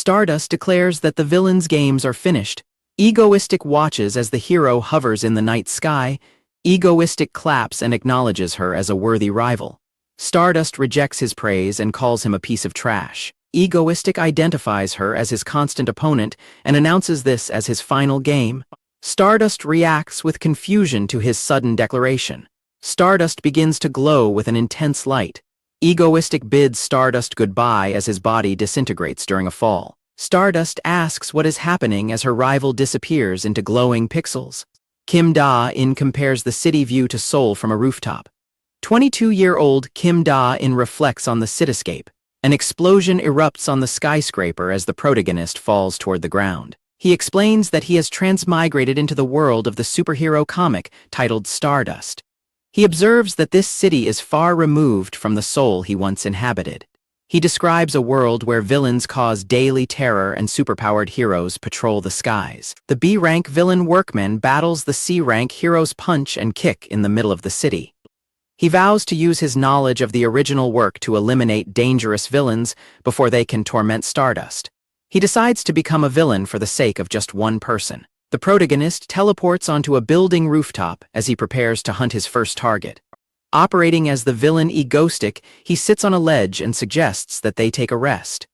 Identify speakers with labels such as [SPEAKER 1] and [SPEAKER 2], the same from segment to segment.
[SPEAKER 1] Stardust declares that the villain's games are finished. Egoistic watches as the hero hovers in the night sky. Egoistic claps and acknowledges her as a worthy rival. Stardust rejects his praise and calls him a piece of trash. Egoistic identifies her as his constant opponent and announces this as his final game. Stardust reacts with confusion to his sudden declaration. Stardust begins to glow with an intense light. Egoistic bids Stardust goodbye as his body disintegrates during a fall. Stardust asks what is happening as her rival disappears into glowing pixels. Kim Da-in compares the city view to Seoul from a rooftop. 22-year-old Kim Da-in reflects on the cityscape. An explosion erupts on the skyscraper as the protagonist falls toward the ground. He explains that he has transmigrated into the world of the superhero comic titled Stardust. He observes that this city is far removed from the Seoul he once inhabited. He describes a world where villains cause daily terror and superpowered heroes patrol the skies. The B-rank villain Workman battles the C-rank heroes Punch and Kick in the middle of the city. He vows to use his knowledge of the original work to eliminate dangerous villains before they can torment Stardust. He decides to become a villain for the sake of just one person. The protagonist teleports onto a building rooftop as he prepares to hunt his first target. Operating as the villain Egoistic, he sits on a ledge and suggests that they take a rest.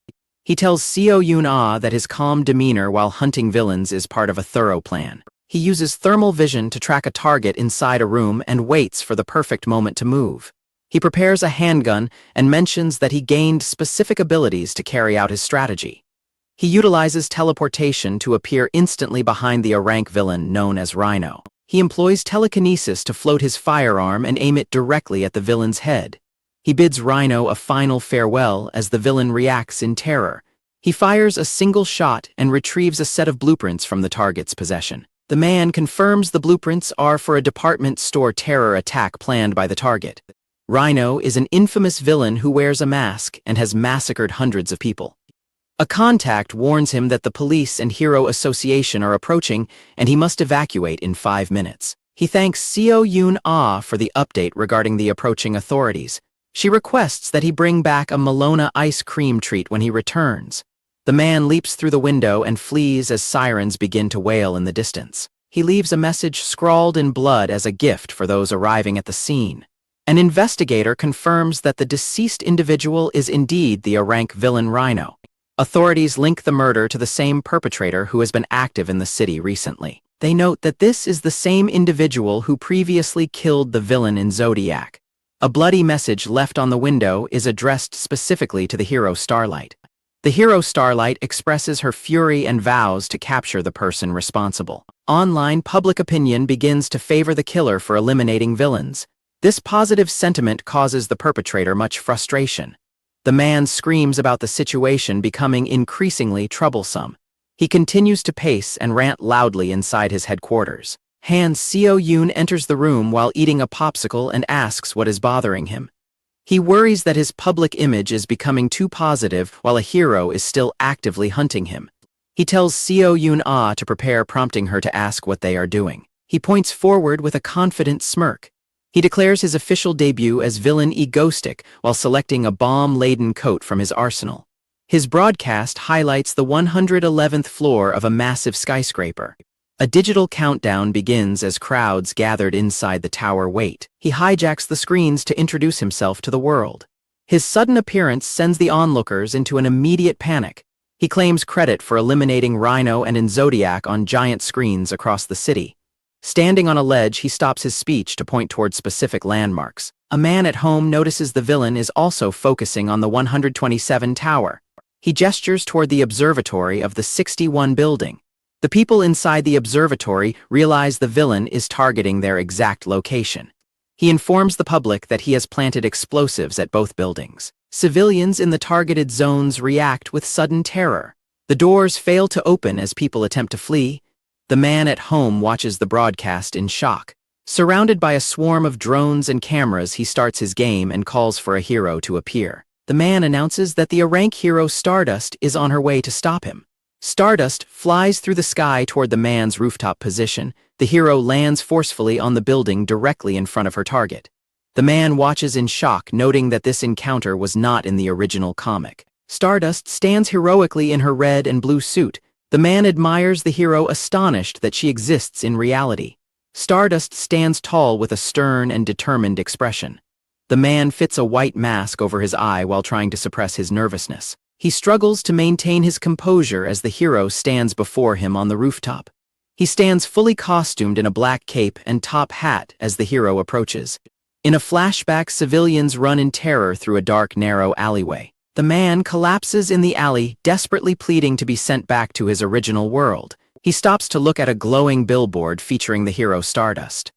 [SPEAKER 1] He tells Seo-yoon-ah that his calm demeanor while hunting villains is part of a thorough plan. He uses thermal vision to track a target inside a room and waits for the perfect moment to move. He prepares a handgun and mentions that he gained specific abilities to carry out his strategy. He utilizes teleportation to appear instantly behind the A-rank villain known as Rhino. He employs telekinesis to float his firearm and aim it directly at the villain's head. He bids Rhino a final farewell as the villain reacts in terror. He fires a single shot and retrieves a set of blueprints from the target's possession. The man confirms the blueprints are for a department store terror attack planned by the target. Rhino is an infamous villain who wears a mask and has massacred hundreds of people. A contact warns him that the police and hero association are approaching and he must evacuate in 5 minutes. He thanks Seo-yoon-ah for the update regarding the approaching authorities. She requests that he bring back a Malona ice cream treat when he returns. The man leaps through the window and flees as sirens begin to wail in the distance. He leaves a message scrawled in blood as a gift for those arriving at the scene. An investigator confirms that the deceased individual is indeed the A-rank villain Rhino. Authorities link the murder to the same perpetrator who has been active in the city recently. They note that this is the same individual who previously killed the villain in Zodiac. A bloody message left on the window is addressed specifically to the hero Starlight. The hero Starlight expresses her fury and vows to capture the person responsible. Online public opinion begins to favor the killer for eliminating villains. This positive sentiment causes the perpetrator much frustration. The man screams about the situation becoming increasingly troublesome. He continues to pace and rant loudly inside his headquarters. Han Seo-yoon enters the room while eating a popsicle and asks what is bothering him. He worries that his public image is becoming too positive while a hero is still actively hunting him. He tells Seo-yoon-ah to prepare, prompting her to ask what they are doing. He points forward with a confident smirk. He declares his official debut as villain Egoistic while selecting a bomb-laden coat from his arsenal. His broadcast highlights the 111th floor of a massive skyscraper. A digital countdown begins as crowds gathered inside the tower wait. He hijacks the screens to introduce himself to the world. His sudden appearance sends the onlookers into an immediate panic. He claims credit for eliminating Rhino and Zodiac on giant screens across the city. Standing on a ledge, he stops his speech to point toward specific landmarks. A man at home notices the villain is also focusing on the 127 tower. He gestures toward the observatory of the 61 building. The people inside the observatory realize the villain is targeting their exact location. He informs the public that he has planted explosives at both buildings. Civilians in the targeted zones react with sudden terror. The doors fail to open as people attempt to flee. The man at home watches the broadcast in shock. Surrounded by a swarm of drones and cameras, he starts his game and calls for a hero to appear. The man announces that the A-rank hero Stardust is on her way to stop him. Stardust flies through the sky toward the man's rooftop position. The hero lands forcefully on the building directly in front of her target. The man watches in shock, noting that this encounter was not in the original comic. Stardust stands heroically in her red and blue suit. The man admires the hero, astonished that she exists in reality. Stardust stands tall with a stern and determined expression. The man fits a white mask over his eye while trying to suppress his nervousness. He struggles to maintain his composure as the hero stands before him on the rooftop. He stands fully costumed in a black cape and top hat as the hero approaches. In a flashback, civilians run in terror through a dark, narrow alleyway. The man collapses in the alley, desperately pleading to be sent back to his original world. He stops to look at a glowing billboard featuring the hero Stardust.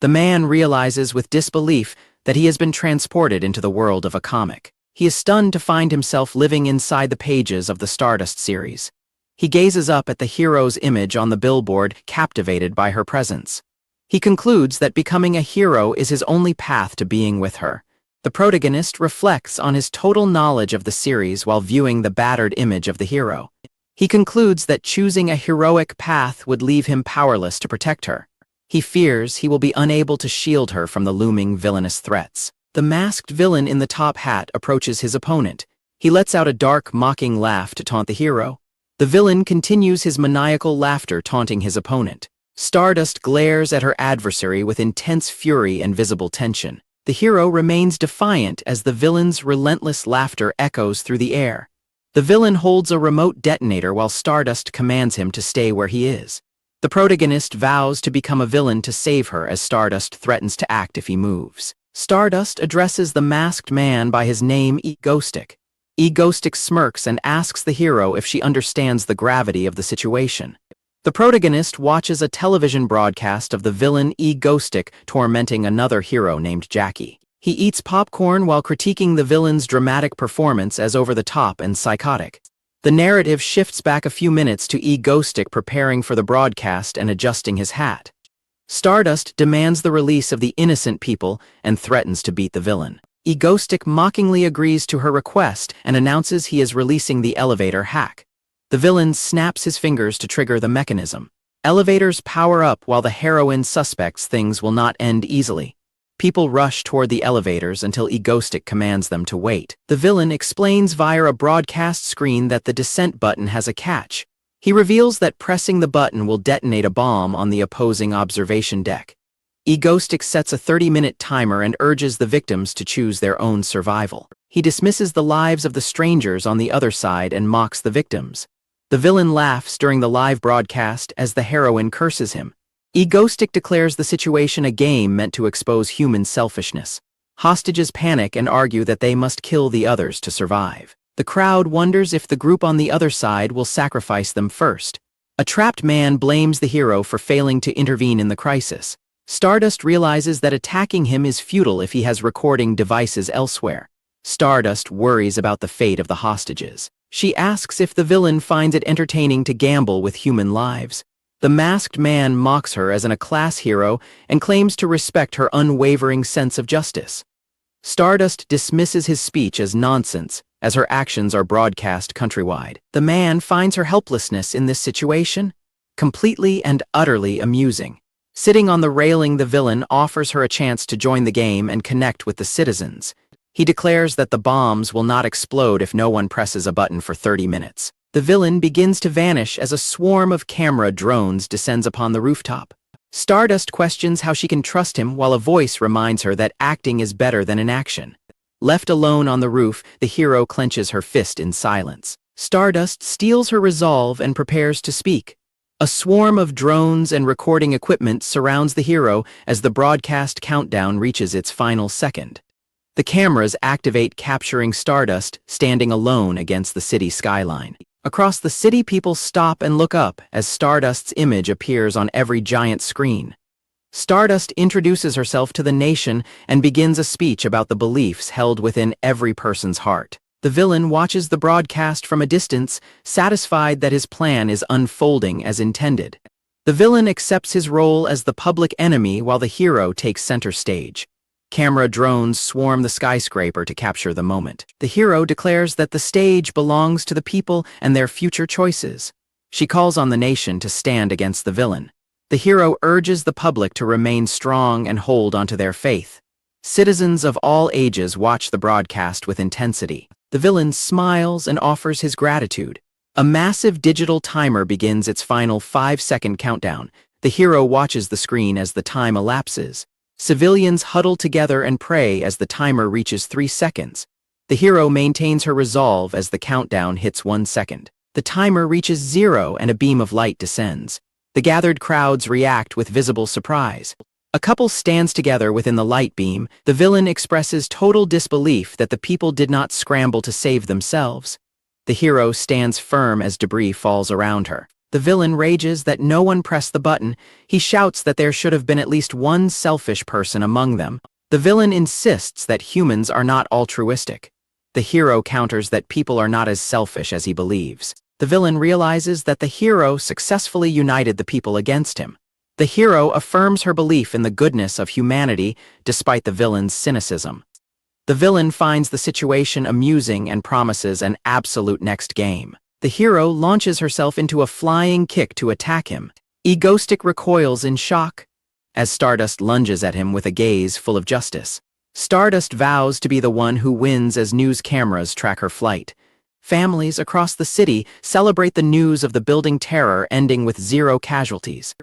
[SPEAKER 1] The man realizes with disbelief that he has been transported into the world of a comic. He is stunned to find himself living inside the pages of the Stardust series. He gazes up at the hero's image on the billboard, captivated by her presence. He concludes that becoming a hero is his only path to being with her. The protagonist reflects on his total knowledge of the series while viewing the battered image of the hero. He concludes that choosing a heroic path would leave him powerless to protect her. He fears he will be unable to shield her from the looming villainous threats. The masked villain in the top hat approaches his opponent. He lets out a dark, mocking laugh to taunt the hero. The villain continues his maniacal laughter, taunting his opponent. Stardust glares at her adversary with intense fury and visible tension. The hero remains defiant as the villain's relentless laughter echoes through the air. The villain holds a remote detonator while Stardust commands him to stay where he is. The protagonist vows to become a villain to save her as Stardust threatens to act if he moves. Stardust addresses the masked man by his name, 𝒩𝒂Ⅎℰ. 𝒩𝒂Ⅎℰ smirks and asks the hero if she understands the gravity of the situation. The protagonist watches a television broadcast of the villain 𝒩𝒂Ⅎℰ tormenting another hero named Jackie. He eats popcorn while critiquing the villain's dramatic performance as over-the-top and psychotic. The narrative shifts back a few minutes to 𝒩𝒂Ⅎℰ preparing for the broadcast and adjusting his hat. Stardust demands the release of the innocent people and threatens to beat the villain. 𝒩𝒂Ⅎℰ mockingly agrees to her request and announces he is releasing the elevator hack. The villain snaps his fingers to trigger the mechanism. Elevators power up while the heroine suspects things will not end easily. People rush toward the elevators until 𝒩𝒂Ⅎℰ commands them to wait. The villain explains via a broadcast screen that the descent button has a catch. He reveals that pressing the button will detonate a bomb on the opposing observation deck. 𝒩𝒂Ⅎℰ sets a 30-minute timer and urges the victims to choose their own survival. He dismisses the lives of the strangers on the other side and mocks the victims. The villain laughs during the live broadcast as the heroine curses him. 𝒩𝒂Ⅎℰ declares the situation a game meant to expose human selfishness. Hostages panic and argue that they must kill the others to survive. The crowd wonders if the group on the other side will sacrifice them first. A trapped man blames the hero for failing to intervene in the crisis. Stardust realizes that attacking him is futile if he has recording devices elsewhere. Stardust worries about the fate of the hostages. She asks if the villain finds it entertaining to gamble with human lives. The masked man mocks her as a class hero and claims to respect her unwavering sense of justice. Stardust dismisses his speech as nonsense, as her actions are broadcast countrywide. The man finds her helplessness in this situation completely and utterly amusing. Sitting on the railing, the villain offers her a chance to join the game and connect with the citizens. He declares that the bombs will not explode if no one presses a button for 30 minutes. The villain begins to vanish as a swarm of camera drones descends upon the rooftop. Stardust questions how she can trust him while a voice reminds her that acting is better than inaction. Left alone on the roof, the hero clenches her fist in silence. Stardust steals her resolve and prepares to speak. A swarm of drones and recording equipment surrounds the hero as the broadcast countdown reaches its final second. The cameras activate, capturing Stardust standing alone against the city skyline. Across the city, people stop and look up as Stardust's image appears on every giant screen. Stardust introduces herself to the nation and begins a speech about the beliefs held within every person's heart. The villain watches the broadcast from a distance, satisfied that his plan is unfolding as intended. The villain accepts his role as the public enemy while the hero takes center stage. Camera drones swarm the skyscraper to capture the moment. The hero declares that the stage belongs to the people and their future choices. She calls on the nation to stand against the villain. The hero urges the public to remain strong and hold onto their faith. Citizens of all ages watch the broadcast with intensity. The villain smiles and offers his gratitude. A massive digital timer begins its final 5-second countdown. The hero watches the screen as the time elapses. Civilians huddle together and pray as the timer reaches 3 seconds. The hero maintains her resolve as the countdown hits 1 second. The timer reaches 0 and a beam of light descends. The gathered crowds react with visible surprise. A couple stands together within the light beam. The villain expresses total disbelief that the people did not scramble to save themselves. The hero stands firm as debris falls around her. The villain rages that no one pressed the button. He shouts that there should have been at least one selfish person among them. The villain insists that humans are not altruistic. The hero counters that people are not as selfish as he believes. The villain realizes that the hero successfully united the people against him. The hero affirms her belief in the goodness of humanity despite the villain's cynicism. The villain finds the situation amusing and promises an absolute next game. The hero launches herself into a flying kick to attack him. 𝒩𝒂Ⅎℰ recoils in shock as Stardust lunges at him with a gaze full of justice. Stardust vows to be the one who wins as news cameras track her flight. Families across the city celebrate the news of the building terror ending with 0 casualties.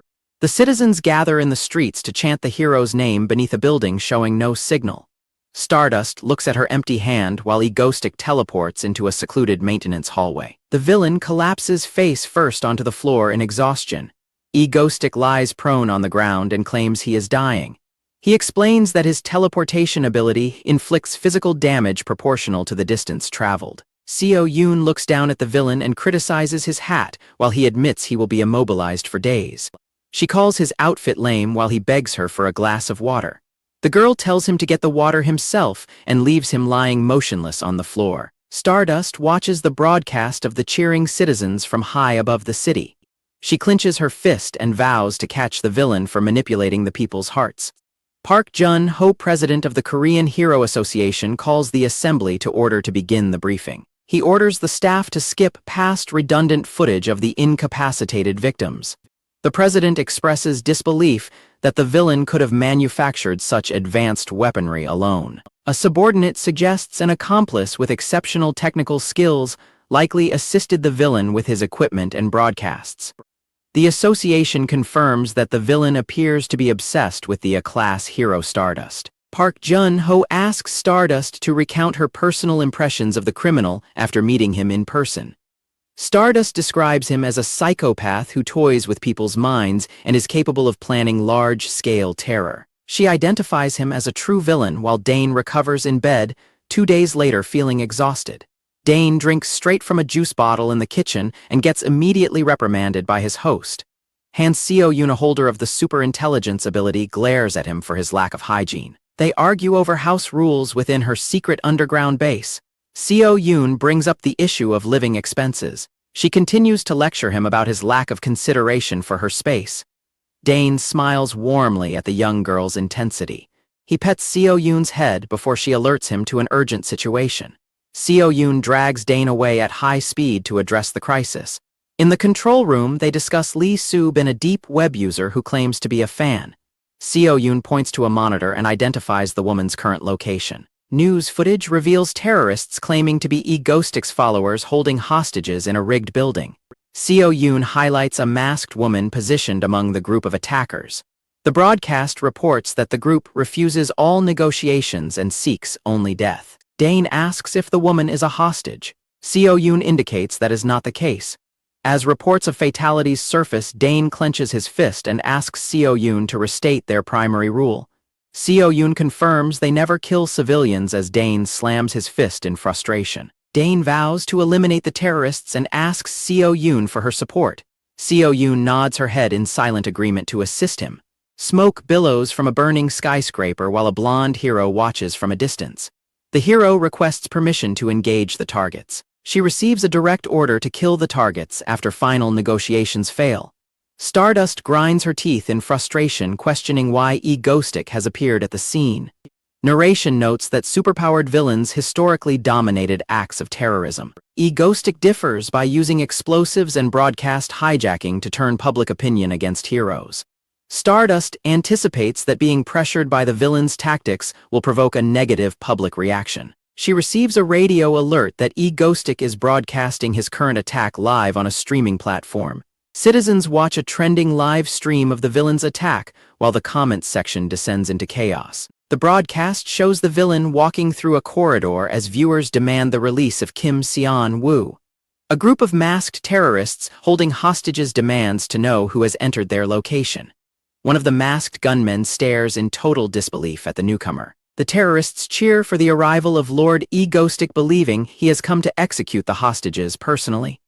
[SPEAKER 1] The citizens gather in the streets to chant the hero's name beneath a building showing no signal. Stardust looks at her empty hand while 𝒩𝒂Ⅎℰ teleports into a secluded maintenance hallway. The villain collapses face first onto the floor in exhaustion. 𝒩𝒂Ⅎℰ lies prone on the ground and claims he is dying. He explains that his teleportation ability inflicts physical damage proportional to the distance traveled. 𝒩𝒂Ⅎℰ looks down at the villain and criticizes his hat while he admits he will be immobilized for days. She calls his outfit lame while he begs her for a glass of water. The girl tells him to get the water himself and leaves him lying motionless on the floor. Stardust watches the broadcast of the cheering citizens from high above the city. She clenches her fist and vows to catch the villain for manipulating the people's hearts. Park Jun-ho, president of the Korean Hero Association, calls the assembly to order to begin the briefing. He orders the staff to skip past redundant footage of the incapacitated victims. The president expresses disbelief that the villain could have manufactured such advanced weaponry alone. A subordinate suggests an accomplice with exceptional technical skills likely assisted the villain with his equipment and broadcasts. The association confirms that the villain appears to be obsessed with the A-class hero Stardust. Park Jun-ho asks Stardust to recount her personal impressions of the criminal after meeting him in person. Stardust describes him as a psychopath who toys with people's minds and is capable of planning large-scale terror. She identifies him as a true villain while Dane recovers in bed 2 days later feeling exhausted. Dane drinks straight from a juice bottle in the kitchen and gets immediately reprimanded by his host. Han Seo-yoon, a holder of the superintelligence ability, glares at him for his lack of hygiene. They argue over house rules within her secret underground base. Seo-yoon brings up the issue of living expenses. She continues to lecture him about his lack of consideration for her space. Dane smiles warmly at the young girl's intensity. He pets Seo-yoon's head before she alerts him to an urgent situation. Seo-yoon drags Dane away at high speed to address the crisis. In the control room, they discuss Lee Soo-bin, a deep web user who claims to be a fan. Seo-yoon points to a monitor and identifies the woman's current location. News footage reveals terrorists claiming to be 𝒩𝒂Ⅎℰ's followers holding hostages in a rigged building. Seo-yoon highlights a masked woman positioned among the group of attackers. The broadcast reports that the group refuses all negotiations and seeks only death. Dane asks if the woman is a hostage. Seo-yoon indicates that is not the case. As reports of fatalities surface, Dane clenches his fist and asks Seo-yoon to restate their primary rule. Seo-yoon confirms they never kill civilians as Dane slams his fist in frustration. Dane vows to eliminate the terrorists and asks Seo-yoon for her support. Seo-yoon nods her head in silent agreement to assist him. Smoke billows from a burning skyscraper while a blonde hero watches from a distance. The hero requests permission to engage the targets. She receives a direct order to kill the targets after final negotiations fail. Stardust grinds her teeth in frustration, questioning why 𝒩𝒂Ⅎℰ has appeared at the scene. Narration notes that superpowered villains historically dominated acts of terrorism. 𝒩𝒂Ⅎℰ differs by using explosives and broadcast hijacking to turn public opinion against heroes. Stardust anticipates that being pressured by the villain's tactics will provoke a negative public reaction. She receives a radio alert that 𝒩𝒩 is broadcasting his current attack live on a streaming platform. Citizens watch a trending live stream of the villain's attack while the comments section descends into chaos. The broadcast shows the villain walking through a corridor as viewers demand the release of Kim Seon-woo. A group of masked terrorists holding hostages demands to know who has entered their location. One of the masked gunmen stares in total disbelief at the newcomer. The terrorists cheer for the arrival of Lord 𝒩𝒩, believing he has come to execute the hostages personally.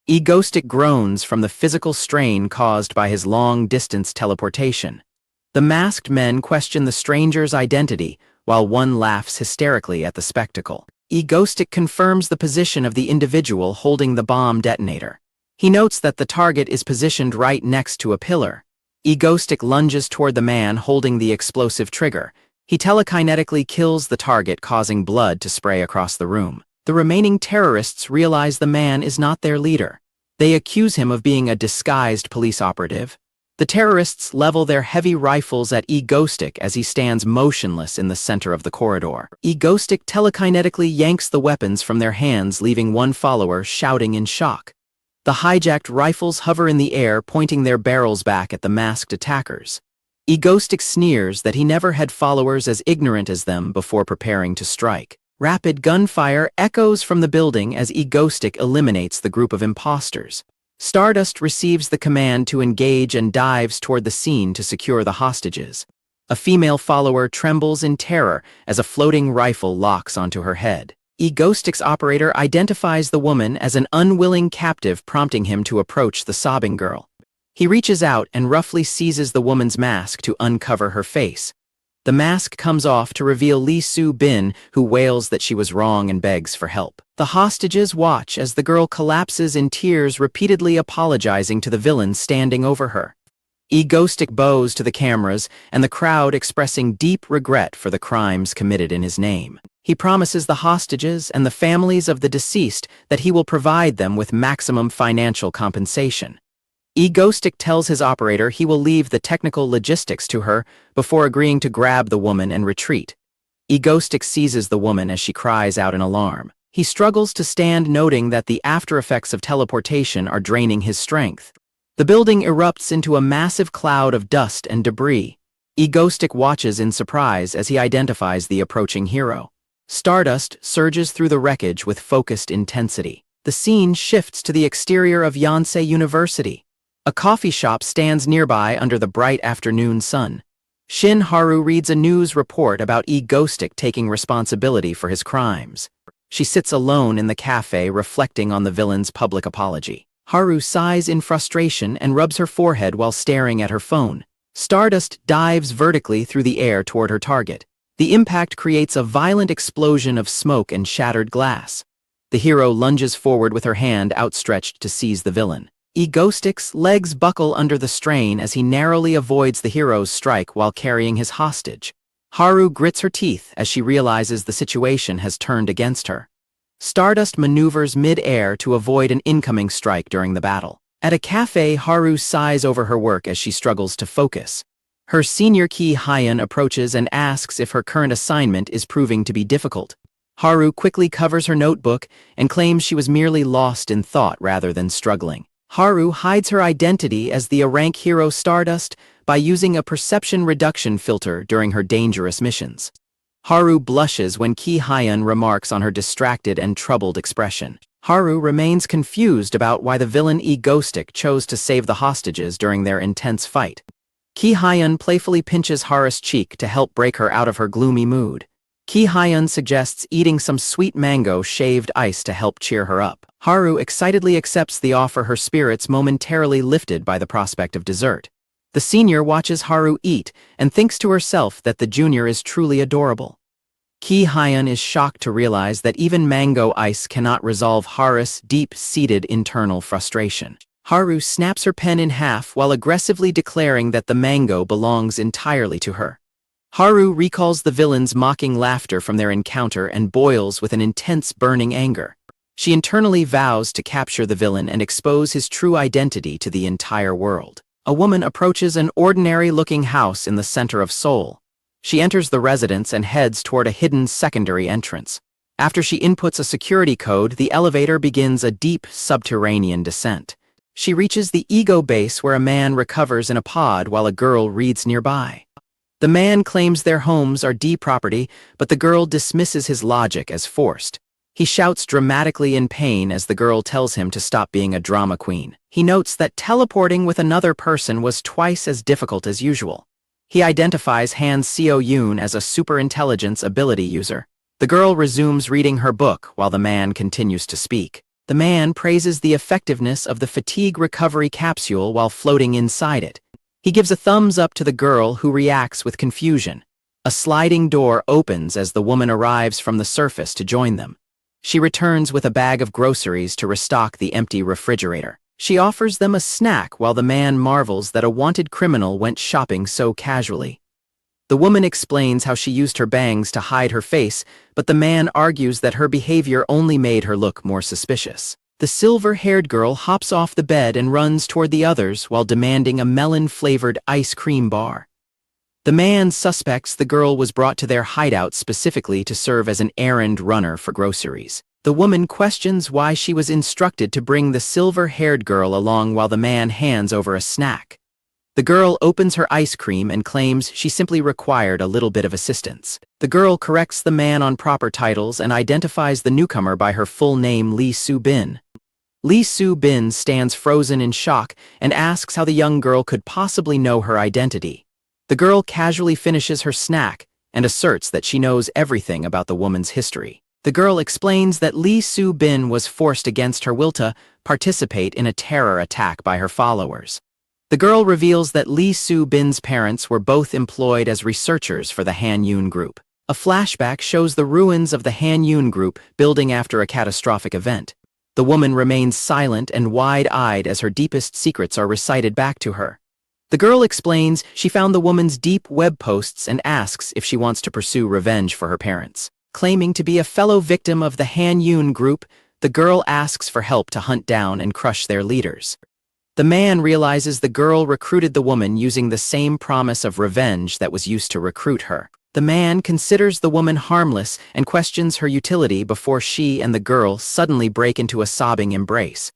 [SPEAKER 1] 𝒩𝒩 groans from the physical strain caused by his long-distance teleportation. The masked men question the stranger's identity, while one laughs hysterically at the spectacle. 𝒩𝒩 confirms the position of the individual holding the bomb detonator. He notes that the target is positioned right next to a pillar. 𝒩𝒩 lunges toward the man holding the explosive trigger. He telekinetically kills the target, causing blood to spray across the room. The remaining terrorists realize the man is not their leader. They accuse him of being a disguised police operative. The terrorists level their heavy rifles at 𝒩𝒩 as he stands motionless in the center of the corridor. 𝒩𝒩 telekinetically yanks the weapons from their hands, leaving one follower shouting in shock. The hijacked rifles hover in the air, pointing their barrels back at the masked attackers. 𝒩𝒩 sneers that he never had followers as ignorant as them before preparing to strike. Rapid gunfire echoes from the building as 𝒩𝒩 eliminates the group of imposters. Stardust receives the command to engage and dives toward the scene to secure the hostages. A female follower trembles in terror as a floating rifle locks onto her head. 𝒩𝒩's operator identifies the woman as an unwilling captive, prompting him to approach the sobbing girl. He reaches out and roughly seizes the woman's mask to uncover her face. The mask comes off to reveal Lee Soo-bin, who wails that she was wrong and begs for help. The hostages watch as the girl collapses in tears, repeatedly apologizing to the villain standing over her. 𝒩𝒩 bows to the cameras and the crowd, expressing deep regret for the crimes committed in his name. He promises the hostages and the families of the deceased that he will provide them with maximum financial compensation. 𝒩𝒩 tells his operator he will leave the technical logistics to her before agreeing to grab the woman and retreat. 𝒩𝒩 seizes the woman as she cries out in alarm. He struggles to stand, noting that the after-effects of teleportation are draining his strength. The building erupts into a massive cloud of dust and debris. 𝒩𝒩 watches in surprise as he identifies the approaching hero. Stardust surges through the wreckage with focused intensity. The scene shifts to the exterior of Yonsei University. A coffee shop stands nearby under the bright afternoon sun. Shin Haru reads a news report about 𝒩𝒩 taking responsibility for his crimes. She sits alone in the cafe, reflecting on the villain's public apology. Haru sighs in frustration and rubs her forehead while staring at her phone. Stardust dives vertically through the air toward her target. The impact creates a violent explosion of smoke and shattered glass. The hero lunges forward with her hand outstretched to seize the villain. 𝒩𝒩's legs buckle under the strain as he narrowly avoids the hero's strike while carrying his hostage. Haru grits her teeth as she realizes the situation has turned against her. Stardust maneuvers mid-air to avoid an incoming strike during the battle. At a cafe, Haru sighs over her work as she struggles to focus. Her senior Ki Hyun approaches and asks if her current assignment is proving to be difficult. Haru quickly covers her notebook and claims she was merely lost in thought rather than struggling. Haru hides her identity as the A-rank hero Stardust by using a perception reduction filter during her dangerous missions. Haru blushes when Ki Hyun remarks on her distracted and troubled expression. Haru remains confused about why the villain 𝒩𝒩 chose to save the hostages during their intense fight. Ki Hyun playfully pinches Haru's cheek to help break her out of her gloomy mood. Ki Hyun suggests eating some sweet mango shaved ice to help cheer her up. Haru excitedly accepts the offer, her spirits momentarily lifted by the prospect of dessert. The senior watches Haru eat and thinks to herself that the junior is truly adorable. Ki Hyun is shocked to realize that even mango ice cannot resolve Haru's deep-seated internal frustration. Haru snaps her pen in half while aggressively declaring that the mango belongs entirely to her. Haru recalls the villain's mocking laughter from their encounter and boils with an intense burning anger. She internally vows to capture the villain and expose his true identity to the entire world. A woman approaches an ordinary-looking house in the center of Seoul. She enters the residence and heads toward a hidden secondary entrance. After she inputs a security code, the elevator begins a deep subterranean descent. She reaches the ego base where a man recovers in a pod while a girl reads nearby. The man claims their homes are D property, but the girl dismisses his logic as forced. He shouts dramatically in pain as the girl tells him to stop being a drama queen. He notes that teleporting with another person was twice as difficult as usual. He identifies Han Seo-yoon as a superintelligence ability user. The girl resumes reading her book while the man continues to speak. The man praises the effectiveness of the fatigue recovery capsule while floating inside it. He gives a thumbs up to the girl, who reacts with confusion. A sliding door opens as the woman arrives from the surface to join them. She returns with a bag of groceries to restock the empty refrigerator. She offers them a snack while the man marvels that a wanted criminal went shopping so casually. The woman explains how she used her bangs to hide her face, but the man argues that her behavior only made her look more suspicious. The silver-haired girl hops off the bed and runs toward the others while demanding a melon-flavored ice cream bar. The man suspects the girl was brought to their hideout specifically to serve as an errand runner for groceries. The woman questions why she was instructed to bring the silver-haired girl along while the man hands over a snack. The girl opens her ice cream and claims she simply required a little bit of assistance. The girl corrects the man on proper titles and identifies the newcomer by her full name, Lee Soo-bin. Lee Soo-bin stands frozen in shock and asks how the young girl could possibly know her identity. The girl casually finishes her snack and asserts that she knows everything about the woman's history. The girl explains that Lee Soo-bin was forced against her will to participate in a terror attack by her followers. The girl reveals that Lee Soo-bin's parents were both employed as researchers for the Han-yoon group. A flashback shows the ruins of the Han-yoon group building after a catastrophic event. The woman remains silent and wide-eyed as her deepest secrets are recited back to her. The girl explains she found the woman's deep web posts and asks if she wants to pursue revenge for her parents. Claiming to be a fellow victim of the Han-yoon group, the girl asks for help to hunt down and crush their leaders. The man realizes the girl recruited the woman using the same promise of revenge that was used to recruit her. The man considers the woman harmless and questions her utility before she and the girl suddenly break into a sobbing embrace.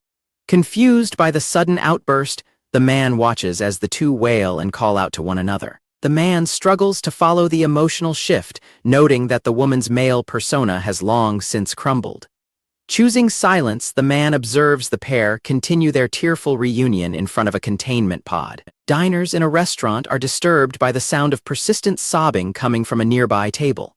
[SPEAKER 1] Confused by the sudden outburst, the man watches as the two wail and call out to one another. The man struggles to follow the emotional shift, noting that the woman's male persona has long since crumbled. Choosing silence, the man observes the pair continue their tearful reunion in front of a containment pod. Diners in a restaurant are disturbed by the sound of persistent sobbing coming from a nearby table.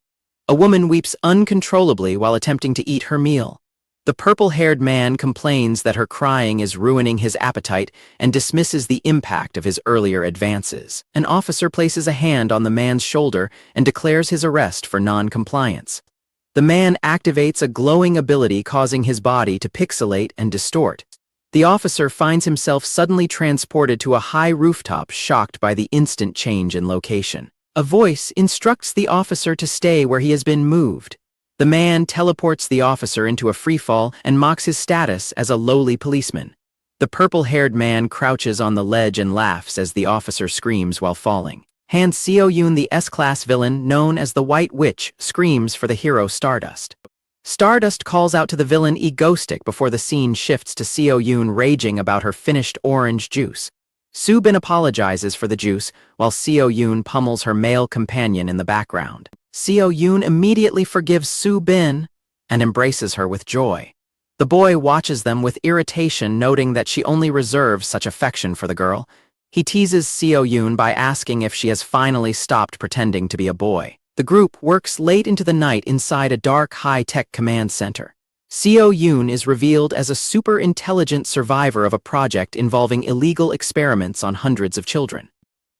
[SPEAKER 1] A woman weeps uncontrollably while attempting to eat her meal. The purple-haired man complains that her crying is ruining his appetite and dismisses the impact of his earlier advances. An officer places a hand on the man's shoulder and declares his arrest for non-compliance. The man activates a glowing ability causing his body to pixelate and distort. The officer finds himself suddenly transported to a high rooftop, shocked by the instant change in location. A voice instructs the officer to stay where he has been moved. The man teleports the officer into a freefall and mocks his status as a lowly policeman. The purple-haired man crouches on the ledge and laughs as the officer screams while falling. Han Seo-yoon, the S-class villain known as the White Witch, screams for the hero Stardust. Stardust calls out to the villain 𝒩𝒩Ⅎℰ before the scene shifts to Seo-yoon raging about her finished orange juice. Soo-bin apologizes for the juice, while Seo-yoon pummels her male companion in the background. Seo-yoon immediately forgives Soo-bin and embraces her with joy. The boy watches them with irritation, noting that she only reserves such affection for the girl. He teases Seo-yoon by asking if she has finally stopped pretending to be a boy. The group works late into the night inside a dark, high-tech command center. Seo-yoon is revealed as a super-intelligent survivor of a project involving illegal experiments on hundreds of children.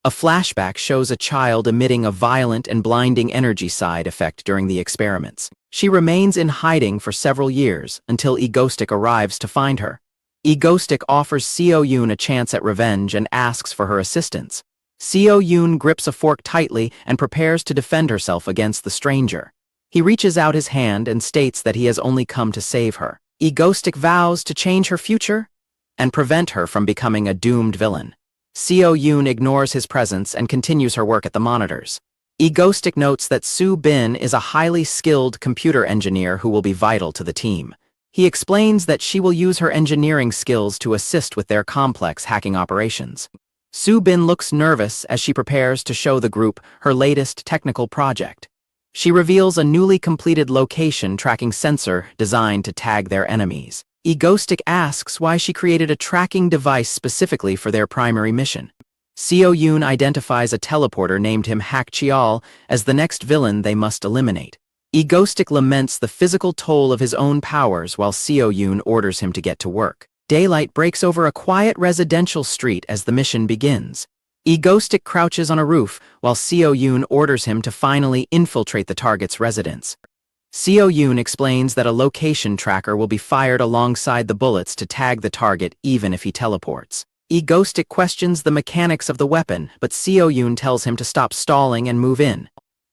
[SPEAKER 1] A flashback shows a child emitting a violent and blinding energy side effect during the experiments. She remains in hiding for several years until 𝒩𝒩Ⅎℰ arrives to find her. 𝒩𝒩Ⅎℰ offers Seo-yoon a chance at revenge and asks for her assistance. Seo-yoon grips a fork tightly and prepares to defend herself against the stranger. He reaches out his hand and states that he has only come to save her. 𝒩𝒩Ⅎℰ vows to change her future and prevent her from becoming a doomed villain. Seo-yoon ignores his presence and continues her work at the monitors. 𝒩𝒂Ⅎℰ notes that Soo-bin is a highly skilled computer engineer who will be vital to the team. He explains that she will use her engineering skills to assist with their complex hacking operations. Soo-bin looks nervous as she prepares to show the group her latest technical project. She reveals a newly completed location tracking sensor designed to tag their enemies. 𝒩𝒂Ⅎℰ asks why she created a tracking device specifically for their primary mission. Seo-yoon identifies a teleporter named him 𝒩𝒂ℎ as the next villain they must eliminate. 𝒩𝒂Ⅎℰ laments the physical toll of his own powers while Seo-yoon orders him to get to work. Daylight breaks over a quiet residential street as the mission begins. 𝒩𝒂Ⅎℰ crouches on a roof while Seo-yoon orders him to finally infiltrate the target's residence. Seo-yoon explains that a location tracker will be fired alongside the bullets to tag the target even if he teleports. 𝒩𝒂Ⅎℰ questions the mechanics of the weapon, but Seo-yoon tells him to stop stalling and move in.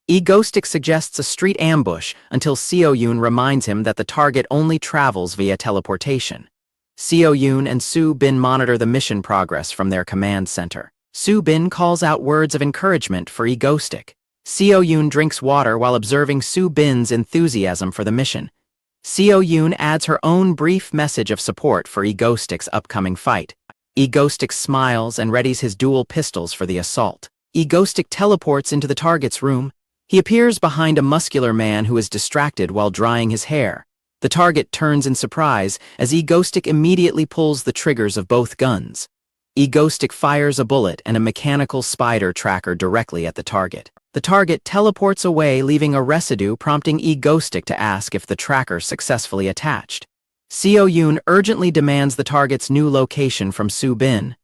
[SPEAKER 1] 𝒩𝒂Ⅎℰ suggests a street ambush until Seo-yoon reminds him that the target only travels via teleportation. Seo-yoon and Soo-bin monitor the mission progress from their command center. Soo-bin calls out words of encouragement for 𝒩𝒂Ⅎℰ. Seo-yoon drinks water while observing Soo-bin's enthusiasm for the mission. Seo-yoon adds her own brief message of support for 𝒩𝒂Ⅎℰ's upcoming fight. 𝒩𝒂Ⅎℰ smiles and readies his dual pistols for the assault. 𝒩𝒂Ⅎℰ teleports into the target's room. He appears behind a muscular man who is distracted while drying his hair. The target turns in surprise as 𝒩𝒂Ⅎℰ immediately pulls the triggers of both guns. 𝒩𝒂Ⅎℰ fires a bullet and a mechanical spider tracker directly at the target. The target teleports away, leaving a residue, prompting 𝒩𝒂Ⅎℰ to ask if the tracker successfully attached. Seo-yoon urgently demands the target's new location from Soo-bin.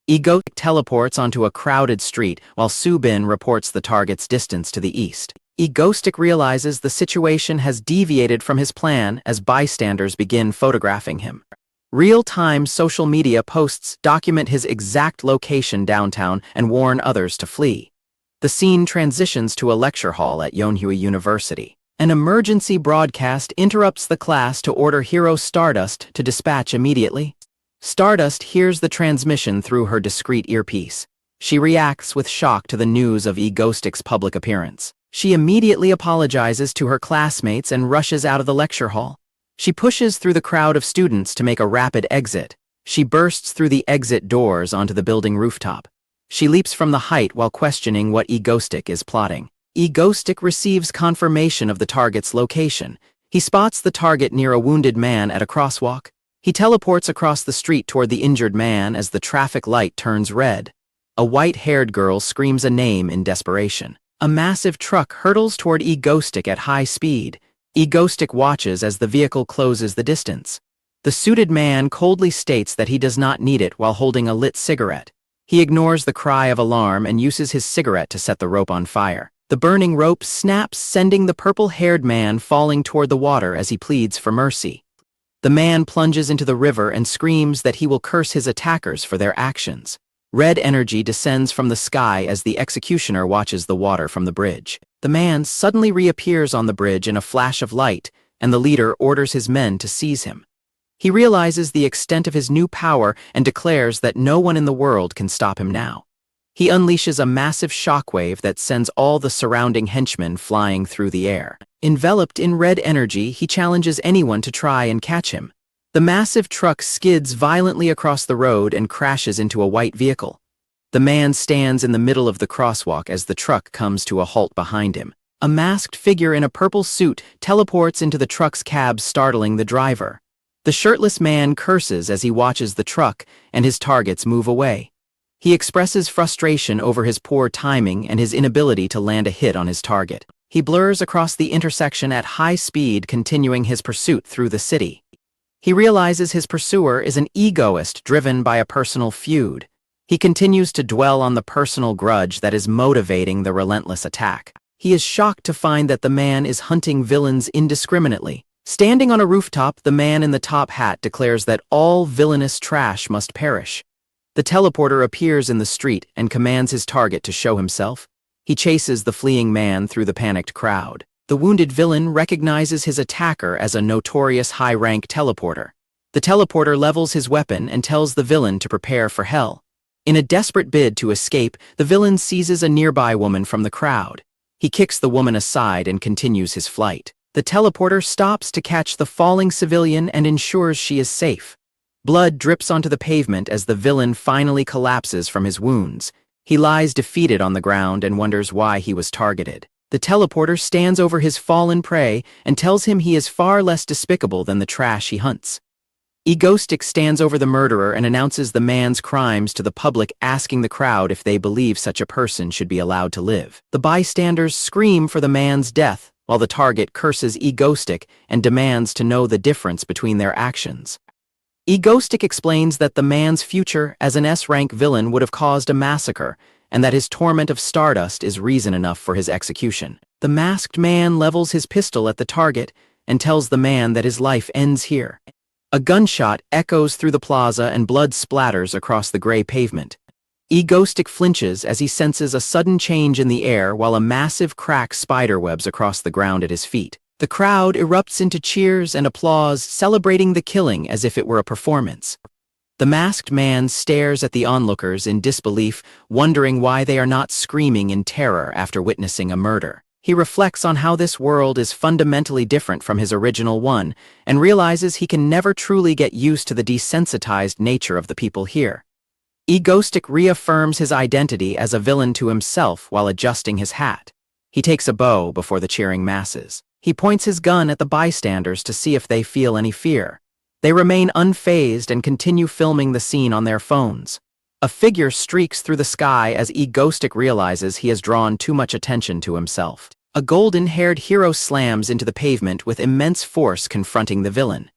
[SPEAKER 1] 𝒩𝒂Ⅎℰ teleports onto a crowded street while Soo-bin reports the target's distance to the east. 𝒩𝒂Ⅎℰ realizes the situation has deviated from his plan as bystanders begin photographing him. Real-time social media posts document his exact location downtown and warn others to flee. The scene transitions to a lecture hall at Yonhua University. An emergency broadcast interrupts the class to order hero Stardust to dispatch immediately. Stardust hears the transmission through her discreet earpiece. She reacts with shock to the news of 𝒩𝒂Ⅎℰ's public appearance. She immediately apologizes to her classmates and rushes out of the lecture hall. She pushes through the crowd of students to make a rapid exit. She bursts through the exit doors onto the building rooftop. She leaps from the height while questioning what 𝒩𝒂Ⅎℰ is plotting. 𝒩𝒂Ⅎℰ receives confirmation of the target's location. He spots the target near a wounded man at a crosswalk. He teleports across the street toward the injured man as the traffic light turns red. A white-haired girl screams a name in desperation. A massive truck hurtles toward 𝒩𝒂Ⅎℰ at high speed. 𝒩𝒂Ⅎℰ watches as the vehicle closes the distance. The suited man coldly states that he does not need it while holding a lit cigarette. He ignores the cry of alarm and uses his cigarette to set the rope on fire. The burning rope snaps, sending the purple-haired man falling toward the water as he pleads for mercy. The man plunges into the river and screams that he will curse his attackers for their actions. Red energy descends from the sky as the executioner watches the water from the bridge. The man suddenly reappears on the bridge in a flash of light, and the leader orders his men to seize him. He realizes the extent of his new power and declares that no one in the world can stop him now. He unleashes a massive shockwave that sends all the surrounding henchmen flying through the air. Enveloped in red energy, he challenges anyone to try and catch him. The massive truck skids violently across the road and crashes into a white vehicle. The man stands in the middle of the crosswalk as the truck comes to a halt behind him. A masked figure in a purple suit teleports into the truck's cab, startling the driver. The shirtless man curses as he watches the truck and his targets move away. He expresses frustration over his poor timing and his inability to land a hit on his target. He blurs across the intersection at high speed, continuing his pursuit through the city. He realizes his pursuer is an 𝒩𝒂Ⅎℰ driven by a personal feud. He continues to dwell on the personal grudge that is motivating the relentless attack. He is shocked to find that the man is hunting villains indiscriminately. Standing on a rooftop, the man in the top hat declares that all villainous trash must perish. The teleporter appears in the street and commands his target to show himself. He chases the fleeing man through the panicked crowd. The wounded villain recognizes his attacker as a notorious high-rank teleporter. The teleporter levels his weapon and tells the villain to prepare for hell. In a desperate bid to escape, the villain seizes a nearby woman from the crowd. He kicks the woman aside and continues his flight. The teleporter stops to catch the falling civilian and ensures she is safe. Blood drips onto the pavement as the villain finally collapses from his wounds. He lies defeated on the ground and wonders why he was targeted. The teleporter stands over his fallen prey and tells him he is far less despicable than the trash he hunts. 𝒩𝒂Ⅎℰ stands over the murderer and announces the man's crimes to the public, asking the crowd if they believe such a person should be allowed to live. The bystanders scream for the man's death, while the target curses 𝒩𝒂Ⅎℰ and demands to know the difference between their actions. 𝒩𝒂Ⅎℰ explains that the man's future as an S-rank villain would have caused a massacre, and that his torment of stardust is reason enough for his execution. The masked man levels his pistol at the target and tells the man that his life ends here. A gunshot echoes through the plaza and blood splatters across the gray pavement. 𝒩𝒂Ⅎℰ flinches as he senses a sudden change in the air while a massive crack spiderwebs across the ground at his feet. The crowd erupts into cheers and applause, celebrating the killing as if it were a performance. The masked man stares at the onlookers in disbelief, wondering why they are not screaming in terror after witnessing a murder. He reflects on how this world is fundamentally different from his original one, and realizes he can never truly get used to the desensitized nature of the people here. 𝒩𝒂Ⅎℰ reaffirms his identity as a villain to himself while adjusting his hat. He takes a bow before the cheering masses. He points his gun at the bystanders to see if they feel any fear. They remain unfazed and continue filming the scene on their phones. A figure streaks through the sky as 𝒩𝒂Ⅎℰ realizes he has drawn too much attention to himself. A golden-haired hero slams into the pavement with immense force, confronting the villain.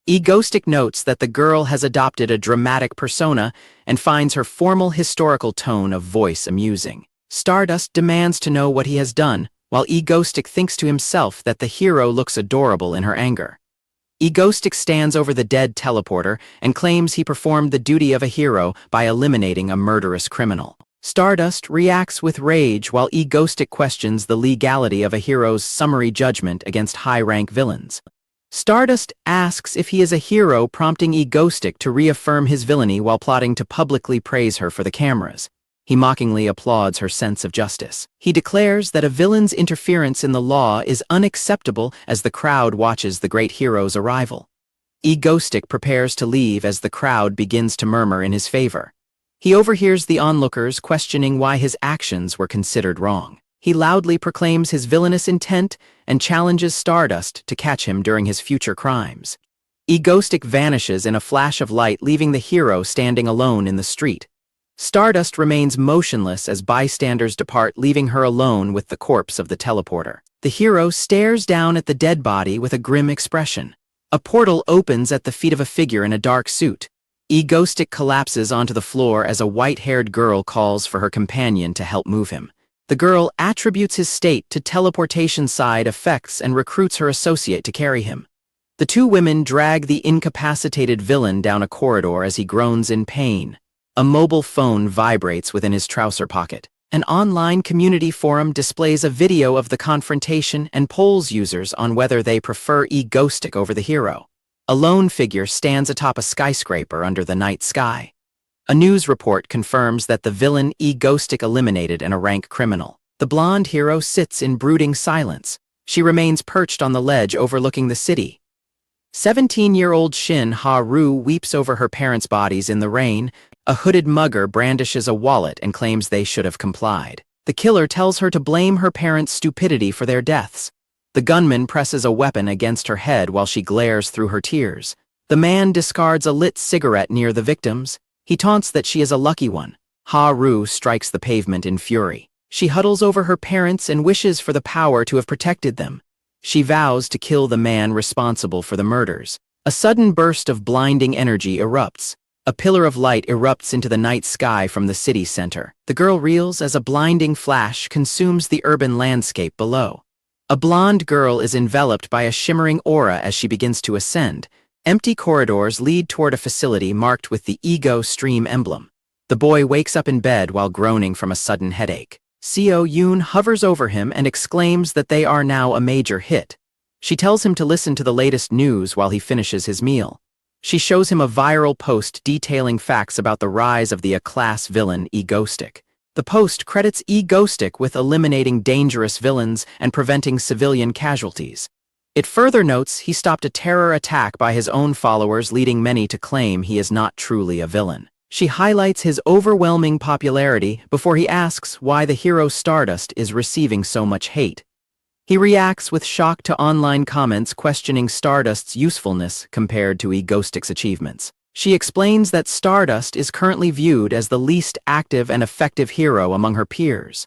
[SPEAKER 1] 𝒩𝒂Ⅎℰ notes that the girl has adopted a dramatic persona and finds her formal historical tone of voice amusing. Stardust demands to know what he has done, while 𝒩𝒂Ⅎℰ thinks to himself that the hero looks adorable in her anger. 𝒩𝒂Ⅎℰ stands over the dead teleporter and claims he performed the duty of a hero by eliminating a murderous criminal. Stardust reacts with rage while 𝒩𝒂Ⅎℰ questions the legality of a hero's summary judgment against high-rank villains. Stardust asks if he is a hero, prompting 𝒩𝒂Ⅎℰ to reaffirm his villainy while plotting to publicly praise her for the cameras. He mockingly applauds her sense of justice. He declares that a villain's interference in the law is unacceptable as the crowd watches the great hero's arrival. 𝒩𝒂Ⅎℰ prepares to leave as the crowd begins to murmur in his favor. He overhears the onlookers questioning why his actions were considered wrong. He loudly proclaims his villainous intent and challenges Stardust to catch him during his future crimes. 𝒩𝒂Ⅎℰ vanishes in a flash of light, leaving the hero standing alone in the street. Stardust remains motionless as bystanders depart, leaving her alone with the corpse of the teleporter. The hero stares down at the dead body with a grim expression. A portal opens at the feet of a figure in a dark suit. 𝒩𝒂Ⅎℰ collapses onto the floor as a white-haired girl calls for her companion to help move him. The girl attributes his state to teleportation side effects and recruits her associate to carry him. The two women drag the incapacitated villain down a corridor as he groans in pain. A mobile phone vibrates within his trouser pocket. An online community forum displays a video of the confrontation and polls users on whether they prefer 𝒩𝒂Ⅎℰ over the hero. A lone figure stands atop a skyscraper under the night sky. A news report confirms that the villain 𝒩𝒂Ⅎℰ eliminated a rank criminal. The blonde hero sits in brooding silence. She remains perched on the ledge overlooking the city. 17-year-old Shin Ha-ru weeps over her parents' bodies in the rain. A hooded mugger brandishes a wallet and claims they should have complied. The killer tells her to blame her parents' stupidity for their deaths. The gunman presses a weapon against her head while she glares through her tears. The man discards a lit cigarette near the victims. He taunts that she is a lucky one. Ha-ru strikes the pavement in fury. She huddles over her parents and wishes for the power to have protected them. She vows to kill the man responsible for the murders. A sudden burst of blinding energy erupts. A pillar of light erupts into the night sky from the city center. The girl reels as a blinding flash consumes the urban landscape below. A blonde girl is enveloped by a shimmering aura as she begins to ascend. Empty corridors lead toward a facility marked with the Ego Stream emblem. The boy wakes up in bed while groaning from a sudden headache. Seo-yoon hovers over him and exclaims that they are now a major hit. She tells him to listen to the latest news while he finishes his meal. She shows him a viral post detailing facts about the rise of the A-class villain 𝒩𝒂Ⅎℰ. The post credits 𝒩𝒩 with eliminating dangerous villains and preventing civilian casualties. It further notes he stopped a terror attack by his own followers, leading many to claim he is not truly a villain. She highlights his overwhelming popularity before he asks why the hero Stardust is receiving so much hate. He reacts with shock to online comments questioning Stardust's usefulness compared to 𝒩𝒩's achievements. She explains that Stardust is currently viewed as the least active and effective hero among her peers.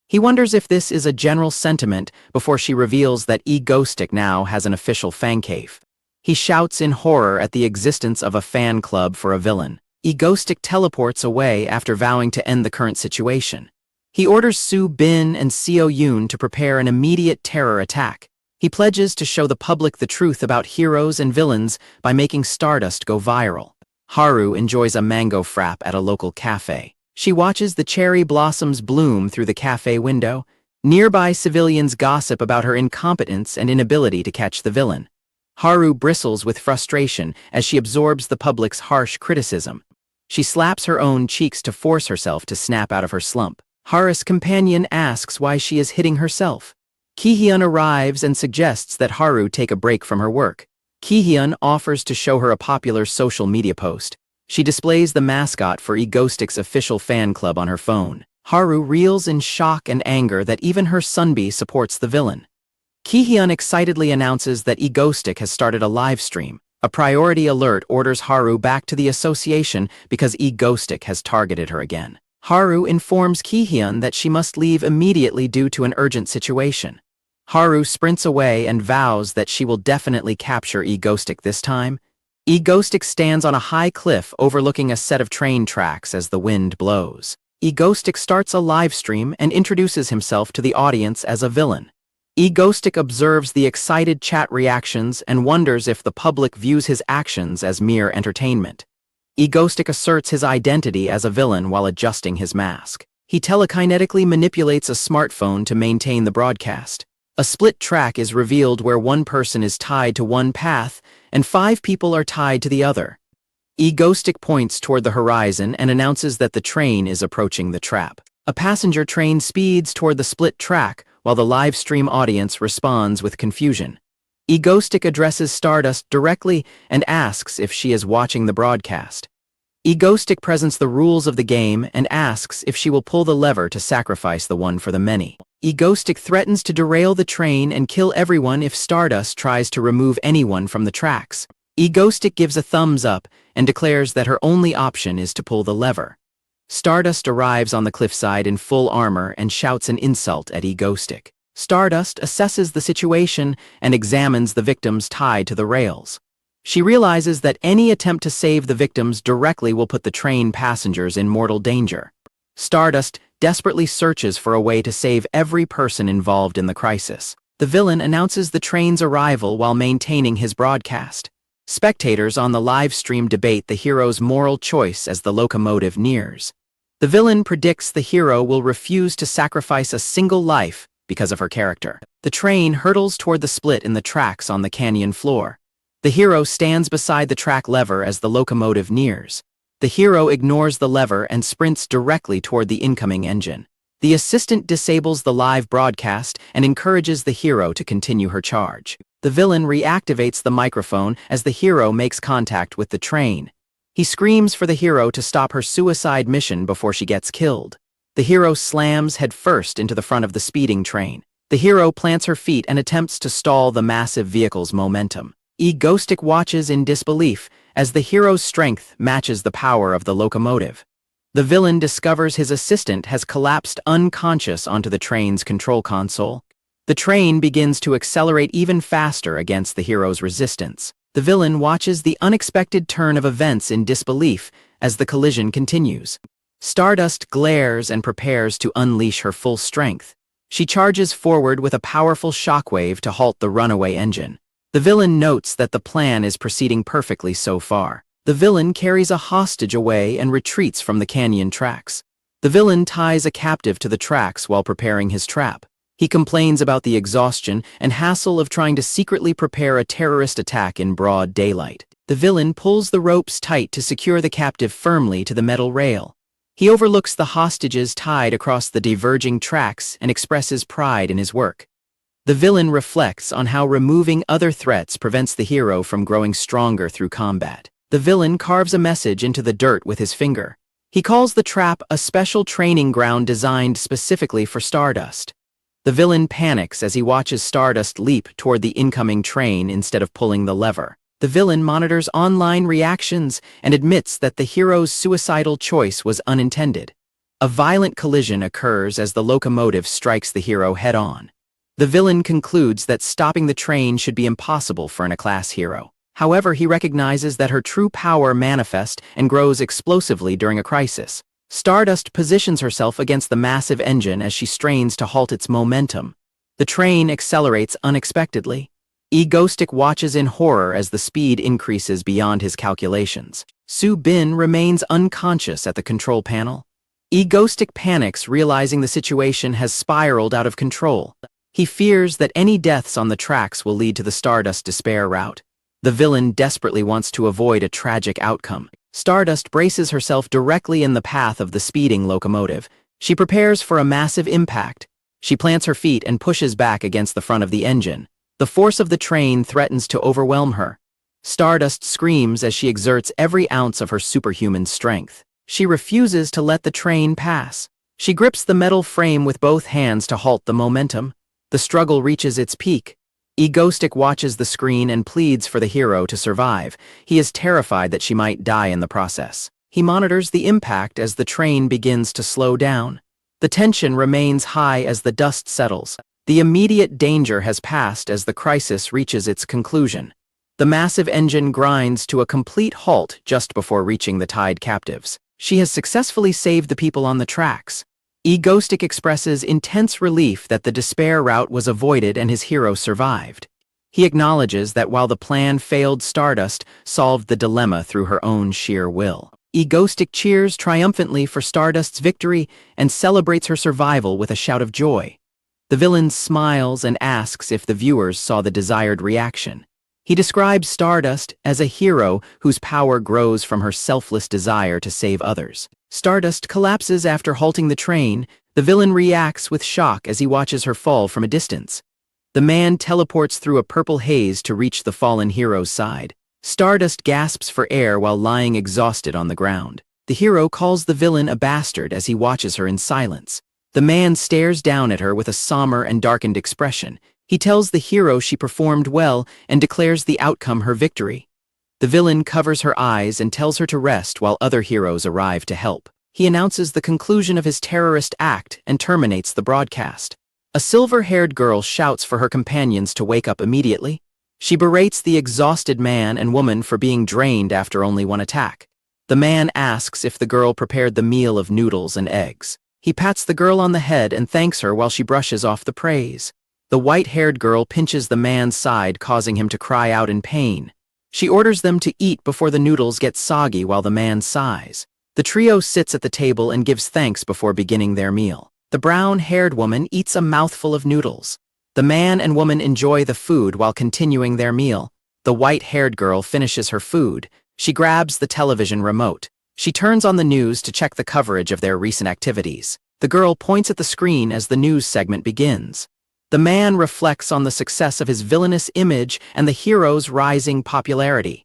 [SPEAKER 1] He wonders if this is a general sentiment before she reveals that 𝒩𝒩 now has an official fancave. He shouts in horror at the existence of a fan club for a villain. 𝒩𝒩 teleports away after vowing to end the current situation. He orders Soo Bin and Seo Yoon to prepare an immediate terror attack. He pledges to show the public the truth about heroes and villains by making Stardust go viral. Haru enjoys a mango frap at a local cafe. She watches the cherry blossoms bloom through the cafe window. Nearby civilians gossip about her incompetence and inability to catch the villain. Haru bristles with frustration as she absorbs the public's harsh criticism. She slaps her own cheeks to force herself to snap out of her slump. Haru's companion asks why she is hitting herself. Ki-hyun arrives and suggests that Haru take a break from her work. Ki-hyun offers to show her a popular social media post. She displays the mascot for 𝒩𝒩's official fan club on her phone. Haru reels in shock and anger that even her Sunbi supports the villain. Ki-hyun excitedly announces that 𝒩𝒩 has started a live stream. A priority alert orders Haru back to the association because 𝒩𝒩 has targeted her again. Haru informs Ki-hyun that she must leave immediately due to an urgent situation. Haru sprints away and vows that she will definitely capture 𝒩𝒩 this time. 𝒩𝒩 stands on a high cliff overlooking a set of train tracks as the wind blows. 𝒩𝒩 starts a live stream and introduces himself to the audience as a villain. 𝒩𝒩 observes the excited chat reactions and wonders if the public views his actions as mere entertainment. 𝒩𝒩 asserts his identity as a villain while adjusting his mask. He telekinetically manipulates a smartphone to maintain the broadcast. A split track is revealed where one person is tied to one path and 5 people are tied to the other. 𝒩𝒩 points toward the horizon and announces that the train is approaching the trap. A passenger train speeds toward the split track while the live stream audience responds with confusion. 𝒩𝒩 addresses Stardust directly and asks if she is watching the broadcast. 𝒩𝒩 presents the rules of the game and asks if she will pull the lever to sacrifice the one for the many. 𝒩𝒩 threatens to derail the train and kill everyone if Stardust tries to remove anyone from the tracks. 𝒩𝒩 gives a thumbs up and declares that her only option is to pull the lever. Stardust arrives on the cliffside in full armor and shouts an insult at 𝒩𝒩. Stardust assesses the situation and examines the victims tied to the rails. She realizes that any attempt to save the victims directly will put the train passengers in mortal danger. Stardust desperately searches for a way to save every person involved in the crisis. The villain announces the train's arrival while maintaining his broadcast. Spectators on the live stream debate the hero's moral choice as the locomotive nears. The villain predicts the hero will refuse to sacrifice a single life because of her character. The train hurtles toward the split in the tracks on the canyon floor. The hero stands beside the track lever as the locomotive nears. The hero ignores the lever and sprints directly toward the incoming engine. The assistant disables the live broadcast and encourages the hero to continue her charge. The villain reactivates the microphone as the hero makes contact with the train. He screams for the hero to stop her suicide mission before she gets killed. The hero slams headfirst into the front of the speeding train. The hero plants her feet and attempts to stall the massive vehicle's momentum. 𝒩𝒩 watches in disbelief as the hero's strength matches the power of the locomotive. The villain discovers his assistant has collapsed unconscious onto the train's control console. The train begins to accelerate even faster against the hero's resistance. The villain watches the unexpected turn of events in disbelief as the collision continues. Stardust glares and prepares to unleash her full strength. She charges forward with a powerful shockwave to halt the runaway engine. The villain notes that the plan is proceeding perfectly so far. The villain carries a hostage away and retreats from the canyon tracks. The villain ties a captive to the tracks while preparing his trap. He complains about the exhaustion and hassle of trying to secretly prepare a terrorist attack in broad daylight. The villain pulls the ropes tight to secure the captive firmly to the metal rail. He overlooks the hostages tied across the diverging tracks and expresses pride in his work. The villain reflects on how removing other threats prevents the hero from growing stronger through combat. The villain carves a message into the dirt with his finger. He calls the trap a special training ground designed specifically for Stardust. The villain panics as he watches Stardust leap toward the incoming train instead of pulling the lever. The villain monitors online reactions and admits that the hero's suicidal choice was unintended. A violent collision occurs as the locomotive strikes the hero head-on. The villain concludes that stopping the train should be impossible for an A-class hero. However, he recognizes that her true power manifests and grows explosively during a crisis. Stardust positions herself against the massive engine as she strains to halt its momentum. The train accelerates unexpectedly. 𝒩𝒂Ⅎℰ watches in horror as the speed increases beyond his calculations. Su-bin remains unconscious at the control panel. 𝒩𝒂Ⅎℰ panics, realizing the situation has spiraled out of control. He fears that any deaths on the tracks will lead to the Stardust despair route. The villain desperately wants to avoid a tragic outcome. Stardust braces herself directly in the path of the speeding locomotive. She prepares for a massive impact. She plants her feet and pushes back against the front of the engine. The force of the train threatens to overwhelm her. Stardust screams as she exerts every ounce of her superhuman strength. She refuses to let the train pass. She grips the metal frame with both hands to halt the momentum. The struggle reaches its peak. 𝒩𝒂Ⅎℰ watches the screen and pleads for the hero to survive. He is terrified that she might die in the process. He monitors the impact as the train begins to slow down. The tension remains high as the dust settles. The immediate danger has passed as the crisis reaches its conclusion. The massive engine grinds to a complete halt just before reaching the tied captives. She has successfully saved the people on the tracks. 𝒩𝒂Ⅎℰ expresses intense relief that the despair route was avoided and his hero survived. He acknowledges that while the plan failed, Stardust solved the dilemma through her own sheer will. 𝒩𝒂Ⅎℰ cheers triumphantly for Stardust's victory and celebrates her survival with a shout of joy. The villain smiles and asks if the viewers saw the desired reaction. He describes Stardust as a hero whose power grows from her selfless desire to save others. Stardust collapses after halting the train. The villain reacts with shock as he watches her fall from a distance. The man teleports through a purple haze to reach the fallen hero's side. Stardust gasps for air while lying exhausted on the ground. The hero calls the villain a bastard as he watches her in silence. The man stares down at her with a somber and darkened expression. He tells the hero she performed well and declares the outcome her victory. The villain covers her eyes and tells her to rest while other heroes arrive to help. He announces the conclusion of his terrorist act and terminates the broadcast. A silver-haired girl shouts for her companions to wake up immediately. She berates the exhausted man and woman for being drained after only one attack. The man asks if the girl prepared the meal of noodles and eggs. He pats the girl on the head and thanks her while she brushes off the praise. The white-haired girl pinches the man's side, causing him to cry out in pain. She orders them to eat before the noodles get soggy while the man sighs. The trio sits at the table and gives thanks before beginning their meal. The brown-haired woman eats a mouthful of noodles. The man and woman enjoy the food while continuing their meal. The white-haired girl finishes her food. She grabs the television remote. She turns on the news to check the coverage of their recent activities. The girl points at the screen as the news segment begins. The man reflects on the success of his villainous image and the hero's rising popularity.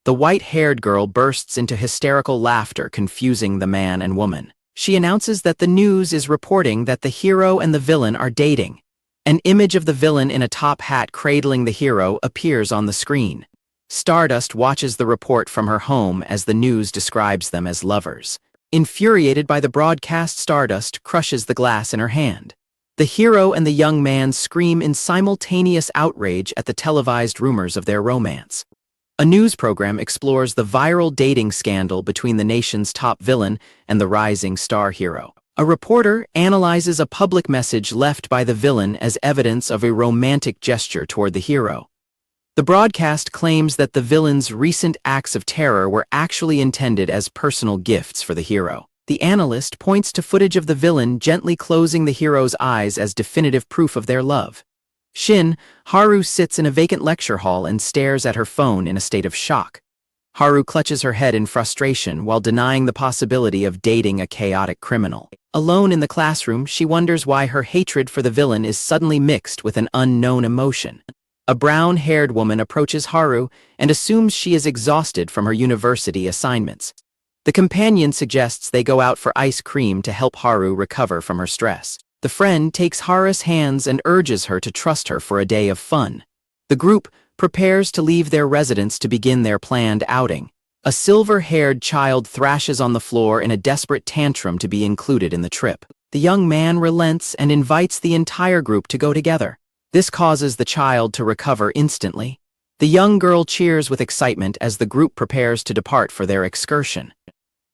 [SPEAKER 1] The white-haired girl bursts into hysterical laughter, confusing the man and woman. She announces that the news is reporting that the hero and the villain are dating. An image of the villain in a top hat cradling the hero appears on the screen. Stardust watches the report from her home as the news describes them as lovers. Infuriated by the broadcast, Stardust crushes the glass in her hand. The hero and the young man scream in simultaneous outrage at the televised rumors of their romance. A news program explores the viral dating scandal between the nation's top villain and the rising star hero. A reporter analyzes a public message left by the villain as evidence of a romantic gesture toward the hero. The broadcast claims that the villain's recent acts of terror were actually intended as personal gifts for the hero. The analyst points to footage of the villain gently closing the hero's eyes as definitive proof of their love. Haru sits in a vacant lecture hall and stares at her phone in a state of shock. Haru clutches her head in frustration while denying the possibility of dating a chaotic criminal. Alone in the classroom, she wonders why her hatred for the villain is suddenly mixed with an unknown emotion. A brown-haired woman approaches Haru and assumes she is exhausted from her university assignments. The companion suggests they go out for ice cream to help Haru recover from her stress. The friend takes Haru's hands and urges her to trust her for a day of fun. The group prepares to leave their residence to begin their planned outing. A silver-haired child thrashes on the floor in a desperate tantrum to be included in the trip. The young man relents and invites the entire group to go together. This causes the child to recover instantly. The young girl cheers with excitement as the group prepares to depart for their excursion.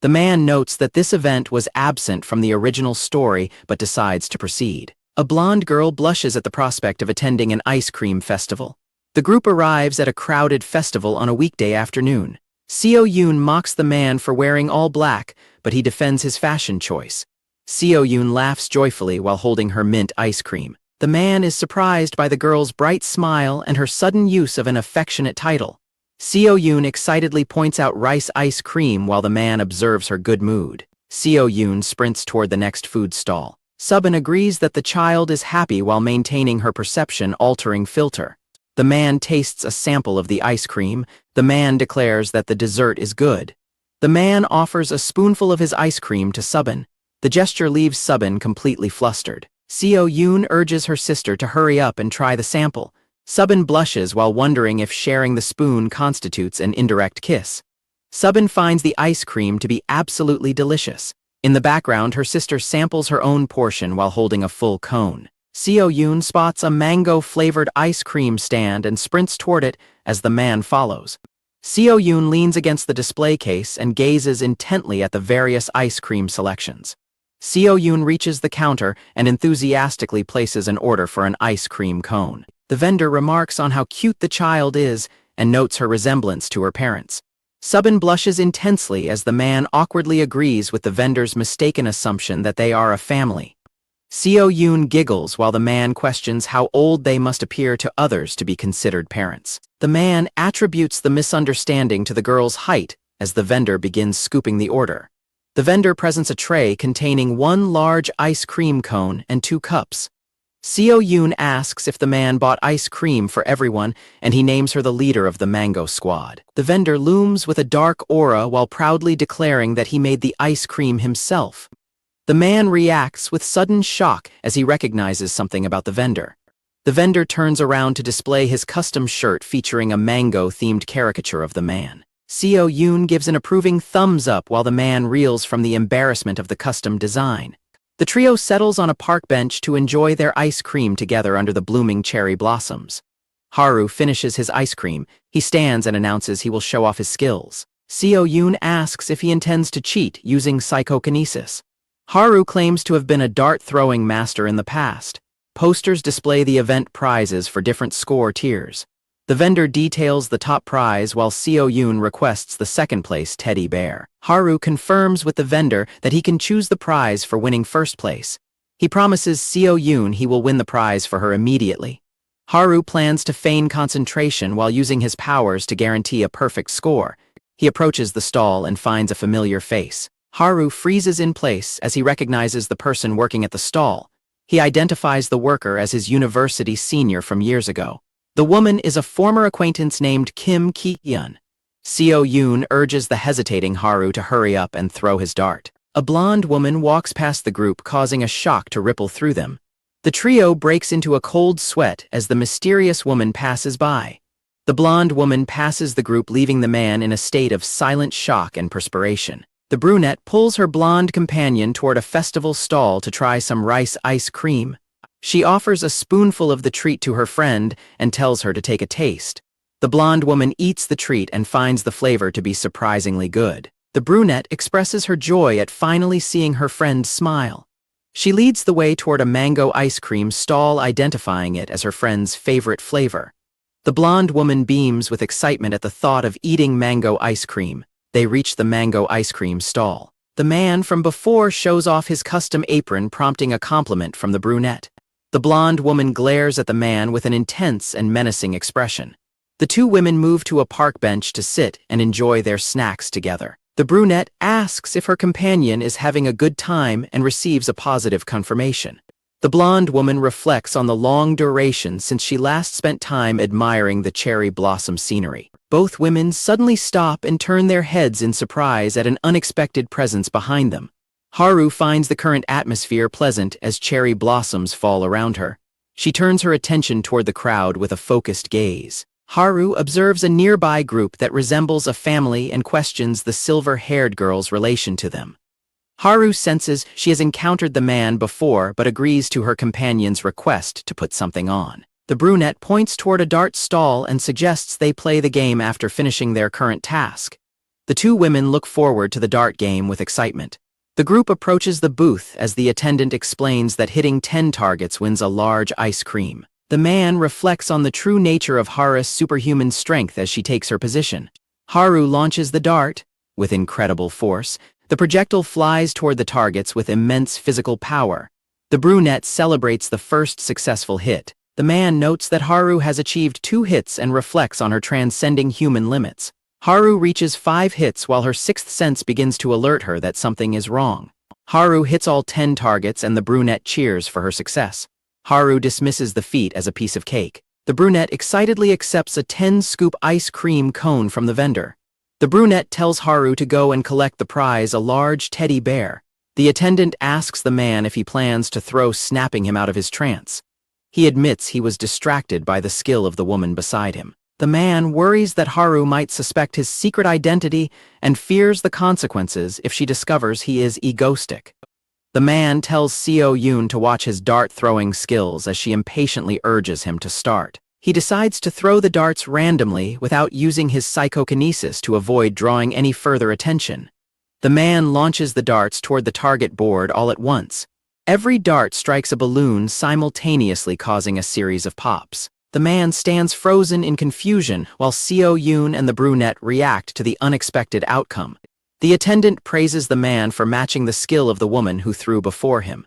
[SPEAKER 1] The man notes that this event was absent from the original story but decides to proceed. A blonde girl blushes at the prospect of attending an ice cream festival. The group arrives at a crowded festival on a weekday afternoon. Seo-yoon mocks the man for wearing all black, but he defends his fashion choice. Seo-yoon laughs joyfully while holding her mint ice cream. The man is surprised by the girl's bright smile and her sudden use of an affectionate title. Seo-yoon excitedly points out rice ice cream while the man observes her good mood. Seo-yoon sprints toward the next food stall. Subin agrees that the child is happy while maintaining her perception-altering filter. The man tastes a sample of the ice cream. The man declares that the dessert is good. The man offers a spoonful of his ice cream to Subin. The gesture leaves Subin completely flustered. Seo-yoon urges her sister to hurry up and try the sample. Subin blushes while wondering if sharing the spoon constitutes an indirect kiss. Subin finds the ice cream to be absolutely delicious. In the background, her sister samples her own portion while holding a full cone. Seo-yoon spots a mango-flavored ice cream stand and sprints toward it as the man follows. Seo-yoon leans against the display case and gazes intently at the various ice cream selections. Seo-yoon reaches the counter and enthusiastically places an order for an ice cream cone. The vendor remarks on how cute the child is and notes her resemblance to her parents. Subin blushes intensely as the man awkwardly agrees with the vendor's mistaken assumption that they are a family. Seo-yoon giggles while the man questions how old they must appear to others to be considered parents. The man attributes the misunderstanding to the girl's height as the vendor begins scooping the order. The vendor presents a tray containing one large ice cream cone and 2 cups. Seo-yoon asks if the man bought ice cream for everyone, and he names her the leader of the Mango Squad. The vendor looms with a dark aura while proudly declaring that he made the ice cream himself. The man reacts with sudden shock as he recognizes something about the vendor. The vendor turns around to display his custom shirt featuring a mango-themed caricature of the man. Seo-yoon gives an approving thumbs up while the man reels from the embarrassment of the custom design. The trio settles on a park bench to enjoy their ice cream together under the blooming cherry blossoms. Haru finishes his ice cream. He stands and announces he will show off his skills. Seo-yoon asks if he intends to cheat using psychokinesis. Haru claims to have been a dart-throwing master in the past. Posters display the event prizes for different score tiers. The vendor details the top prize while Seo-yoon requests the second-place teddy bear. Haru confirms with the vendor that he can choose the prize for winning first place. He promises Seo-yoon he will win the prize for her immediately. Haru plans to feign concentration while using his powers to guarantee a perfect score. He approaches the stall and finds a familiar face. Haru freezes in place as he recognizes the person working at the stall. He identifies the worker as his university senior from years ago. The woman is a former acquaintance named Kim Ki-hyun. Seo-yoon urges the hesitating Haru to hurry up and throw his dart. A blonde woman walks past the group, causing a shock to ripple through them. The trio breaks into a cold sweat as the mysterious woman passes by. The blonde woman passes the group, leaving the man in a state of silent shock and perspiration. The brunette pulls her blonde companion toward a festival stall to try some rice ice cream. She offers a spoonful of the treat to her friend and tells her to take a taste. The blonde woman eats the treat and finds the flavor to be surprisingly good. The brunette expresses her joy at finally seeing her friend smile. She leads the way toward a mango ice cream stall, identifying it as her friend's favorite flavor. The blonde woman beams with excitement at the thought of eating mango ice cream. They reach the mango ice cream stall. The man from before shows off his custom apron, prompting a compliment from the brunette. The blonde woman glares at the man with an intense and menacing expression. The two women move to a park bench to sit and enjoy their snacks together. The brunette asks if her companion is having a good time and receives a positive confirmation. The blonde woman reflects on the long duration since she last spent time admiring the cherry blossom scenery. Both women suddenly stop and turn their heads in surprise at an unexpected presence behind them. Haru finds the current atmosphere pleasant as cherry blossoms fall around her. She turns her attention toward the crowd with a focused gaze. Haru observes a nearby group that resembles a family and questions the silver-haired girl's relation to them. Haru senses she has encountered the man before but agrees to her companion's request to put something on. The brunette points toward a dart stall and suggests they play the game after finishing their current task. The two women look forward to the dart game with excitement. The group approaches the booth as the attendant explains that hitting 10 targets wins a large ice cream. The man reflects on the true nature of Haru's superhuman strength as she takes her position. Haru launches the dart. With incredible force, the projectile flies toward the targets with immense physical power. The brunette celebrates the first successful hit. The man notes that Haru has achieved 2 hits and reflects on her transcending human limits. Haru reaches 5 hits while her sixth sense begins to alert her that something is wrong. Haru hits all 10 targets and the brunette cheers for her success. Haru dismisses the feat as a piece of cake. The brunette excitedly accepts a 10-scoop ice cream cone from the vendor. The brunette tells Haru to go and collect the prize, a large teddy bear. The attendant asks the man if he plans to throw, snapping him out of his trance. He admits he was distracted by the skill of the woman beside him. The man worries that Haru might suspect his secret identity and fears the consequences if she discovers he is egoistic. The man tells Seo-yoon to watch his dart-throwing skills as she impatiently urges him to start. He decides to throw the darts randomly without using his psychokinesis to avoid drawing any further attention. The man launches the darts toward the target board all at once. Every dart strikes a balloon simultaneously, causing a series of pops. The man stands frozen in confusion while Seo-yoon and the brunette react to the unexpected outcome. The attendant praises the man for matching the skill of the woman who threw before him.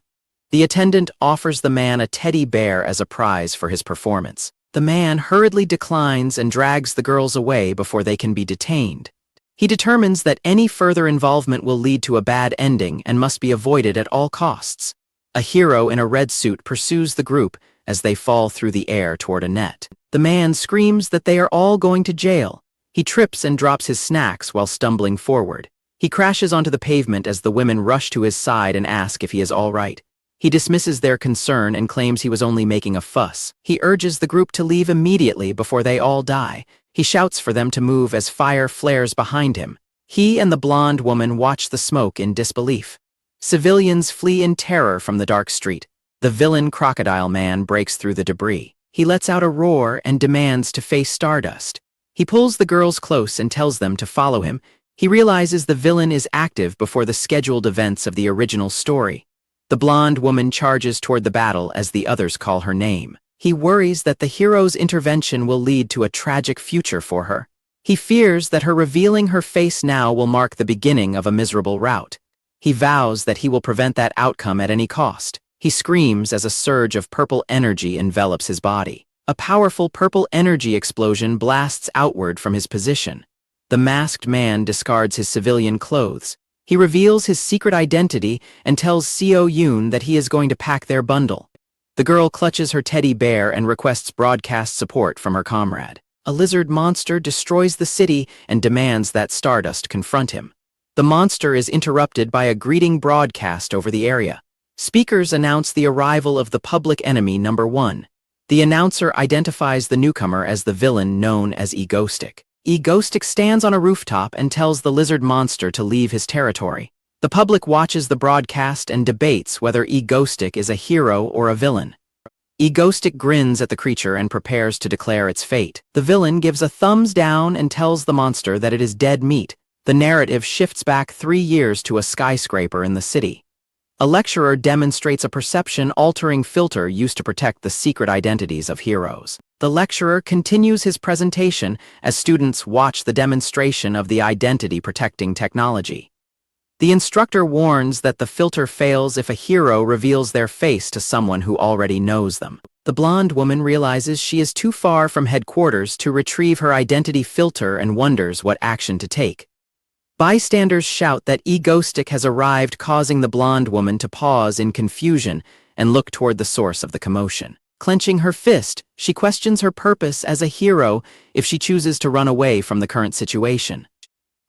[SPEAKER 1] The attendant offers the man a teddy bear as a prize for his performance. The man hurriedly declines and drags the girls away before they can be detained. He determines that any further involvement will lead to a bad ending and must be avoided at all costs. A hero in a red suit pursues the group as they fall through the air toward a net. The man screams that they are all going to jail. He trips and drops his snacks while stumbling forward. He crashes onto the pavement as the women rush to his side and ask if he is all right. He dismisses their concern and claims he was only making a fuss. He urges the group to leave immediately before they all die. He shouts for them to move as fire flares behind him. He and the blonde woman watch the smoke in disbelief. Civilians flee in terror from the dark street. The villain crocodile man breaks through the debris. He lets out a roar and demands to face Stardust. He pulls the girls close and tells them to follow him. He realizes the villain is active before the scheduled events of the original story. The blonde woman charges toward the battle as the others call her name. He worries that the hero's intervention will lead to a tragic future for her. He fears that her revealing her face now will mark the beginning of a miserable rout. He vows that he will prevent that outcome at any cost. He screams as a surge of purple energy envelops his body. A powerful purple energy explosion blasts outward from his position. The masked man discards his civilian clothes. He reveals his secret identity and tells Seo-yoon that he is going to pack their bundle. The girl clutches her teddy bear and requests broadcast support from her comrade. A lizard monster destroys the city and demands that Stardust confront him. The monster is interrupted by a greeting broadcast over the area. Speakers announce the arrival of the public enemy number 1. The announcer identifies the newcomer as the villain known as Egoistic. Egoistic stands on a rooftop and tells the lizard monster to leave his territory. The public watches the broadcast and debates whether Egoistic is a hero or a villain. Egoistic grins at the creature and prepares to declare its fate. The villain gives a thumbs down and tells the monster that it is dead meat. The narrative shifts back 3 years to a skyscraper in the city. A lecturer demonstrates a perception-altering filter used to protect the secret identities of heroes. The lecturer continues his presentation as students watch the demonstration of the identity-protecting technology. The instructor warns that the filter fails if a hero reveals their face to someone who already knows them. The blonde woman realizes she is too far from headquarters to retrieve her identity filter and wonders what action to take. Bystanders shout that 𝒩𝒩 has arrived, causing the blonde woman to pause in confusion and look toward the source of the commotion. Clenching her fist, she questions her purpose as a hero if she chooses to run away from the current situation.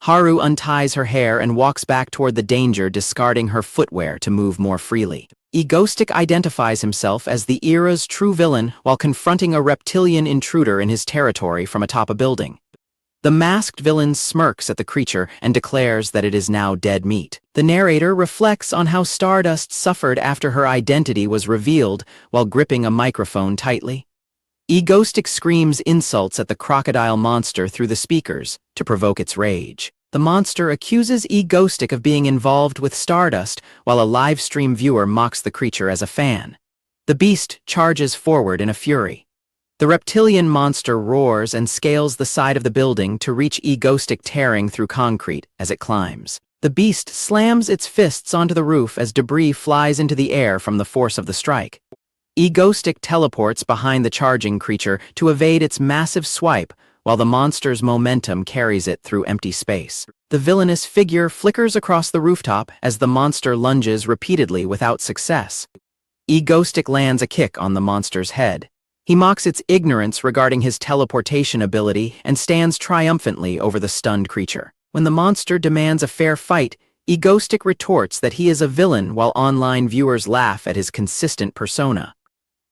[SPEAKER 1] Haru unties her hair and walks back toward the danger, discarding her footwear to move more freely. 𝒩𝒩 identifies himself as the era's true villain while confronting a reptilian intruder in his territory from atop a building. The masked villain smirks at the creature and declares that it is now dead meat. The narrator reflects on how Stardust suffered after her identity was revealed while gripping a microphone tightly. 𝒩𝒩 screams insults at the crocodile monster through the speakers to provoke its rage. The monster accuses 𝒩𝒩 of being involved with Stardust while a live stream viewer mocks the creature as a fan. The beast charges forward in a fury. The reptilian monster roars and scales the side of the building to reach 𝒩𝒩, tearing through concrete as it climbs. The beast slams its fists onto the roof as debris flies into the air from the force of the strike. 𝒩𝒩 teleports behind the charging creature to evade its massive swipe, while the monster's momentum carries it through empty space. The villainous figure flickers across the rooftop as the monster lunges repeatedly without success. 𝒩𝒩 lands a kick on the monster's head. He mocks its ignorance regarding his teleportation ability and stands triumphantly over the stunned creature. When the monster demands a fair fight, 𝒩𝒩 retorts that he is a villain while online viewers laugh at his consistent persona.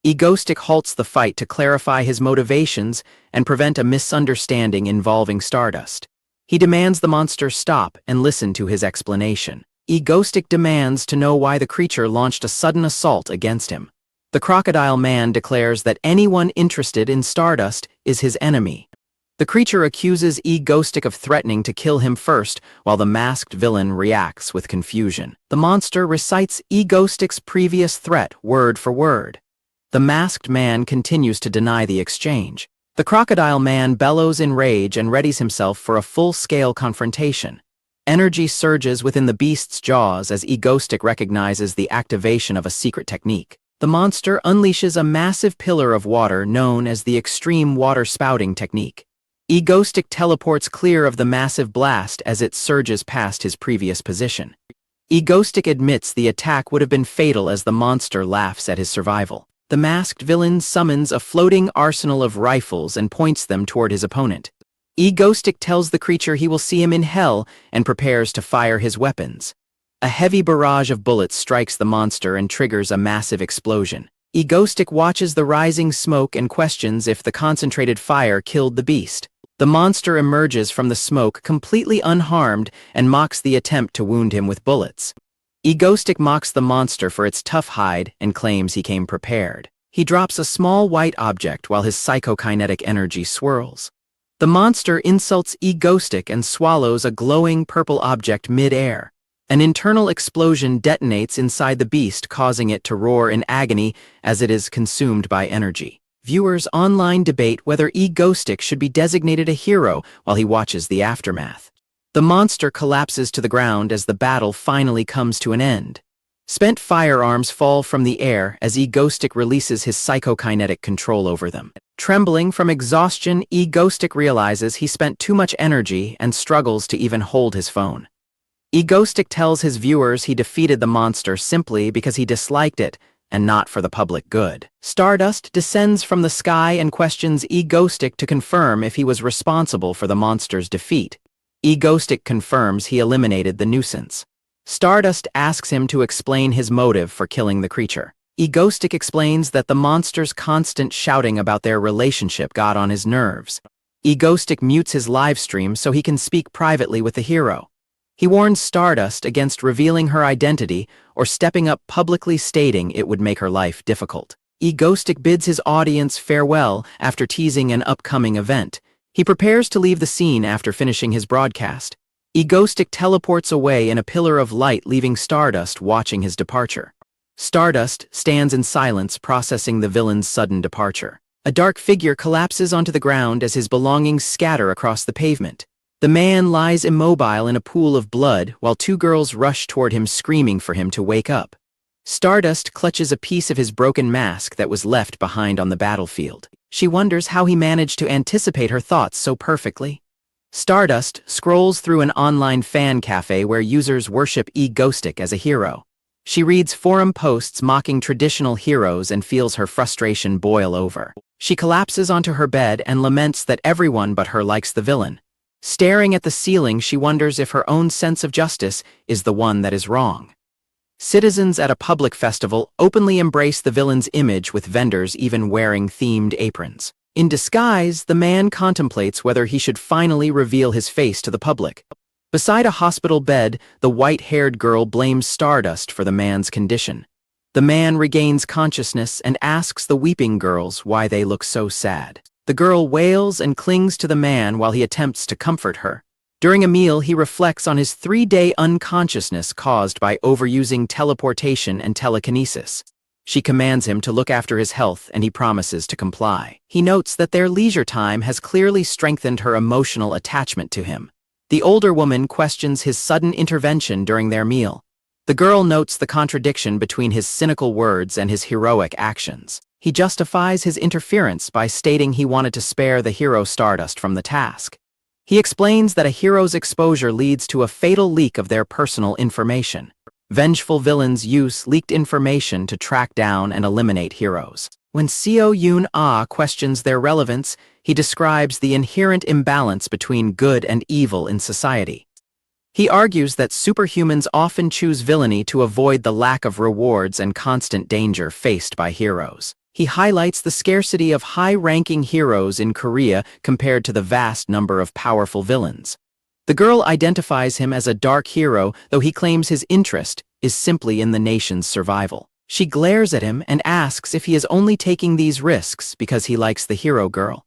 [SPEAKER 1] 𝒩𝒩 halts the fight to clarify his motivations and prevent a misunderstanding involving Stardust. He demands the monster stop and listen to his explanation. 𝒩𝒩 demands to know why the creature launched a sudden assault against him. The crocodile man declares that anyone interested in Stardust is his enemy. The creature accuses 𝒩𝒩 of threatening to kill him first, while the masked villain reacts with confusion. The monster recites 𝒩𝒩's previous threat word for word. The masked man continues to deny the exchange. The crocodile man bellows in rage and readies himself for a full-scale confrontation. Energy surges within the beast's jaws as 𝒩𝒩 recognizes the activation of a secret technique. The monster unleashes a massive pillar of water known as the extreme water spouting technique. 𝒩𝒩 teleports clear of the massive blast as it surges past his previous position. 𝒩𝒩 admits the attack would have been fatal as the monster laughs at his survival. The masked villain summons a floating arsenal of rifles and points them toward his opponent. 𝒩𝒩 tells the creature he will see him in hell and prepares to fire his weapons. A heavy barrage of bullets strikes the monster and triggers a massive explosion. 𝒩𝒩 watches the rising smoke and questions if the concentrated fire killed the beast. The monster emerges from the smoke completely unharmed and mocks the attempt to wound him with bullets. 𝒩𝒩 mocks the monster for its tough hide and claims he came prepared. He drops a small white object while his psychokinetic energy swirls. The monster insults 𝒩𝒩 and swallows a glowing purple object mid-air. An internal explosion detonates inside the beast, causing it to roar in agony as it is consumed by energy. Viewers online debate whether 𝒩𝒩 should be designated a hero while he watches the aftermath. The monster collapses to the ground as the battle finally comes to an end. Spent firearms fall from the air as 𝒩𝒩 releases his psychokinetic control over them. Trembling from exhaustion, 𝒩𝒩 realizes he spent too much energy and struggles to even hold his phone. 𝒩𝒩 tells his viewers he defeated the monster simply because he disliked it and not for the public good. Stardust descends from the sky and questions 𝒩𝒩 to confirm if he was responsible for the monster's defeat. 𝒩𝒩 confirms he eliminated the nuisance. Stardust asks him to explain his motive for killing the creature. 𝒩𝒩 explains that the monster's constant shouting about their relationship got on his nerves. 𝒩𝒩 mutes his live stream so he can speak privately with the hero. He warns Stardust against revealing her identity or stepping up publicly stating it would make her life difficult. 𝒩𝒩 bids his audience farewell after teasing an upcoming event. He prepares to leave the scene after finishing his broadcast. 𝒩𝒩 teleports away in a pillar of light, leaving Stardust watching his departure. Stardust stands in silence, processing the villain's sudden departure. A dark figure collapses onto the ground as his belongings scatter across the pavement. The man lies immobile in a pool of blood while two girls rush toward him screaming for him to wake up. Stardust clutches a piece of his broken mask that was left behind on the battlefield. She wonders how he managed to anticipate her thoughts so perfectly. Stardust scrolls through an online fan cafe where users worship 𝒩𝒩 as a hero. She reads forum posts mocking traditional heroes and feels her frustration boil over. She collapses onto her bed and laments that everyone but her likes the villain. Staring at the ceiling, she wonders if her own sense of justice is the one that is wrong. Citizens at a public festival openly embrace the villain's image, with vendors even wearing themed aprons. In disguise, the man contemplates whether he should finally reveal his face to the public. Beside a hospital bed, the white-haired girl blames Stardust for the man's condition. The man regains consciousness and asks the weeping girls why they look so sad. The girl wails and clings to the man while he attempts to comfort her. During a meal, he reflects on his 3-day unconsciousness caused by overusing teleportation and telekinesis. She commands him to look after his health, and he promises to comply. He notes that their leisure time has clearly strengthened her emotional attachment to him. The older woman questions his sudden intervention during their meal. The girl notes the contradiction between his cynical words and his heroic actions. He justifies his interference by stating he wanted to spare the hero Stardust from the task. He explains that a hero's exposure leads to a fatal leak of their personal information. Vengeful villains use leaked information to track down and eliminate heroes. When Seo-yoon-ah questions their relevance, he describes the inherent imbalance between good and evil in society. He argues that superhumans often choose villainy to avoid the lack of rewards and constant danger faced by heroes. He highlights the scarcity of high-ranking heroes in Korea compared to the vast number of powerful villains. The girl identifies him as a dark hero, though he claims his interest is simply in the nation's survival. She glares at him and asks if he is only taking these risks because he likes the hero girl.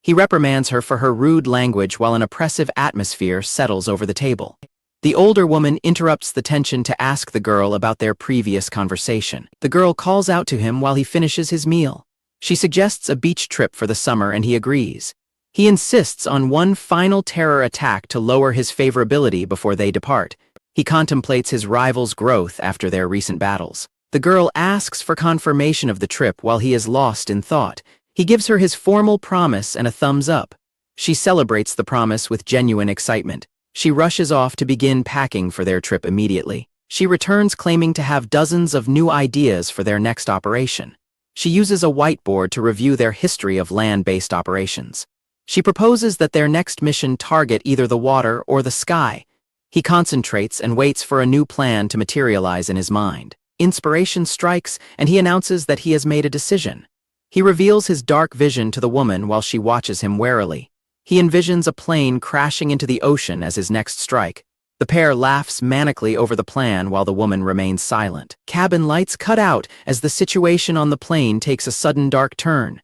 [SPEAKER 1] He reprimands her for her rude language while an oppressive atmosphere settles over the table. The older woman interrupts the tension to ask the girl about their previous conversation. The girl calls out to him while he finishes his meal. She suggests a beach trip for the summer and he agrees. He insists on one final terror attack to lower his favorability before they depart. He contemplates his rival's growth after their recent battles. The girl asks for confirmation of the trip while he is lost in thought. He gives her his formal promise and a thumbs up. She celebrates the promise with genuine excitement. She rushes off to begin packing for their trip immediately. She returns claiming to have dozens of new ideas for their next operation. She uses a whiteboard to review their history of land-based operations. She proposes that their next mission target either the water or the sky. He concentrates and waits for a new plan to materialize in his mind. Inspiration strikes, and he announces that he has made a decision. He reveals his dark vision to the woman while she watches him warily. He envisions a plane crashing into the ocean as his next strike. The pair laughs manically over the plan while the woman remains silent. Cabin lights cut out as the situation on the plane takes a sudden dark turn.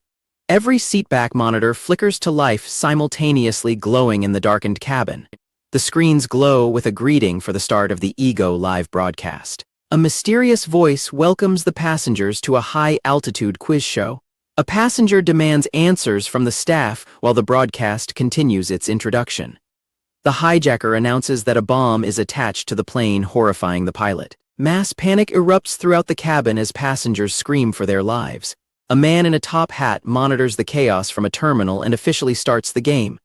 [SPEAKER 1] Every seatback monitor flickers to life, simultaneously glowing in the darkened cabin. The screens glow with a greeting for the start of the Ego live broadcast. A mysterious voice welcomes the passengers to a high-altitude quiz show. A passenger demands answers from the staff while the broadcast continues its introduction. The hijacker announces that a bomb is attached to the plane, horrifying the pilot. Mass panic erupts throughout the cabin as passengers scream for their lives. A man in a top hat monitors the chaos from a terminal and officially starts the game.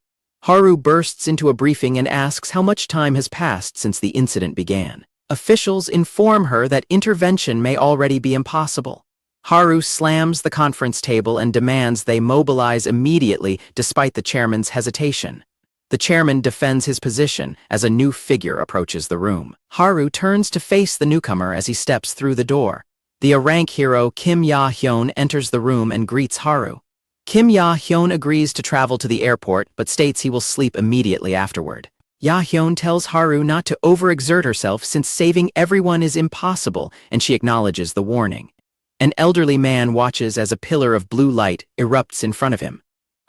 [SPEAKER 1] Haru bursts into a briefing and asks how much time has passed since the incident began. Officials inform her that intervention may already be impossible. Haru slams the conference table and demands they mobilize immediately despite the chairman's hesitation. The chairman defends his position as a new figure approaches the room. Haru turns to face the newcomer as he steps through the door. The A-rank hero Kim Ya-hyun enters the room and greets Haru. Kim Ya-hyun agrees to travel to the airport but states he will sleep immediately afterward. Ya-hyun tells Haru not to overexert herself since saving everyone is impossible, and she acknowledges the warning. An elderly man watches as a pillar of blue light erupts in front of him.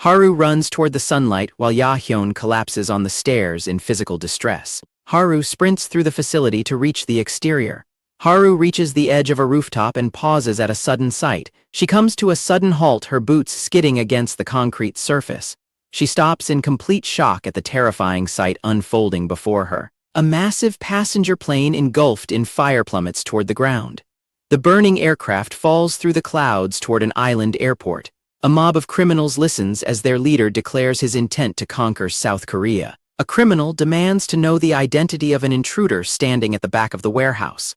[SPEAKER 1] Haru runs toward the sunlight while Ya-hyun collapses on the stairs in physical distress. Haru sprints through the facility to reach the exterior. Haru reaches the edge of a rooftop and pauses at a sudden sight. She comes to a sudden halt, her boots skidding against the concrete surface. She stops in complete shock at the terrifying sight unfolding before her. A massive passenger plane engulfed in fire plummets toward the ground. The burning aircraft falls through the clouds toward an island airport. A mob of criminals listens as their leader declares his intent to conquer South Korea. A criminal demands to know the identity of an intruder standing at the back of the warehouse.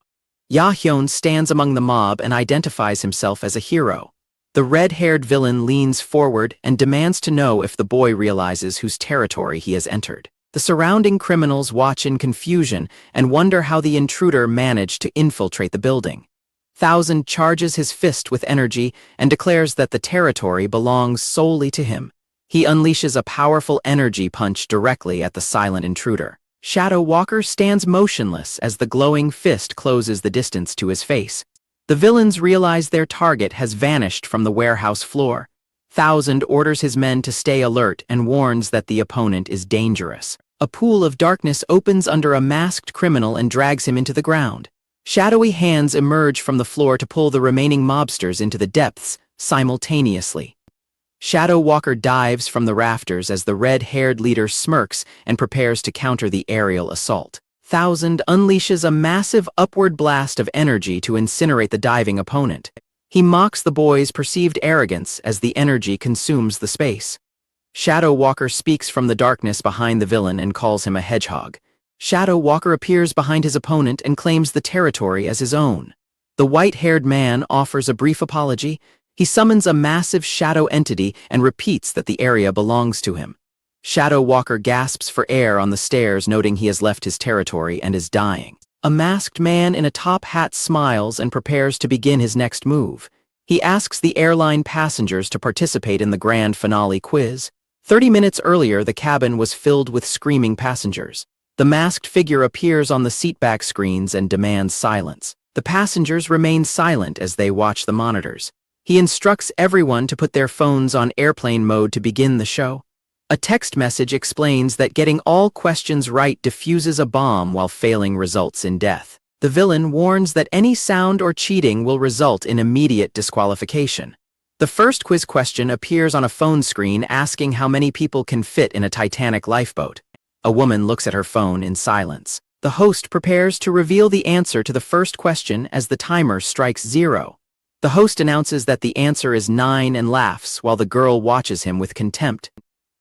[SPEAKER 1] Ya-hyun stands among the mob and identifies himself as a hero. The red-haired villain leans forward and demands to know if the boy realizes whose territory he has entered. The surrounding criminals watch in confusion and wonder how the intruder managed to infiltrate the building. Thousand charges his fist with energy and declares that the territory belongs solely to him. He unleashes a powerful energy punch directly at the silent intruder. Shadow Walker stands motionless as the glowing fist closes the distance to his face. The villains realize their target has vanished from the warehouse floor. Thousand orders his men to stay alert and warns that the opponent is dangerous. A pool of darkness opens under a masked criminal and drags him into the ground. Shadowy hands emerge from the floor to pull the remaining mobsters into the depths simultaneously. Shadow Walker dives from the rafters as the red-haired leader smirks and prepares to counter the aerial assault. Thousand unleashes a massive upward blast of energy to incinerate the diving opponent. He mocks the boy's perceived arrogance as the energy consumes the space. Shadow Walker speaks from the darkness behind the villain and calls him a hedgehog. Shadow Walker appears behind his opponent and claims the territory as his own. The white-haired man offers a brief apology. He summons a massive shadow entity and repeats that the area belongs to him. Shadow Walker gasps for air on the stairs, noting he has left his territory and is dying. A masked man in a top hat smiles and prepares to begin his next move. He asks the airline passengers to participate in the grand finale quiz. 30 minutes earlier, the cabin was filled with screaming passengers. The masked figure appears on the seatback screens and demands silence. The passengers remain silent as they watch the monitors. He instructs everyone to put their phones on airplane mode to begin the show. A text message explains that getting all questions right diffuses a bomb while failing results in death. The villain warns that any sound or cheating will result in immediate disqualification. The first quiz question appears on a phone screen asking how many people can fit in a Titanic lifeboat. A woman looks at her phone in silence. The host prepares to reveal the answer to the first question as the timer strikes 0. The host announces that the answer is 9 and laughs while the girl watches him with contempt.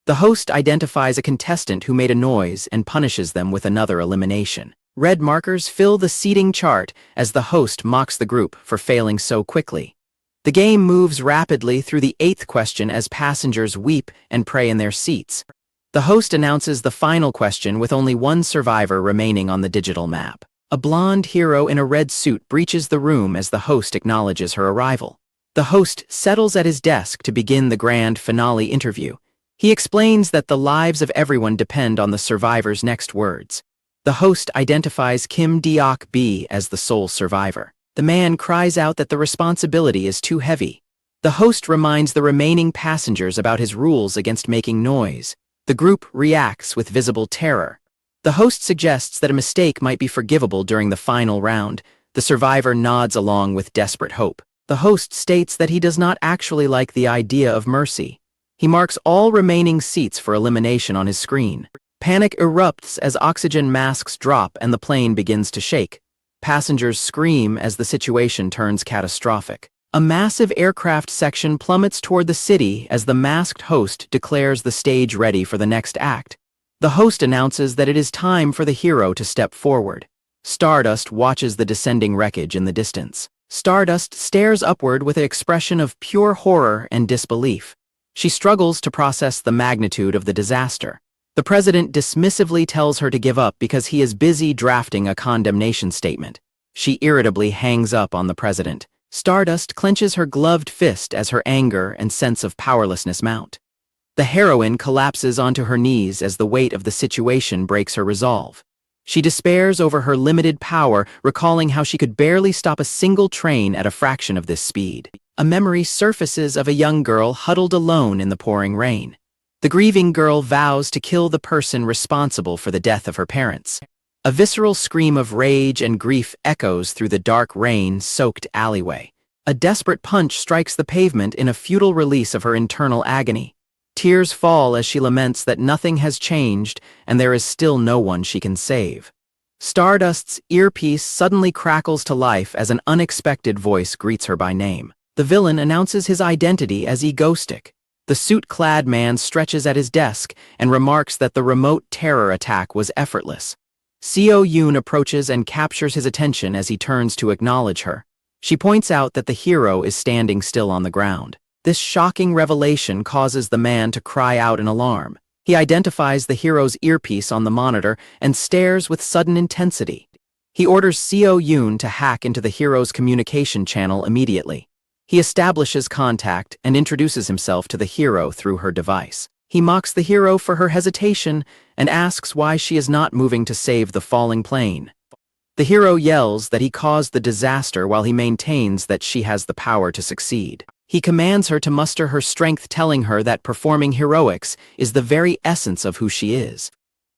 [SPEAKER 1] The host identifies a contestant who made a noise and punishes them with another elimination. Red markers fill the seating chart as the host mocks the group for failing so quickly. The game moves rapidly through the 8th question as passengers weep and pray in their seats. The host announces the final question with only one survivor remaining on the digital map. A blonde hero in a red suit breaches the room as the host acknowledges her arrival. The host settles at his desk to begin the grand finale interview. He explains that the lives of everyone depend on the survivor's next words. The host identifies Kim Deok-B as the sole survivor. The man cries out that the responsibility is too heavy. The host reminds the remaining passengers about his rules against making noise. The group reacts with visible terror. The host suggests that a mistake might be forgivable during the final round. The survivor nods along with desperate hope. The host states that he does not actually like the idea of mercy. He marks all remaining seats for elimination on his screen. Panic erupts as oxygen masks drop and the plane begins to shake. Passengers scream as the situation turns catastrophic. A massive aircraft section plummets toward the city as the masked host declares the stage ready for the next act. The host announces that it is time for the hero to step forward. Stardust watches the descending wreckage in the distance. Stardust stares upward with an expression of pure horror and disbelief. She struggles to process the magnitude of the disaster. The president dismissively tells her to give up because he is busy drafting a condemnation statement. She irritably hangs up on the president. Stardust clenches her gloved fist as her anger and sense of powerlessness mount. The heroine collapses onto her knees as the weight of the situation breaks her resolve. She despairs over her limited power, recalling how she could barely stop a single train at a fraction of this speed. A memory surfaces of a young girl huddled alone in the pouring rain. The grieving girl vows to kill the person responsible for the death of her parents. A visceral scream of rage and grief echoes through the dark rain-soaked alleyway. A desperate punch strikes the pavement in a futile release of her internal agony. Tears fall as she laments that nothing has changed and there is still no one she can save. Stardust's earpiece suddenly crackles to life as an unexpected voice greets her by name. The villain announces his identity as 𝒩𝒩. The suit-clad man stretches at his desk and remarks that the remote terror attack was effortless. Seo-yoon approaches and captures his attention as he turns to acknowledge her. She points out that the hero is standing still on the ground. This shocking revelation causes the man to cry out in alarm. He identifies the hero's earpiece on the monitor and stares with sudden intensity. He orders Seo-yoon to hack into the hero's communication channel immediately. He establishes contact and introduces himself to the hero through her device. He mocks the hero for her hesitation and asks why she is not moving to save the falling plane. The hero yells that he caused the disaster while he maintains that she has the power to succeed. He commands her to muster her strength, telling her that performing heroics is the very essence of who she is.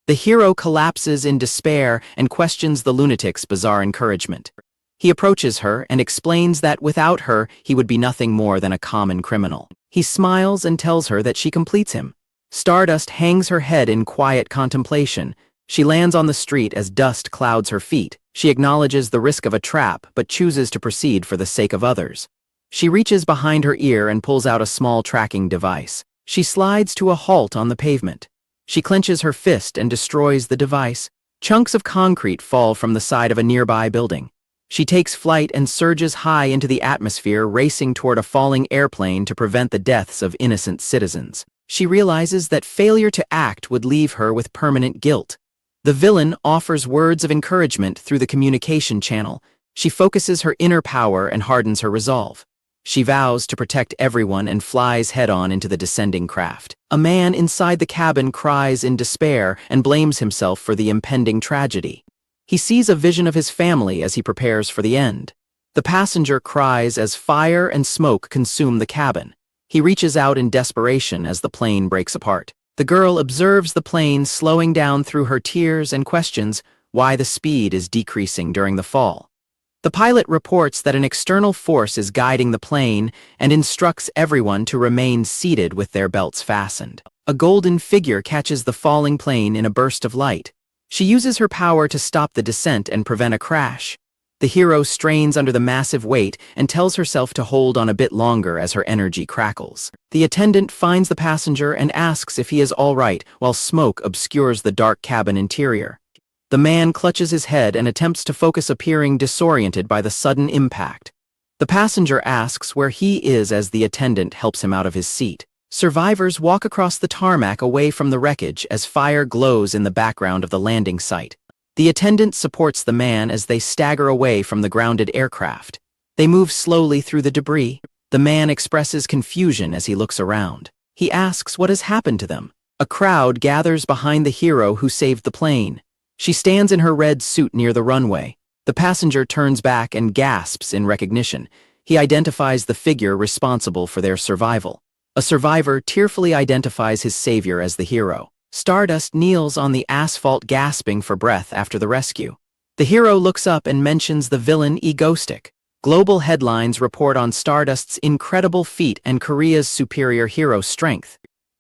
[SPEAKER 1] The hero collapses in despair and questions the lunatic's bizarre encouragement. He approaches her and explains that without her, he would be nothing more than a common criminal. He smiles and tells her that she completes him. Stardust hangs her head in quiet contemplation. She lands on the street as dust clouds her feet. She acknowledges the risk of a trap, but chooses to proceed for the sake of others. She reaches behind her ear and pulls out a small tracking device. She slides to a halt on the pavement. She clenches her fist and destroys the device. Chunks of concrete fall from the side of a nearby building. She takes flight and surges high into the atmosphere, racing toward a falling airplane to prevent the deaths of innocent citizens. She realizes that failure to act would leave her with permanent guilt. The villain offers words of encouragement through the communication channel. She focuses her inner power and hardens her resolve. She vows to protect everyone and flies head-on into the descending craft. A man inside the cabin cries in despair and blames himself for the impending tragedy. He sees a vision of his family as he prepares for the end. The passenger cries as fire and smoke consume the cabin. He reaches out in desperation as the plane breaks apart. The girl observes the plane slowing down through her tears and questions why the speed is decreasing during the fall. The pilot reports that an external force is guiding the plane and instructs everyone to remain seated with their belts fastened. A golden figure catches the falling plane in a burst of light. She uses her power to stop the descent and prevent a crash. The hero strains under the massive weight and tells herself to hold on a bit longer as her energy crackles. The attendant finds the passenger and asks if he is all right, while smoke obscures the dark cabin interior. The man clutches his head and attempts to focus, appearing disoriented by the sudden impact. The passenger asks where he is as the attendant helps him out of his seat. Survivors walk across the tarmac away from the wreckage as fire glows in the background of the landing site. The attendant supports the man as they stagger away from the grounded aircraft. They move slowly through the debris. The man expresses confusion as he looks around. He asks what has happened to them. A crowd gathers behind the hero who saved the plane. She stands in her red suit near the runway. The passenger turns back and gasps in recognition. He identifies the figure responsible for their survival. A survivor tearfully identifies his savior as the hero. Stardust kneels on the asphalt, gasping for breath after the rescue. The hero looks up and mentions the villain 𝒩𝒩. Global headlines report on Stardust's incredible feat and Korea's superior hero strength.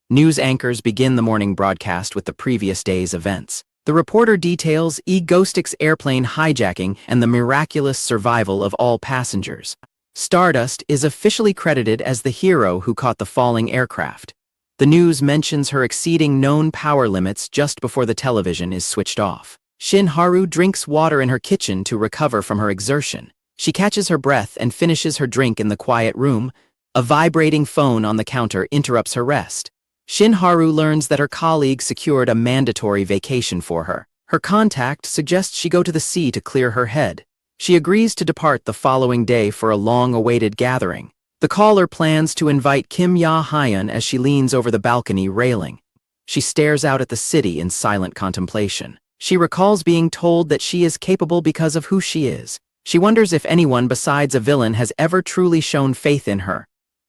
[SPEAKER 1] News anchors begin the morning broadcast with the previous day's events. The reporter details 𝒩𝒩's airplane hijacking and the miraculous survival of all passengers. Stardust is officially credited as the hero who caught the falling aircraft. The news mentions her exceeding known power limits just before the television is switched off. Shin Haru drinks water in her kitchen to recover from her exertion. She catches her breath and finishes her drink in the quiet room. A vibrating phone on the counter interrupts her rest. Shin Haru learns that her colleague secured a mandatory vacation for her. Her contact suggests she go to the sea to clear her head. She agrees to depart the following day for a long-awaited gathering. The caller plans to invite Kim Ya-hyun as she leans over the balcony railing. She stares out at the city in silent contemplation. She recalls being told that she is capable because of who she is. She wonders if anyone besides a villain has ever truly shown faith in her.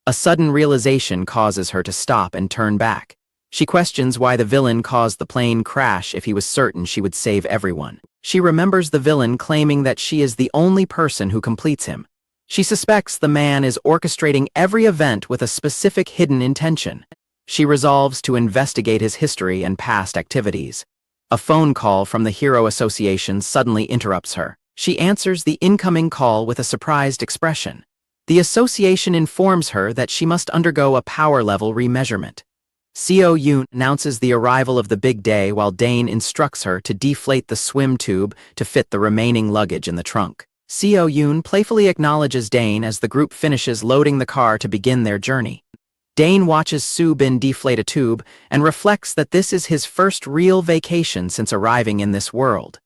[SPEAKER 1] A sudden realization causes her to stop and turn back. She questions why the villain caused the plane crash if he was certain she would save everyone. She remembers the villain claiming that she is the only person who completes him. She suspects the man is orchestrating every event with a specific hidden intention. She resolves to investigate his history and past activities. A phone call from the Hero Association suddenly interrupts her. She answers the incoming call with a surprised expression. The association informs her that she must undergo a power level remeasurement. Seo-yoon announces the arrival of the big day while Dane instructs her to deflate the swim tube to fit the remaining luggage in the trunk. Seo-yoon playfully acknowledges Dane as the group finishes loading the car to begin their journey. Dane watches Soo-bin deflate a tube and reflects that this is his first real vacation since arriving in this world.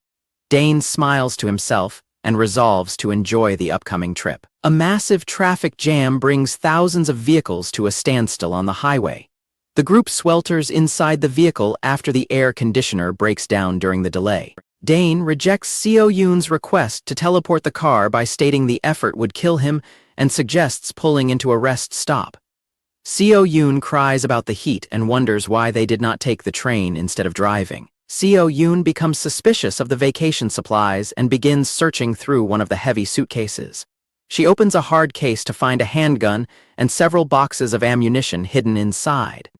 [SPEAKER 1] Dane smiles to himself and resolves to enjoy the upcoming trip. A massive traffic jam brings thousands of vehicles to a standstill on the highway. The group swelters inside the vehicle after the air conditioner breaks down during the delay. Dane rejects Seo-yoon's request to teleport the car by stating the effort would kill him and suggests pulling into a rest stop. Seo-yoon cries about the heat and wonders why they did not take the train instead of driving. Seo-yoon becomes suspicious of the vacation supplies and begins searching through one of the heavy suitcases. She opens a hard case to find a handgun and several boxes of ammunition hidden inside.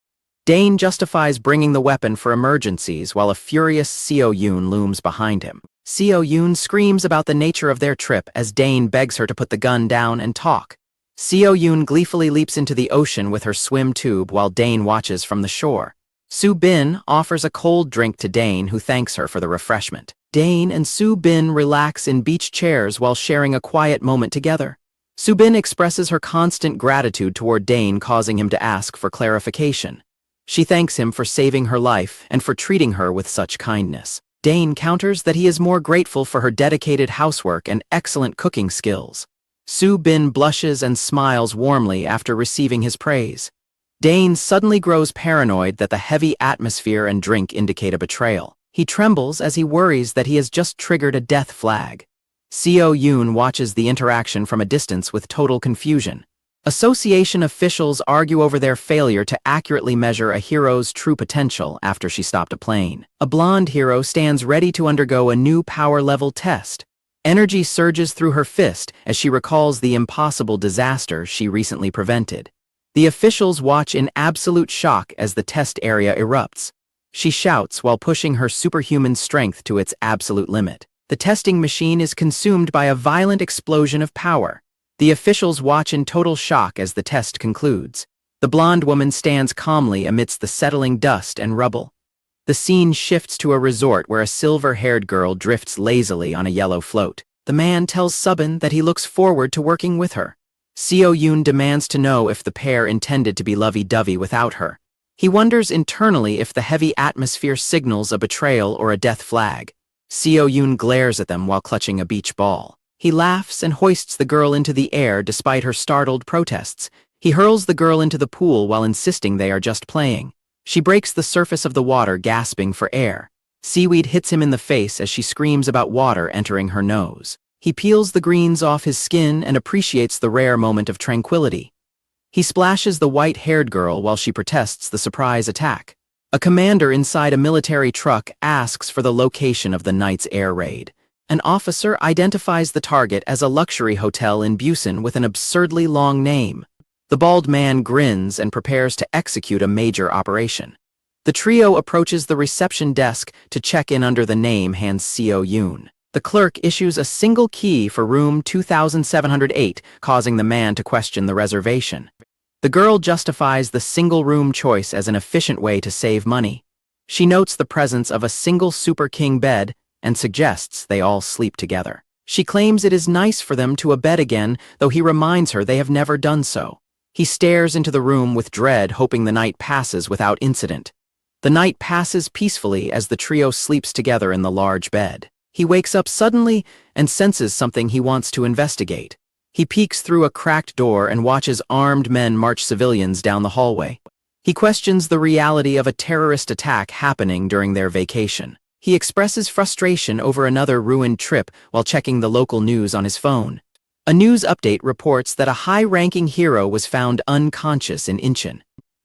[SPEAKER 1] Dane justifies bringing the weapon for emergencies while a furious Seo-yoon looms behind him. Seo-yoon screams about the nature of their trip as Dane begs her to put the gun down and talk. Seo-yoon gleefully leaps into the ocean with her swim tube while Dane watches from the shore. Soo-bin offers a cold drink to Dane, who thanks her for the refreshment. Dane and Soo-bin relax in beach chairs while sharing a quiet moment together. Soo-bin expresses her constant gratitude toward Dane, causing him to ask for clarification. She thanks him for saving her life and for treating her with such kindness. Dane counters that he is more grateful for her dedicated housework and excellent cooking skills. Soo-bin blushes and smiles warmly after receiving his praise. Dane suddenly grows paranoid that the heavy atmosphere and drink indicate a betrayal. He trembles as he worries that he has just triggered a death flag. Seo-yoon watches the interaction from a distance with total confusion. Association officials argue over their failure to accurately measure a hero's true potential after she stopped a plane. A blonde hero stands ready to undergo a new power level test. Energy surges through her fist as she recalls the impossible disaster she recently prevented. The officials watch in absolute shock as the test area erupts. She shouts while pushing her superhuman strength to its absolute limit. The testing machine is consumed by a violent explosion of power. The officials watch in total shock as the test concludes. The blonde woman stands calmly amidst the settling dust and rubble. The scene shifts to a resort where a silver-haired girl drifts lazily on a yellow float. The man tells Subin that he looks forward to working with her. Seo-yoon demands to know if the pair intended to be lovey-dovey without her. He wonders internally if the heavy atmosphere signals a betrayal or a death flag. Seo-yoon glares at them while clutching a beach ball. He laughs and hoists the girl into the air despite her startled protests. He hurls the girl into the pool while insisting they are just playing. She breaks the surface of the water, gasping for air. Seaweed hits him in the face as she screams about water entering her nose. He peels the greens off his skin and appreciates the rare moment of tranquility. He splashes the white-haired girl while she protests the surprise attack. A commander inside a military truck asks for the location of the night's air raid. An officer identifies the target as a luxury hotel in Busan with an absurdly long name. The bald man grins and prepares to execute a major operation. The trio approaches the reception desk to check in under the name hands Seo-yoon. The clerk issues a single key for room 2708, causing the man to question the reservation. The girl justifies the single-room choice as an efficient way to save money. She notes the presence of a single super king bed and suggests they all sleep together. She claims it is nice for them to abed again, though he reminds her they have never done so. He stares into the room with dread, hoping the night passes without incident. The night passes peacefully as the trio sleeps together in the large bed. He wakes up suddenly and senses something he wants to investigate. He peeks through a cracked door and watches armed men march civilians down the hallway. He questions the reality of a terrorist attack happening during their vacation. He expresses frustration over another ruined trip while checking the local news on his phone. A news update reports that a high-ranking hero was found unconscious in Incheon.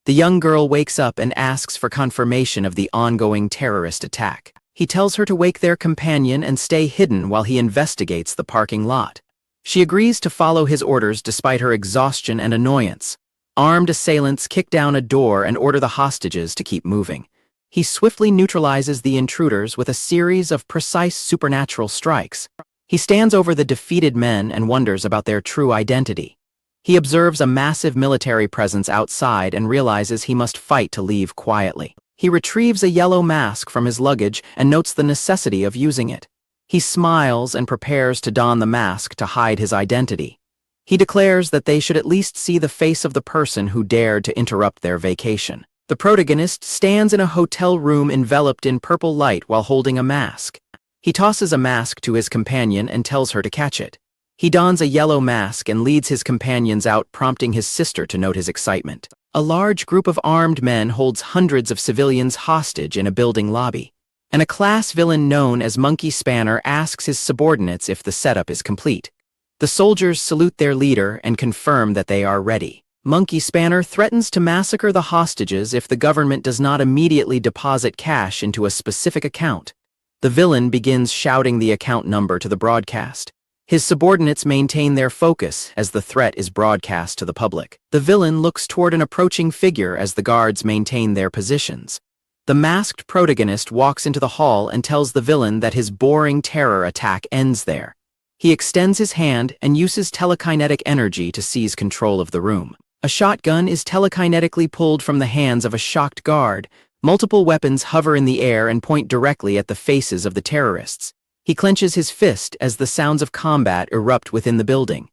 [SPEAKER 1] The young girl wakes up and asks for confirmation of the ongoing terrorist attack. He tells her to wake their companion and stay hidden while he investigates the parking lot. She agrees to follow his orders despite her exhaustion and annoyance. Armed assailants kick down a door and order the hostages to keep moving. He swiftly neutralizes the intruders with a series of precise supernatural strikes. He stands over the defeated men and wonders about their true identity. He observes a massive military presence outside and realizes he must fight to leave quietly. He retrieves a yellow mask from his luggage and notes the necessity of using it. He smiles and prepares to don the mask to hide his identity. He declares that they should at least see the face of the person who dared to interrupt their vacation. The protagonist stands in a hotel room enveloped in purple light while holding a mask. He tosses a mask to his companion and tells her to catch it. He dons a yellow mask and leads his companions out, prompting his sister to note his excitement. A large group of armed men holds hundreds of civilians hostage in a building lobby, and a class villain known as Monkey Spanner asks his subordinates if the setup is complete. The soldiers salute their leader and confirm that they are ready. Monkey Spanner threatens to massacre the hostages if the government does not immediately deposit cash into a specific account. The villain begins shouting the account number to the broadcast. His subordinates maintain their focus as the threat is broadcast to the public. The villain looks toward an approaching figure as the guards maintain their positions. The masked protagonist walks into the hall and tells the villain that his boring terror attack ends there. He extends his hand and uses telekinetic energy to seize control of the room. A shotgun is telekinetically pulled from the hands of a shocked guard. Multiple weapons hover in the air and point directly at the faces of the terrorists. He clenches his fist as the sounds of combat erupt within the building.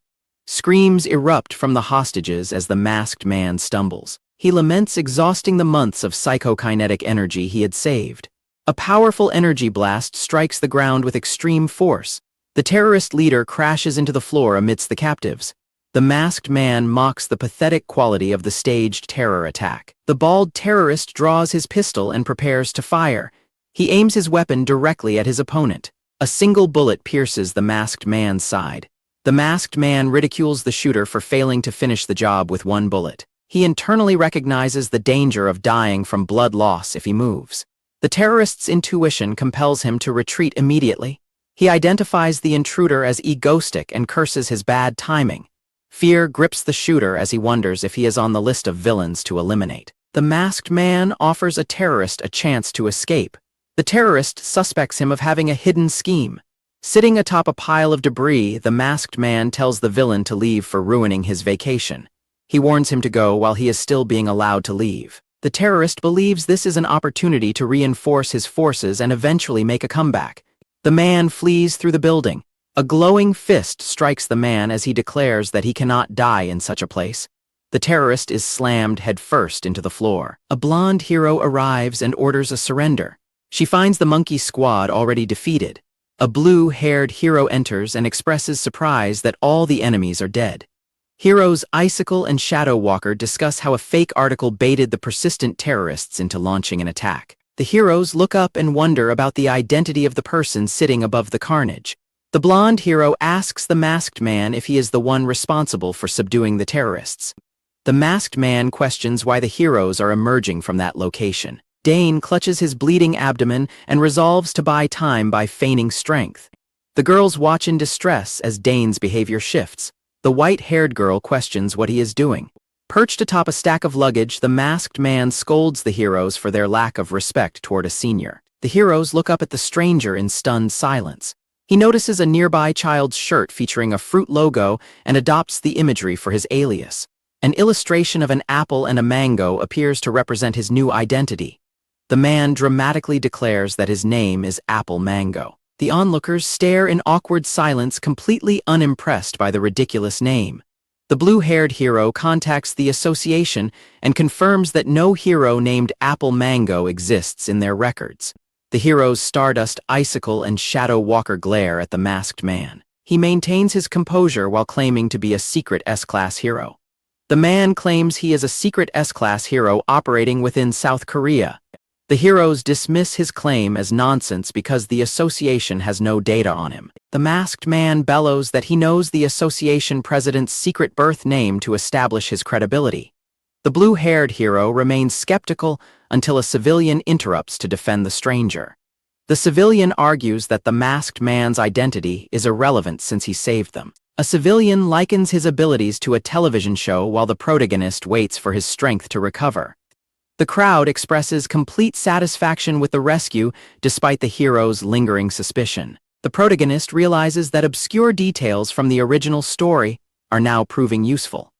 [SPEAKER 1] Screams erupt from the hostages as the masked man stumbles. He laments exhausting the months of psychokinetic energy he had saved. A powerful energy blast strikes the ground with extreme force. The terrorist leader crashes into the floor amidst the captives. The masked man mocks the pathetic quality of the staged terror attack. The bald terrorist draws his pistol and prepares to fire. He aims his weapon directly at his opponent. A single bullet pierces the masked man's side. The masked man ridicules the shooter for failing to finish the job with one bullet. He internally recognizes the danger of dying from blood loss if he moves. The terrorist's intuition compels him to retreat immediately. He identifies the intruder as egoistic and curses his bad timing. Fear grips the shooter as he wonders if he is on the list of villains to eliminate. The masked man offers a terrorist a chance to escape. The terrorist suspects him of having a hidden scheme. Sitting atop a pile of debris, the masked man tells the villain to leave for ruining his vacation. He warns him to go while he is still being allowed to leave. The terrorist believes this is an opportunity to reinforce his forces and eventually make a comeback. The man flees through the building. A glowing fist strikes the man as he declares that he cannot die in such a place. The terrorist is slammed headfirst into the floor. A blonde hero arrives and orders a surrender. She finds the monkey squad already defeated. A blue-haired hero enters and expresses surprise that all the enemies are dead. Heroes Icicle and Shadow Walker discuss how a fake article baited the persistent terrorists into launching an attack. The heroes look up and wonder about the identity of the person sitting above the carnage. The blonde hero asks the masked man if he is the one responsible for subduing the terrorists. The masked man questions why the heroes are emerging from that location. Dane clutches his bleeding abdomen and resolves to buy time by feigning strength. The girls watch in distress as Dane's behavior shifts. The white-haired girl questions what he is doing. Perched atop a stack of luggage, the masked man scolds the heroes for their lack of respect toward a senior. The heroes look up at the stranger in stunned silence. He notices a nearby child's shirt featuring a fruit logo and adopts the imagery for his alias. An illustration of an apple and a mango appears to represent his new identity. The man dramatically declares that his name is Apple Mango. The onlookers stare in awkward silence, completely unimpressed by the ridiculous name. The blue-haired hero contacts the association and confirms that no hero named Apple Mango exists in their records. The heroes Stardust, Icicle, and Shadow Walker glare at the masked man. He maintains his composure while claiming to be a secret S-Class hero. The man claims he is a secret S-Class hero operating within South Korea. The heroes dismiss his claim as nonsense because the association has no data on him. The masked man bellows that he knows the association president's secret birth name to establish his credibility. The blue-haired hero remains skeptical until a civilian interrupts to defend the stranger. The civilian argues that the masked man's identity is irrelevant since he saved them. A civilian likens his abilities to a television show while the protagonist waits for his strength to recover. The crowd expresses complete satisfaction with the rescue despite the hero's lingering suspicion. The protagonist realizes that obscure details from the original story are now proving useful.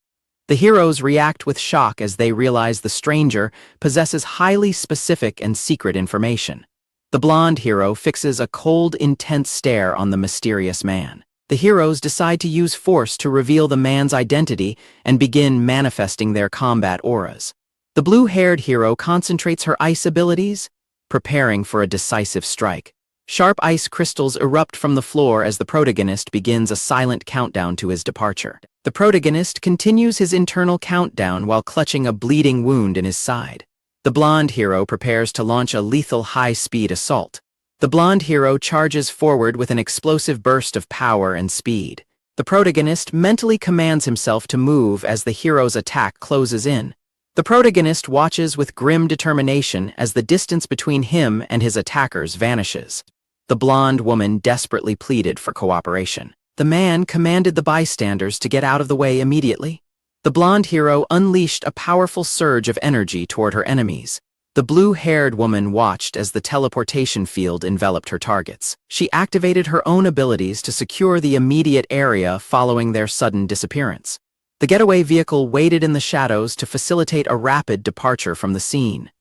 [SPEAKER 1] The heroes react with shock as they realize the stranger possesses highly specific and secret information. The blonde hero fixes a cold, intense stare on the mysterious man. The heroes decide to use force to reveal the man's identity and begin manifesting their combat auras. The blue-haired hero concentrates her ice abilities, preparing for a decisive strike. Sharp ice crystals erupt from the floor as the protagonist begins a silent countdown to his departure. The protagonist continues his internal countdown while clutching a bleeding wound in his side. The blonde hero prepares to launch a lethal high-speed assault. The blonde hero charges forward with an explosive burst of power and speed. The protagonist mentally commands himself to move as the hero's attack closes in. The protagonist watches with grim determination as the distance between him and his attackers vanishes. The blonde woman desperately pleaded for cooperation. The man commanded the bystanders to get out of the way immediately. The blonde hero unleashed a powerful surge of energy toward her enemies. The blue-haired woman watched as the teleportation field enveloped her targets. She activated her own abilities to secure the immediate area following their sudden disappearance. The getaway vehicle waited in the shadows to facilitate a rapid departure from the scene.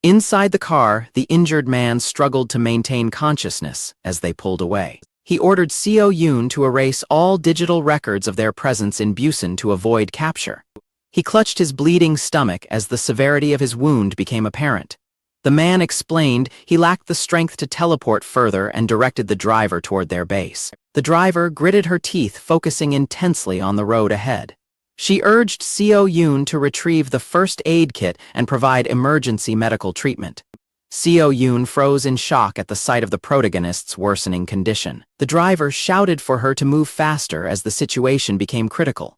[SPEAKER 1] Inside the car, the injured man struggled to maintain consciousness as they pulled away. He ordered Seo-yoon to erase all digital records of their presence in Busan to avoid capture. He clutched his bleeding stomach as the severity of his wound became apparent. The man explained he lacked the strength to teleport further and directed the driver toward their base. The driver gritted her teeth, focusing intensely on the road ahead. She urged Seo-yoon to retrieve the first aid kit and provide emergency medical treatment. Seo-yoon froze in shock at the sight of the protagonist's worsening condition. The driver shouted for her to move faster as the situation became critical.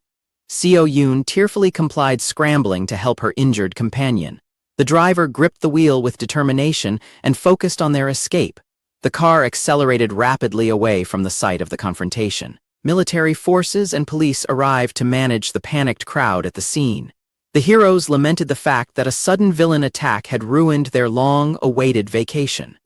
[SPEAKER 1] Seo-yoon tearfully complied, scrambling to help her injured companion. The driver gripped the wheel with determination and focused on their escape. The car accelerated rapidly away from the site of the confrontation. Military forces and police arrived to manage the panicked crowd at the scene. The heroes lamented the fact that a sudden villain attack had ruined their long-awaited vacation.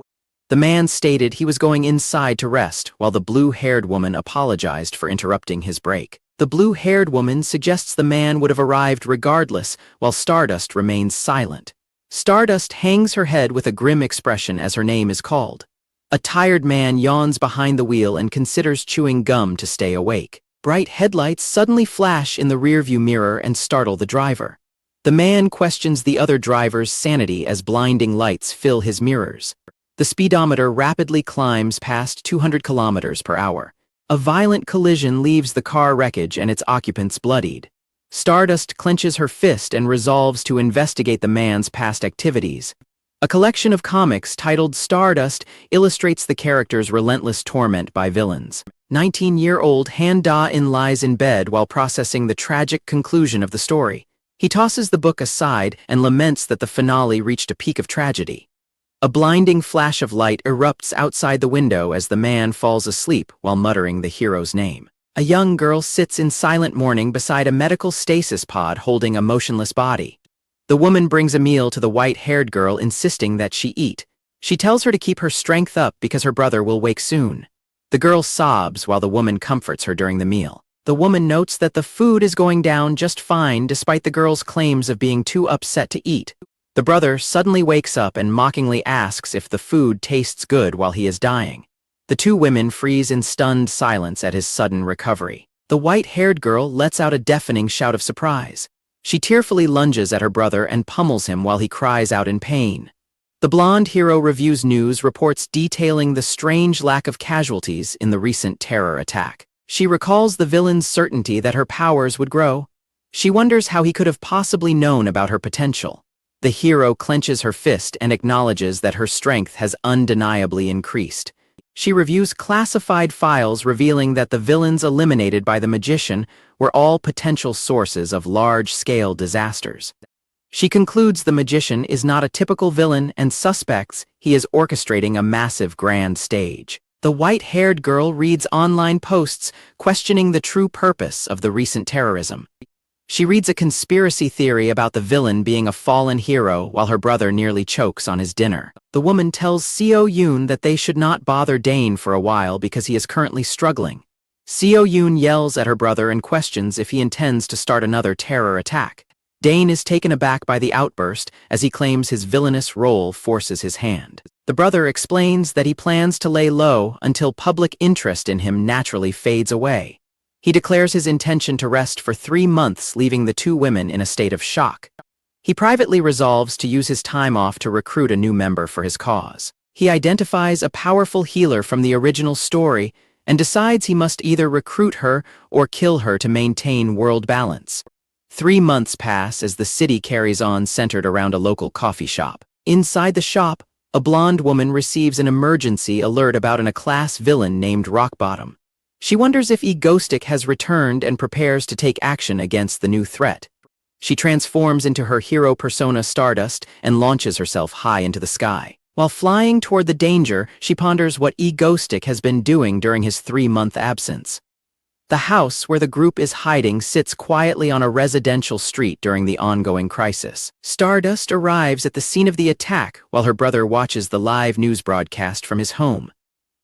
[SPEAKER 1] The man stated he was going inside to rest, while the blue-haired woman apologized for interrupting his break. The blue-haired woman suggests the man would have arrived regardless, while Stardust remains silent. Stardust hangs her head with a grim expression as her name is called. A tired man yawns behind the wheel and considers chewing gum to stay awake. Bright headlights suddenly flash in the rearview mirror and startle the driver. The man questions the other driver's sanity as blinding lights fill his mirrors. The speedometer rapidly climbs past 200 kilometers per hour. A violent collision leaves the car wreckage and its occupants bloodied. Stardust clenches her fist and resolves to investigate the man's past activities. A collection of comics titled Stardust illustrates the character's relentless torment by villains. 19-year-old Han Da-in lies in bed while processing the tragic conclusion of the story. He tosses the book aside and laments that the finale reached a peak of tragedy. A blinding flash of light erupts outside the window as the man falls asleep while muttering the hero's name. A young girl sits in silent mourning beside a medical stasis pod holding a motionless body. The woman brings a meal to the white-haired girl, insisting that she eat. She tells her to keep her strength up because her brother will wake soon. The girl sobs while the woman comforts her during the meal. The woman notes that the food is going down just fine despite the girl's claims of being too upset to eat. The brother suddenly wakes up and mockingly asks if the food tastes good while he is dying. The two women freeze in stunned silence at his sudden recovery. The white-haired girl lets out a deafening shout of surprise. She tearfully lunges at her brother and pummels him while he cries out in pain. The blonde hero reviews news reports detailing the strange lack of casualties in the recent terror attack. She recalls the villain's certainty that her powers would grow. She wonders how he could have possibly known about her potential. The hero clenches her fist and acknowledges that her strength has undeniably increased. She reviews classified files revealing that the villains eliminated by the magician were all potential sources of large-scale disasters. She concludes the magician is not a typical villain and suspects he is orchestrating a massive grand stage. The white-haired girl reads online posts questioning the true purpose of the recent terrorism. She reads a conspiracy theory about the villain being a fallen hero while her brother nearly chokes on his dinner. The woman tells Seo-yoon that they should not bother Dane for a while because he is currently struggling. Seo-yoon yells at her brother and questions if he intends to start another terror attack. Dane is taken aback by the outburst as he claims his villainous role forces his hand. The brother explains that he plans to lay low until public interest in him naturally fades away. He declares his intention to rest for 3 months, leaving the two women in a state of shock. He privately resolves to use his time off to recruit a new member for his cause. He identifies a powerful healer from the original story and decides he must either recruit her or kill her to maintain world balance. 3 months pass as the city carries on centered around a local coffee shop. Inside the shop, a blonde woman receives an emergency alert about a class villain named Rockbottom. She wonders if 𝒩𝒩 has returned and prepares to take action against the new threat. She transforms into her hero persona Stardust and launches herself high into the sky. While flying toward the danger, she ponders what 𝒩𝒩 has been doing during his 3-month absence. The house where the group is hiding sits quietly on a residential street during the ongoing crisis. Stardust arrives at the scene of the attack while her brother watches the live news broadcast from his home.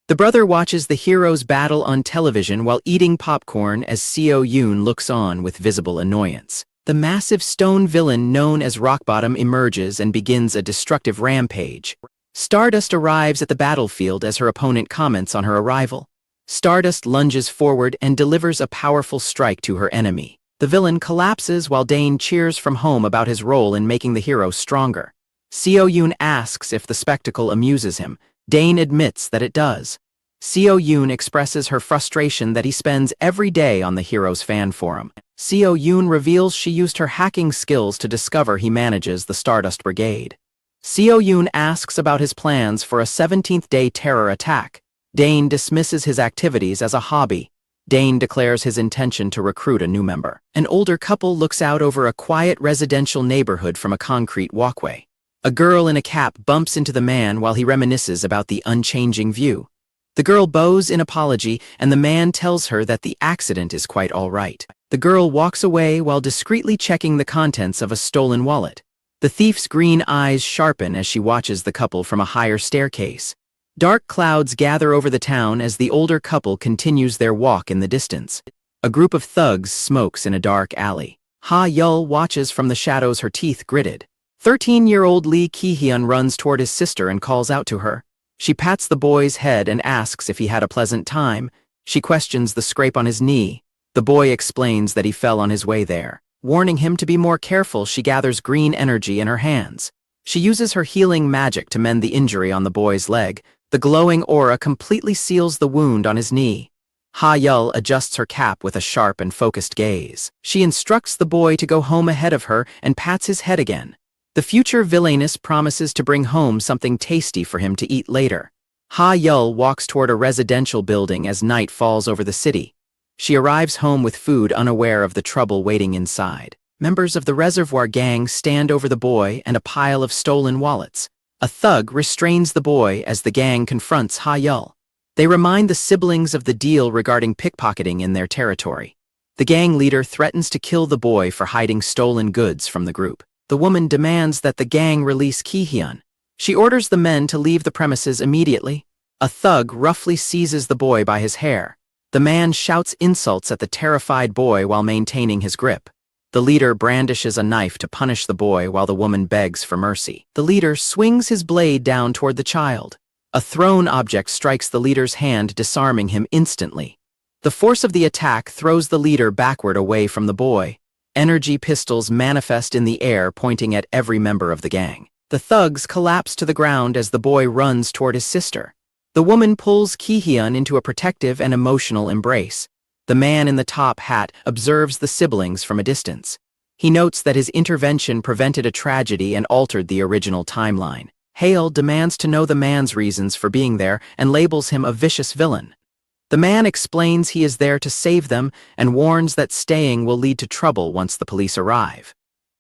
[SPEAKER 1] The brother watches the heroes battle on television while eating popcorn as Seo-yoon looks on with visible annoyance. The massive stone villain known as Rockbottom emerges and begins a destructive rampage. Stardust arrives at the battlefield as her opponent comments on her arrival. Stardust lunges forward and delivers a powerful strike to her enemy. The villain collapses while Dane cheers from home about his role in making the hero stronger. Seo-yoon asks if the spectacle amuses him. Dane admits that it does. Seo-yoon expresses her frustration that he spends every day on the hero's fan forum. Seo-yoon reveals she used her hacking skills to discover he manages the Stardust Brigade. Seo-yoon asks about his plans for a 17th-day terror attack. Dane dismisses his activities as a hobby. Dane declares his intention to recruit a new member. An older couple looks out over a quiet residential neighborhood from a concrete walkway. A girl in a cap bumps into the man while he reminisces about the unchanging view. The girl bows in apology, and the man tells her that the accident is quite all right. The girl walks away while discreetly checking the contents of a stolen wallet. The thief's green eyes sharpen as she watches the couple from a higher staircase. Dark clouds gather over the town as the older couple continues their walk in the distance. A group of thugs smokes in a dark alley. Ha-yeol watches from the shadows, her teeth gritted. 13-year-old Lee Ki-hyun runs toward his sister and calls out to her. She pats the boy's head and asks if he had a pleasant time. She questions the scrape on his knee. The boy explains that he fell on his way there. Warning him to be more careful, she gathers green energy in her hands. She uses her healing magic to mend the injury on the boy's leg. The glowing aura completely seals the wound on his knee. Ha-yeol adjusts her cap with a sharp and focused gaze. She instructs the boy to go home ahead of her and pats his head again. The future villainess promises to bring home something tasty for him to eat later. Ha-yeol walks toward a residential building as night falls over the city. She arrives home with food, unaware of the trouble waiting inside. Members of the Reservoir Gang stand over the boy and a pile of stolen wallets. A thug restrains the boy as the gang confronts Ha-yeol. They remind the siblings of the deal regarding pickpocketing in their territory. The gang leader threatens to kill the boy for hiding stolen goods from the group. The woman demands that the gang release Ki-hyun. She orders the men to leave the premises immediately. A thug roughly seizes the boy by his hair. The man shouts insults at the terrified boy while maintaining his grip. The leader brandishes a knife to punish the boy while the woman begs for mercy. The leader swings his blade down toward the child. A thrown object strikes the leader's hand, disarming him instantly. The force of the attack throws the leader backward away from the boy. Energy pistols manifest in the air, pointing at every member of the gang. The thugs collapse to the ground as the boy runs toward his sister. The woman pulls Ki-hyun into a protective and emotional embrace. The man in the top hat observes the siblings from a distance. He notes that his intervention prevented a tragedy and altered the original timeline. Hale demands to know the man's reasons for being there and labels him a vicious villain. The man explains he is there to save them and warns that staying will lead to trouble once the police arrive.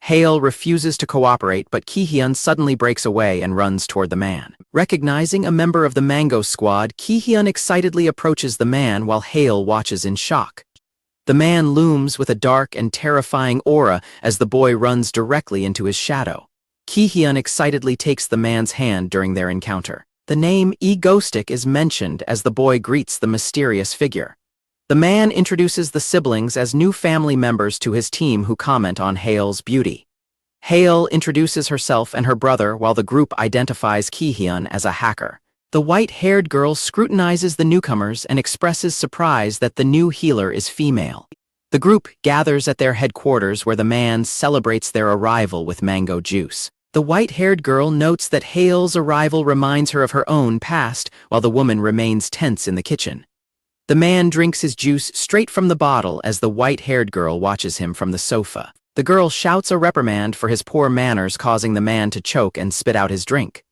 [SPEAKER 1] Hale refuses to cooperate, but Ki-hyun suddenly breaks away and runs toward the man. Recognizing a member of the Mango squad, Ki-hyun excitedly approaches the man while Hale watches in shock. The man looms with a dark and terrifying aura as the boy runs directly into his shadow. Ki-hyun excitedly takes the man's hand during their encounter. The name 𝒩𝒂Ⅎℰ is mentioned as the boy greets the mysterious figure. The man introduces the siblings as new family members to his team who comment on Hail's beauty. Hail introduces herself and her brother while the group identifies Ki-hyun as a hacker. The white-haired girl scrutinizes the newcomers and expresses surprise that the new healer is female. The group gathers at their headquarters where the man celebrates their arrival with mango juice. The white-haired girl notes that Hail's arrival reminds her of her own past, while the woman remains tense in the kitchen. The man drinks his juice straight from the bottle as the white-haired girl watches him from the sofa. The girl shouts a reprimand for his poor manners, causing the man to choke and spit out his drink.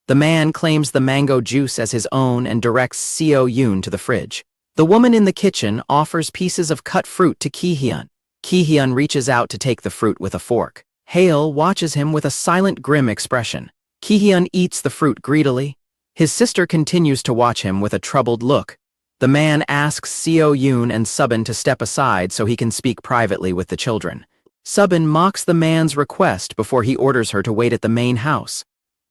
[SPEAKER 1] The man claims the mango juice as his own and directs Seo-yoon to the fridge. The woman in the kitchen offers pieces of cut fruit to Ki-hyun. Ki-hyun reaches out to take the fruit with a fork. Hail watches him with a silent, grim expression. Ki-hyun eats the fruit greedily. His sister continues to watch him with a troubled look. The man asks Seo-yoon and Subin to step aside so he can speak privately with the children. Subin mocks the man's request before he orders her to wait at the main house.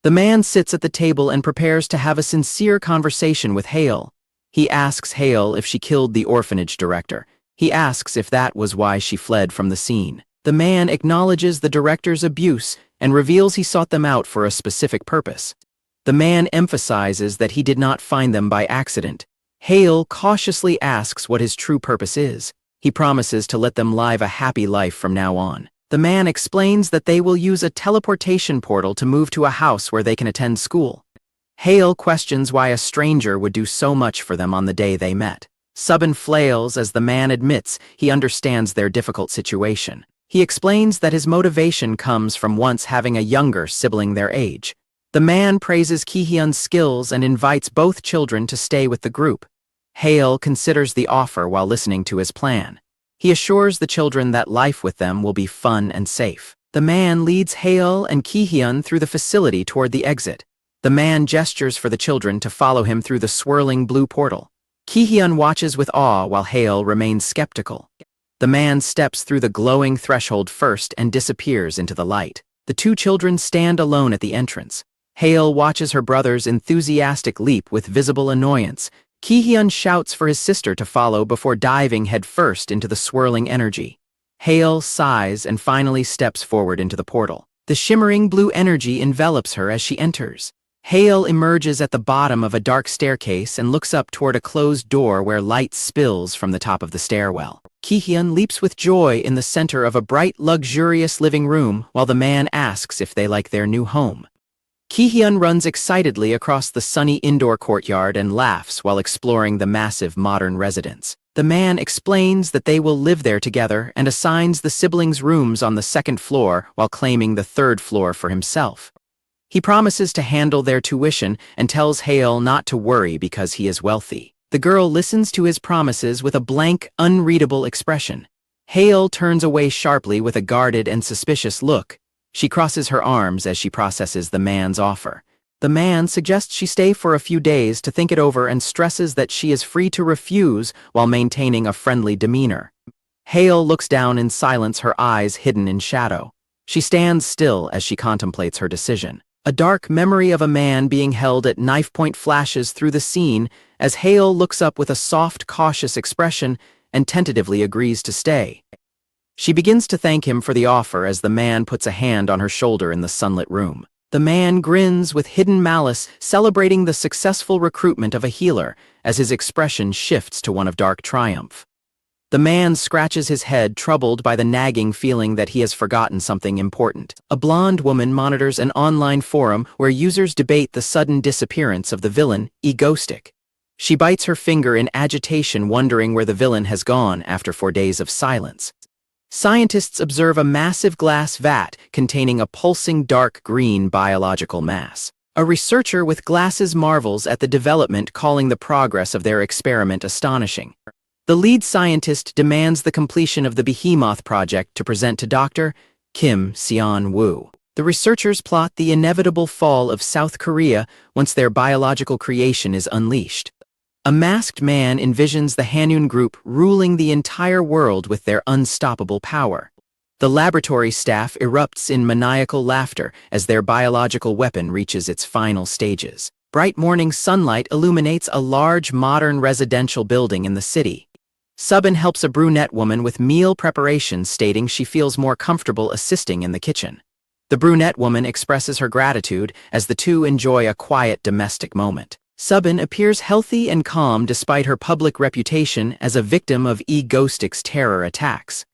[SPEAKER 1] The man sits at the table and prepares to have a sincere conversation with Hail. He asks Hail if she killed the orphanage director. He asks if that was why she fled from the scene. The man acknowledges the director's abuse and reveals he sought them out for a specific purpose. The man emphasizes that he did not find them by accident. Hail cautiously asks what his true purpose is. He promises to let them live a happy life from now on. The man explains that they will use a teleportation portal to move to a house where they can attend school. Hail questions why a stranger would do so much for them on the day they met. Subin flails as the man admits he understands their difficult situation. He explains that his motivation comes from once having a younger sibling their age. The man praises Ki-hyun's skills and invites both children to stay with the group. Hail considers the offer while listening to his plan. He assures the children that life with them will be fun and safe. The man leads Hail and Ki-hyun through the facility toward the exit. The man gestures for the children to follow him through the swirling blue portal. Ki-hyun watches with awe while Hail remains skeptical. The man steps through the glowing threshold first and disappears into the light. The two children stand alone at the entrance. Hail watches her brother's enthusiastic leap with visible annoyance. Ki-hyun shouts for his sister to follow before diving headfirst into the swirling energy. Hail sighs and finally steps forward into the portal. The shimmering blue energy envelops her as she enters. Hail emerges at the bottom of a dark staircase and looks up toward a closed door where light spills from the top of the stairwell. Ki-hyun leaps with joy in the center of a bright, luxurious living room while the man asks if they like their new home. Ki-hyun runs excitedly across the sunny indoor courtyard and laughs while exploring the massive modern residence. The man explains that they will live there together and assigns the siblings rooms on the second floor while claiming the third floor for himself. He promises to handle their tuition and tells Hail not to worry because he is wealthy. The girl listens to his promises with a blank, unreadable expression. Hail turns away sharply with a guarded and suspicious look. She crosses her arms as she processes the man's offer. The man suggests she stay for a few days to think it over and stresses that she is free to refuse while maintaining a friendly demeanor. Hail looks down in silence, her eyes hidden in shadow. She stands still as she contemplates her decision. A dark memory of a man being held at knife point flashes through the scene as Hail looks up with a soft, cautious expression and tentatively agrees to stay. She begins to thank him for the offer as the man puts a hand on her shoulder in the sunlit room. The man grins with hidden malice, celebrating the successful recruitment of a healer as his expression shifts to one of dark triumph. The man scratches his head, troubled by the nagging feeling that he has forgotten something important. A blonde woman monitors an online forum where users debate the sudden disappearance of the villain, 𝒩𝒂Ⅎℰ. She bites her finger in agitation, wondering where the villain has gone after 4 days of silence. Scientists observe a massive glass vat containing a pulsing dark green biological mass. A researcher with glasses marvels at the development, calling the progress of their experiment astonishing. The lead scientist demands the completion of the Behemoth project to present to Dr. Kim Seon-woo. The researchers plot the inevitable fall of South Korea once their biological creation is unleashed. A masked man envisions the Hanun group ruling the entire world with their unstoppable power. The laboratory staff erupts in maniacal laughter as their biological weapon reaches its final stages. Bright morning sunlight illuminates a large modern residential building in the city. Subin helps a brunette woman with meal preparation, stating she feels more comfortable assisting in the kitchen. The brunette woman expresses her gratitude as the two enjoy a quiet domestic moment. Subin appears healthy and calm despite her public reputation as a victim of 𝒩𝒩stic's terror attacks.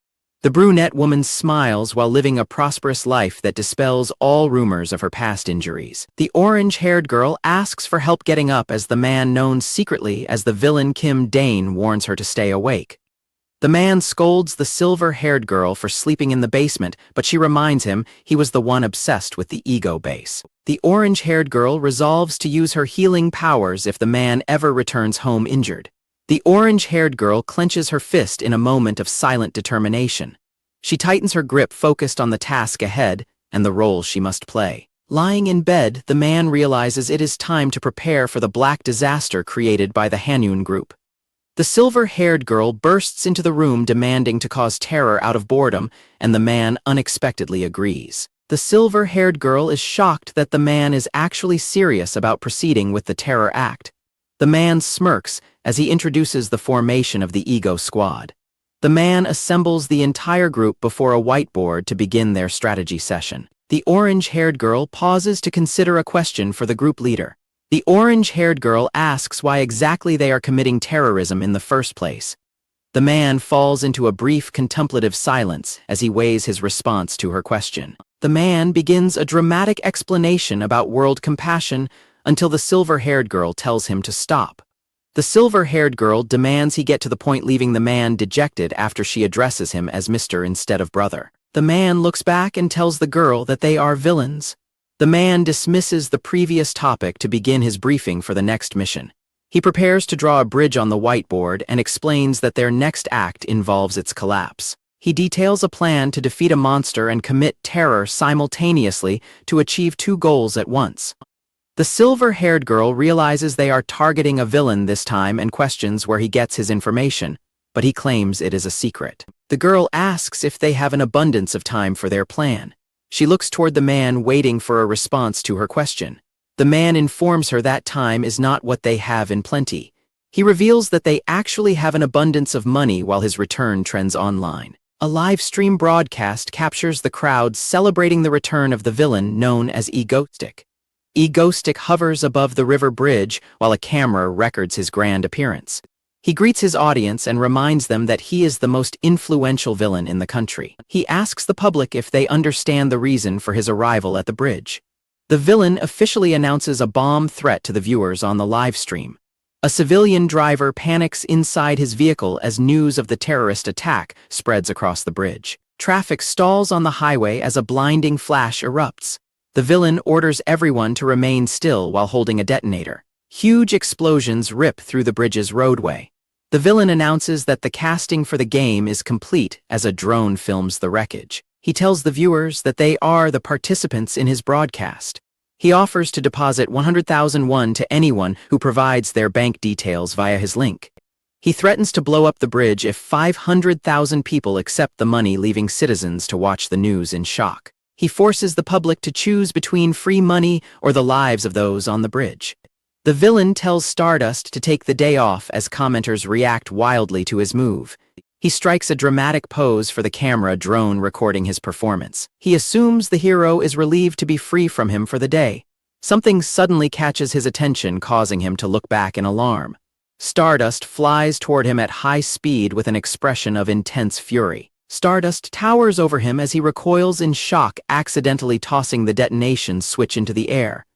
[SPEAKER 1] The brunette woman smiles while living a prosperous life that dispels all rumors of her past injuries. The orange-haired girl asks for help getting up as the man known secretly as the villain Kim Dane warns her to stay awake. The man scolds the silver-haired girl for sleeping in the basement, but she reminds him he was the one obsessed with the ego base. The orange-haired girl resolves to use her healing powers if the man ever returns home injured. The orange-haired girl clenches her fist in a moment of silent determination. She tightens her grip, focused on the task ahead and the role she must play. Lying in bed, the man realizes it is time to prepare for the black disaster created by the Hanun group. The silver-haired girl bursts into the room demanding to cause terror out of boredom, and the man unexpectedly agrees. The silver-haired girl is shocked that the man is actually serious about proceeding with the terror act. The man smirks as he introduces the formation of the Ego Squad. The man assembles the entire group before a whiteboard to begin their strategy session. The orange-haired girl pauses to consider a question for the group leader. The orange-haired girl asks why exactly they are committing terrorism in the first place. The man falls into a brief contemplative silence as he weighs his response to her question. The man begins a dramatic explanation about world compassion until the silver-haired girl tells him to stop. The silver-haired girl demands he get to the point, leaving the man dejected after she addresses him as Mr. instead of brother. The man looks back and tells the girl that they are villains. The man dismisses the previous topic to begin his briefing for the next mission. He prepares to draw a bridge on the whiteboard and explains that their next act involves its collapse. He details a plan to defeat a monster and commit terror simultaneously to achieve two goals at once. The silver-haired girl realizes they are targeting a villain this time and questions where he gets his information, but he claims it is a secret. The girl asks if they have an abundance of time for their plan. She looks toward the man, waiting for a response to her question. The man informs her that time is not what they have in plenty. He reveals that they actually have an abundance of money while his return trends online. A live stream broadcast captures the crowd celebrating the return of the villain known as 𝒩𝒩stic. 𝒩𝒩stic hovers above the river bridge while a camera records his grand appearance. He greets his audience and reminds them that he is the most influential villain in the country. He asks the public if they understand the reason for his arrival at the bridge. The villain officially announces a bomb threat to the viewers on the live stream. A civilian driver panics inside his vehicle as news of the terrorist attack spreads across the bridge. Traffic stalls on the highway as a blinding flash erupts. The villain orders everyone to remain still while holding a detonator. Huge explosions rip through the bridge's roadway. The villain announces that the casting for the game is complete as a drone films the wreckage. He tells the viewers that they are the participants in his broadcast. He offers to deposit 100,000 won to anyone who provides their bank details via his link. He threatens to blow up the bridge if 500,000 people accept the money, leaving citizens to watch the news in shock. He forces the public to choose between free money or the lives of those on the bridge. The villain tells Stardust to take the day off as commenters react wildly to his move. He strikes a dramatic pose for the camera drone recording his performance. He assumes the hero is relieved to be free from him for the day. Something suddenly catches his attention, causing him to look back in alarm. Stardust flies toward him at high speed with an expression of intense fury. Stardust towers over him as he recoils in shock, accidentally tossing the detonation switch into the air.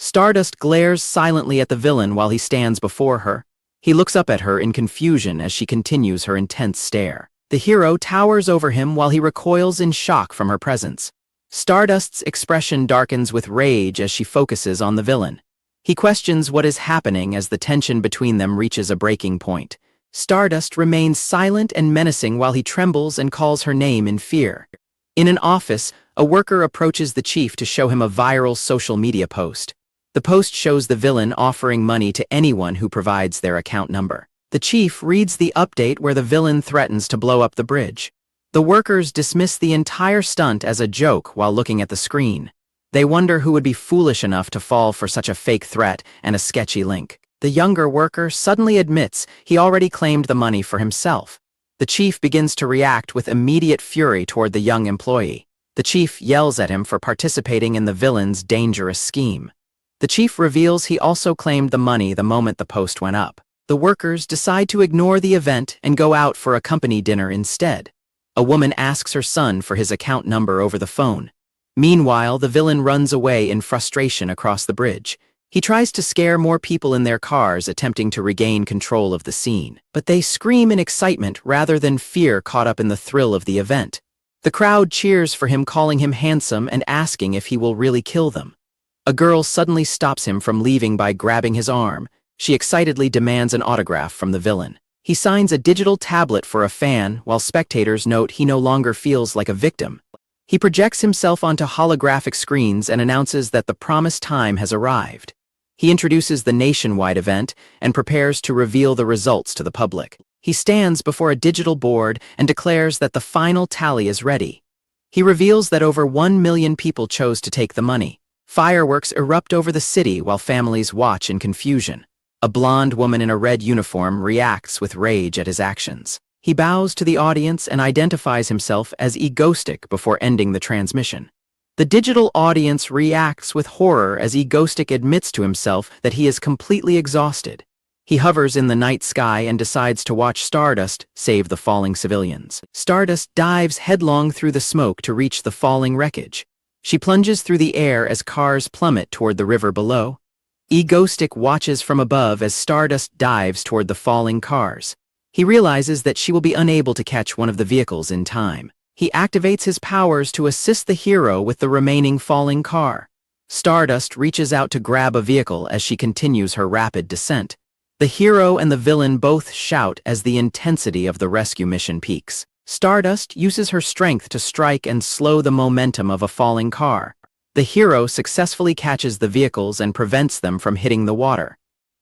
[SPEAKER 1] Stardust glares silently at the villain while he stands before her. He looks up at her in confusion as she continues her intense stare. The hero towers over him while he recoils in shock from her presence. Stardust's expression darkens with rage as she focuses on the villain. He questions what is happening as the tension between them reaches a breaking point. Stardust remains silent and menacing while he trembles and calls her name in fear. In an office, a worker approaches the chief to show him a viral social media post. The post shows the villain offering money to anyone who provides their account number. The chief reads the update where the villain threatens to blow up the bridge. The workers dismiss the entire stunt as a joke while looking at the screen. They wonder who would be foolish enough to fall for such a fake threat and a sketchy link. The younger worker suddenly admits he already claimed the money for himself. The chief begins to react with immediate fury toward the young employee. The chief yells at him for participating in the villain's dangerous scheme. The chief reveals he also claimed the money the moment the post went up. The workers decide to ignore the event and go out for a company dinner instead. A woman asks her son for his account number over the phone. Meanwhile, the villain runs away in frustration across the bridge. He tries to scare more people in their cars, attempting to regain control of the scene. But they scream in excitement rather than fear, caught up in the thrill of the event. The crowd cheers for him, calling him handsome and asking if he will really kill them. A girl suddenly stops him from leaving by grabbing his arm. She excitedly demands an autograph from the villain. He signs a digital tablet for a fan, while spectators note he no longer feels like a victim. He projects himself onto holographic screens and announces that the promised time has arrived. He introduces the nationwide event and prepares to reveal the results to the public. He stands before a digital board and declares that the final tally is ready. He reveals that over 1 million people chose to take the money. Fireworks erupt over the city while families watch in confusion. A blonde woman in a red uniform reacts with rage at his actions. He bows to the audience and identifies himself as 𝒩𝒂Ⅎℰ before ending the transmission. The digital audience reacts with horror as 𝒩𝒂Ⅎℰ admits to himself that he is completely exhausted. He hovers in the night sky and decides to watch Stardust save the falling civilians. Stardust dives headlong through the smoke to reach the falling wreckage. She plunges through the air as cars plummet toward the river below. 𝒩𝒂Ⅎℰ watches from above as Stardust dives toward the falling cars. He realizes that she will be unable to catch one of the vehicles in time. He activates his powers to assist the hero with the remaining falling car. Stardust reaches out to grab a vehicle as she continues her rapid descent. The hero and the villain both shout as the intensity of the rescue mission peaks. Stardust uses her strength to strike and slow the momentum of a falling car. The hero successfully catches the vehicles and prevents them from hitting the water.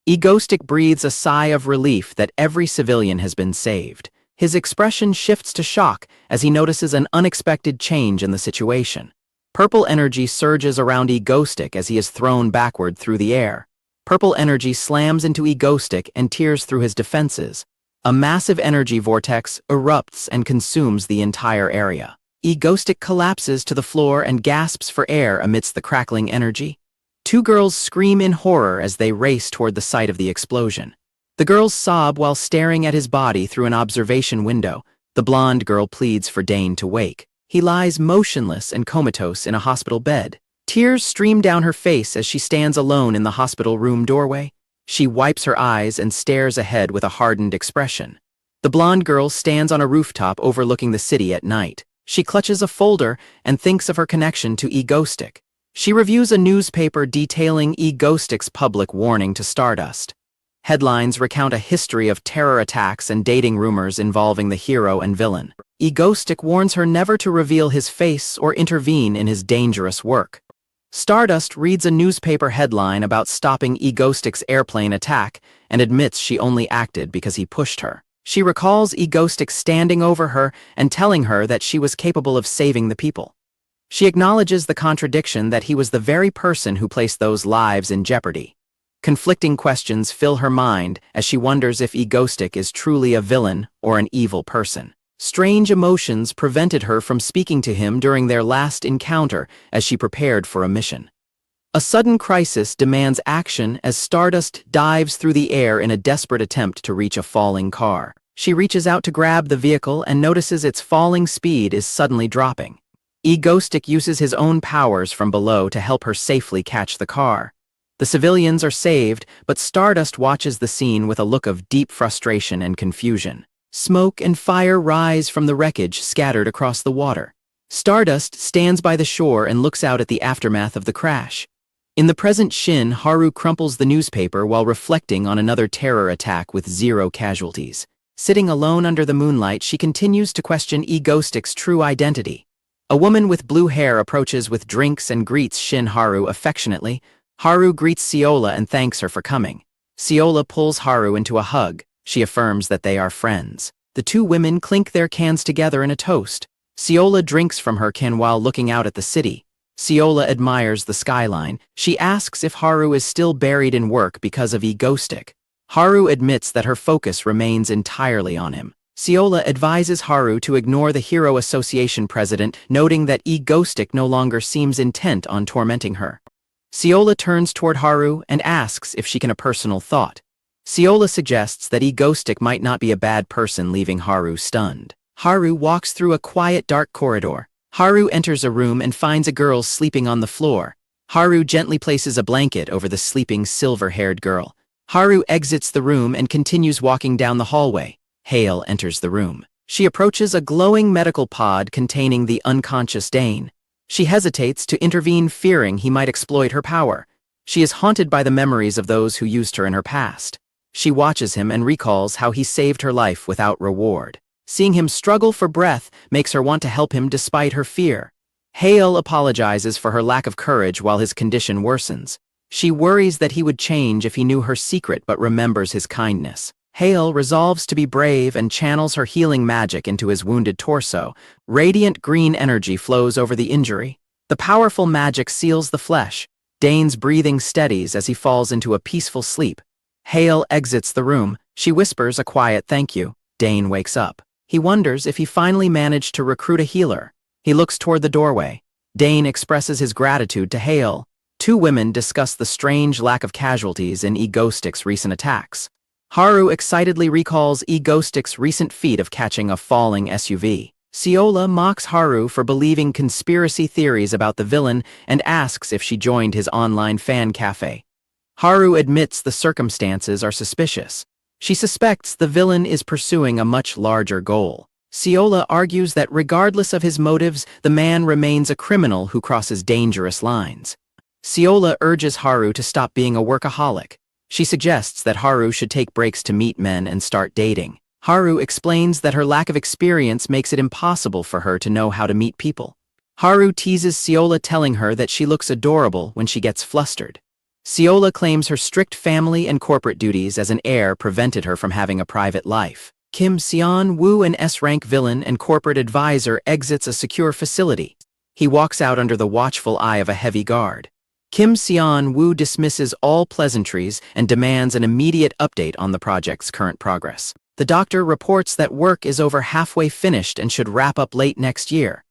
[SPEAKER 1] 𝒩𝒂Ⅎℰ breathes a sigh of relief that every civilian has been saved. His expression shifts to shock as he notices an unexpected change in the situation. Purple energy surges around 𝒩𝒂Ⅎℰ as he is thrown backward through the air. Purple energy slams into 𝒩𝒂Ⅎℰ and tears through his defenses. A massive energy vortex erupts and consumes the entire area. 𝒩𝒂Ⅎℰ collapses to the floor and gasps for air amidst the crackling energy. Two girls scream in horror as they race toward the site of the explosion. The girls sob while staring at his body through an observation window. The blonde girl pleads for Dane to wake. He lies motionless and comatose in a hospital bed. Tears stream down her face as she stands alone in the hospital room doorway. She wipes her eyes and stares ahead with a hardened expression. The blonde girl stands on a rooftop overlooking the city at night. She clutches a folder and thinks of her connection to 𝒩𝒂Ⅎℰ. She reviews a newspaper detailing 𝒩𝒂Ⅎℰ's public warning to Stardust. Headlines recount a history of terror attacks and dating rumors involving the hero and villain. 𝒩𝒂Ⅎℰ warns her never to reveal his face or intervene in his dangerous work. Stardust reads a newspaper headline about stopping 𝒩𝒂Ⅎℰ's airplane attack and admits she only acted because he pushed her. She recalls 𝒩𝒂Ⅎℰ standing over her and telling her that she was capable of saving the people. She acknowledges the contradiction that he was the very person who placed those lives in jeopardy. Conflicting questions fill her mind as she wonders if 𝒩𝒂Ⅎℰ is truly a villain or an evil person. Strange emotions prevented her from speaking to him during their last encounter as she prepared for a mission. A sudden crisis demands action as Stardust dives through the air in a desperate attempt to reach a falling car. She reaches out to grab the vehicle and notices its falling speed is suddenly dropping. 𝒩𝒂Ⅎℰ uses his own powers from below to help her safely catch the car. The civilians are saved, but Stardust watches the scene with a look of deep frustration and confusion. Smoke and fire rise from the wreckage scattered across the water. Stardust stands by the shore and looks out at the aftermath of the crash. In the present, Shin Haru crumples the newspaper while reflecting on another terror attack with 0 casualties. Sitting alone under the moonlight, she continues to question 𝒩𝒂Ⅎℰ's true identity. A woman with blue hair approaches with drinks and greets Shin Haru affectionately, Haru greets 𝒟𝐿 and thanks her for coming. 𝒟𝐿 pulls Haru into a hug. She affirms that they are friends. The two women clink their cans together in a toast. 𝒟𝐿 drinks from her can while looking out at the city. 𝒟𝐿 admires the skyline. She asks if Haru is still buried in work because of 𝒟𝐿. Haru admits that her focus remains entirely on him. 𝒟𝐿 advises Haru to ignore the Hero Association president, noting that 𝒟𝐿 no longer seems intent on tormenting her. 𝒟𝐿 turns toward Haru and asks if she can a personal thought. 𝒟𝐿 suggests that 𝒟𝐿 might not be a bad person, leaving Haru stunned. Haru walks through a quiet, dark corridor. Haru enters a room and finds a girl sleeping on the floor. Haru gently places a blanket over the sleeping silver-haired girl. Haru exits the room and continues walking down the hallway. 𝒟𝐿 enters the room. She approaches a glowing medical pod containing the unconscious Dane. She hesitates to intervene, fearing he might exploit her power. She is haunted by the memories of those who used her in her past. She watches him and recalls how he saved her life without reward. Seeing him struggle for breath makes her want to help him despite her fear. 𝒟𝐿 apologizes for her lack of courage while his condition worsens. She worries that he would change if he knew her secret but remembers his kindness. 𝒟𝐿 resolves to be brave and channels her healing magic into his wounded torso. Radiant green energy flows over the injury. The powerful magic seals the flesh. Dane's breathing steadies as he falls into a peaceful sleep. 𝒟𝐿 exits the room. She whispers a quiet thank you. Dane wakes up. He wonders if he finally managed to recruit a healer. He looks toward the doorway. Dane expresses his gratitude to 𝒟𝐿. Two women discuss the strange lack of casualties in 𝒟𝐿's recent attacks. Haru excitedly recalls 𝒟𝐿's recent feat of catching a falling SUV. 𝒟𝐿 mocks Haru for believing conspiracy theories about the villain and asks if she joined his online fan cafe. Haru admits the circumstances are suspicious. She suspects the villain is pursuing a much larger goal. 𝒟𝐿 argues that regardless of his motives, the man remains a criminal who crosses dangerous lines. 𝒟𝐿 urges Haru to stop being a workaholic. She suggests that Haru should take breaks to meet men and start dating. Haru explains that her lack of experience makes it impossible for her to know how to meet people. Haru teases 𝒟𝐿, telling her that she looks adorable when she gets flustered. 𝒟𝐿 claims her strict family and corporate duties as an heir prevented her from having a private life. Kim Seon-woo, an S-rank villain and corporate advisor, exits a secure facility. He walks out under the watchful eye of a heavy guard. Kim Seon-woo dismisses all pleasantries and demands an immediate update on the project's current progress. The doctor reports that work is over halfway finished and should wrap up late next year.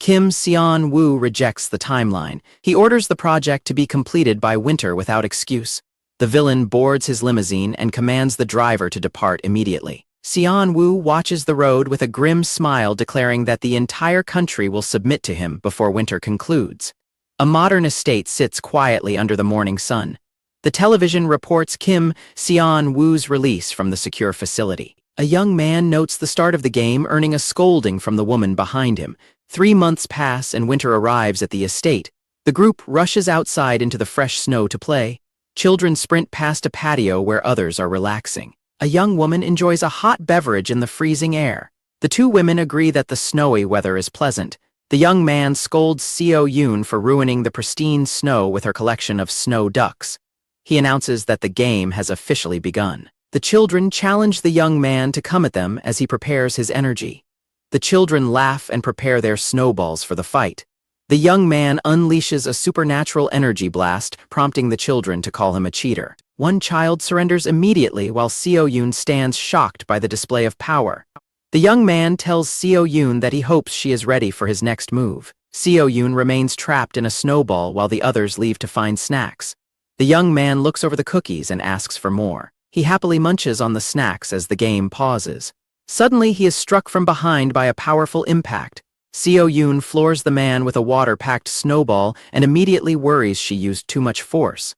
[SPEAKER 1] Kim Seon-woo rejects the timeline. He orders the project to be completed by winter without excuse. The villain boards his limousine and commands the driver to depart immediately. Seon-woo watches the road with a grim smile, declaring that the entire country will submit to him before winter concludes. A modern estate sits quietly under the morning sun. The television reports Kim Seon-woo's release from the secure facility. A young man notes the start of the game, earning a scolding from the woman behind him. 3 months pass and winter arrives at the estate. The group rushes outside into the fresh snow to play. Children sprint past a patio where others are relaxing. A young woman enjoys a hot beverage in the freezing air. The two women agree that the snowy weather is pleasant. The young man scolds Seo-yoon for ruining the pristine snow with her collection of snow ducks. He announces that the game has officially begun. The children challenge the young man to come at them as he prepares his energy. The children laugh and prepare their snowballs for the fight. The young man unleashes a supernatural energy blast, prompting the children to call him a cheater. One child surrenders immediately while Seo-yoon stands shocked by the display of power. The young man tells Seo-yoon that he hopes she is ready for his next move. Seo-yoon remains trapped in a snowball while the others leave to find snacks. The young man looks over the cookies and asks for more. He happily munches on the snacks as the game pauses. Suddenly, he is struck from behind by a powerful impact. Seo-yoon floors the man with a water-packed snowball and immediately worries she used too much force.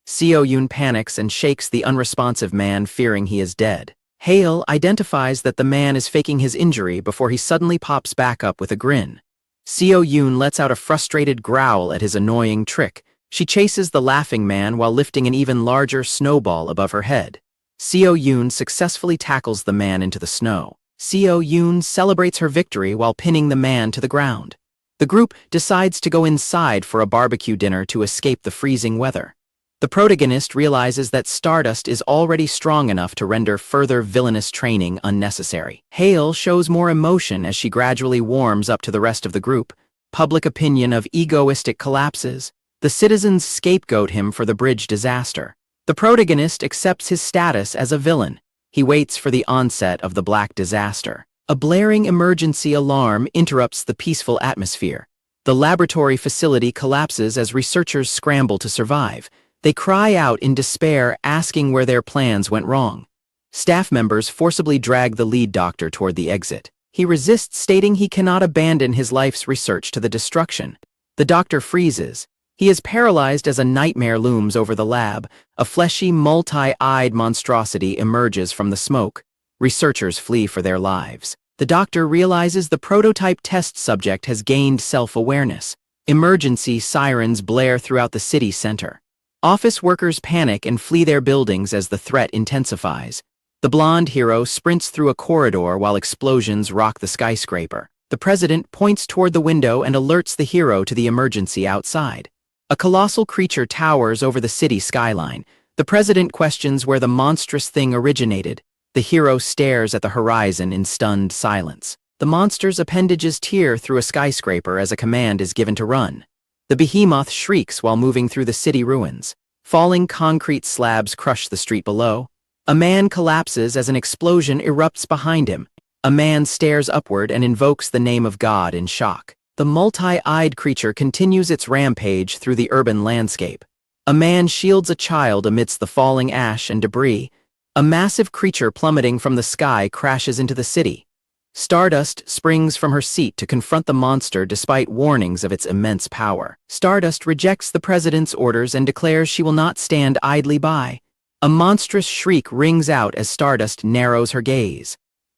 [SPEAKER 1] Seo-yoon panics and shakes the unresponsive man, fearing he is dead. 𝒟𝐿 identifies that the man is faking his injury before he suddenly pops back up with a grin. Seo-yoon lets out a frustrated growl at his annoying trick. She chases the laughing man while lifting an even larger snowball above her head. Seo-yoon successfully tackles the man into the snow. Seo-yoon celebrates her victory while pinning the man to the ground. The group decides to go inside for a barbecue dinner to escape the freezing weather. The protagonist realizes that Stardust is already strong enough to render further villainous training unnecessary. Hale shows more emotion as she gradually warms up to the rest of the group. Public opinion of egoistic collapses. The citizens scapegoat him for the bridge disaster. The protagonist accepts his status as a villain. He waits for the onset of the black disaster. A blaring emergency alarm interrupts the peaceful atmosphere. The laboratory facility collapses as researchers scramble to survive. They cry out in despair, asking where their plans went wrong. Staff members forcibly drag the lead doctor toward the exit. He resists, stating he cannot abandon his life's research to the destruction. The doctor freezes. He is paralyzed as a nightmare looms over the lab. A fleshy, multi-eyed monstrosity emerges from the smoke. Researchers flee for their lives. The doctor realizes the prototype test subject has gained self-awareness. Emergency sirens blare throughout the city center. Office workers panic and flee their buildings as the threat intensifies. The blonde hero sprints through a corridor while explosions rock the skyscraper. The president points toward the window and alerts the hero to the emergency outside. A colossal creature towers over the city skyline. The president questions where the monstrous thing originated. The hero stares at the horizon in stunned silence. The monster's appendages tear through a skyscraper as a command is given to run. The behemoth shrieks while moving through the city ruins. Falling concrete slabs crush the street below. A man collapses as an explosion erupts behind him. A man stares upward and invokes the name of God in shock. The multi-eyed creature continues its rampage through the urban landscape. A man shields a child amidst the falling ash and debris. A massive creature plummeting from the sky crashes into the city. Stardust springs from her seat to confront the monster despite warnings of its immense power. Stardust rejects the president's orders and declares she will not stand idly by. A monstrous shriek rings out as Stardust narrows her gaze.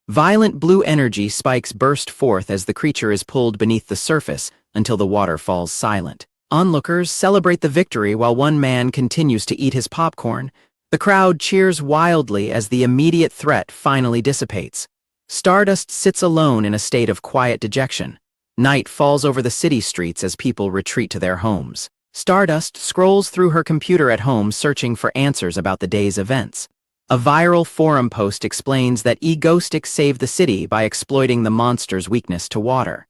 [SPEAKER 1] Violent blue energy spikes burst forth as the creature is pulled beneath the surface until the water falls silent. Onlookers celebrate the victory while one man continues to eat his popcorn. The crowd cheers wildly as the immediate threat finally dissipates. Stardust sits alone in a state of quiet dejection. Night falls over the city streets as people retreat to their homes. Stardust scrolls through her computer at home searching for answers about the day's events. A viral forum post explains that 𝒩𝒩 saved the city by exploiting the monster's weakness to water.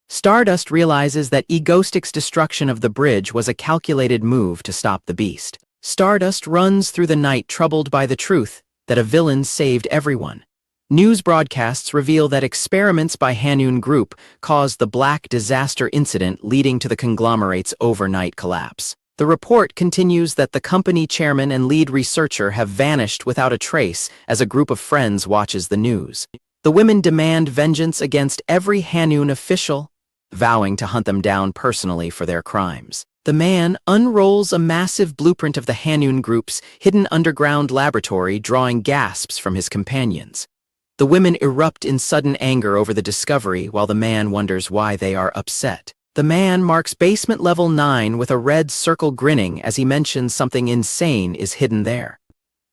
[SPEAKER 1] Stardust realizes that 𝒩𝒩's destruction of the bridge was a calculated move to stop the beast. Stardust runs through the night troubled by the truth that a villain saved everyone. News broadcasts reveal that experiments by Hanun Group caused the Black Disaster incident leading to the conglomerate's overnight collapse. The report continues that the company chairman and lead researcher have vanished without a trace as a group of friends watches the news. The women demand vengeance against every Hanun official, vowing to hunt them down personally for their crimes. The man unrolls a massive blueprint of the Hanun Group's hidden underground laboratory, drawing gasps from his companions. The women erupt in sudden anger over the discovery while the man wonders why they are upset. The man marks basement level 9 with a red circle grinning as he mentions something insane is hidden there.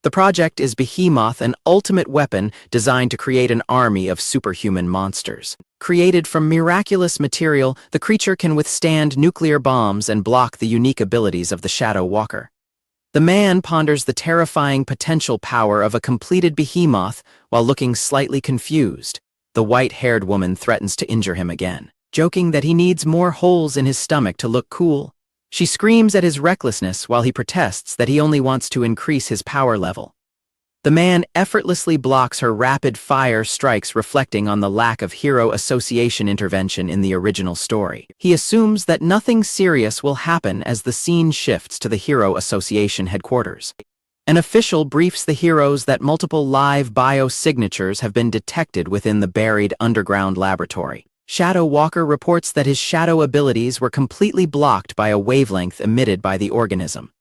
[SPEAKER 1] The project is Behemoth, an ultimate weapon designed to create an army of superhuman monsters. Created from miraculous material, the creature can withstand nuclear bombs and block the unique abilities of the Shadow Walker. The man ponders the terrifying potential power of a completed Behemoth while looking slightly confused. The white-haired woman threatens to injure him again, joking that he needs more holes in his stomach to look cool. She screams at his recklessness while he protests that he only wants to increase his power level. The man effortlessly blocks her rapid-fire strikes, reflecting on the lack of hero association intervention in the original story. He assumes that nothing serious will happen as the scene shifts to the hero association headquarters. An official briefs the heroes that multiple live biosignatures have been detected within the buried underground laboratory. Shadow Walker reports that his shadow abilities were completely blocked by a wavelength emitted by the organism.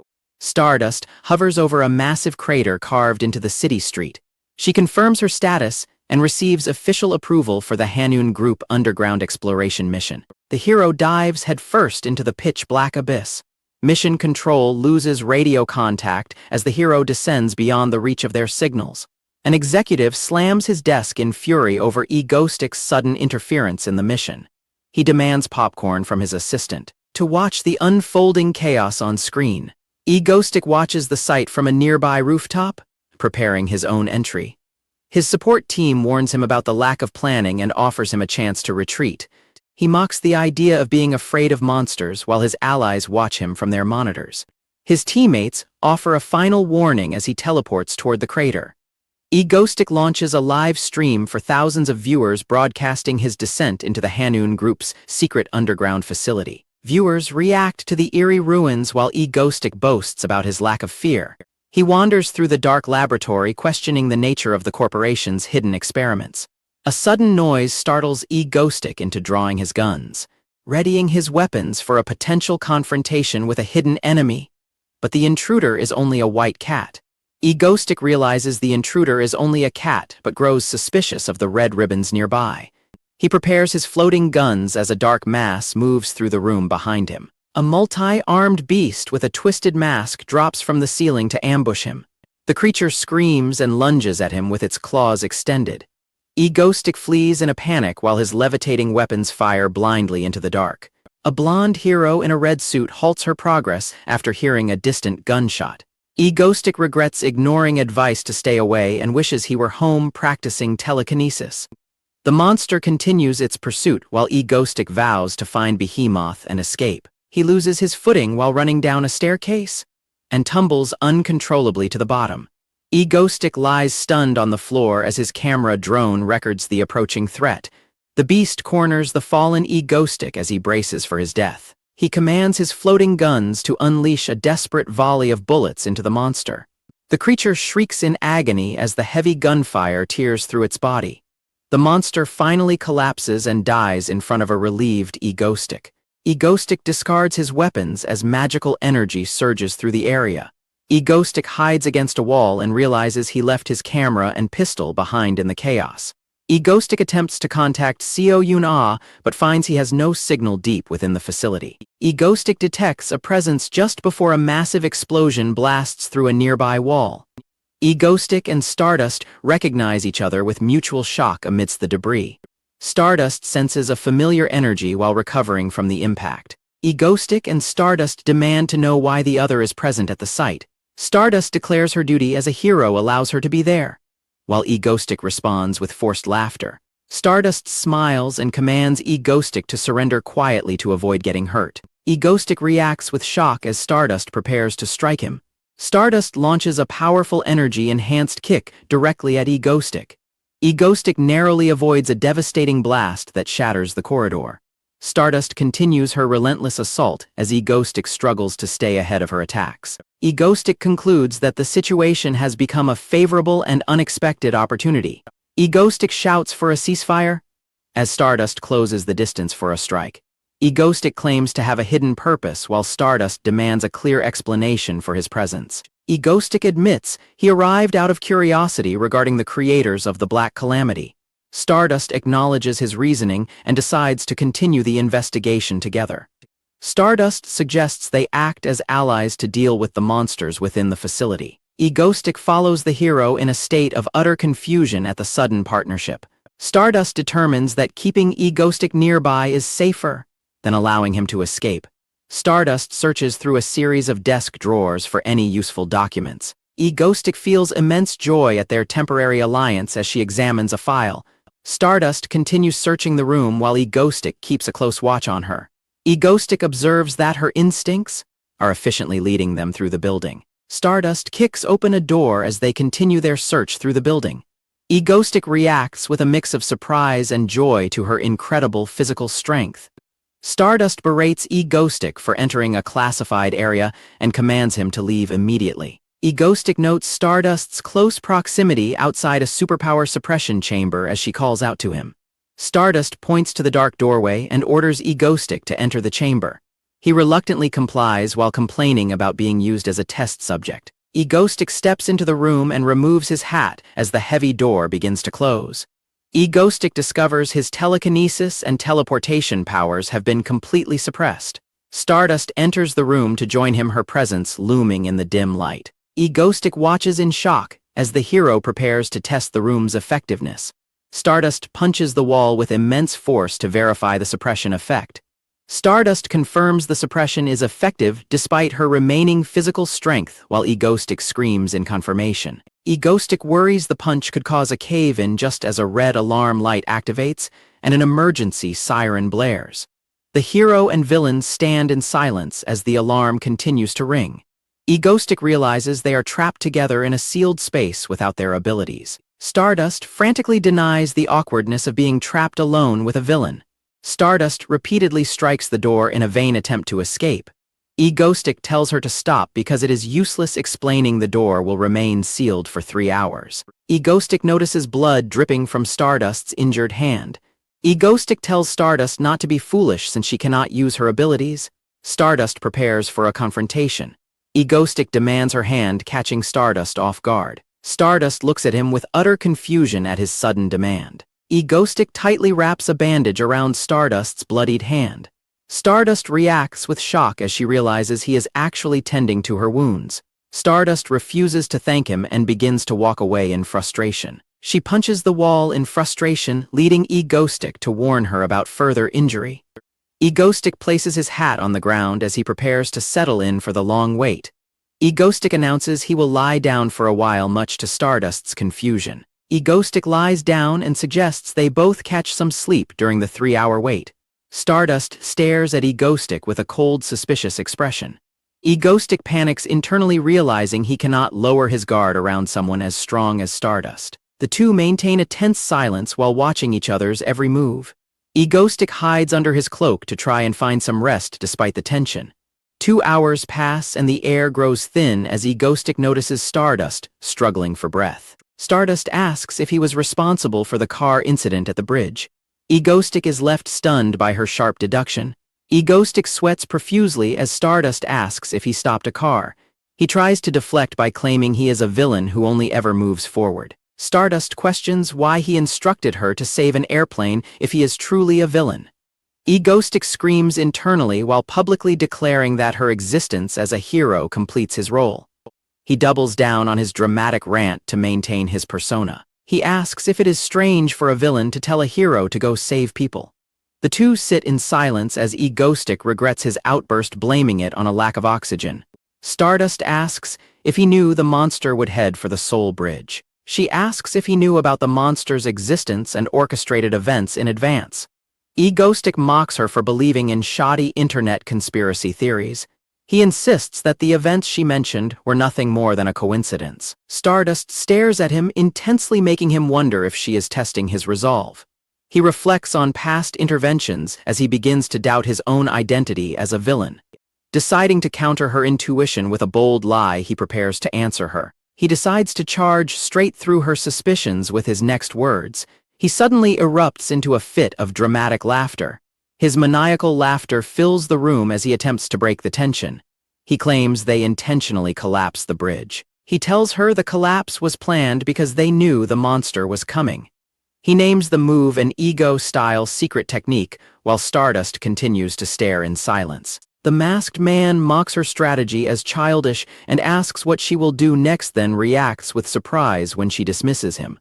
[SPEAKER 1] Stardust hovers over a massive crater carved into the city street. She confirms her status and receives official approval for the Hanun Group underground exploration mission. The hero dives headfirst into the pitch-black abyss. Mission Control loses radio contact as the hero descends beyond the reach of their signals. An executive slams his desk in fury over 𝒩𝒩's sudden interference in the mission. He demands popcorn from his assistant. To watch the unfolding chaos on screen, 𝒩𝒂Ⅎℰ watches the sight from a nearby rooftop, preparing his own entry. His support team warns him about the lack of planning and offers him a chance to retreat. He mocks the idea of being afraid of monsters while his allies watch him from their monitors. His teammates offer a final warning as he teleports toward the crater. 𝒩𝒂Ⅎℰ launches a live stream for thousands of viewers broadcasting his descent into the Hanun group's secret underground facility. Viewers react to the eerie ruins while 𝒩𝒂Ⅎℰ boasts about his lack of fear. He wanders through the dark laboratory questioning the nature of the corporation's hidden experiments. A sudden noise startles 𝒩𝒂Ⅎℰ into drawing his guns, readying his weapons for a potential confrontation with a hidden enemy. But the intruder is only a white cat. 𝒩𝒂Ⅎℰ realizes the intruder is only a cat but grows suspicious of the red ribbons nearby. He prepares his floating guns as a dark mass moves through the room behind him. A multi-armed beast with a twisted mask drops from the ceiling to ambush him. The creature screams and lunges at him with its claws extended. 𝒩𝒂Ⅎℰ flees in a panic while his levitating weapons fire blindly into the dark. A blonde hero in a red suit halts her progress after hearing a distant gunshot. 𝒩𝒂Ⅎℰ regrets ignoring advice to stay away and wishes he were home practicing telekinesis. The monster continues its pursuit while 𝒩𝒂Ⅎℰ vows to find Behemoth and escape. He loses his footing while running down a staircase and tumbles uncontrollably to the bottom. 𝒩𝒂Ⅎℰ lies stunned on the floor as his camera drone records the approaching threat. The beast corners the fallen 𝒩𝒂Ⅎℰ as he braces for his death. He commands his floating guns to unleash a desperate volley of bullets into the monster. The creature shrieks in agony as the heavy gunfire tears through its body. The monster finally collapses and dies in front of a relieved 𝒩𝒂Ⅎℰ. 𝒩𝒂Ⅎℰ discards his weapons as magical energy surges through the area. 𝒩𝒂Ⅎℰ hides against a wall and realizes he left his camera and pistol behind in the chaos. 𝒩𝒂Ⅎℰ attempts to contact 𝒩𝒑℠ℚ but finds he has no signal deep within the facility. 𝒩𝒂Ⅎℰ detects a presence just before a massive explosion blasts through a nearby wall. 𝒩𝒂Ⅎℰ and Stardust recognize each other with mutual shock amidst the debris. Stardust senses a familiar energy while recovering from the impact. 𝒩𝒂Ⅎℰ and Stardust demand to know why the other is present at the site. Stardust declares her duty as a hero allows her to be there, while 𝒩𝒂Ⅎℰ responds with forced laughter. Stardust smiles and commands 𝒩𝒂Ⅎℰ to surrender quietly to avoid getting hurt. 𝒩𝒂Ⅎℰ reacts with shock as Stardust prepares to strike him. Stardust launches a powerful energy-enhanced kick directly at 𝒩𝒂Ⅎℰ. 𝒩𝒂Ⅎℰ narrowly avoids a devastating blast that shatters the corridor. Stardust continues her relentless assault as 𝒩𝒂Ⅎℰ struggles to stay ahead of her attacks. 𝒩𝒂Ⅎℰ concludes that the situation has become a favorable and unexpected opportunity. 𝒩𝒂Ⅎℰ shouts for a ceasefire as Stardust closes the distance for a strike. 𝒩𝒂Ⅎℰ claims to have a hidden purpose while Stardust demands a clear explanation for his presence. 𝒩𝒂Ⅎℰ admits he arrived out of curiosity regarding the creators of the Black Calamity. Stardust acknowledges his reasoning and decides to continue the investigation together. Stardust suggests they act as allies to deal with the monsters within the facility. 𝒩𝒂Ⅎℰ follows the hero in a state of utter confusion at the sudden partnership. Stardust determines that keeping 𝒩𝒂Ⅎℰ nearby is safer than allowing him to escape. Stardust searches through a series of desk drawers for any useful documents. 𝒩𝒂Ⅎℰ feels immense joy at their temporary alliance as she examines a file. Stardust continues searching the room while 𝒩𝒂Ⅎℰ keeps a close watch on her. 𝒩𝒂Ⅎℰ observes that her instincts are efficiently leading them through the building. Stardust kicks open a door as they continue their search through the building. 𝒩𝒂Ⅎℰ reacts with a mix of surprise and joy to her incredible physical strength. Stardust berates 𝒩𝒂Ⅎℰ for entering a classified area and commands him to leave immediately. 𝒩𝒂Ⅎℰ notes Stardust's close proximity outside a superpower suppression chamber as she calls out to him. Stardust points to the dark doorway and orders 𝒩𝒂Ⅎℰ to enter the chamber. He reluctantly complies while complaining about being used as a test subject. 𝒩𝒂Ⅎℰ steps into the room and removes his hat as the heavy door begins to close. 𝒩𝒂Ⅎℰ discovers his telekinesis and teleportation powers have been completely suppressed. Stardust enters the room to join him, her presence looming in the dim light. 𝒩𝒂Ⅎℰ watches in shock as the hero prepares to test the room's effectiveness. Stardust punches the wall with immense force to verify the suppression effect. Stardust confirms the suppression is effective despite her remaining physical strength, while 𝒩𝒩stic screams in confirmation. 𝒩𝒩stic worries the punch could cause a cave-in just as a red alarm light activates and an emergency siren blares. The hero and villain stand in silence as the alarm continues to ring. 𝒩𝒩stic realizes they are trapped together in a sealed space without their abilities. Stardust frantically denies the awkwardness of being trapped alone with a villain. Stardust repeatedly strikes the door in a vain attempt to escape. 𝒩𝒩stic tells her to stop because it is useless explaining the door will remain sealed for 3 hours. 𝒩𝒩stic notices blood dripping from Stardust's injured hand. 𝒩𝒩stic tells Stardust not to be foolish since she cannot use her abilities. Stardust prepares for a confrontation. 𝒩𝒩stic demands her hand, catching Stardust off guard. Stardust looks at him with utter confusion at his sudden demand. 𝒩𝒩stic tightly wraps a bandage around Stardust's bloodied hand. Stardust reacts with shock as she realizes he is actually tending to her wounds. Stardust refuses to thank him and begins to walk away in frustration. She punches the wall in frustration, leading 𝒩𝒩stic to warn her about further injury. 𝒩𝒩stic places his hat on the ground as he prepares to settle in for the long wait. 𝒩𝒩stic announces he will lie down for a while, much to Stardust's confusion. 𝒩𝒩stic lies down and suggests they both catch some sleep during the 3-hour wait. Stardust stares at 𝒩𝒩stic with a cold, suspicious expression. 𝒩𝒩stic panics, internally realizing he cannot lower his guard around someone as strong as Stardust. The two maintain a tense silence while watching each other's every move. 𝒩𝒩stic hides under his cloak to try and find some rest despite the tension. 2 hours pass and the air grows thin as 𝒩𝒩stic notices Stardust struggling for breath. Stardust asks if he was responsible for the car incident at the bridge. 𝒩𝒩stic is left stunned by her sharp deduction. 𝒩𝒩stic sweats profusely as Stardust asks if he stopped a car. He tries to deflect by claiming he is a villain who only ever moves forward. Stardust questions why he instructed her to save an airplane if he is truly a villain. 𝒩𝒩stic screams internally while publicly declaring that her existence as a hero completes his role. He doubles down on his dramatic rant to maintain his persona. He asks if it is strange for a villain to tell a hero to go save people. The two sit in silence as 𝒩𝒩stic regrets his outburst, blaming it on a lack of oxygen. Stardust asks if he knew the monster would head for the Soul Bridge. She asks if he knew about the monster's existence and orchestrated events in advance. 𝒩𝒩stic mocks her for believing in shoddy internet conspiracy theories. He insists that the events she mentioned were nothing more than a coincidence. Stardust stares at him intensely, making him wonder if she is testing his resolve. He reflects on past interventions as he begins to doubt his own identity as a villain. Deciding to counter her intuition with a bold lie, he prepares to answer her. He decides to charge straight through her suspicions with his next words. He suddenly erupts into a fit of dramatic laughter. His maniacal laughter fills the room as he attempts to break the tension. He claims they intentionally collapsed the bridge. He tells her the collapse was planned because they knew the monster was coming. He names the move an ego-style secret technique, while Stardust continues to stare in silence. The masked man mocks her strategy as childish and asks what she will do next, then reacts with surprise when she dismisses him.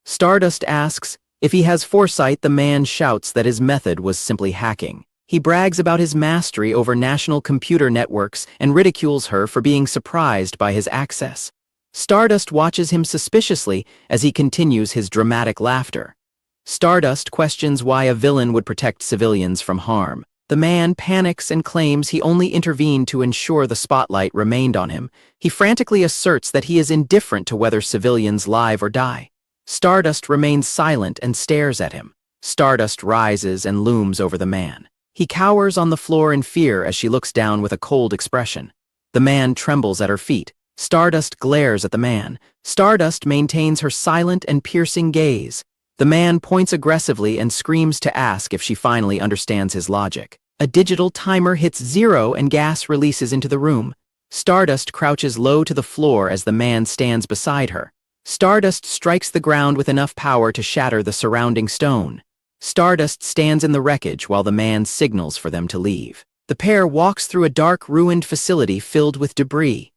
[SPEAKER 1] Stardust asks if he has foresight. The man shouts that his method was simply hacking. He brags about his mastery over national computer networks and ridicules her for being surprised by his access. Stardust watches him suspiciously as he continues his dramatic laughter. Stardust questions why a villain would protect civilians from harm. The man panics and claims he only intervened to ensure the spotlight remained on him. He frantically asserts that he is indifferent to whether civilians live or die. Stardust remains silent and stares at him. Stardust rises and looms over the man. He cowers on the floor in fear as she looks down with a cold expression. The man trembles at her feet. Stardust glares at the man. Stardust maintains her silent and piercing gaze. The man points aggressively and screams to ask if she finally understands his logic. A digital timer hits 0 and gas releases into the room. Stardust crouches low to the floor as the man stands beside her. Stardust strikes the ground with enough power to shatter the surrounding stone. Stardust stands in the wreckage while the man signals for them to leave. The pair walks through a dark, ruined facility filled with debris.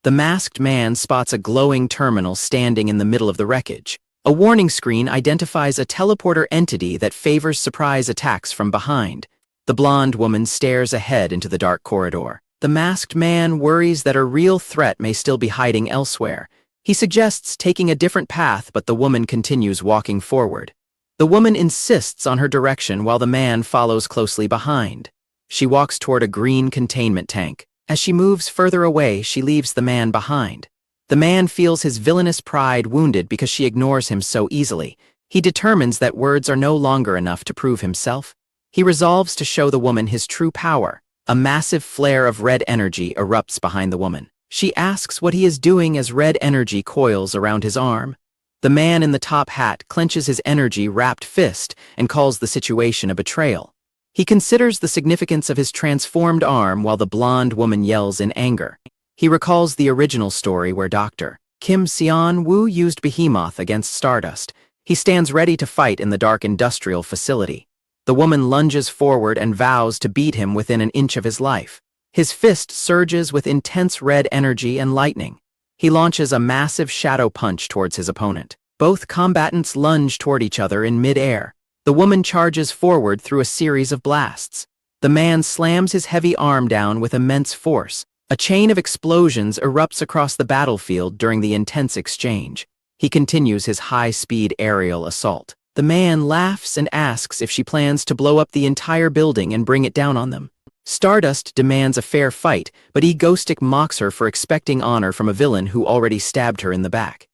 [SPEAKER 1] The masked man spots a glowing terminal standing in the middle of the wreckage. A warning screen identifies a teleporter entity that favors surprise attacks from behind. The blonde woman stares ahead into the dark corridor. The masked man worries that a real threat may still be hiding elsewhere. He suggests taking a different path, but the woman continues walking forward. The woman insists on her direction while the man follows closely behind. She walks toward a green containment tank. As she moves further away, she leaves the man behind. The man feels his villainous pride wounded because she ignores him so easily. He determines that words are no longer enough to prove himself. He resolves to show the woman his true power. A massive flare of red energy erupts behind the woman. She asks what he is doing as red energy coils around his arm. The man in the top hat clenches his energy-wrapped fist and calls the situation a betrayal. He considers the significance of his transformed arm while the blonde woman yells in anger. He recalls the original story where Dr. Kim Seon-woo used Behemoth against Stardust. He stands ready to fight in the dark industrial facility. The woman lunges forward and vows to beat him within an inch of his life. His fist surges with intense red energy and lightning. He launches a massive shadow punch towards his opponent. Both combatants lunge toward each other in mid-air. The woman charges forward through a series of blasts. The man slams his heavy arm down with immense force. A chain of explosions erupts across the battlefield during the intense exchange. He continues his high-speed aerial assault. The man laughs and asks if she plans to blow up the entire building and bring it down on them. Stardust demands a fair fight, but Egoistic mocks her for expecting honor from a villain who already stabbed her in the back.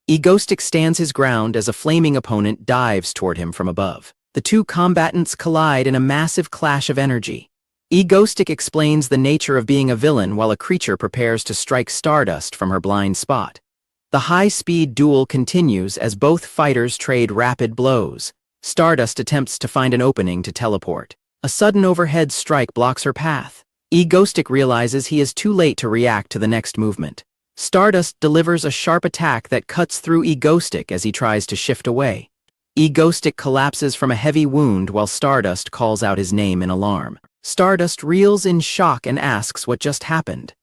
[SPEAKER 1] Egoistic stands his ground as a flaming opponent dives toward him from above. The two combatants collide in a massive clash of energy. Egoistic explains the nature of being a villain while a creature prepares to strike Stardust from her blind spot. The high-speed duel continues as both fighters trade rapid blows. Stardust attempts to find an opening to teleport. A sudden overhead strike blocks her path. Egoistic realizes he is too late to react to the next movement. Stardust delivers a sharp attack that cuts through Egoistic as he tries to shift away. Egoistic collapses from a heavy wound while Stardust calls out his name in alarm. Stardust reels in shock and asks what just happened.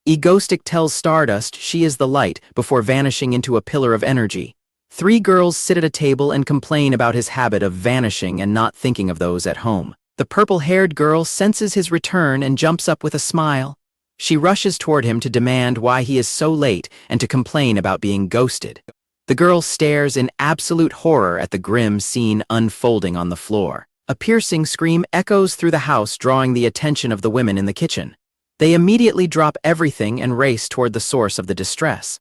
[SPEAKER 1] Egoistic tells Stardust she is the light before vanishing into a pillar of energy. Three girls sit at a table and complain about his habit of vanishing and not thinking of those at home. The purple-haired girl senses his return and jumps up with a smile. She rushes toward him to demand why he is so late and to complain about being ghosted. The girl stares in absolute horror at the grim scene unfolding on the floor. A piercing scream echoes through the house, drawing the attention of the women in the kitchen. They immediately drop everything and race toward the source of the distress.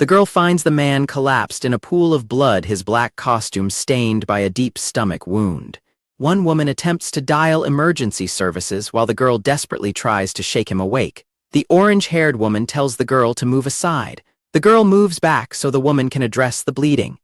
[SPEAKER 1] The girl finds the man collapsed in a pool of blood, his black costume stained by a deep stomach wound. One woman attempts to dial emergency services while the girl desperately tries to shake him awake. The orange-haired woman tells the girl to move aside. The girl moves back so the woman can address the bleeding.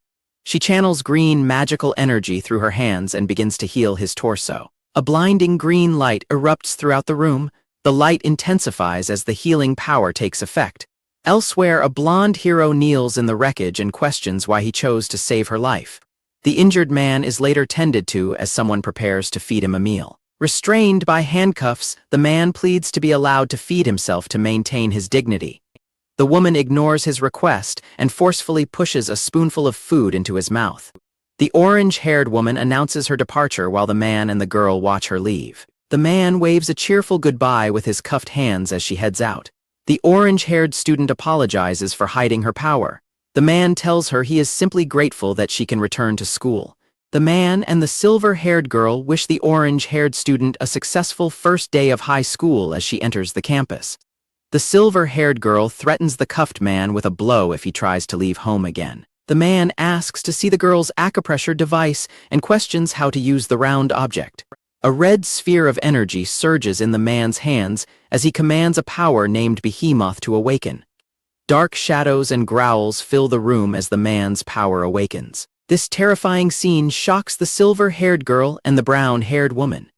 [SPEAKER 1] She channels green magical energy through her hands and begins to heal his torso. A blinding green light erupts throughout the room. The light intensifies as the healing power takes effect. Elsewhere, a blonde hero kneels in the wreckage and questions why he chose to save her life. The injured man is later tended to as someone prepares to feed him a meal. Restrained by handcuffs, the man pleads to be allowed to feed himself to maintain his dignity. The woman ignores his request and forcefully pushes a spoonful of food into his mouth. The orange-haired woman announces her departure while the man and the girl watch her leave. The man waves a cheerful goodbye with his cuffed hands as she heads out. The orange-haired student apologizes for hiding her power. The man tells her he is simply grateful that she can return to school. The man and the silver-haired girl wish the orange-haired student a successful first day of high school as she enters the campus. The silver-haired girl threatens the cuffed man with a blow if he tries to leave home again. The man asks to see the girl's acupressure device and questions how to use the round object. A red sphere of energy surges in the man's hands as he commands a power named Behemoth to awaken. Dark shadows and growls fill the room as the man's power awakens. This terrifying scene shocks the silver-haired girl and the brown-haired woman.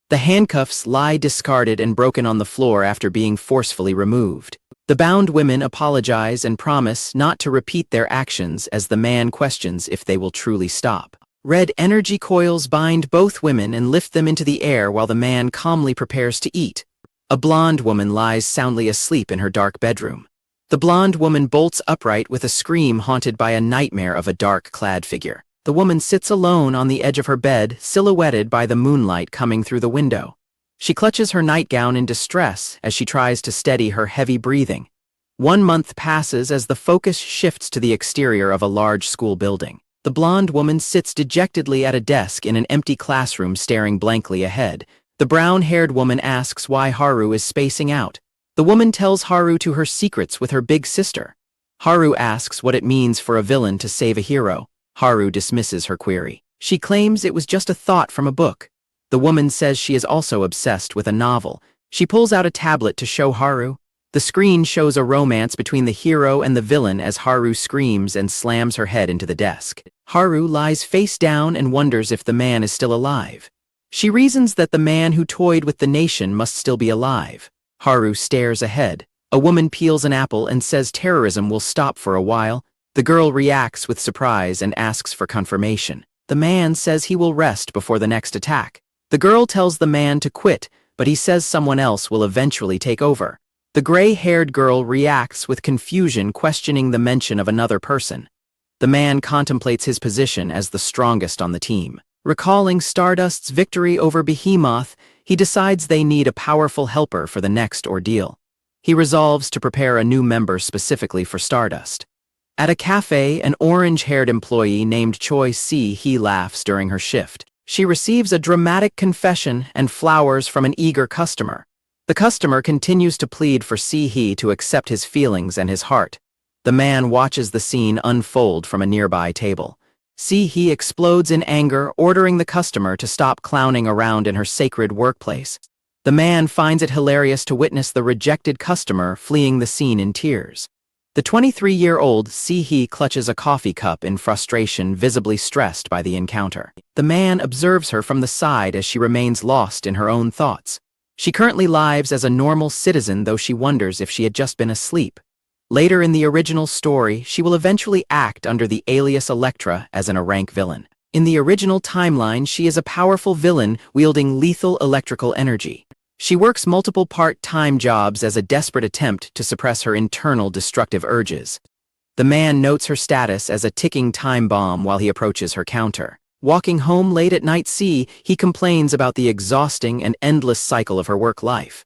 [SPEAKER 1] The handcuffs lie discarded and broken on the floor after being forcefully removed. The bound women apologize and promise not to repeat their actions as the man questions if they will truly stop. Red energy coils bind both women and lift them into the air while the man calmly prepares to eat. A blonde woman lies soundly asleep in her dark bedroom. The blonde woman bolts upright with a scream haunted by a nightmare of a dark-clad figure. The woman sits alone on the edge of her bed, silhouetted by the moonlight coming through the window. She clutches her nightgown in distress as she tries to steady her heavy breathing. 1 month passes as the focus shifts to the exterior of a large school building. The blonde woman sits dejectedly at a desk in an empty classroom, staring blankly ahead. The brown-haired woman asks why Haru is spacing out. The woman tells Haru her secrets with her big sister. Haru asks what it means for a villain to save a hero. Haru dismisses her query. She claims it was just a thought from a book. The woman says she is also obsessed with a novel. She pulls out a tablet to show Haru. The screen shows a romance between the hero and the villain as Haru screams and slams her head into the desk. Haru lies face down and wonders if the man is still alive. She reasons that the man who toyed with the nation must still be alive. Haru stares ahead. A woman peels an apple and says terrorism will stop for a while. The girl reacts with surprise and asks for confirmation. The man says he will rest before the next attack. The girl tells the man to quit, but he says someone else will eventually take over. The gray-haired girl reacts with confusion, questioning the mention of another person. The man contemplates his position as the strongest on the team. Recalling Stardust's victory over Behemoth, he decides they need a powerful helper for the next ordeal. He resolves to prepare a new member specifically for Stardust. At a cafe, an orange-haired employee named Choi Si-hee laughs during her shift. She receives a dramatic confession and flowers from an eager customer. The customer continues to plead for Si-hee to accept his feelings and his heart. The man watches the scene unfold from a nearby table. Si-hee explodes in anger, ordering the customer to stop clowning around in her sacred workplace. The man finds it hilarious to witness the rejected customer fleeing the scene in tears. The 23-year-old Si-hee clutches a coffee cup in frustration, visibly stressed by the encounter. The man observes her from the side as she remains lost in her own thoughts. She currently lives as a normal citizen, though she wonders if she had just been asleep. Later in the original story, she will eventually act under the alias Elektra as a rank villain. In the original timeline, she is a powerful villain wielding lethal electrical energy. She works multiple part-time jobs as a desperate attempt to suppress her internal destructive urges. The man notes her status as a ticking time bomb while he approaches her counter. Walking home late at night, he complains about the exhausting and endless cycle of her work life.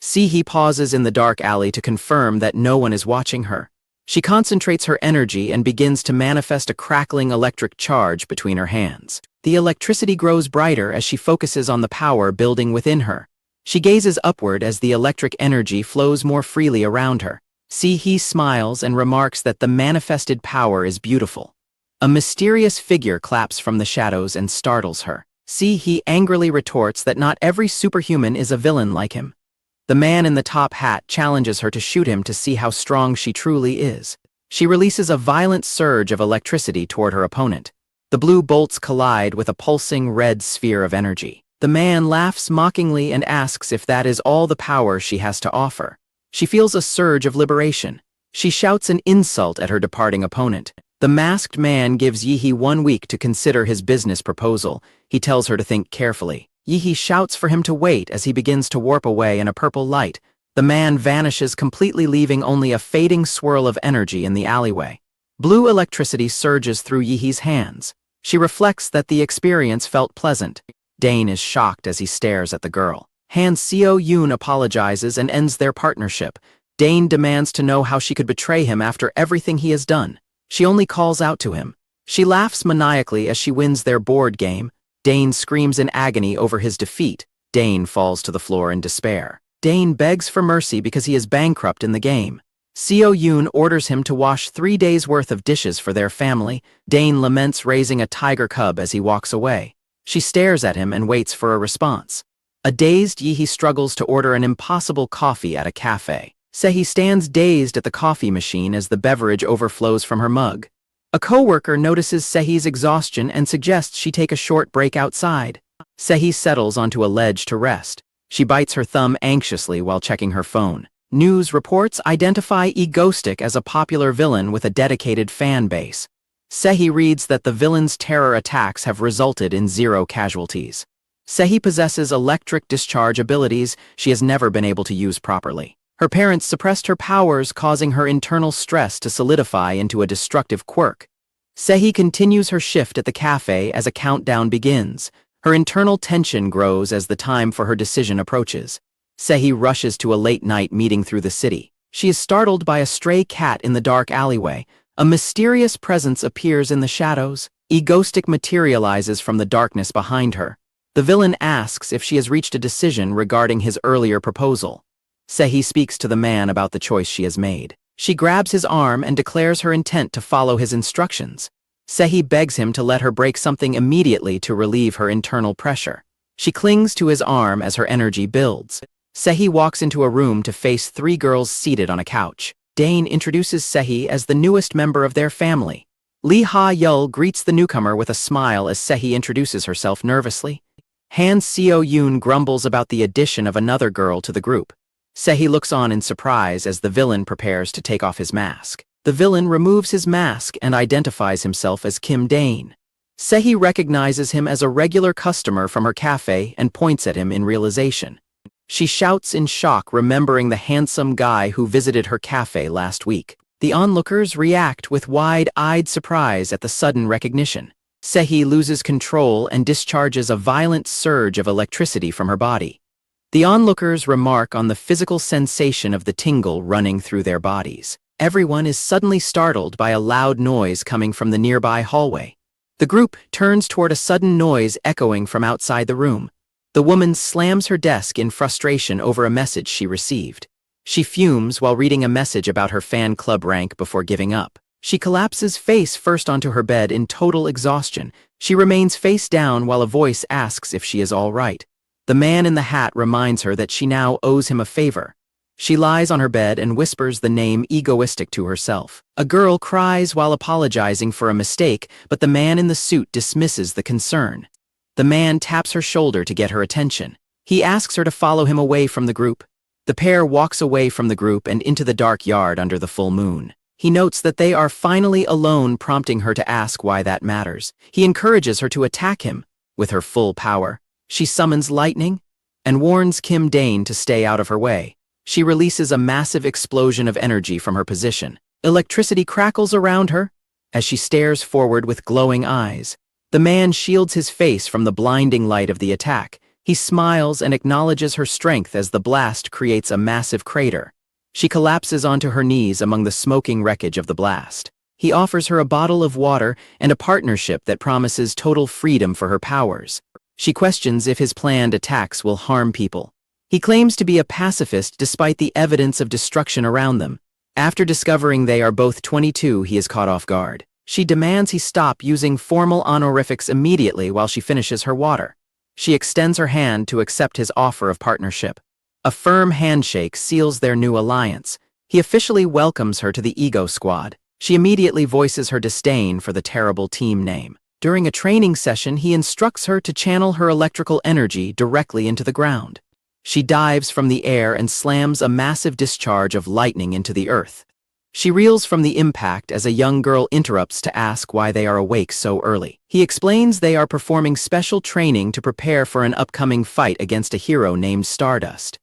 [SPEAKER 1] He pauses in the dark alley to confirm that no one is watching her. She concentrates her energy and begins to manifest a crackling electric charge between her hands. The electricity grows brighter as she focuses on the power building within her. She gazes upward as the electric energy flows more freely around her. He smiles and remarks that the manifested power is beautiful. A mysterious figure claps from the shadows and startles her. He angrily retorts that not every superhuman is a villain like him. The man in the top hat challenges her to shoot him to see how strong she truly is. She releases a violent surge of electricity toward her opponent. The blue bolts collide with a pulsing red sphere of energy. The man laughs mockingly and asks if that is all the power she has to offer. She feels a surge of liberation. She shouts an insult at her departing opponent. The masked man gives Yi-hee 1 week to consider his business proposal. He tells her to think carefully. Yi-hee shouts for him to wait as he begins to warp away in a purple light. The man vanishes completely, leaving only a fading swirl of energy in the alleyway. Blue electricity surges through Yi-hee's hands. She reflects that the experience felt pleasant. Dane is shocked as he stares at the girl. Han Seo-yoon apologizes and ends their partnership. Dane demands to know how she could betray him after everything he has done. She only calls out to him. She laughs maniacally as she wins their board game. Dane screams in agony over his defeat. Dane falls to the floor in despair. Dane begs for mercy because he is bankrupt in the game. Seo-yoon orders him to wash 3 days' worth of dishes for their family. Dane laments raising a tiger cub as he walks away. She stares at him and waits for a response. A dazed Yi-hee struggles to order an impossible coffee at a cafe. Sehee stands dazed at the coffee machine as the beverage overflows from her mug. A coworker notices Sehee's exhaustion and suggests she take a short break outside. Sehee settles onto a ledge to rest. She bites her thumb anxiously while checking her phone. News reports identify 𝒩𝒂Ⅎℰ as a popular villain with a dedicated fan base. Sehee reads that the villain's terror attacks have resulted in 0 casualties. Sehee possesses electric discharge abilities she has never been able to use properly. Her parents suppressed her powers, causing her internal stress to solidify into a destructive quirk. Sehi continues her shift at the cafe as a countdown begins. Her internal tension grows as the time for her decision approaches. Sehi rushes to a late-night meeting through the city. She is startled by a stray cat in the dark alleyway. A mysterious presence appears in the shadows. 𝒩𝒂Ⅎℰ materializes from the darkness behind her. The villain asks if she has reached a decision regarding his earlier proposal. Sehi speaks to the man about the choice she has made. She grabs his arm and declares her intent to follow his instructions. Sehi begs him to let her break something immediately to relieve her internal pressure. She clings to his arm as her energy builds. Sehi walks into a room to face three girls seated on a couch. Dane introduces Sehi as the newest member of their family. Lee Ha-yeol greets the newcomer with a smile as Sehi introduces herself nervously. Han Seo-yoon grumbles about the addition of another girl to the group. Sehi looks on in surprise as the villain prepares to take off his mask. The villain removes his mask and identifies himself as Kim Dane. Sehi recognizes him as a regular customer from her cafe and points at him in realization. She shouts in shock, remembering the handsome guy who visited her cafe last week. The onlookers react with wide-eyed surprise at the sudden recognition. Sehi loses control and discharges a violent surge of electricity from her body. The onlookers remark on the physical sensation of the tingle running through their bodies. Everyone is suddenly startled by a loud noise coming from the nearby hallway. The group turns toward a sudden noise echoing from outside the room. The woman slams her desk in frustration over a message she received. She fumes while reading a message about her fan club rank before giving up. She collapses face first onto her bed in total exhaustion. She remains face down while a voice asks if she is all right. The man in the hat reminds her that she now owes him a favor. She lies on her bed and whispers the name 𝒩𝒂Ⅎℰ to herself. A girl cries while apologizing for a mistake, but the man in the suit dismisses the concern. The man taps her shoulder to get her attention. He asks her to follow him away from the group. The pair walks away from the group and into the dark yard under the full moon. He notes that they are finally alone, prompting her to ask why that matters. He encourages her to attack him. With her full power, she summons lightning and warns Kim Dane to stay out of her way. She releases a massive explosion of energy from her position. Electricity crackles around her as she stares forward with glowing eyes. The man shields his face from the blinding light of the attack. He smiles and acknowledges her strength as the blast creates a massive crater. She collapses onto her knees among the smoking wreckage of the blast. He offers her a bottle of water and a partnership that promises total freedom for her powers. She questions if his planned attacks will harm people. He claims to be a pacifist despite the evidence of destruction around them. After discovering they are both 22, he is caught off guard. She demands he stop using formal honorifics immediately while she finishes her water. She extends her hand to accept his offer of partnership. A firm handshake seals their new alliance. He officially welcomes her to the Ego Squad. She immediately voices her disdain for the terrible team name. During a training session, he instructs her to channel her electrical energy directly into the ground. She dives from the air and slams a massive discharge of lightning into the earth. She reels from the impact as a young girl interrupts to ask why they are awake so early. He explains they are performing special training to prepare for an upcoming fight against a hero named Stardust.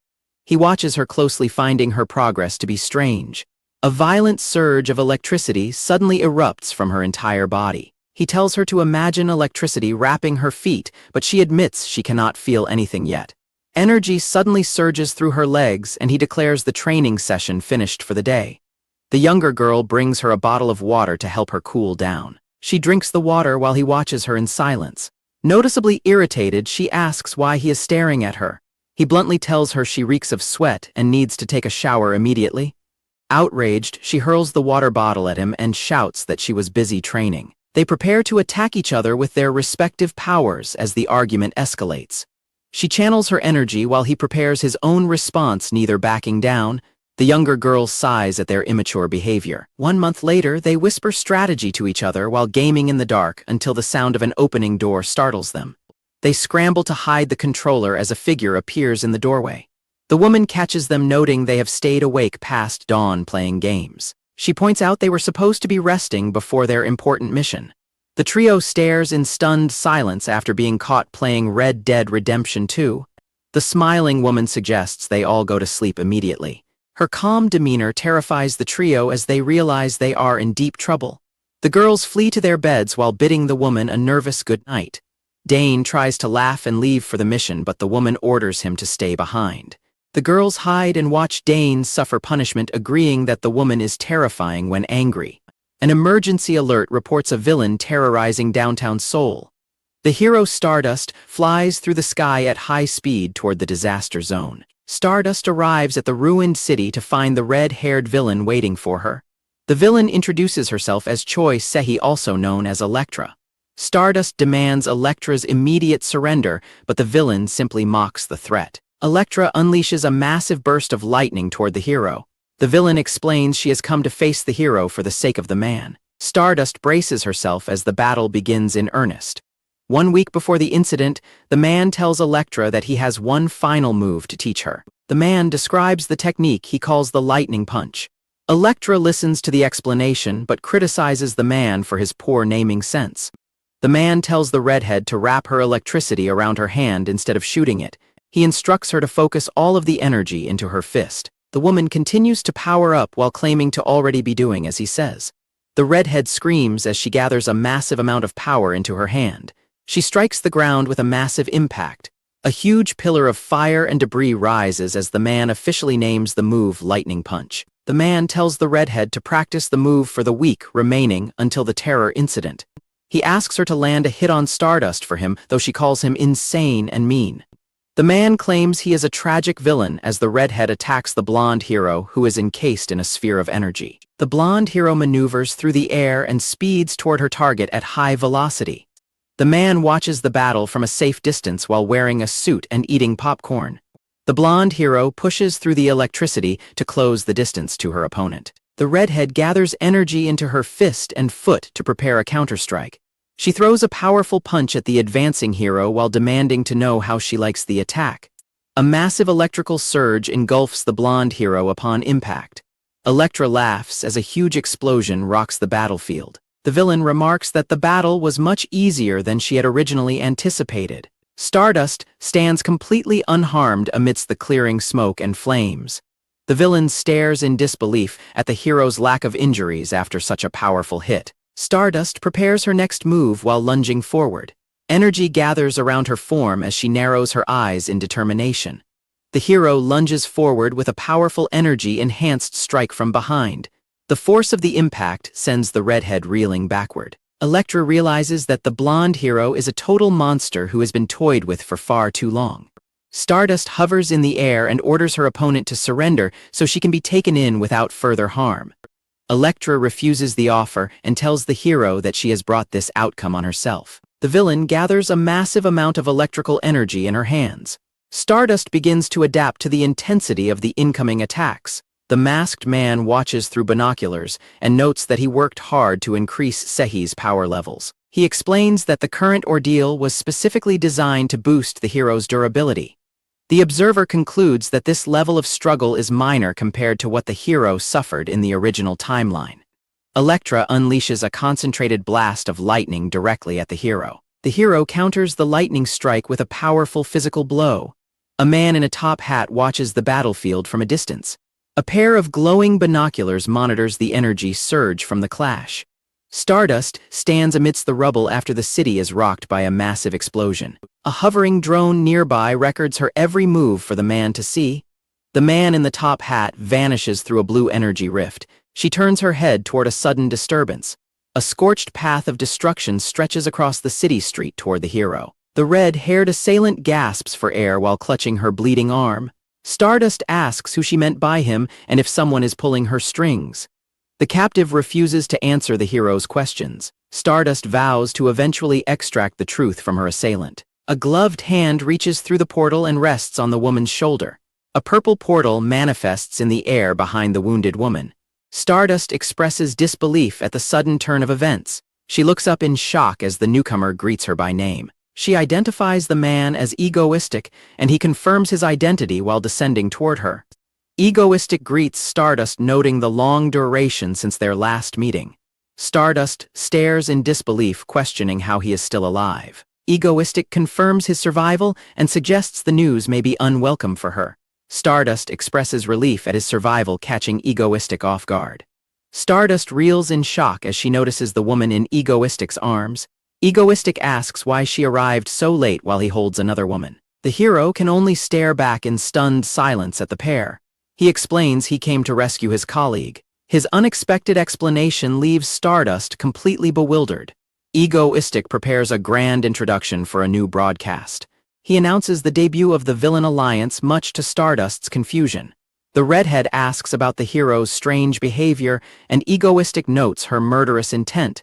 [SPEAKER 1] He watches her closely, finding her progress to be strange. A violent surge of electricity suddenly erupts from her entire body. He tells her to imagine electricity wrapping her feet, but she admits she cannot feel anything yet. Energy suddenly surges through her legs, and he declares the training session finished for the day. The younger girl brings her a bottle of water to help her cool down. She drinks the water while he watches her in silence. Noticeably irritated, she asks why he is staring at her. He bluntly tells her she reeks of sweat and needs to take a shower immediately. Outraged, she hurls the water bottle at him and shouts that she was busy training. They prepare to attack each other with their respective powers as the argument escalates. She channels her energy while he prepares his own response, neither backing down. The younger girl sighs at their immature behavior. 1 month later, they whisper strategy to each other while gaming in the dark until the sound of an opening door startles them. They scramble to hide the controller as a figure appears in the doorway. The woman catches them, noting they have stayed awake past dawn playing games. She points out they were supposed to be resting before their important mission. The trio stares in stunned silence after being caught playing Red Dead Redemption 2. The smiling woman suggests they all go to sleep immediately. Her calm demeanor terrifies the trio as they realize they are in deep trouble. The girls flee to their beds while bidding the woman a nervous good night. Dane tries to laugh and leave for the mission, but the woman orders him to stay behind. The girls hide and watch Dane suffer punishment, agreeing that the woman is terrifying when angry. An emergency alert reports a villain terrorizing downtown Seoul. The hero Stardust flies through the sky at high speed toward the disaster zone. Stardust arrives at the ruined city to find the red-haired villain waiting for her. The villain introduces herself as Choi Sehi, also known as Elektra. Stardust demands Elektra's immediate surrender, but the villain simply mocks the threat. Elektra unleashes a massive burst of lightning toward the hero. The villain explains she has come to face the hero for the sake of the man. Stardust braces herself as the battle begins in earnest. 1 week before the incident, the man tells Elektra that he has one final move to teach her. The man describes the technique he calls the lightning punch. Elektra listens to the explanation but criticizes the man for his poor naming sense. The man tells the redhead to wrap her electricity around her hand instead of shooting it. He instructs her to focus all of the energy into her fist. The woman continues to power up while claiming to already be doing as he says. The redhead screams as she gathers a massive amount of power into her hand. She strikes the ground with a massive impact. A huge pillar of fire and debris rises as the man officially names the move Lightning Punch. The man tells the redhead to practice the move for the week remaining until the terror incident. He asks her to land a hit on Stardust for him, though she calls him insane and mean. The man claims he is a tragic villain as the redhead attacks the blonde hero, who is encased in a sphere of energy. The blonde hero maneuvers through the air and speeds toward her target at high velocity. The man watches the battle from a safe distance while wearing a suit and eating popcorn. The blonde hero pushes through the electricity to close the distance to her opponent. The redhead gathers energy into her fist and foot to prepare a counterstrike. She throws a powerful punch at the advancing hero while demanding to know how she likes the attack. A massive electrical surge engulfs the blonde hero upon impact. Elektra laughs as a huge explosion rocks the battlefield. The villain remarks that the battle was much easier than she had originally anticipated. Stardust stands completely unharmed amidst the clearing smoke and flames. The villain stares in disbelief at the hero's lack of injuries after such a powerful hit. Stardust prepares her next move while lunging forward. Energy gathers around her form as she narrows her eyes in determination. The hero lunges forward with a powerful energy-enhanced strike from behind. The force of the impact sends the redhead reeling backward. Elektra realizes that the blonde hero is a total monster who has been toyed with for far too long. Stardust hovers in the air and orders her opponent to surrender so she can be taken in without further harm. Elektra refuses the offer and tells the hero that she has brought this outcome on herself. The villain gathers a massive amount of electrical energy in her hands. Stardust begins to adapt to the intensity of the incoming attacks. The masked man watches through binoculars and notes that he worked hard to increase Sehi's power levels. He explains that the current ordeal was specifically designed to boost the hero's durability. The observer concludes that this level of struggle is minor compared to what the hero suffered in the original timeline. Elektra unleashes a concentrated blast of lightning directly at the hero. The hero counters the lightning strike with a powerful physical blow. A man in a top hat watches the battlefield from a distance. A pair of glowing binoculars monitors the energy surge from the clash. Stardust stands amidst the rubble after the city is rocked by a massive explosion. A hovering drone nearby records her every move for the man to see. The man in the top hat vanishes through a blue energy rift. She turns her head toward a sudden disturbance. A scorched path of destruction stretches across the city street toward the hero. The red-haired assailant gasps for air while clutching her bleeding arm. Stardust asks who she meant by him and if someone is pulling her strings. The captive refuses to answer the hero's questions. Stardust vows to eventually extract the truth from her assailant. A gloved hand reaches through the portal and rests on the woman's shoulder. A purple portal manifests in the air behind the wounded woman. Stardust expresses disbelief at the sudden turn of events. She looks up in shock as the newcomer greets her by name. She identifies the man as egoistic, and he confirms his identity while descending toward her. Egoistic greets Stardust, noting the long duration since their last meeting. Stardust stares in disbelief, questioning how he is still alive. Egoistic confirms his survival and suggests the news may be unwelcome for her. Stardust expresses relief at his survival, catching Egoistic off guard. Stardust reels in shock as she notices the woman in Egoistic's arms. Egoistic asks why she arrived so late while he holds another woman. The hero can only stare back in stunned silence at the pair. He explains he came to rescue his colleague. His unexpected explanation leaves Stardust completely bewildered. Egoistic prepares a grand introduction for a new broadcast. He announces the debut of the Villain Alliance, much to Stardust's confusion. The redhead asks about the hero's strange behavior, and Egoistic notes her murderous intent.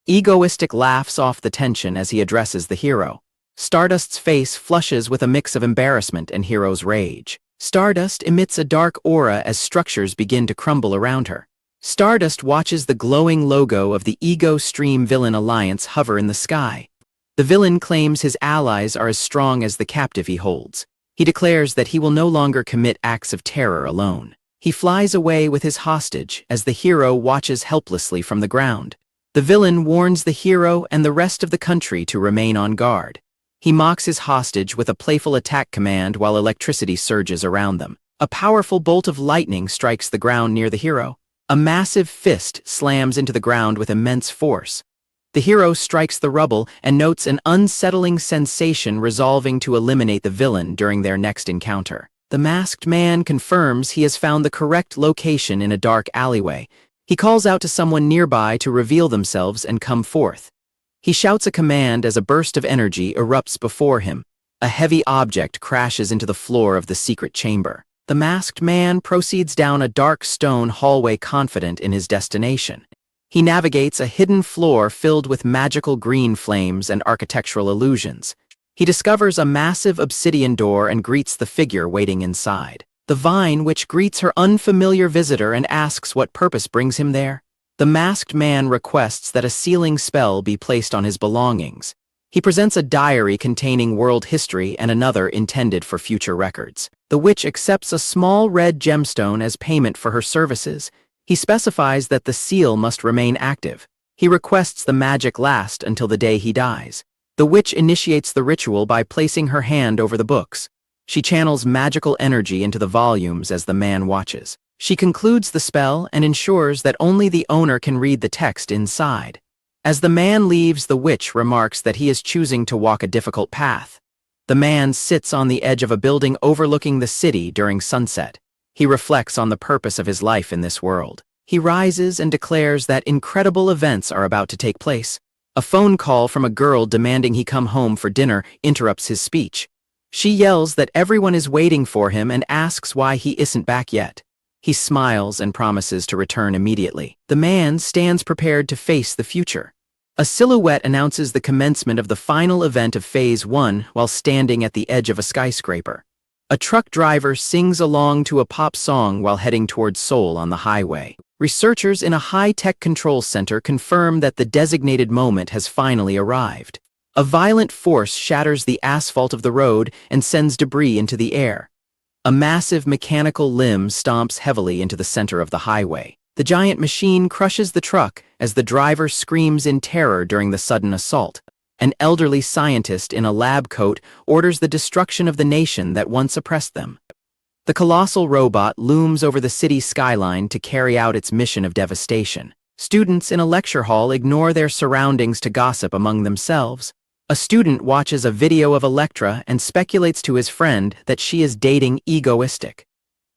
[SPEAKER 1] Egoistic laughs off the tension as he addresses the hero. Stardust's face flushes with a mix of embarrassment and hero's rage. Stardust emits a dark aura as structures begin to crumble around her. Stardust watches the glowing logo of the Ego Stream Villain Alliance hover in the sky. The villain claims his allies are as strong as the captive he holds. He declares that he will no longer commit acts of terror alone. He flies away with his hostage as the hero watches helplessly from the ground. The villain warns the hero and the rest of the country to remain on guard. He mocks his hostage with a playful attack command while electricity surges around them. A powerful bolt of lightning strikes the ground near the hero. A massive fist slams into the ground with immense force. The hero strikes the rubble and notes an unsettling sensation, resolving to eliminate the villain during their next encounter. The masked man confirms he has found the correct location in a dark alleyway. He calls out to someone nearby to reveal themselves and come forth. He shouts a command as a burst of energy erupts before him. A heavy object crashes into the floor of the secret chamber. The masked man proceeds down a dark stone hallway, confident in his destination. He navigates a hidden floor filled with magical green flames and architectural illusions. He discovers a massive obsidian door and greets the figure waiting inside. The vine which greets her unfamiliar visitor and asks what purpose brings him there. The masked man requests that a sealing spell be placed on his belongings. He presents a diary containing world history and another intended for future records. The witch accepts a small red gemstone as payment for her services. He specifies that the seal must remain active. He requests the magic last until the day he dies. The witch initiates the ritual by placing her hand over the books. She channels magical energy into the volumes as the man watches. She concludes the spell and ensures that only the owner can read the text inside. As the man leaves, the witch remarks that he is choosing to walk a difficult path. The man sits on the edge of a building overlooking the city during sunset. He reflects on the purpose of his life in this world. He rises and declares that incredible events are about to take place. A phone call from a girl demanding he come home for dinner interrupts his speech. She yells that everyone is waiting for him and asks why he isn't back yet. He smiles and promises to return immediately. The man stands prepared to face the future. A silhouette announces the commencement of the final event of Phase 1 while standing at the edge of a skyscraper. A truck driver sings along to a pop song while heading towards Seoul on the highway. Researchers in a high-tech control center confirm that the designated moment has finally arrived. A violent force shatters the asphalt of the road and sends debris into the air. A massive mechanical limb stomps heavily into the center of the highway. The giant machine crushes the truck as the driver screams in terror during the sudden assault. An elderly scientist in a lab coat orders the destruction of the nation that once oppressed them. The colossal robot looms over the city skyline to carry out its mission of devastation. Students in a lecture hall ignore their surroundings to gossip among themselves. A student watches a video of Electra and speculates to his friend that she is dating Egoistic.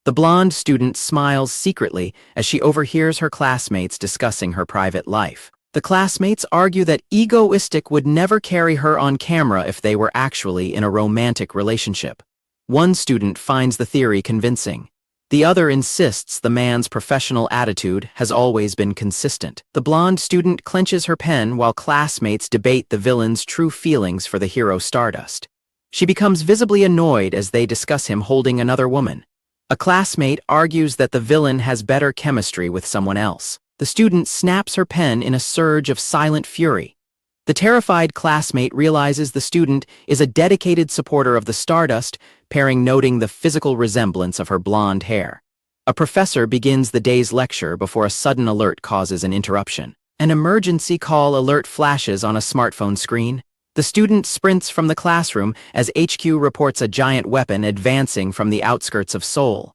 [SPEAKER 1] The blonde student smiles secretly as she overhears her classmates discussing her private life. The classmates argue that Egoistic would never carry her on camera if they were actually in a romantic relationship. One student finds the theory convincing. The other insists the man's professional attitude has always been consistent. The blonde student clenches her pen while classmates debate the villain's true feelings for the hero Stardust. She becomes visibly annoyed as they discuss him holding another woman. A classmate argues that the villain has better chemistry with someone else. The student snaps her pen in a surge of silent fury. The terrified classmate realizes the student is a dedicated supporter of the Stardust, pairing noting the physical resemblance of her blonde hair. A professor begins the day's lecture before a sudden alert causes an interruption. An emergency call alert flashes on a smartphone screen. The student sprints from the classroom as HQ reports a giant weapon advancing from the outskirts of Seoul.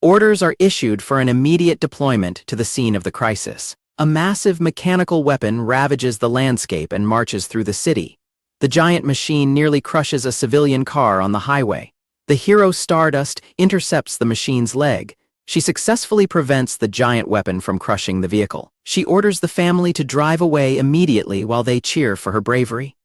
[SPEAKER 1] Orders are issued for an immediate deployment to the scene of the crisis. A massive mechanical weapon ravages the landscape and marches through the city. The giant machine nearly crushes a civilian car on the highway. The hero Stardust intercepts the machine's leg. She successfully prevents the giant weapon from crushing the vehicle. She orders the family to drive away immediately while they cheer for her bravery.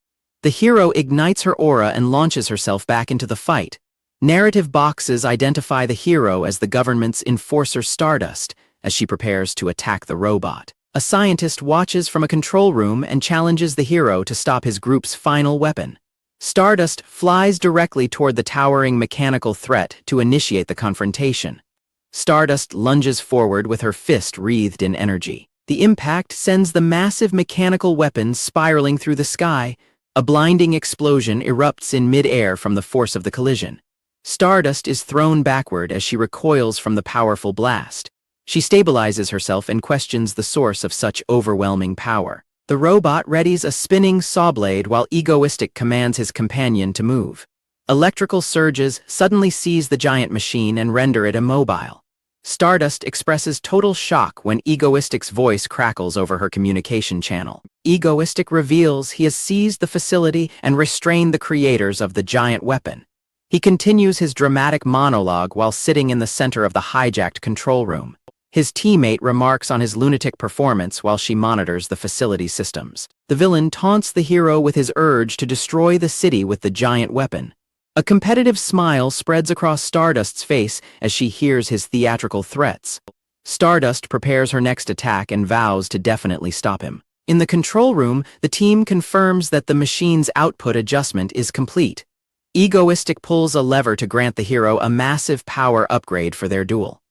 [SPEAKER 1] The hero ignites her aura and launches herself back into the fight. Narrative boxes identify the hero as the government's enforcer Stardust as she prepares to attack the robot. A scientist watches from a control room and challenges the hero to stop his group's final weapon. Stardust flies directly toward the towering mechanical threat to initiate the confrontation. Stardust lunges forward with her fist wreathed in energy. The impact sends the massive mechanical weapon spiraling through the sky. A blinding explosion erupts in mid-air from the force of the collision. Stardust is thrown backward as she recoils from the powerful blast. She stabilizes herself and questions the source of such overwhelming power. The robot readies a spinning saw blade while Egoistic commands his companion to move. Electrical surges suddenly seize the giant machine and render it immobile. Stardust expresses total shock when Egoistic's voice crackles over her communication channel. Egoistic reveals he has seized the facility and restrained the creators of the giant weapon. He continues his dramatic monologue while sitting in the center of the hijacked control room. His teammate remarks on his lunatic performance while she monitors the facility's systems. The villain taunts the hero with his urge to destroy the city with the giant weapon. A competitive smile spreads across Stardust's face as she hears his theatrical threats. Stardust prepares her next attack and vows to definitely stop him. In the control room, the team confirms that the machine's output adjustment is complete. Egoistic pulls a lever to grant the hero a massive power upgrade for their duel.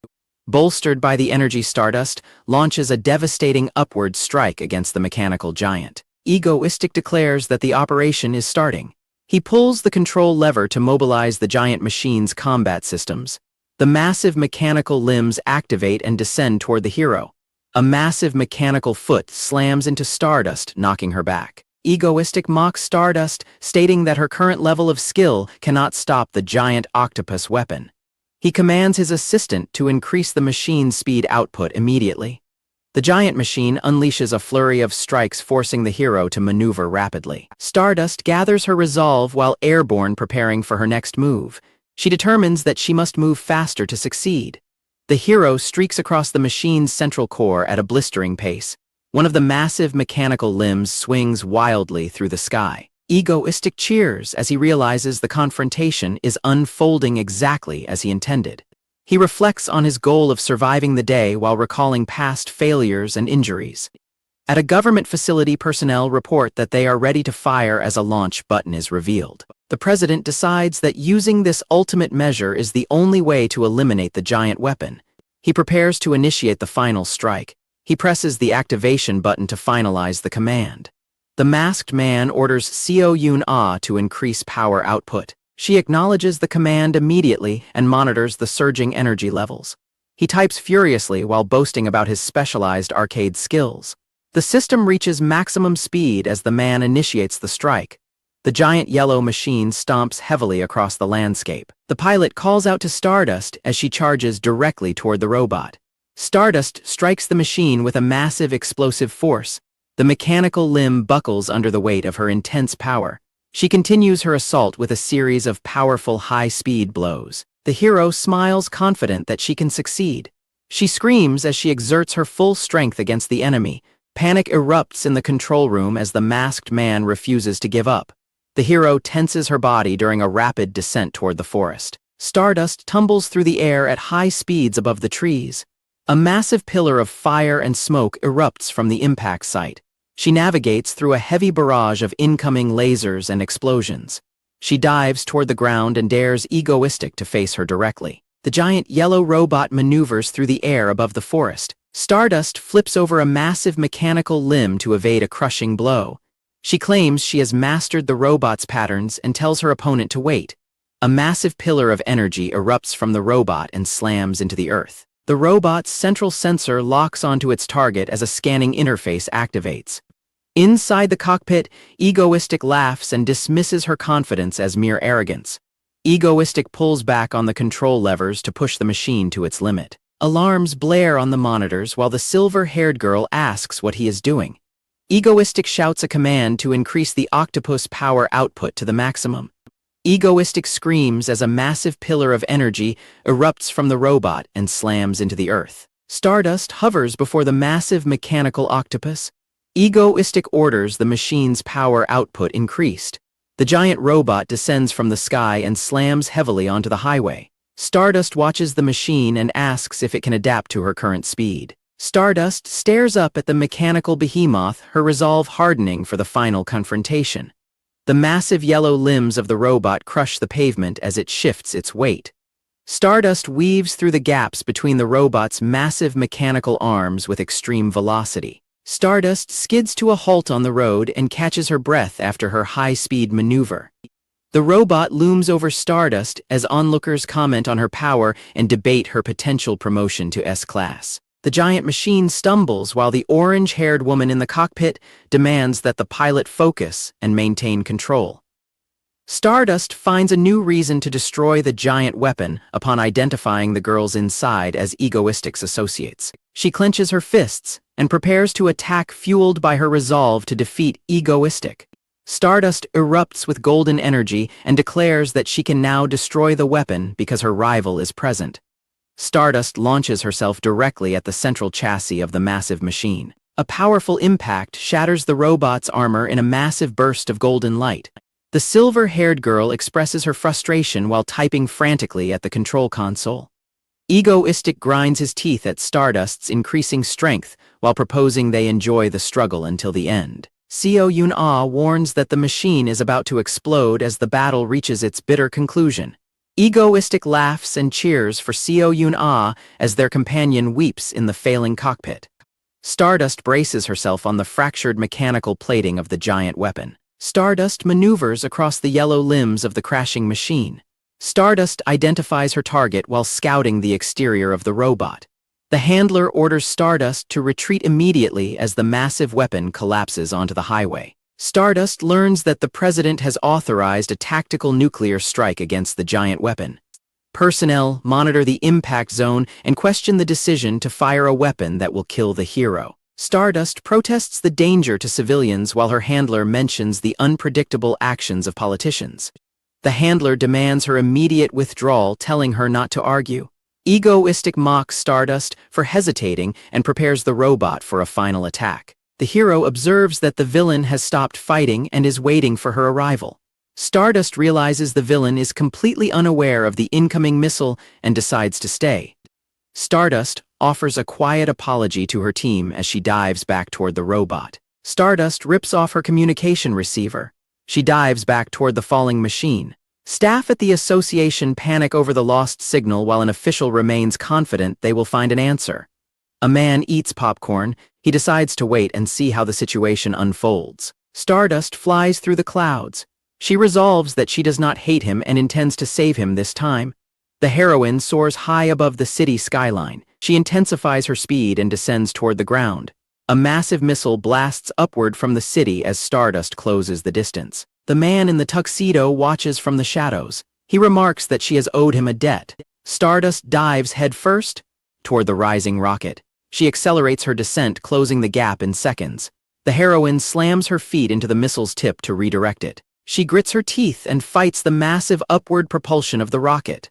[SPEAKER 1] Bolstered by the energy, Stardust launches a devastating upward strike against the mechanical giant. Egoistic declares that the operation is starting. He pulls the control lever to mobilize the giant machine's combat systems. The massive mechanical limbs activate and descend toward the hero. A massive mechanical foot slams into Stardust, knocking her back. Egoistic mocks Stardust, stating that her current level of skill cannot stop the giant octopus weapon. He commands his assistant to increase the machine's speed output immediately. The giant machine unleashes a flurry of strikes, forcing the hero to maneuver rapidly. Stardust gathers her resolve while airborne, preparing for her next move. She determines that she must move faster to succeed. The hero streaks across the machine's central core at a blistering pace. One of the massive mechanical limbs swings wildly through the sky. Egoistic cheers as he realizes the confrontation is unfolding exactly as he intended. He reflects on his goal of surviving the day while recalling past failures and injuries. At a government facility, personnel report that they are ready to fire as a launch button is revealed. The president decides that using this ultimate measure is the only way to eliminate the giant weapon. He prepares to initiate the final strike. He presses the activation button to finalize the command. The masked man orders 𝒩𝒂™ to increase power output. She acknowledges the command immediately and monitors the surging energy levels. He types furiously while boasting about his specialized arcade skills. The system reaches maximum speed as the man initiates the strike. The giant yellow machine stomps heavily across the landscape. The pilot calls out to Stardust as she charges directly toward the robot. Stardust strikes the machine with a massive explosive force. The mechanical limb buckles under the weight of her intense power. She continues her assault with a series of powerful high-speed blows. The hero smiles, confident that she can succeed. She screams as she exerts her full strength against the enemy. Panic erupts in the control room as the masked man refuses to give up. The hero tenses her body during a rapid descent toward the forest. Stardust tumbles through the air at high speeds above the trees. A massive pillar of fire and smoke erupts from the impact site. She navigates through a heavy barrage of incoming lasers and explosions. She dives toward the ground and dares Egoistic to face her directly. The giant yellow robot maneuvers through the air above the forest. Stardust flips over a massive mechanical limb to evade a crushing blow. She claims she has mastered the robot's patterns and tells her opponent to wait. A massive pillar of energy erupts from the robot and slams into the earth. The robot's central sensor locks onto its target as a scanning interface activates. Inside the cockpit, Egoistic laughs and dismisses her confidence as mere arrogance. Egoistic pulls back on the control levers to push the machine to its limit. Alarms blare on the monitors while the silver-haired girl asks what he is doing. Egoistic shouts a command to increase the octopus power output to the maximum. Egoistic screams as a massive pillar of energy erupts from the robot and slams into the earth. Stardust hovers before the massive mechanical octopus. Egoistic orders the machine's power output increased. The giant robot descends from the sky and slams heavily onto the highway. Stardust watches the machine and asks if it can adapt to her current speed. Stardust stares up at the mechanical behemoth, her resolve hardening for the final confrontation. The massive yellow limbs of the robot crush the pavement as it shifts its weight. Stardust weaves through the gaps between the robot's massive mechanical arms with extreme velocity. Stardust skids to a halt on the road and catches her breath after her high-speed maneuver. The robot looms over Stardust as onlookers comment on her power and debate her potential promotion to S-Class. The giant machine stumbles while the orange-haired woman in the cockpit demands that the pilot focus and maintain control. Stardust finds a new reason to destroy the giant weapon upon identifying the girls inside as Egoistic's associates. She clenches her fists and prepares to attack, fueled by her resolve to defeat Egoistic. Stardust erupts with golden energy and declares that she can now destroy the weapon because her rival is present. Stardust launches herself directly at the central chassis of the massive machine. A powerful impact shatters the robot's armor in a massive burst of golden light. The silver-haired girl expresses her frustration while typing frantically at the control console. Egoistic grinds his teeth at Stardust's increasing strength while proposing they enjoy the struggle until the end. 𝒩𝒜ℳℰ warns that the machine is about to explode as the battle reaches its bitter conclusion. Egoistic laughs and cheers for 𝒩𝒜ℳℰ as their companion weeps in the failing cockpit. Stardust braces herself on the fractured mechanical plating of the giant weapon. Stardust maneuvers across the yellow limbs of the crashing machine. Stardust identifies her target while scouting the exterior of the robot. The handler orders Stardust to retreat immediately as the massive weapon collapses onto the highway. Stardust learns that the president has authorized a tactical nuclear strike against the giant weapon. Personnel monitor the impact zone and question the decision to fire a weapon that will kill the hero. Stardust protests the danger to civilians while her handler mentions the unpredictable actions of politicians. The handler demands her immediate withdrawal, telling her not to argue. Egoistic mocks Stardust for hesitating and prepares the robot for a final attack. The hero observes that the villain has stopped fighting and is waiting for her arrival. Stardust realizes the villain is completely unaware of the incoming missile and decides to stay. Stardust offers a quiet apology to her team as she dives back toward the robot. Stardust rips off her communication receiver. She dives back toward the falling machine. Staff at the association panic over the lost signal while an official remains confident they will find an answer. A man eats popcorn. He decides to wait and see how the situation unfolds. Stardust flies through the clouds. She resolves that she does not hate him and intends to save him this time. The heroine soars high above the city skyline. She intensifies her speed and descends toward the ground. A massive missile blasts upward from the city as Stardust closes the distance. The man in the tuxedo watches from the shadows. He remarks that she has owed him a debt. Stardust dives headfirst toward the rising rocket. She accelerates her descent, closing the gap in seconds. The heroine slams her feet into the missile's tip to redirect it. She grits her teeth and fights the massive upward propulsion of the rocket.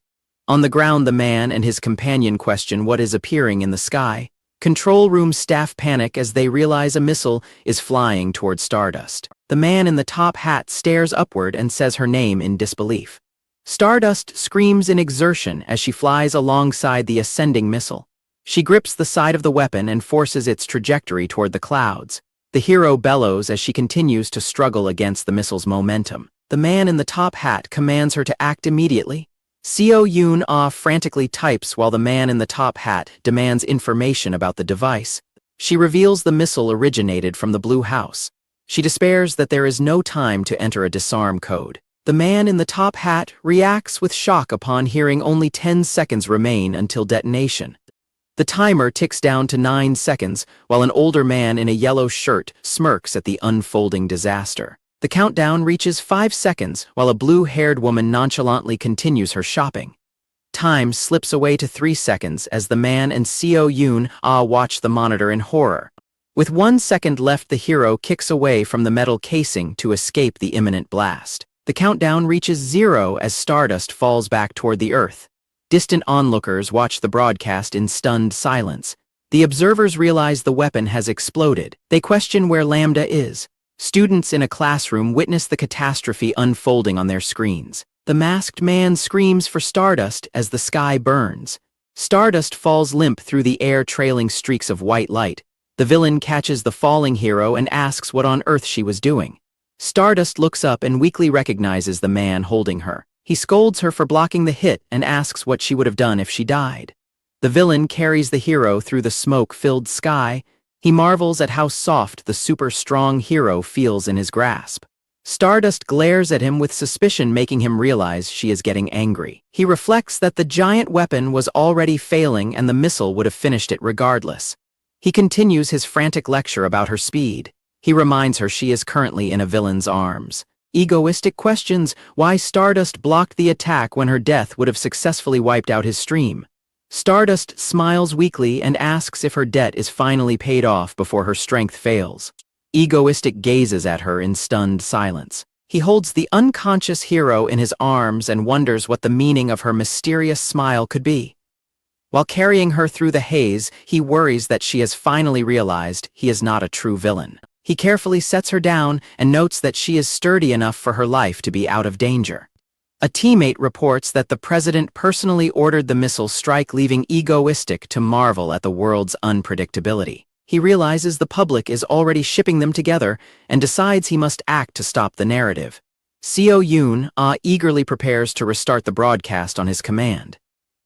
[SPEAKER 1] On the ground, the man and his companion question what is appearing in the sky. Control room staff panic as they realize a missile is flying toward Stardust. The man in the top hat stares upward and says her name in disbelief. Stardust screams in exertion as she flies alongside the ascending missile. She grips the side of the weapon and forces its trajectory toward the clouds. The hero bellows as she continues to struggle against the missile's momentum. The man in the top hat commands her to act immediately. 𝒩𝒜ℳℰ frantically types while the man in the top hat demands information about the device. She reveals the missile originated from the Blue House. She despairs that there is no time to enter a disarm code. The man in the top hat reacts with shock upon hearing only 10 seconds remain until detonation. The timer ticks down to 9 seconds while an older man in a yellow shirt smirks at the unfolding disaster. The countdown reaches 5 seconds while a blue-haired woman nonchalantly continues her shopping. Time slips away to 3 seconds as the man and 𝒩𝒜ℳℰ watch the monitor in horror. With 1 second left, the hero kicks away from the metal casing to escape the imminent blast. The countdown reaches 0 as Stardust falls back toward the Earth. Distant onlookers watch the broadcast in stunned silence. The observers realize the weapon has exploded. They question where Lambda is. Students in a classroom witness the catastrophe unfolding on their screens. The masked man screams for Stardust as the sky burns. Stardust falls limp through the air, trailing streaks of white light. The villain catches the falling hero and asks what on earth she was doing. Stardust looks up and weakly recognizes the man holding her. He scolds her for blocking the hit and asks what she would have done if she died. The villain carries the hero through the smoke-filled sky. He marvels at how soft the super-strong hero feels in his grasp. Stardust glares at him with suspicion, making him realize she is getting angry. He reflects that the giant weapon was already failing and the missile would have finished it regardless. He continues his frantic lecture about her speed. He reminds her she is currently in a villain's arms. Egoistic questions why Stardust blocked the attack when her death would have successfully wiped out his stream. Stardust smiles weakly and asks if her debt is finally paid off before her strength fails. Egoistic gazes at her in stunned silence. He holds the unconscious hero in his arms and wonders what the meaning of her mysterious smile could be. While carrying her through the haze, he worries that she has finally realized he is not a true villain. He carefully sets her down and notes that she is sturdy enough for her life to be out of danger. A teammate reports that the president personally ordered the missile strike, leaving Egoistic to marvel at the world's unpredictability. He realizes the public is already shipping them together and decides he must act to stop the narrative. 𝒩𝒜ℳℰ eagerly prepares to restart the broadcast on his command.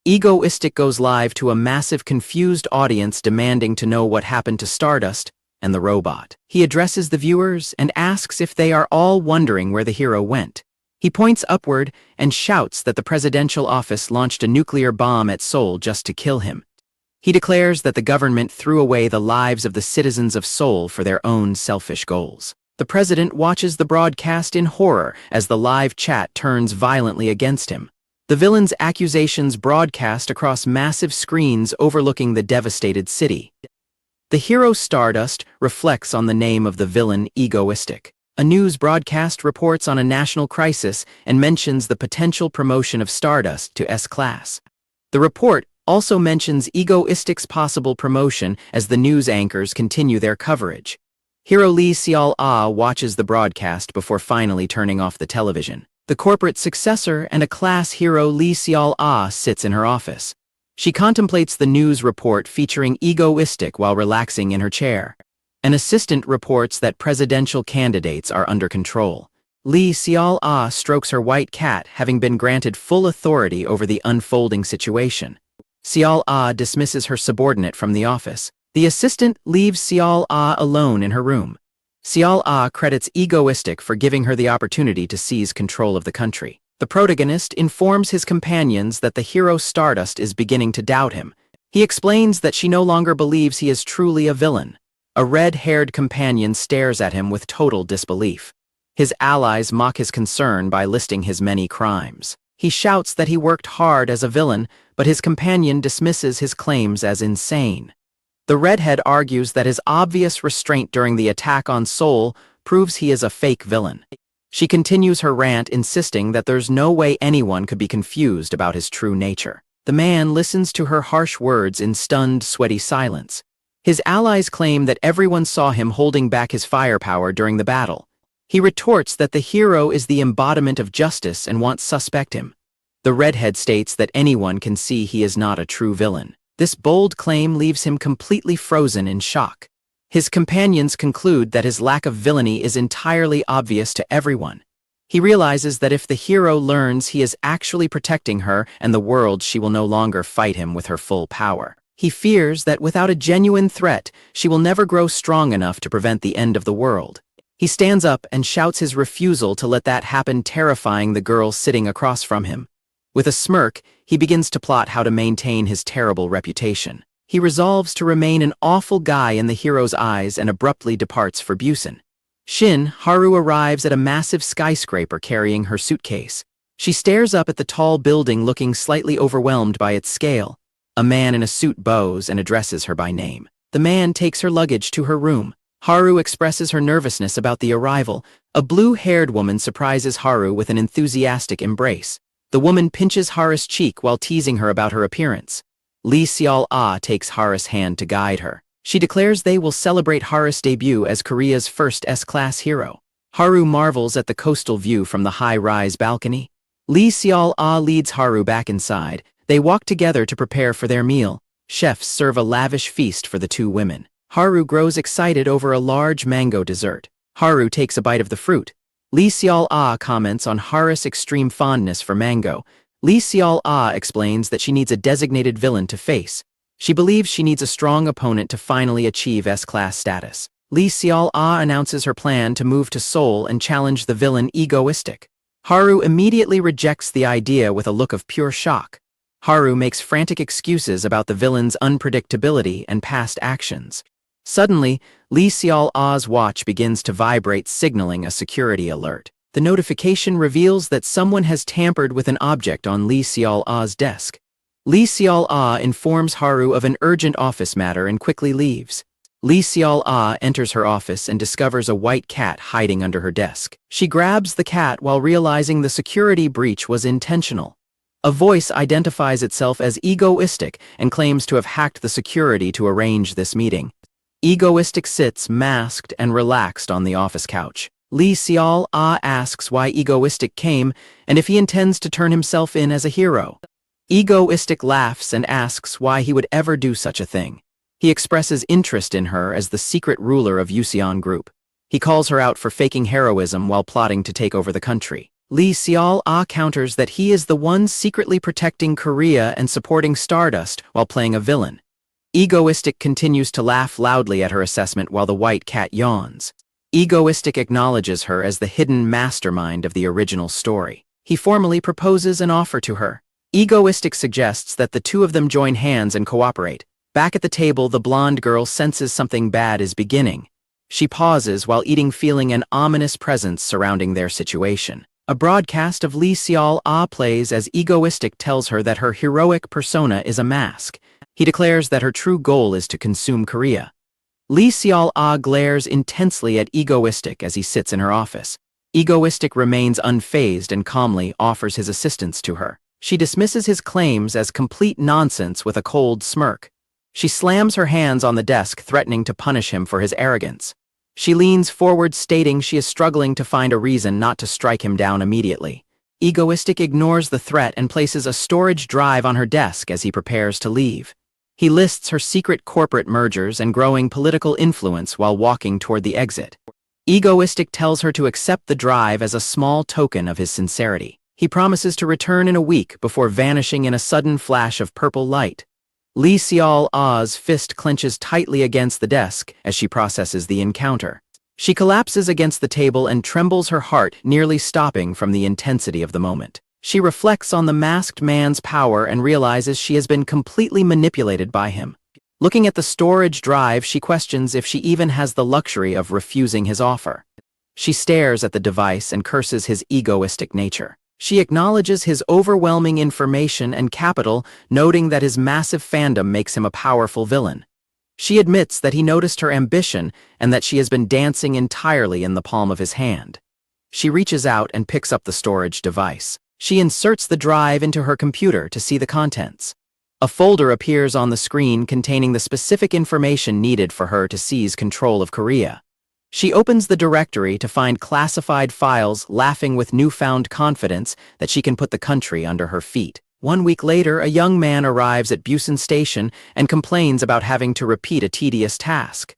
[SPEAKER 1] Egoistic goes live to a massive confused audience demanding to know what happened to Stardust and the robot. He addresses the viewers and asks if they are all wondering where the hero went. He points upward and shouts that the presidential office launched a nuclear bomb at Seoul just to kill him. He declares that the government threw away the lives of the citizens of Seoul for their own selfish goals. The president watches the broadcast in horror as the live chat turns violently against him. The villain's accusations broadcast across massive screens overlooking the devastated city. The hero Stardust reflects on the name of the villain Egoistic. A news broadcast reports on a national crisis and mentions the potential promotion of Stardust to S-class. The report also mentions Egoistic's possible promotion as the news anchors continue their coverage. Hero 𝒩𝒜ℳℰ watches the broadcast before finally turning off the television. The corporate successor and a class hero 𝒩𝒜ℳℰ sits in her office. She contemplates the news report featuring Egoistic while relaxing in her chair. An assistant reports that presidential candidates are under control. 𝒩𝒜ℳℰ strokes her white cat, having been granted full authority over the unfolding situation. 𝒩𝒜ℳℰ dismisses her subordinate from the office. The assistant leaves 𝒩𝒜ℳℰ alone in her room. 𝒩𝒜ℳℰ credits Egoistic for giving her the opportunity to seize control of the country. The protagonist informs his companions that the hero Stardust is beginning to doubt him. He explains that she no longer believes he is truly a villain. A red-haired companion stares at him with total disbelief. His allies mock his concern by listing his many crimes. He shouts that he worked hard as a villain, but his companion dismisses his claims as insane. The redhead argues that his obvious restraint during the attack on Seoul proves he is a fake villain. She continues her rant, insisting that there's no way anyone could be confused about his true nature. The man listens to her harsh words in stunned, sweaty silence. His allies claim that everyone saw him holding back his firepower during the battle. He retorts that the hero is the embodiment of justice and wants to suspect him. The redhead states that anyone can see he is not a true villain. This bold claim leaves him completely frozen in shock. His companions conclude that his lack of villainy is entirely obvious to everyone. He realizes that if the hero learns he is actually protecting her and the world, she will no longer fight him with her full power. He fears that without a genuine threat, she will never grow strong enough to prevent the end of the world. He stands up and shouts his refusal to let that happen, terrifying the girl sitting across from him. With a smirk, he begins to plot how to maintain his terrible reputation. He resolves to remain an awful guy in the hero's eyes and abruptly departs for Busan. Haru arrives at a massive skyscraper carrying her suitcase. She stares up at the tall building looking slightly overwhelmed by its scale. A man in a suit bows and addresses her by name. The man takes her luggage to her room. Haru expresses her nervousness about the arrival. A blue-haired woman surprises Haru with an enthusiastic embrace. The woman pinches Haru's cheek while teasing her about her appearance. 𝒟𝐼𝒮𝒞ℒ𝒜 takes Haru's hand to guide her. She declares they will celebrate Haru's debut as Korea's first S-class hero. Haru marvels at the coastal view from the high-rise balcony. 𝒟𝐼𝒮𝒞ℒ𝒜 leads Haru back inside. They walk together to prepare for their meal. Chefs serve a lavish feast for the two women. Haru grows excited over a large mango dessert. Haru takes a bite of the fruit. 𝒟𝐼𝒮𝒞ℒ𝒜 comments on Haru's extreme fondness for mango. 𝒟𝐼𝒮𝒞ℒ𝒜 explains that she needs a designated villain to face. She believes she needs a strong opponent to finally achieve S-class status. 𝒟𝐼𝒮𝒞ℒ𝒜 announces her plan to move to Seoul and challenge the villain 𝒟𝒮𝒄. Haru immediately rejects the idea with a look of pure shock. Haru makes frantic excuses about the villain's unpredictability and past actions. Suddenly, 𝒟𝒮𝒞ℒ𝒜's watch begins to vibrate, signaling a security alert. The notification reveals that someone has tampered with an object on 𝒟𝒮𝒞ℒ𝒜's desk. 𝒟𝒮𝒞ℒ𝒜 informs Haru of an urgent office matter and quickly leaves. 𝒟𝒮𝒞ℒ𝒜 enters her office and discovers a white cat hiding under her desk. She grabs the cat while realizing the security breach was intentional. A voice identifies itself as 𝒟𝒮𝒄 and claims to have hacked the security to arrange this meeting. 𝒟𝒮𝒄 sits masked and relaxed on the office couch. 𝒟𝒮𝒞ℒ𝒜 asks why 𝒟𝒮𝒄 came and if he intends to turn himself in as a hero. 𝒟𝒮𝒄 laughs and asks why he would ever do such a thing. He expresses interest in her as the secret ruler of Yuseon Group. He calls her out for faking heroism while plotting to take over the country. 𝒟𝒮𝒞ℒ𝒜 counters that he is the one secretly protecting Korea and supporting Stardust while playing a villain. 𝒟𝒮𝒄 continues to laugh loudly at her assessment while the white cat yawns. 𝒟𝒮𝒄 acknowledges her as the hidden mastermind of the original story. He formally proposes an offer to her. 𝒟𝒮𝒄 suggests that the two of them join hands and cooperate. Back at the table, the blonde girl senses something bad is beginning. She pauses while eating, feeling an ominous presence surrounding their situation. A broadcast of 𝒟𝒮𝒞ℒ𝒜 plays as 𝒟𝒮𝒄 tells her that her heroic persona is a mask. He declares that her true goal is to consume Korea. 𝒟𝒮𝒞ℚ glares intensely at 𝒟𝒮𝒄 as he sits in her office. 𝒟𝒮𝒄 remains unfazed and calmly offers his assistance to her. She dismisses his claims as complete nonsense with a cold smirk. She slams her hands on the desk, threatening to punish him for his arrogance. She leans forward, stating she is struggling to find a reason not to strike him down immediately. 𝒟𝒮𝒄 ignores the threat and places a storage drive on her desk as he prepares to leave. He lists her secret corporate mergers and growing political influence while walking toward the exit. 𝒟𝒮𝒄 tells her to accept the drive as a small token of his sincerity. He promises to return in a week before vanishing in a sudden flash of purple light. 𝒟𝒮𝒞ℚ's fist clenches tightly against the desk as she processes the encounter. She collapses against the table and trembles, her heart nearly stopping from the intensity of the moment. She reflects on the masked man's power and realizes she has been completely manipulated by him. Looking at the storage drive, she questions if she even has the luxury of refusing his offer. She stares at the device and curses his egoistic nature. She acknowledges his overwhelming information and capital, noting that his massive fandom makes him a powerful villain. She admits that he noticed her ambition and that she has been dancing entirely in the palm of his hand. She reaches out and picks up the storage device. She inserts the drive into her computer to see the contents. A folder appears on the screen containing the specific information needed for her to seize control of Korea. She opens the directory to find classified files, laughing with newfound confidence that she can put the country under her feet. 1 week later, a young man arrives at Busan Station and complains about having to repeat a tedious task.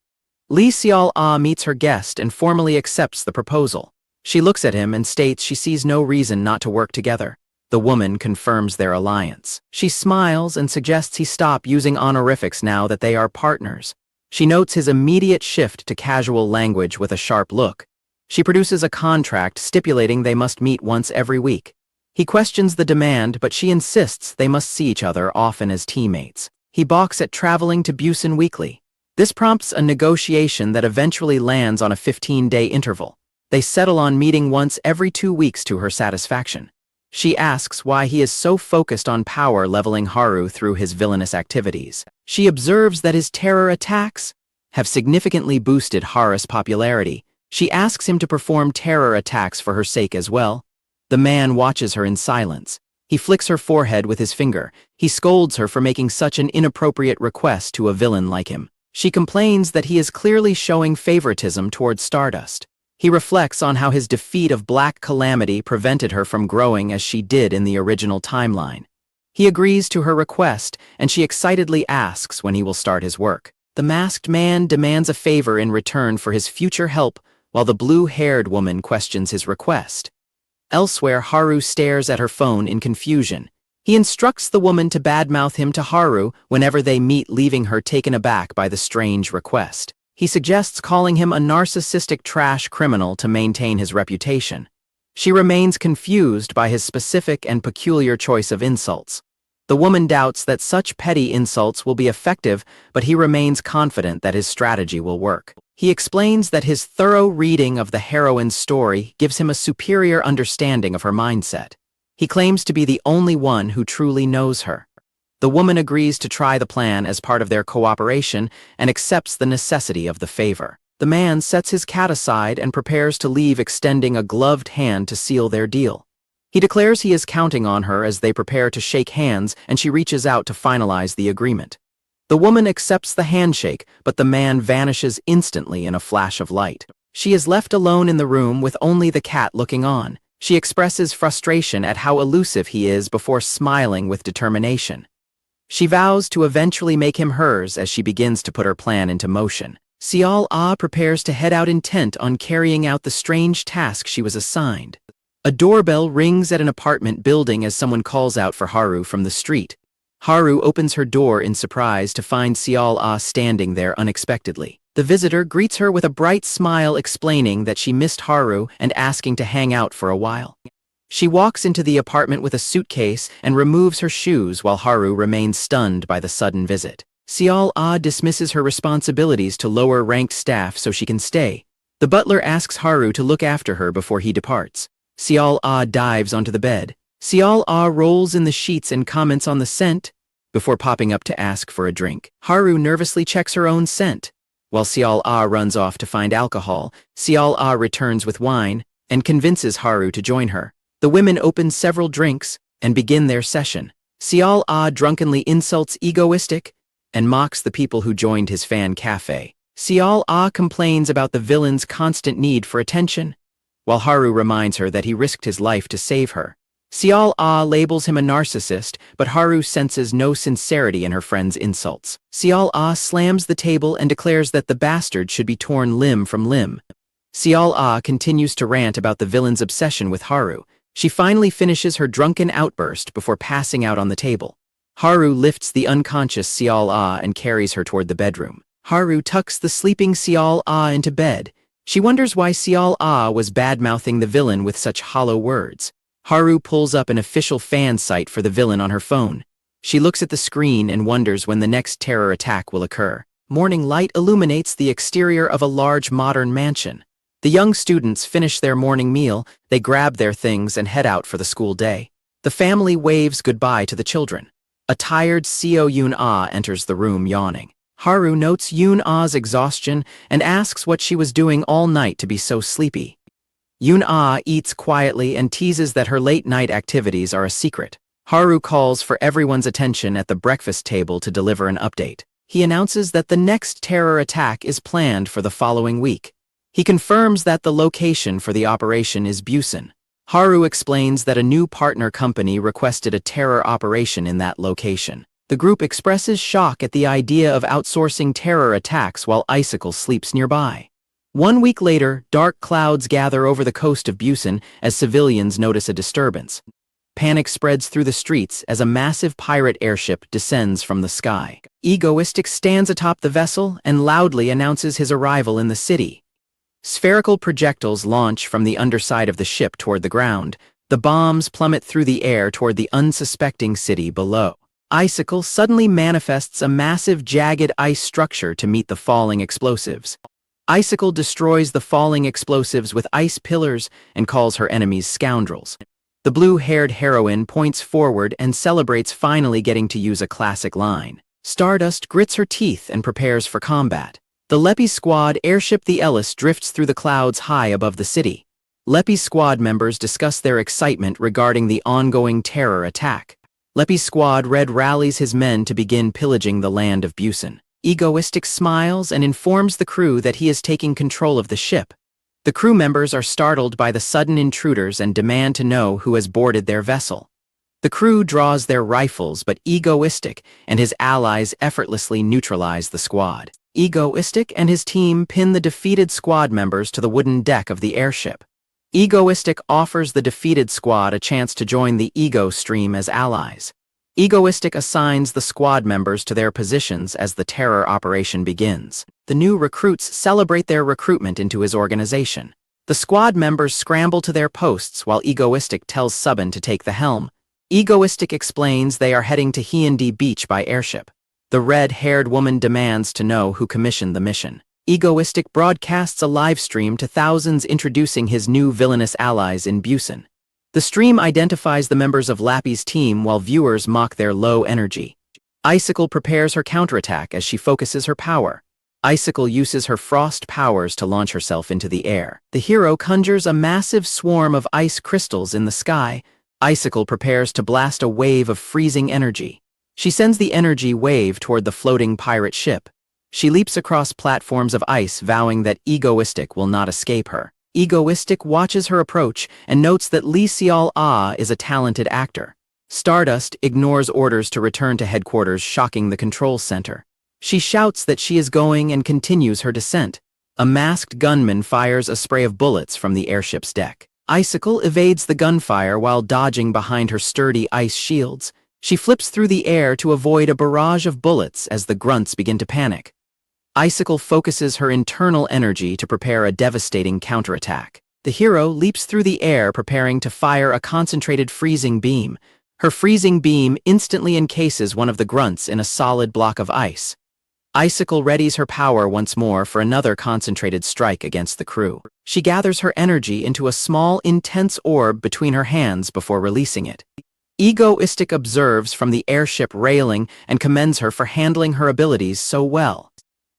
[SPEAKER 1] 𝒟𝒮𝒞ℚ meets her guest and formally accepts the proposal. She looks at him and states she sees no reason not to work together. The woman confirms their alliance. She smiles and suggests he stop using honorifics now that they are partners. She notes his immediate shift to casual language with a sharp look. She produces a contract stipulating they must meet once every week. He questions the demand, but she insists they must see each other often as teammates. He balks at traveling to Busan weekly. This prompts a negotiation that eventually lands on a 15-day interval. They settle on meeting once every 2 weeks to her satisfaction. She asks why he is so focused on power leveling Haru through his villainous activities. She observes that his terror attacks have significantly boosted Haru's popularity. She asks him to perform terror attacks for her sake as well. The man watches her in silence. He flicks her forehead with his finger. He scolds her for making such an inappropriate request to a villain like him. She complains that he is clearly showing favoritism towards Stardust. He reflects on how his defeat of Black Calamity prevented her from growing as she did in the original timeline. He agrees to her request, and she excitedly asks when he will start his work. The masked man demands a favor in return for his future help, while the blue-haired woman questions his request. Elsewhere, Haru stares at her phone in confusion. He instructs the woman to badmouth him to Haru whenever they meet, leaving her taken aback by the strange request. He suggests calling him a narcissistic trash criminal to maintain his reputation. She remains confused by his specific and peculiar choice of insults. The woman doubts that such petty insults will be effective, but he remains confident that his strategy will work. He explains that his thorough reading of the heroine's story gives him a superior understanding of her mindset. He claims to be the only one who truly knows her. The woman agrees to try the plan as part of their cooperation and accepts the necessity of the favor. The man sets his cat aside and prepares to leave, extending a gloved hand to seal their deal. He declares he is counting on her as they prepare to shake hands, and she reaches out to finalize the agreement. The woman accepts the handshake, but the man vanishes instantly in a flash of light. She is left alone in the room with only the cat looking on. She expresses frustration at how elusive he is before smiling with determination. She vows to eventually make him hers as she begins to put her plan into motion. 𝒩𝒜ℰ prepares to head out, intent on carrying out the strange task she was assigned. A doorbell rings at an apartment building as someone calls out for Haru from the street. Haru opens her door in surprise to find 𝒩𝒜ℰ standing there unexpectedly. The visitor greets her with a bright smile, explaining that she missed Haru and asking to hang out for a while. She walks into the apartment with a suitcase and removes her shoes while Haru remains stunned by the sudden visit. 𝒩𝒜ℰ dismisses her responsibilities to lower-ranked staff so she can stay. The butler asks Haru to look after her before he departs. 𝒩𝒜ℰ dives onto the bed. 𝒩𝒜ℰ rolls in the sheets and comments on the scent before popping up to ask for a drink. Haru nervously checks her own scent. While 𝒩𝒜ℰ runs off to find alcohol, 𝒩𝒜ℰ returns with wine and convinces Haru to join her. The women open several drinks and begin their session. 𝒩𝒜ℰ drunkenly insults egoistic and mocks the people who joined his fan cafe. 𝒩𝒜ℰ complains about the villain's constant need for attention, while Haru reminds her that he risked his life to save her. 𝒩𝒜ℰ labels him a narcissist, but Haru senses no sincerity in her friend's insults. 𝒩𝒜ℰ slams the table and declares that the bastard should be torn limb from limb. 𝒩𝒜ℰ continues to rant about the villain's obsession with Haru. She finally finishes her drunken outburst before passing out on the table. Haru lifts the unconscious 𝒩𝒜ℰ and carries her toward the bedroom. Haru tucks the sleeping 𝒩𝒜ℰ into bed. She wonders why 𝒩𝒜ℰ was badmouthing the villain with such hollow words. Haru pulls up an official fan site for the villain on her phone. She looks at the screen and wonders when the next terror attack will occur. Morning light illuminates the exterior of a large modern mansion. The young students finish their morning meal, they grab their things and head out for the school day. The family waves goodbye to the children. A tired Seo Yoon-ah enters the room yawning. Haru notes Yoon-ah's exhaustion and asks what she was doing all night to be so sleepy. Yoon-ah eats quietly and teases that her late-night activities are a secret. Haru calls for everyone's attention at the breakfast table to deliver an update. He announces that the next terror attack is planned for the following week. He confirms that the location for the operation is Busan. Haru explains that a new partner company requested a terror operation in that location. The group expresses shock at the idea of outsourcing terror attacks while Icicle sleeps nearby. 1 week later, dark clouds gather over the coast of Busan as civilians notice a disturbance. Panic spreads through the streets as a massive pirate airship descends from the sky. Egoistic stands atop the vessel and loudly announces his arrival in the city. Spherical projectiles launch from the underside of the ship toward the ground. The bombs plummet through the air toward the unsuspecting city below. Icicle suddenly manifests a massive jagged ice structure to meet the falling explosives. Icicle destroys the falling explosives with ice pillars and calls her enemies scoundrels. The blue-haired heroine points forward and celebrates finally getting to use a classic line. Stardust grits her teeth and prepares for combat. The Leppy Squad airship the Ellis drifts through the clouds high above the city. Leppy's squad members discuss their excitement regarding the ongoing terror attack. Leppy's Squad Red rallies his men to begin pillaging the land of Busan. Egoistic smiles and informs the crew that he is taking control of the ship. The crew members are startled by the sudden intruders and demand to know who has boarded their vessel. The crew draws their rifles, but Egoistic and his allies effortlessly neutralize the squad. Egoistic and his team pin the defeated squad members to the wooden deck of the airship. Egoistic offers the defeated squad a chance to join the Ego Stream as allies. Egoistic assigns the squad members to their positions as the terror operation begins. The new recruits celebrate their recruitment into his organization. The squad members scramble to their posts while Egoistic tells Subin to take the helm. Egoistic explains they are heading to Hyundai Beach by airship. The red-haired woman demands to know who commissioned the mission. Egoistic broadcasts a live stream to thousands introducing his new villainous allies in Busan. The stream identifies the members of Lappy's team while viewers mock their low energy. Icicle prepares her counterattack as she focuses her power. Icicle uses her frost powers to launch herself into the air. The hero conjures a massive swarm of ice crystals in the sky. Icicle prepares to blast a wave of freezing energy. She sends the energy wave toward the floating pirate ship. She leaps across platforms of ice, vowing that Egoistic will not escape her. Egoistic watches her approach and notes that Lee Seol-ah is a talented actor. Stardust ignores orders to return to headquarters, shocking the control center. She shouts that she is going and continues her descent. A masked gunman fires a spray of bullets from the airship's deck. Icicle evades the gunfire while dodging behind her sturdy ice shields. She flips through the air to avoid a barrage of bullets as the grunts begin to panic. Icicle focuses her internal energy to prepare a devastating counterattack. The hero leaps through the air, preparing to fire a concentrated freezing beam. Her freezing beam instantly encases one of the grunts in a solid block of ice. Icicle readies her power once more for another concentrated strike against the crew. She gathers her energy into a small, intense orb between her hands before releasing it. Egoistic observes from the airship railing and commends her for handling her abilities so well.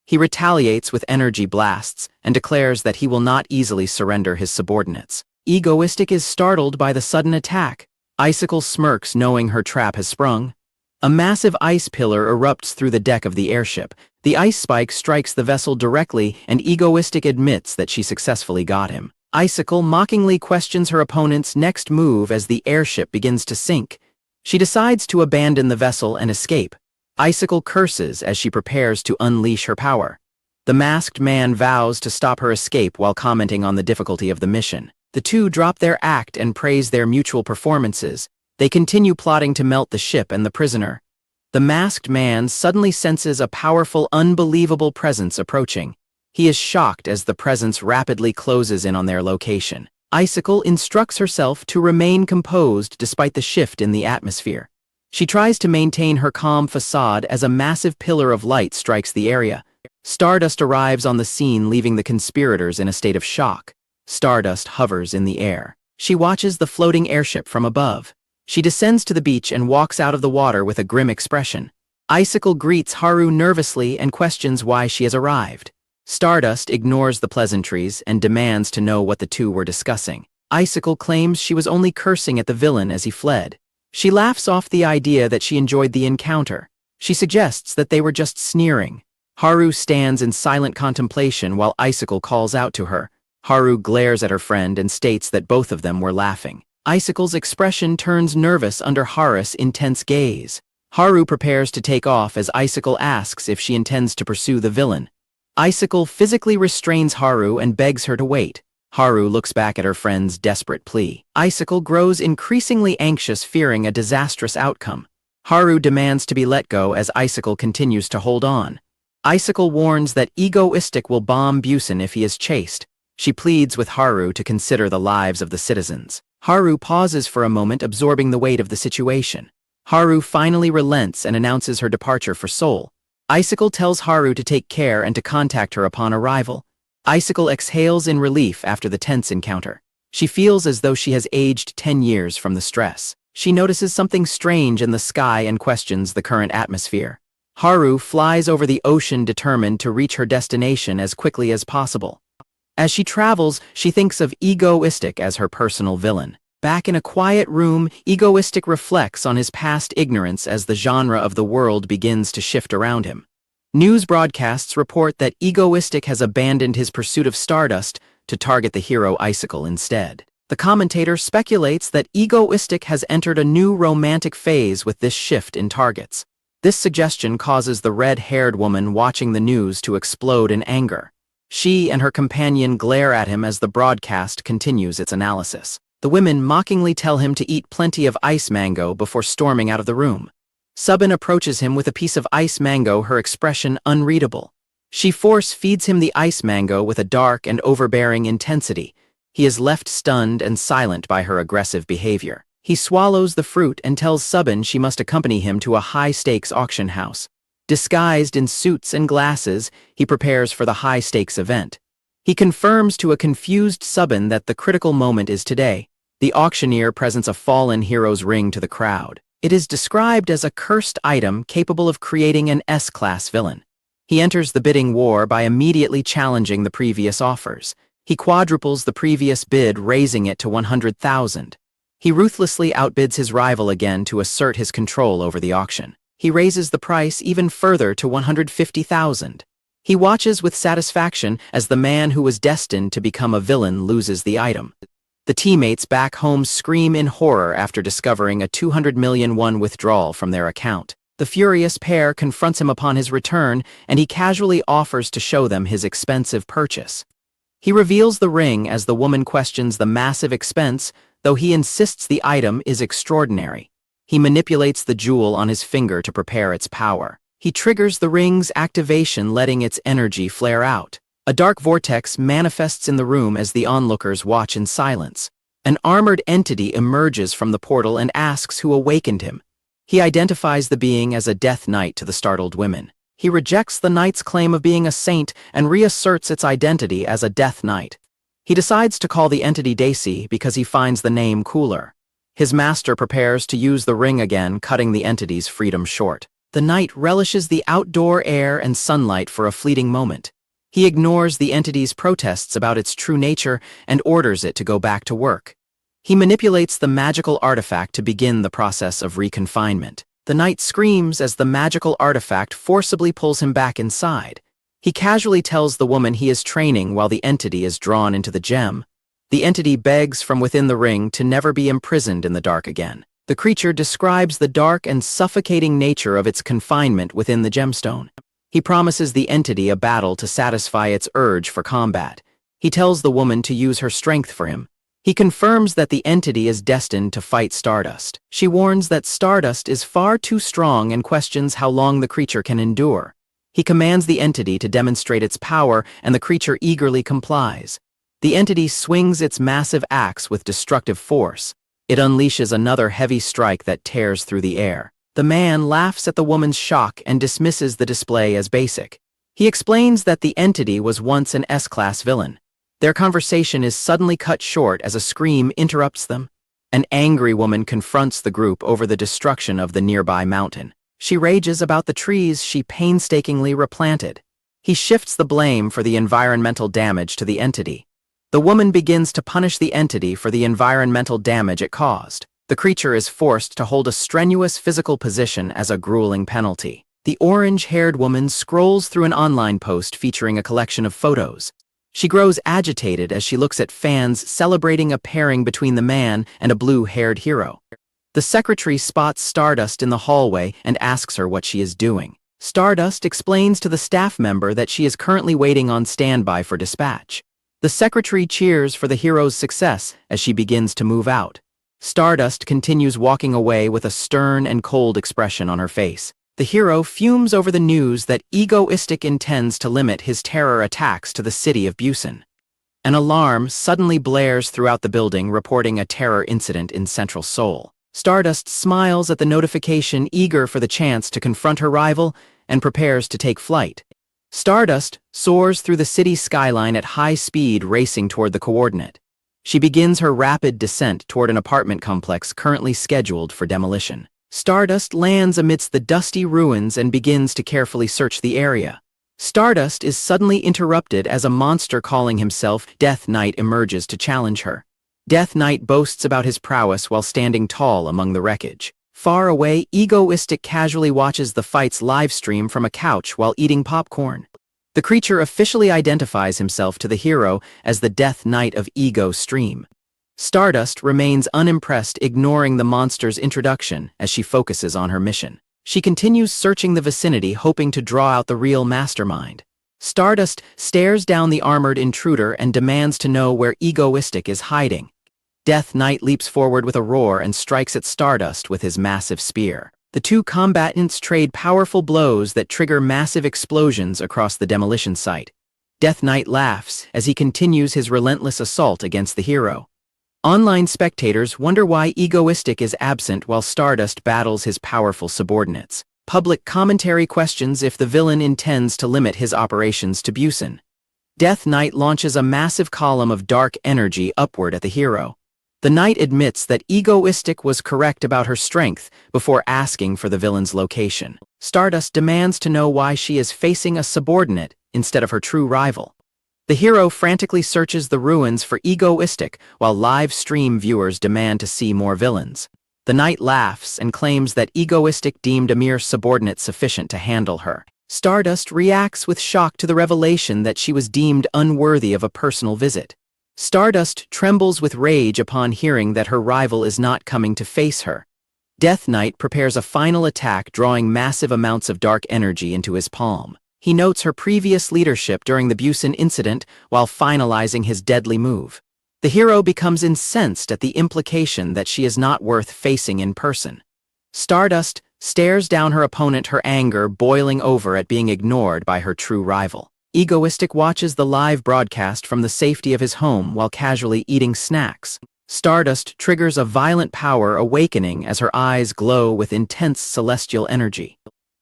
[SPEAKER 1] He retaliates with energy blasts and declares that he will not easily surrender his subordinates. Egoistic is startled by the sudden attack. Icicle smirks, knowing her trap has sprung. A massive ice pillar erupts through the deck of the airship. The ice spike strikes the vessel directly, and Egoistic admits that she successfully got him. Icicle mockingly questions her opponent's next move as the airship begins to sink. She decides to abandon the vessel and escape. Icicle curses as she prepares to unleash her power. The masked man vows to stop her escape while commenting on the difficulty of the mission. The two drop their act and praise their mutual performances. They continue plotting to melt the ship and the prisoner. The masked man suddenly senses a powerful, unbelievable presence approaching. He is shocked as the presence rapidly closes in on their location. Icicle instructs herself to remain composed despite the shift in the atmosphere. She tries to maintain her calm facade as a massive pillar of light strikes the area. Stardust arrives on the scene, leaving the conspirators in a state of shock. Stardust hovers in the air. She watches the floating airship from above. She descends to the beach and walks out of the water with a grim expression. Icicle greets Haru nervously and questions why she has arrived. Stardust ignores the pleasantries and demands to know what the two were discussing. Icicle claims she was only cursing at the villain as he fled. She laughs off the idea that she enjoyed the encounter. She suggests that they were just sneering. Haru stands in silent contemplation while Icicle calls out to her. Haru glares at her friend and states that both of them were laughing. Icicle's expression turns nervous under Haru's intense gaze. Haru prepares to take off as Icicle asks if she intends to pursue the villain. Icicle physically restrains Haru and begs her to wait. Haru looks back at her friend's desperate plea. Icicle grows increasingly anxious, fearing a disastrous outcome. Haru demands to be let go as Icicle continues to hold on. Icicle warns that Egoistic will bomb Busan if he is chased. She pleads with Haru to consider the lives of the citizens. Haru pauses for a moment, absorbing the weight of the situation. Haru finally relents and announces her departure for Seoul. Icicle tells Haru to take care and to contact her upon arrival. Icicle exhales in relief after the tense encounter. She feels as though she has aged 10 years from the stress. She notices something strange in the sky and questions the current atmosphere. Haru flies over the ocean determined to reach her destination as quickly as possible. As she travels, she thinks of Egoistic as her personal villain. Back in a quiet room, Egoistic reflects on his past ignorance as the genre of the world begins to shift around him. News broadcasts report that Egoistic has abandoned his pursuit of Stardust to target the hero Icicle instead. The commentator speculates that Egoistic has entered a new romantic phase with this shift in targets. This suggestion causes the red-haired woman watching the news to explode in anger. She and her companion glare at him as the broadcast continues its analysis. The women mockingly tell him to eat plenty of ice mango before storming out of the room. Subin approaches him with a piece of ice mango, her expression unreadable. She force-feeds him the ice mango with a dark and overbearing intensity. He is left stunned and silent by her aggressive behavior. He swallows the fruit and tells Subin she must accompany him to a high-stakes auction house. Disguised in suits and glasses, he prepares for the high-stakes event. He confirms to a confused Subin that the critical moment is today. The auctioneer presents a fallen hero's ring to the crowd. It is described as a cursed item capable of creating an S-class villain. He enters the bidding war by immediately challenging the previous offers. He quadruples the previous bid, raising it to 100,000. He ruthlessly outbids his rival again to assert his control over the auction. He raises the price even further to 150,000. He watches with satisfaction as the man who was destined to become a villain loses the item. The teammates back home scream in horror after discovering a 200 million won withdrawal from their account. The furious pair confronts him upon his return, and he casually offers to show them his expensive purchase. He reveals the ring as the woman questions the massive expense, though he insists the item is extraordinary. He manipulates the jewel on his finger to prepare its power. He triggers the ring's activation, letting its energy flare out. A dark vortex manifests in the room as the onlookers watch in silence. An armored entity emerges from the portal and asks who awakened him. He identifies the being as a death knight to the startled women. He rejects the knight's claim of being a saint and reasserts its identity as a death knight. He decides to call the entity Daisy because he finds the name cooler. His master prepares to use the ring again, cutting the entity's freedom short. The knight relishes the outdoor air and sunlight for a fleeting moment. He ignores the entity's protests about its true nature and orders it to go back to work. He manipulates the magical artifact to begin the process of reconfinement. The knight screams as the magical artifact forcibly pulls him back inside. He casually tells the woman he is training while the entity is drawn into the gem. The entity begs from within the ring to never be imprisoned in the dark again. The creature describes the dark and suffocating nature of its confinement within the gemstone. He promises the entity a battle to satisfy its urge for combat. He tells the woman to use her strength for him. He confirms that the entity is destined to fight Stardust. She warns that Stardust is far too strong and questions how long the creature can endure. He commands the entity to demonstrate its power, and the creature eagerly complies. The entity swings its massive axe with destructive force. It unleashes another heavy strike that tears through the air. The man laughs at the woman's shock and dismisses the display as basic. He explains that the entity was once an S-class villain. Their conversation is suddenly cut short as a scream interrupts them. An angry woman confronts the group over the destruction of the nearby mountain. She rages about the trees she painstakingly replanted. He shifts the blame for the environmental damage to the entity. The woman begins to punish the entity for the environmental damage it caused. The creature is forced to hold a strenuous physical position as a grueling penalty. The orange-haired woman scrolls through an online post featuring a collection of photos. She grows agitated as she looks at fans celebrating a pairing between the man and a blue-haired hero. The secretary spots Stardust in the hallway and asks her what she is doing. Stardust explains to the staff member that she is currently waiting on standby for dispatch. The secretary cheers for the hero's success as she begins to move out. Stardust continues walking away with a stern and cold expression on her face. The hero fumes over the news that Egoistic intends to limit his terror attacks to the city of Busan. An alarm suddenly blares throughout the building, reporting a terror incident in central Seoul. Stardust smiles at the notification, eager for the chance to confront her rival, and prepares to take flight. Stardust soars through the city skyline at high speed, racing toward the coordinate. She begins her rapid descent toward an apartment complex currently scheduled for demolition. Stardust lands amidst the dusty ruins and begins to carefully search the area. Stardust is suddenly interrupted as a monster calling himself Death Knight emerges to challenge her. Death Knight boasts about his prowess while standing tall among the wreckage. Far away, Egoistic casually watches the fight's live stream from a couch while eating popcorn. The creature officially identifies himself to the hero as the Death Knight of Ego Stream. Stardust remains unimpressed, ignoring the monster's introduction as she focuses on her mission. She continues searching the vicinity, hoping to draw out the real mastermind. Stardust stares down the armored intruder and demands to know where Egoistic is hiding. Death Knight leaps forward with a roar and strikes at Stardust with his massive spear. The two combatants trade powerful blows that trigger massive explosions across the demolition site. Death Knight laughs as he continues his relentless assault against the hero. Online spectators wonder why Egoistic is absent while Stardust battles his powerful subordinates. Public commentary questions if the villain intends to limit his operations to Busan. Death Knight launches a massive column of dark energy upward at the hero. The knight admits that Egoistic was correct about her strength before asking for the villain's location. Stardust demands to know why she is facing a subordinate instead of her true rival. The hero frantically searches the ruins for Egoistic while live stream viewers demand to see more villains. The knight laughs and claims that Egoistic deemed a mere subordinate sufficient to handle her. Stardust reacts with shock to the revelation that she was deemed unworthy of a personal visit. Stardust trembles with rage upon hearing that her rival is not coming to face her. Death Knight prepares a final attack, drawing massive amounts of dark energy into his palm. He notes her previous leadership during the Busan incident while finalizing his deadly move. The hero becomes incensed at the implication that she is not worth facing in person. Stardust stares down her opponent, her anger boiling over at being ignored by her true rival. Egoistic watches the live broadcast from the safety of his home while casually eating snacks. Stardust triggers a violent power awakening as her eyes glow with intense celestial energy.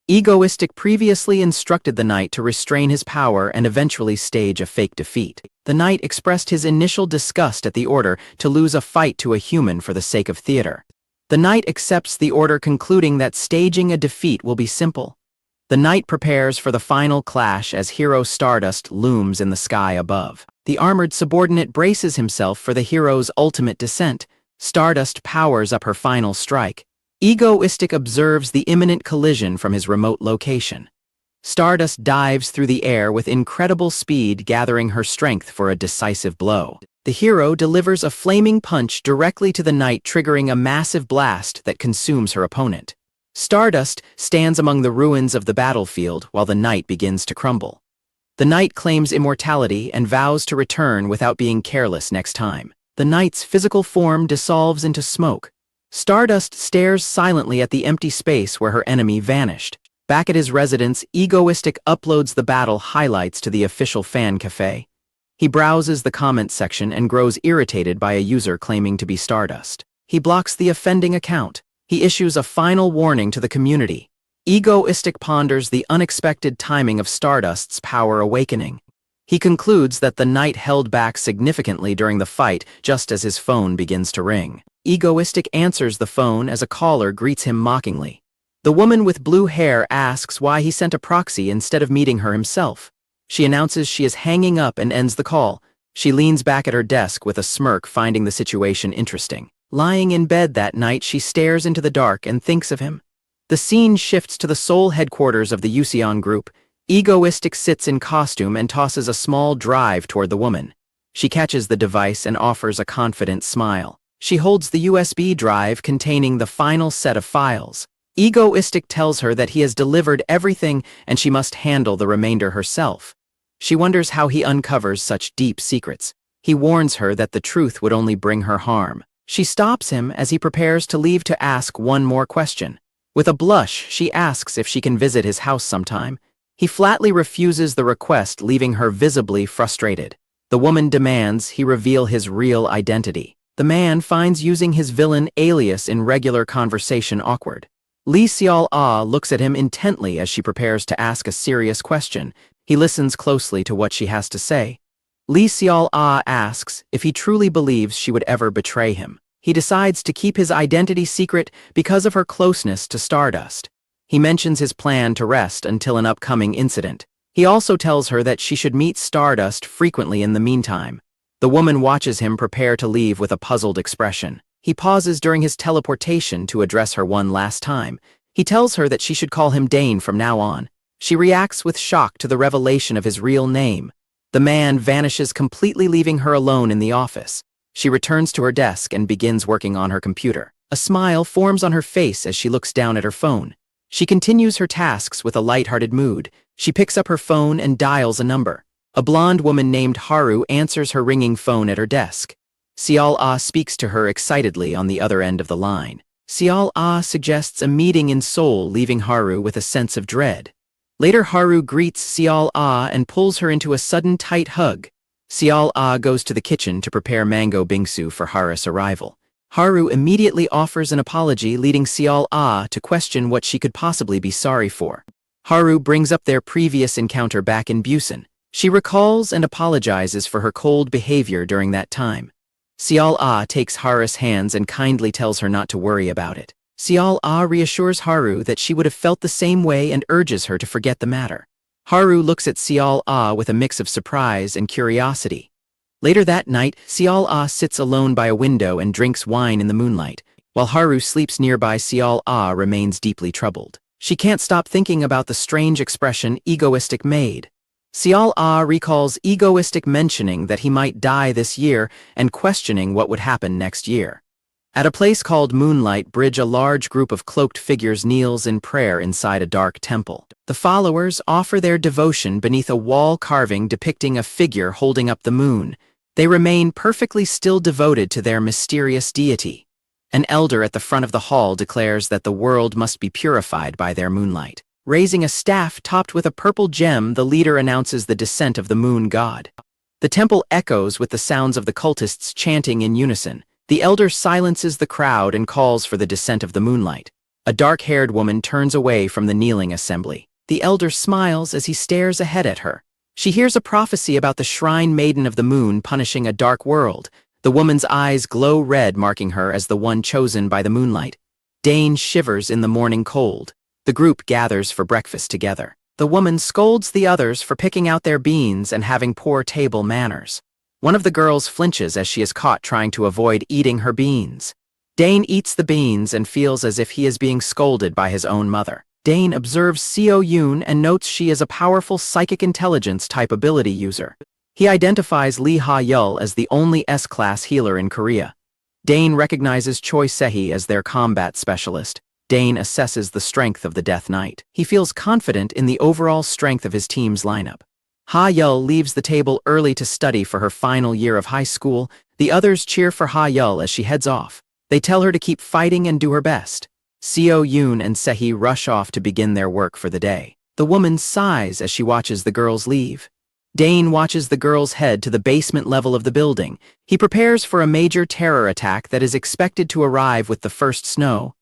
[SPEAKER 1] Egoistic previously instructed the knight to restrain his power and eventually stage a fake defeat. The knight expressed his initial disgust at the order to lose a fight to a human for the sake of theater. The knight accepts the order, concluding that staging a defeat will be simple. The knight prepares for the final clash as hero Stardust looms in the sky above. The armored subordinate braces himself for the hero's ultimate descent. Stardust powers up her final strike. Egoistic observes the imminent collision from his remote location. Stardust dives through the air with incredible speed, gathering her strength for a decisive blow. The hero delivers a flaming punch directly to the knight, triggering a massive blast that consumes her opponent. Stardust stands among the ruins of the battlefield while the knight begins to crumble. The knight claims immortality and vows to return without being careless next time. The knight's physical form dissolves into smoke. Stardust stares silently at the empty space where her enemy vanished. Back at his residence, Egoistic uploads the battle highlights to the official fan cafe. He browses the comments section and grows irritated by a user claiming to be Stardust. He blocks the offending account. He issues a final warning to the community. Egoistic ponders the unexpected timing of Stardust's power awakening. He concludes that the knight held back significantly during the fight just as his phone begins to ring. Egoistic answers the phone as a caller greets him mockingly. The woman with blue hair asks why he sent a proxy instead of meeting her himself. She announces she is hanging up and ends the call. She leans back at her desk with a smirk, finding the situation interesting. Lying in bed that night, she stares into the dark and thinks of him. The scene shifts to the Seoul headquarters of the Useon Group. Egoistic sits in costume and tosses a small drive toward the woman. She catches the device and offers a confident smile. She holds the USB drive containing the final set of files. Egoistic tells her that he has delivered everything and she must handle the remainder herself. She wonders how he uncovers such deep secrets. He warns her that the truth would only bring her harm. She stops him as he prepares to leave to ask one more question. With a blush, she asks if she can visit his house sometime. He flatly refuses the request, leaving her visibly frustrated. The woman demands he reveal his real identity. The man finds using his villain alias in regular conversation awkward. 𝒩𝒟𝐻 looks at him intently as she prepares to ask a serious question. He listens closely to what she has to say. 𝒩𝒟𝐻 asks if he truly believes she would ever betray him. He decides to keep his identity secret because of her closeness to Stardust. He mentions his plan to rest until an upcoming incident. He also tells her that she should meet Stardust frequently in the meantime. The woman watches him prepare to leave with a puzzled expression. He pauses during his teleportation to address her one last time. He tells her that she should call him Dane from now on. She reacts with shock to the revelation of his real name. The man vanishes completely, leaving her alone in the office. She returns to her desk and begins working on her computer. A smile forms on her face as she looks down at her phone. She continues her tasks with a lighthearted mood. She picks up her phone and dials a number. A blonde woman named Haru answers her ringing phone at her desk. 𝒩𝒟𝐻 speaks to her excitedly on the other end of the line. 𝒩𝒟𝐻 suggests a meeting in Seoul, leaving Haru with a sense of dread. Later, Haru greets 𝒩𝒟𝐻 and pulls her into a sudden tight hug. 𝒩𝒟𝐻 goes to the kitchen to prepare mango bingsu for Haru's arrival. Haru immediately offers an apology, leading 𝒩𝒟𝐻 to question what she could possibly be sorry for. Haru brings up their previous encounter back in Busan. She recalls and apologizes for her cold behavior during that time. 𝒩𝒟𝐻 takes Haru's hands and kindly tells her not to worry about it. 𝒩𝒟𝐻 reassures Haru that she would have felt the same way and urges her to forget the matter. Haru looks at 𝒩𝒟𝐻 with a mix of surprise and curiosity. Later that night, 𝒩𝒟𝐻 sits alone by a window and drinks wine in the moonlight. While Haru sleeps nearby, 𝒩𝒟𝐻 remains deeply troubled. She can't stop thinking about the strange expression egoistic made. 𝒩𝒟𝐻 recalls egoistic mentioning that he might die this year and questioning what would happen next year. At a place called Moonlight Bridge, a large group of cloaked figures kneels in prayer inside a dark temple. The followers offer their devotion beneath a wall carving depicting a figure holding up the moon. They remain perfectly still, devoted to their mysterious deity. An elder at the front of the hall declares that the world must be purified by their moonlight. Raising a staff topped with a purple gem, the leader announces the descent of the moon god. The temple echoes with the sounds of the cultists chanting in unison. The elder silences the crowd and calls for the descent of the moonlight. A dark-haired woman turns away from the kneeling assembly. The elder smiles as he stares ahead at her. She hears a prophecy about the shrine maiden of the moon punishing a dark world. The woman's eyes glow red, marking her as the one chosen by the moonlight. Dane shivers in the morning cold. The group gathers for breakfast together. The woman scolds the others for picking out their beans and having poor table manners. One of the girls flinches as she is caught trying to avoid eating her beans. Dane eats the beans and feels as if he is being scolded by his own mother. Dane observes Seo-yoon and notes she is a powerful psychic intelligence type ability user. He identifies Lee Ha-yeol as the only S-class healer in Korea. Dane recognizes Choi Se-hee as their combat specialist. Dane assesses the strength of the Death Knight. He feels confident in the overall strength of his team's lineup. Ha-yeol leaves the table early to study for her final year of high school. The others cheer for Ha-yeol as she heads off. They tell her to keep fighting and do her best. Seo-yoon and Se-hee rush off to begin their work for the day. The woman sighs as she watches the girls leave. Dane watches the girls head to the basement level of the building. He prepares for a major terror attack that is expected to arrive with the first snow.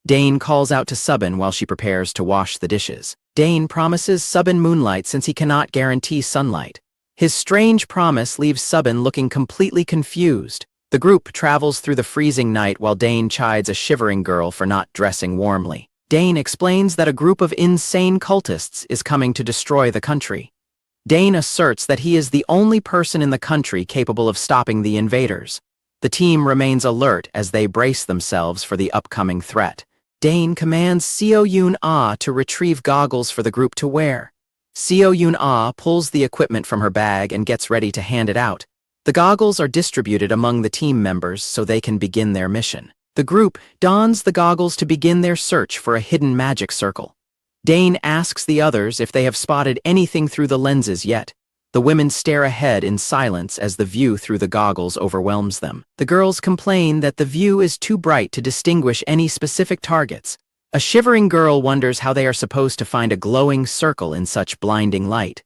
[SPEAKER 1] Dane calls out to Subin while she prepares to wash the dishes. Dane promises Subin moonlight since he cannot guarantee sunlight. His strange promise leaves Subin looking completely confused. The group travels through the freezing night while Dane chides a shivering girl for not dressing warmly. Dane explains that a group of insane cultists is coming to destroy the country. Dane asserts that he is the only person in the country capable of stopping the invaders. The team remains alert as they brace themselves for the upcoming threat. Dane commands Seo-yoon to retrieve goggles for the group to wear. Seo-yoon pulls the equipment from her bag and gets ready to hand it out. The goggles are distributed among the team members so they can begin their mission. The group dons the goggles to begin their search for a hidden magic circle. Dane asks the others if they have spotted anything through the lenses yet. The women stare ahead in silence as the view through the goggles overwhelms them. The girls complain that the view is too bright to distinguish any specific targets. A shivering girl wonders how they are supposed to find a glowing circle in such blinding light.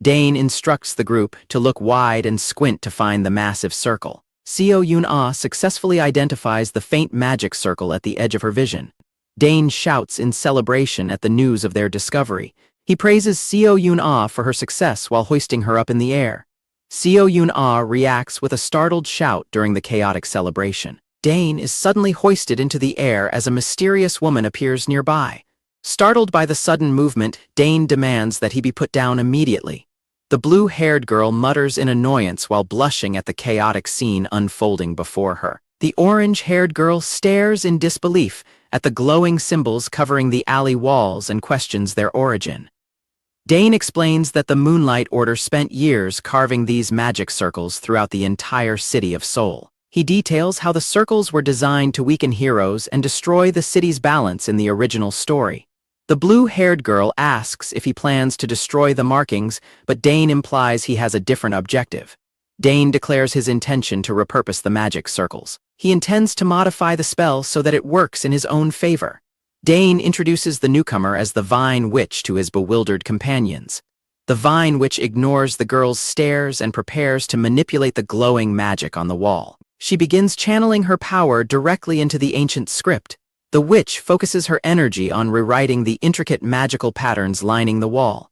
[SPEAKER 1] Dane instructs the group to look wide and squint to find the massive circle. 𝒩𝒜ℳℰ successfully identifies the faint magic circle at the edge of her vision. Dane shouts in celebration at the news of their discovery. He praises 𝒩𝒜ℰ for her success while hoisting her up in the air. 𝒩𝒜ℰ reacts with a startled shout during the chaotic celebration. Dane is suddenly hoisted into the air as a mysterious woman appears nearby. Startled by the sudden movement, Dane demands that he be put down immediately. The blue-haired girl mutters in annoyance while blushing at the chaotic scene unfolding before her. The orange-haired girl stares in disbelief at the glowing symbols covering the alley walls and questions their origin. Dane explains that the Moonlight Order spent years carving these magic circles throughout the entire city of Seoul. He details how the circles were designed to weaken heroes and destroy the city's balance in the original story. The blue-haired girl asks if he plans to destroy the markings, but Dane implies he has a different objective. Dane declares his intention to repurpose the magic circles. He intends to modify the spell so that it works in his own favor. Dane introduces the newcomer as the Vine Witch to his bewildered companions. The Vine Witch ignores the girl's stares and prepares to manipulate the glowing magic on the wall. She begins channeling her power directly into the ancient script. The witch focuses her energy on rewriting the intricate magical patterns lining the wall.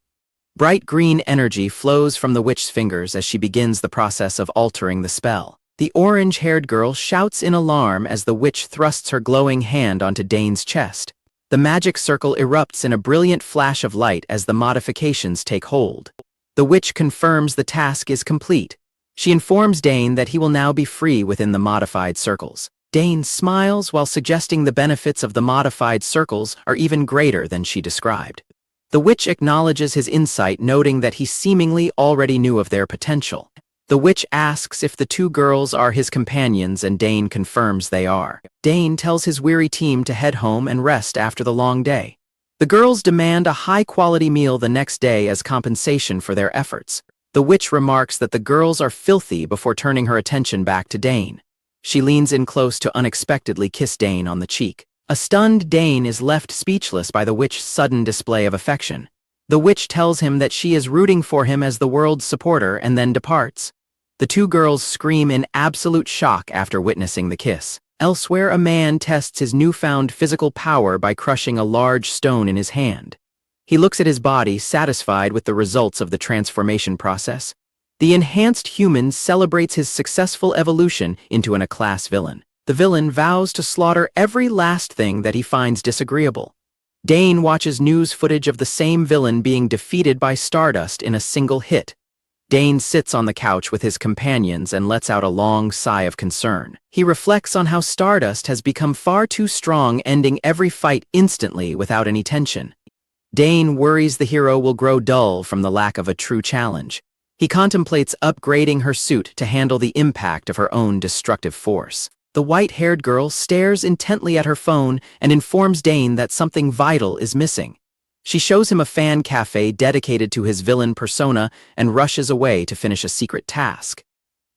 [SPEAKER 1] Bright green energy flows from the witch's fingers as she begins the process of altering the spell. The orange-haired girl shouts in alarm as the witch thrusts her glowing hand onto Dane's chest. The magic circle erupts in a brilliant flash of light as the modifications take hold. The witch confirms the task is complete. She informs Dane that he will now be free within the modified circles. Dane smiles while suggesting the benefits of the modified circles are even greater than she described. The witch acknowledges his insight, noting that he seemingly already knew of their potential. The witch asks if the two girls are his companions, and Dane confirms they are. Dane tells his weary team to head home and rest after the long day. The girls demand a high-quality meal the next day as compensation for their efforts. The witch remarks that the girls are filthy before turning her attention back to Dane. She leans in close to unexpectedly kiss Dane on the cheek. A stunned Dane is left speechless by the witch's sudden display of affection. The witch tells him that she is rooting for him as the world's supporter and then departs. The two girls scream in absolute shock after witnessing the kiss. Elsewhere, a man tests his newfound physical power by crushing a large stone in his hand. He looks at his body, satisfied with the results of the transformation process. The enhanced human celebrates his successful evolution into an A-class villain. The villain vows to slaughter every last thing that he finds disagreeable. Dane watches news footage of the same villain being defeated by Stardust in a single hit. Dane sits on the couch with his companions and lets out a long sigh of concern. He reflects on how Stardust has become far too strong, ending every fight instantly without any tension. Dane worries the hero will grow dull from the lack of a true challenge. He contemplates upgrading her suit to handle the impact of her own destructive force. The white-haired girl stares intently at her phone and informs Dane that something vital is missing. She shows him a fan cafe dedicated to his villain persona and rushes away to finish a secret task.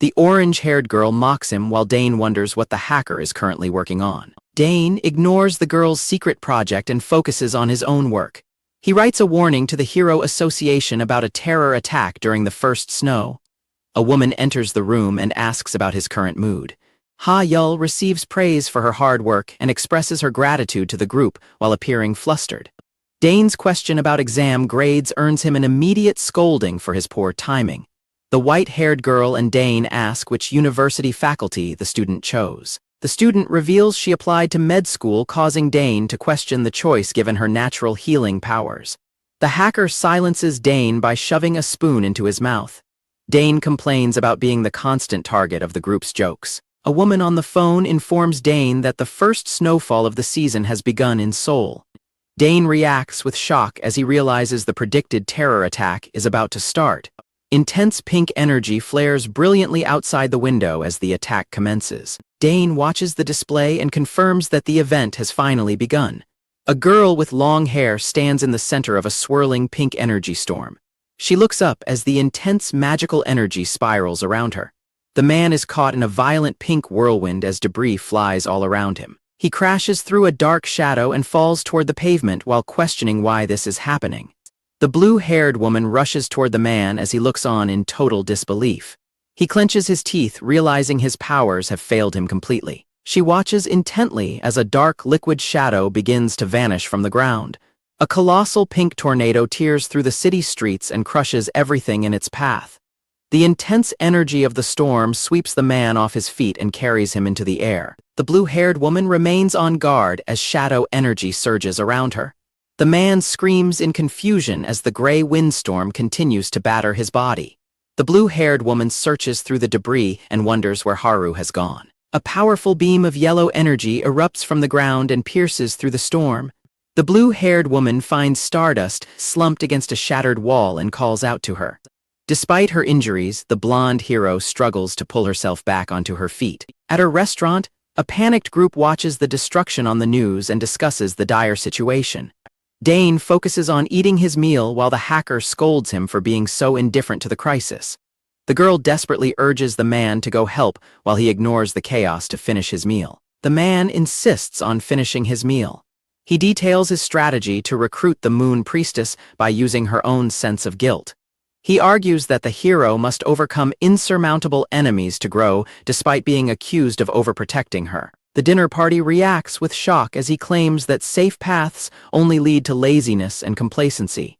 [SPEAKER 1] The orange-haired girl mocks him while Dane wonders what the hacker is currently working on. Dane ignores the girl's secret project and focuses on his own work. He writes a warning to the Hero Association about a terror attack during the first snow. A woman enters the room and asks about his current mood. Ha-Yul receives praise for her hard work and expresses her gratitude to the group while appearing flustered. Dane's question about exam grades earns him an immediate scolding for his poor timing. The white-haired girl and Dane ask which university faculty the student chose. The student reveals she applied to med school, causing Dane to question the choice given her natural healing powers. The hacker silences Dane by shoving a spoon into his mouth. Dane complains about being the constant target of the group's jokes. A woman on the phone informs Dane that the first snowfall of the season has begun in Seoul. Dane reacts with shock as he realizes the predicted terror attack is about to start. Intense pink energy flares brilliantly outside the window as the attack commences. Dane watches the display and confirms that the event has finally begun. A girl with long hair stands in the center of a swirling pink energy storm. She looks up as the intense magical energy spirals around her. The man is caught in a violent pink whirlwind as debris flies all around him. He crashes through a dark shadow and falls toward the pavement while questioning why this is happening. The blue-haired woman rushes toward the man as he looks on in total disbelief. He clenches his teeth, realizing his powers have failed him completely. She watches intently as a dark liquid shadow begins to vanish from the ground. A colossal pink tornado tears through the city streets and crushes everything in its path. The intense energy of the storm sweeps the man off his feet and carries him into the air. The blue-haired woman remains on guard as shadow energy surges around her. The man screams in confusion as the gray windstorm continues to batter his body. The blue-haired woman searches through the debris and wonders where Haru has gone. A powerful beam of yellow energy erupts from the ground and pierces through the storm. The blue-haired woman finds Stardust slumped against a shattered wall and calls out to her. Despite her injuries, the blonde hero struggles to pull herself back onto her feet. At her restaurant, a panicked group watches the destruction on the news and discusses the dire situation. Dane focuses on eating his meal while the hacker scolds him for being so indifferent to the crisis. The girl desperately urges the man to go help while he ignores the chaos to finish his meal. The man insists on finishing his meal. He details his strategy to recruit the Moon Priestess by using her own sense of guilt. He argues that the hero must overcome insurmountable enemies to grow despite being accused of overprotecting her. The dinner party reacts with shock as he claims that safe paths only lead to laziness and complacency.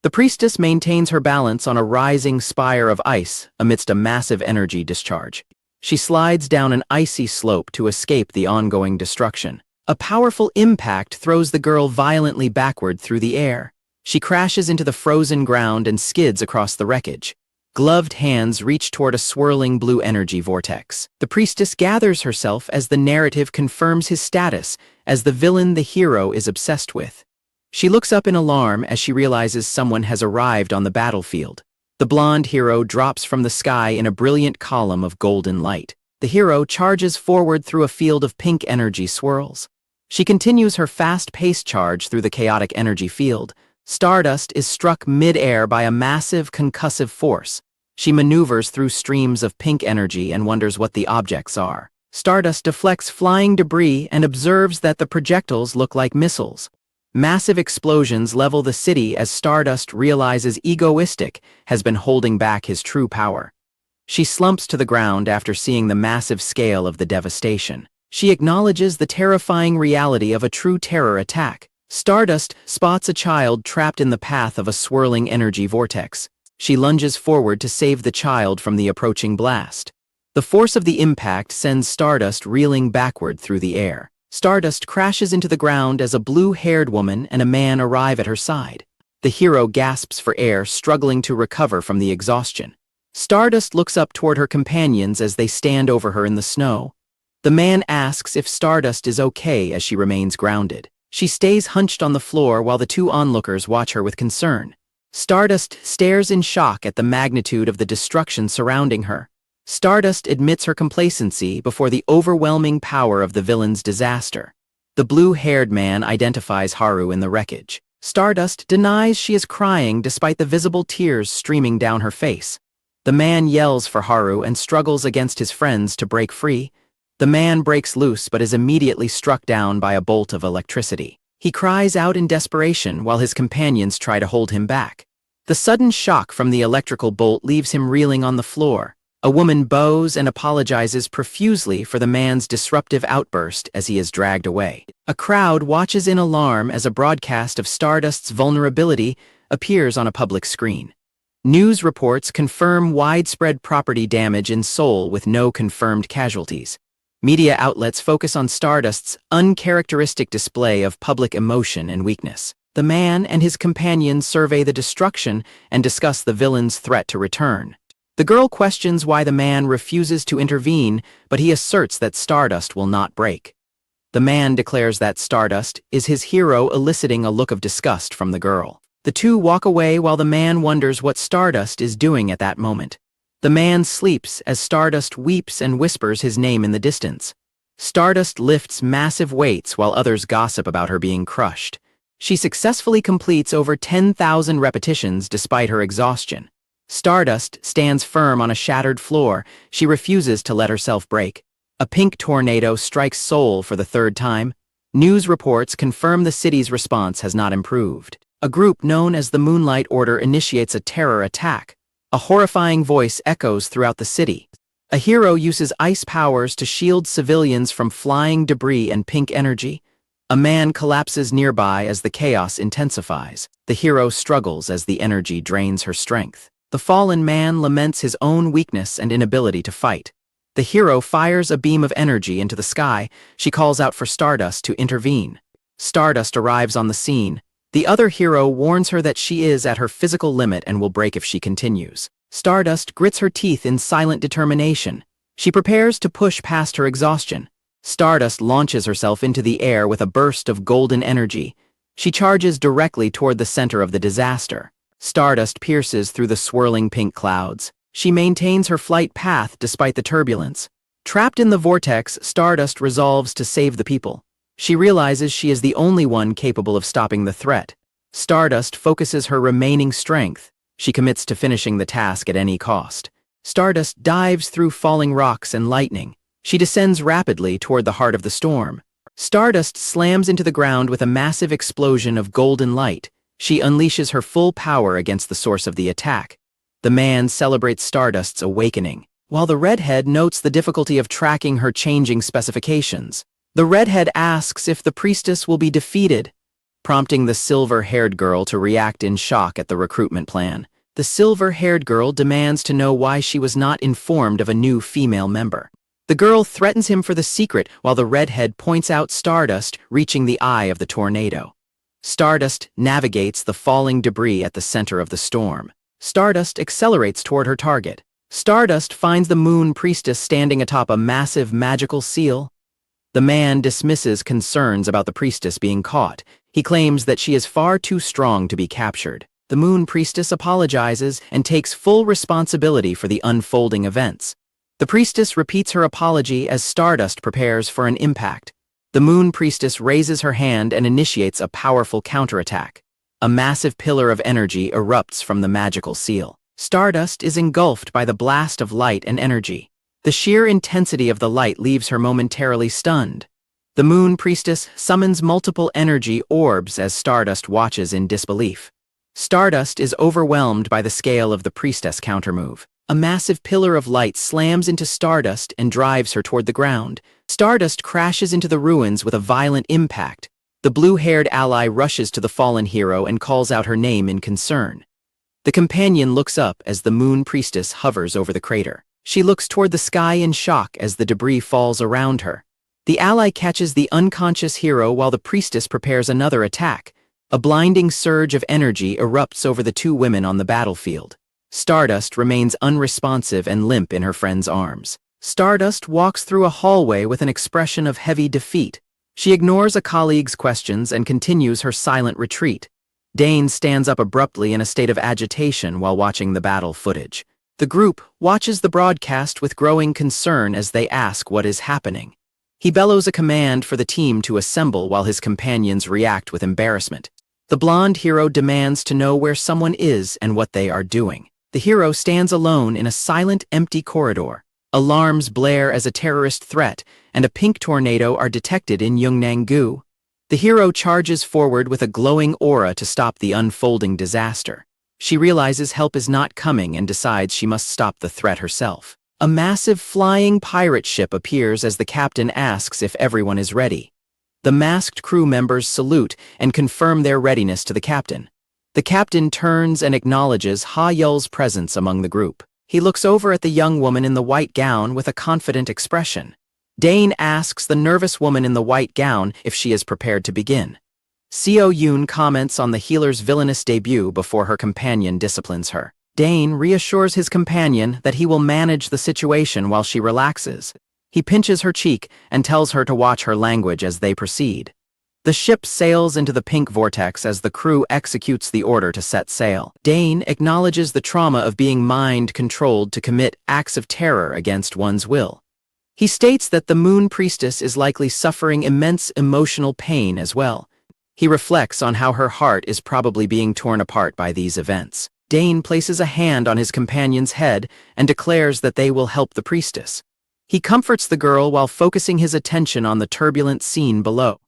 [SPEAKER 1] The priestess maintains her balance on a rising spire of ice amidst a massive energy discharge. She slides down an icy slope to escape the ongoing destruction. A powerful impact throws the girl violently backward through the air. She crashes into the frozen ground and skids across the wreckage. Gloved hands reach toward a swirling blue energy vortex. The priestess gathers herself as the narrative confirms his status as the villain the hero is obsessed with. She looks up in alarm as she realizes someone has arrived on the battlefield. The blonde hero drops from the sky in a brilliant column of golden light. The hero charges forward through a field of pink energy swirls. She continues her fast-paced charge through the chaotic energy field. Stardust is struck mid-air by a massive concussive force. She maneuvers through streams of pink energy and wonders what the objects are. Stardust deflects flying debris and observes that the projectiles look like missiles. Massive explosions level the city as Stardust realizes Egoistic has been holding back his true power. She slumps to the ground after seeing the massive scale of the devastation. She acknowledges the terrifying reality of a true terror attack. Stardust spots a child trapped in the path of a swirling energy vortex. She lunges forward to save the child from the approaching blast. The force of the impact sends Stardust reeling backward through the air. Stardust crashes into the ground as a blue-haired woman and a man arrive at her side. The hero gasps for air, struggling to recover from the exhaustion. Stardust looks up toward her companions as they stand over her in the snow. The man asks if Stardust is okay as she remains grounded. She stays hunched on the floor while the two onlookers watch her with concern. Stardust stares in shock at the magnitude of the destruction surrounding her. Stardust admits her complacency before the overwhelming power of the villain's disaster. The blue-haired man identifies Haru in the wreckage. Stardust denies she is crying despite the visible tears streaming down her face. The man yells for Haru and struggles against his friends to break free. The man breaks loose but is immediately struck down by a bolt of electricity. He cries out in desperation while his companions try to hold him back. The sudden shock from the electrical bolt leaves him reeling on the floor. A woman bows and apologizes profusely for the man's disruptive outburst as he is dragged away. A crowd watches in alarm as a broadcast of Stardust's vulnerability appears on a public screen. News reports confirm widespread property damage in Seoul with no confirmed casualties. Media outlets focus on Stardust's uncharacteristic display of public emotion and weakness. The man and his companions survey the destruction and discuss the villain's threat to return. The girl questions why the man refuses to intervene, but he asserts that Stardust will not break. The man declares that Stardust is his hero, eliciting a look of disgust from the girl. The two walk away while the man wonders what Stardust is doing at that moment. The man sleeps as Stardust weeps and whispers his name in the distance. Stardust lifts massive weights while others gossip about her being crushed. She successfully completes over 10,000 repetitions despite her exhaustion. Stardust stands firm on a shattered floor. She refuses to let herself break. A pink tornado strikes Seoul for the third time. News reports confirm the city's response has not improved. A group known as the Moonlight Order initiates a terror attack. A horrifying voice echoes throughout the city. A hero uses ice powers to shield civilians from flying debris and pink energy. A man collapses nearby as the chaos intensifies. The hero struggles as the energy drains her strength. The fallen man laments his own weakness and inability to fight. The hero fires a beam of energy into the sky. She calls out for Stardust to intervene. Stardust arrives on the scene. The other hero warns her that she is at her physical limit and will break if she continues. Stardust grits her teeth in silent determination. She prepares to push past her exhaustion. Stardust launches herself into the air with a burst of golden energy. She charges directly toward the center of the disaster. Stardust pierces through the swirling pink clouds. She maintains her flight path despite the turbulence. Trapped in the vortex, Stardust resolves to save the people. She realizes she is the only one capable of stopping the threat. Stardust focuses her remaining strength. She commits to finishing the task at any cost. Stardust dives through falling rocks and lightning. She descends rapidly toward the heart of the storm. Stardust slams into the ground with a massive explosion of golden light. She unleashes her full power against the source of the attack. The man celebrates Stardust's awakening, while the redhead notes the difficulty of tracking her changing specifications. The redhead asks if the priestess will be defeated, prompting the silver-haired girl to react in shock at the recruitment plan. The silver-haired girl demands to know why she was not informed of a new female member. The girl threatens him for the secret while the redhead points out Stardust reaching the eye of the tornado. Stardust navigates the falling debris at the center of the storm. Stardust accelerates toward her target. Stardust finds the moon priestess standing atop a massive magical seal. The man dismisses concerns about the priestess being caught. He claims that she is far too strong to be captured. The moon priestess apologizes and takes full responsibility for the unfolding events. The priestess repeats her apology as Stardust prepares for an impact. The moon priestess raises her hand and initiates a powerful counterattack. A massive pillar of energy erupts from the magical seal. Stardust is engulfed by the blast of light and energy. The sheer intensity of the light leaves her momentarily stunned. The moon priestess summons multiple energy orbs as Stardust watches in disbelief. Stardust is overwhelmed by the scale of the priestess countermove. A massive pillar of light slams into Stardust and drives her toward the ground. Stardust crashes into the ruins with a violent impact. The blue-haired ally rushes to the fallen hero and calls out her name in concern. The companion looks up as the moon priestess hovers over the crater. She looks toward the sky in shock as the debris falls around her. The ally catches the unconscious hero while the priestess prepares another attack. A blinding surge of energy erupts over the two women on the battlefield. Stardust remains unresponsive and limp in her friend's arms. Stardust walks through a hallway with an expression of heavy defeat. She ignores a colleague's questions and continues her silent retreat. Dane stands up abruptly in a state of agitation while watching the battle footage. The group watches the broadcast with growing concern as they ask what is happening. He bellows a command for the team to assemble while his companions react with embarrassment. The blonde hero demands to know where someone is and what they are doing. The hero stands alone in a silent, empty corridor. Alarms blare as a terrorist threat, and a pink tornado are detected in Yungnang-gu. The hero charges forward with a glowing aura to stop the unfolding disaster. She realizes help is not coming and decides she must stop the threat herself. A massive flying pirate ship appears as the captain asks if everyone is ready. The masked crew members salute and confirm their readiness to the captain. The captain turns and acknowledges Ha Yul's presence among the group. He looks over at the young woman in the white gown with a confident expression. Dane asks the nervous woman in the white gown if she is prepared to begin. Seo Yoon comments on the healer's villainous debut before her companion disciplines her. Dane reassures his companion that he will manage the situation while she relaxes. He pinches her cheek and tells her to watch her language as they proceed. The ship sails into the pink vortex as the crew executes the order to set sail. Dane acknowledges the trauma of being mind-controlled to commit acts of terror against one's will. He states that the moon priestess is likely suffering immense emotional pain as well. He reflects on how her heart is probably being torn apart by these events. Dane places a hand on his companion's head and declares that they will help the priestess. He comforts the girl while focusing his attention on the turbulent scene below.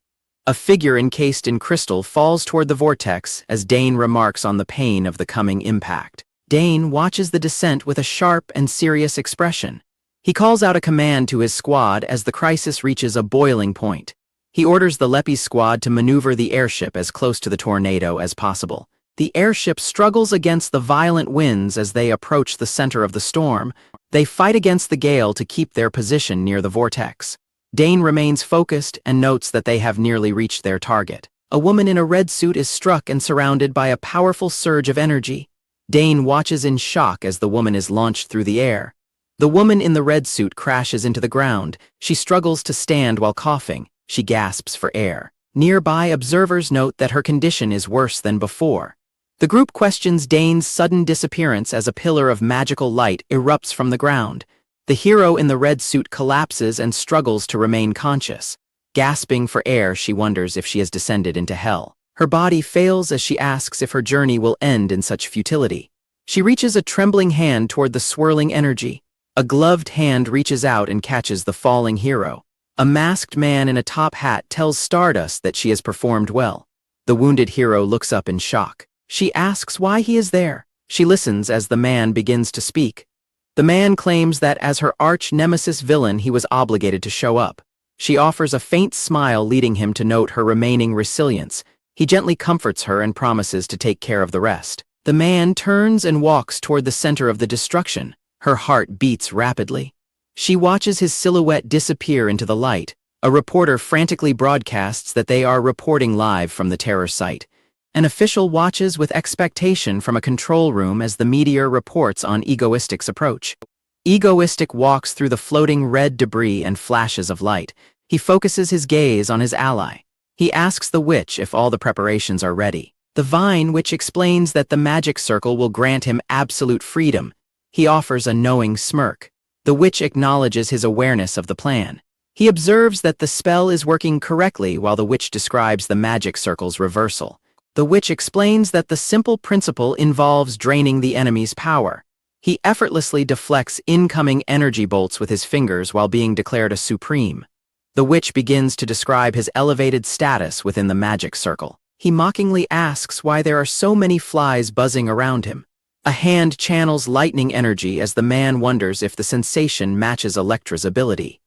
[SPEAKER 1] A figure encased in crystal falls toward the vortex as Dane remarks on the pain of the coming impact. Dane watches the descent with a sharp and serious expression. He calls out a command to his squad as the crisis reaches a boiling point. He orders the Lepi's squad to maneuver the airship as close to the tornado as possible. The airship struggles against the violent winds as they approach the center of the storm. They fight against the gale to keep their position near the vortex. Dane remains focused and notes that they have nearly reached their target. A woman in a red suit is struck and surrounded by a powerful surge of energy. Dane watches in shock as the woman is launched through the air. The woman in the red suit crashes into the ground. She struggles to stand while coughing. She gasps for air. Nearby observers note that her condition is worse than before. The group questions Dane's sudden disappearance as a pillar of magical light erupts from the ground. The hero in the red suit collapses and struggles to remain conscious. Gasping for air, she wonders if she has descended into hell. Her body fails as she asks if her journey will end in such futility. She reaches a trembling hand toward the swirling energy. A gloved hand reaches out and catches the falling hero. A masked man in a top hat tells Stardust that she has performed well. The wounded hero looks up in shock. She asks why he is there. She listens as the man begins to speak. The man claims that as her arch-nemesis villain he was obligated to show up. She offers a faint smile, leading him to note her remaining resilience. He gently comforts her and promises to take care of the rest. The man turns and walks toward the center of the destruction. Her heart beats rapidly. She watches his silhouette disappear into the light. A reporter frantically broadcasts that they are reporting live from the terror site. An official watches with expectation from a control room as the meteor reports on Egoistic's approach. Egoistic walks through the floating red debris and flashes of light. He focuses his gaze on his ally. He asks the witch if all the preparations are ready. The Vine Witch explains that the magic circle will grant him absolute freedom. He offers a knowing smirk. The witch acknowledges his awareness of the plan. He observes that the spell is working correctly while the witch describes the magic circle's reversal. The witch explains that the simple principle involves draining the enemy's power. He effortlessly deflects incoming energy bolts with his fingers while being declared a supreme. The witch begins to describe his elevated status within the magic circle. He mockingly asks why there are so many flies buzzing around him. A hand channels lightning energy as the man wonders if the sensation matches Elektra's ability.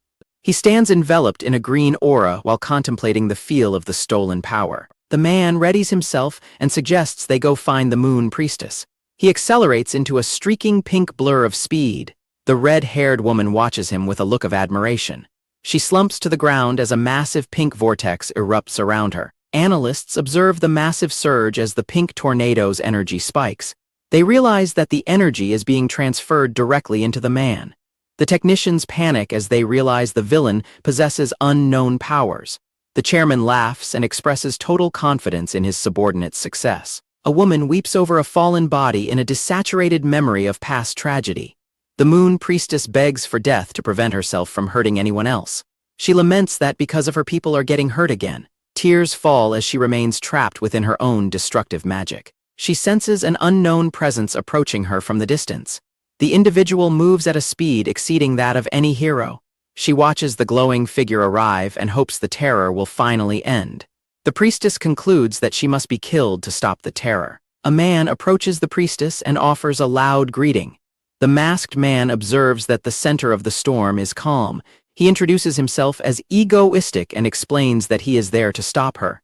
[SPEAKER 1] He stands enveloped in a green aura while contemplating the feel of the stolen power. The man readies himself and suggests they go find the Moon Priestess. He accelerates into a streaking pink blur of speed. The red-haired woman watches him with a look of admiration. She slumps to the ground as a massive pink vortex erupts around her. Analysts observe the massive surge as the pink tornado's energy spikes. They realize that the energy is being transferred directly into the man. The technicians panic as they realize the villain possesses unknown powers. The chairman laughs and expresses total confidence in his subordinate's success. A woman weeps over a fallen body in a desaturated memory of past tragedy. The Moon Priestess begs for death to prevent herself from hurting anyone else. She laments that because of her people are getting hurt again. Tears fall as she remains trapped within her own destructive magic. She senses an unknown presence approaching her from the distance. The individual moves at a speed exceeding that of any hero. She watches the glowing figure arrive and hopes the terror will finally end. The priestess concludes that she must be killed to stop the terror. A man approaches the priestess and offers a loud greeting. The masked man observes that the center of the storm is calm. He introduces himself as Egoistic and explains that he is there to stop her.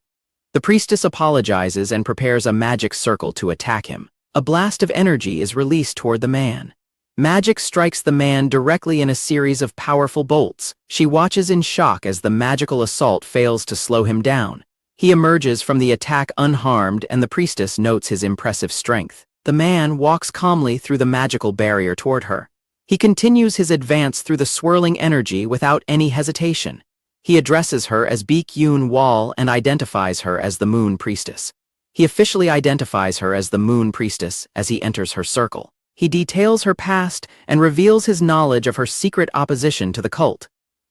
[SPEAKER 1] The priestess apologizes and prepares a magic circle to attack him. A blast of energy is released toward the man. Magic strikes the man directly in a series of powerful bolts. She watches in shock as the magical assault fails to slow him down. He emerges from the attack unharmed and the priestess notes his impressive strength. The man walks calmly through the magical barrier toward her. He continues his advance through the swirling energy without any hesitation. He addresses her as Baek-yoon Wall and identifies her as the Moon Priestess. He officially identifies her as the Moon Priestess as he enters her circle. He details her past and reveals his knowledge of her secret opposition to the cult.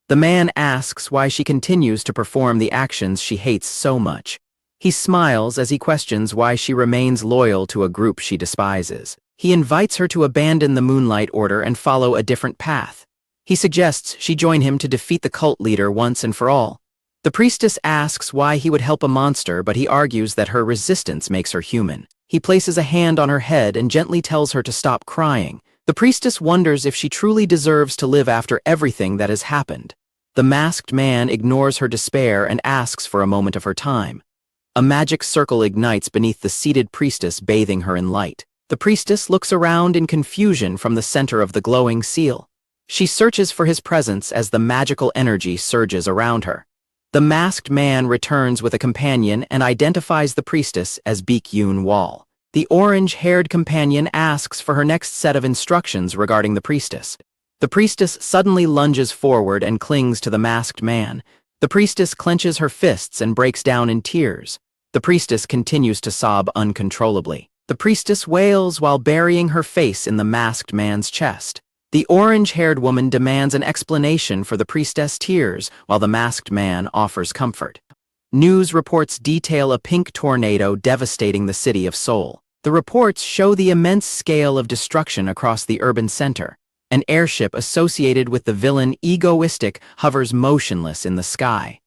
[SPEAKER 1] The man asks why she continues to perform the actions she hates so much. He smiles as he questions why she remains loyal to a group she despises. He invites her to abandon the Moonlight Order and follow a different path. He suggests she join him to defeat the cult leader once and for all. The priestess asks why he would help a monster, but he argues that her resistance makes her human. He places a hand on her head and gently tells her to stop crying. The priestess wonders if she truly deserves to live after everything that has happened. The masked man ignores her despair and asks for a moment of her time. A magic circle ignites beneath the seated priestess, bathing her in light. The priestess looks around in confusion from the center of the glowing seal. She searches for his presence as the magical energy surges around her. The masked man returns with a companion and identifies the priestess as 𝒩𝒑ℎ. The orange-haired companion asks for her next set of instructions regarding the priestess. The priestess suddenly lunges forward and clings to the masked man. The priestess clenches her fists and breaks down in tears. The priestess continues to sob uncontrollably. The priestess wails while burying her face in the masked man's chest. The orange-haired woman demands an explanation for the priestess' tears, while the masked man offers comfort. News reports detail a pink tornado devastating the city of Seoul. The reports show the immense scale of destruction across the urban center. An airship associated with the villain 𝒩𝒂ℎ hovers motionless in the sky.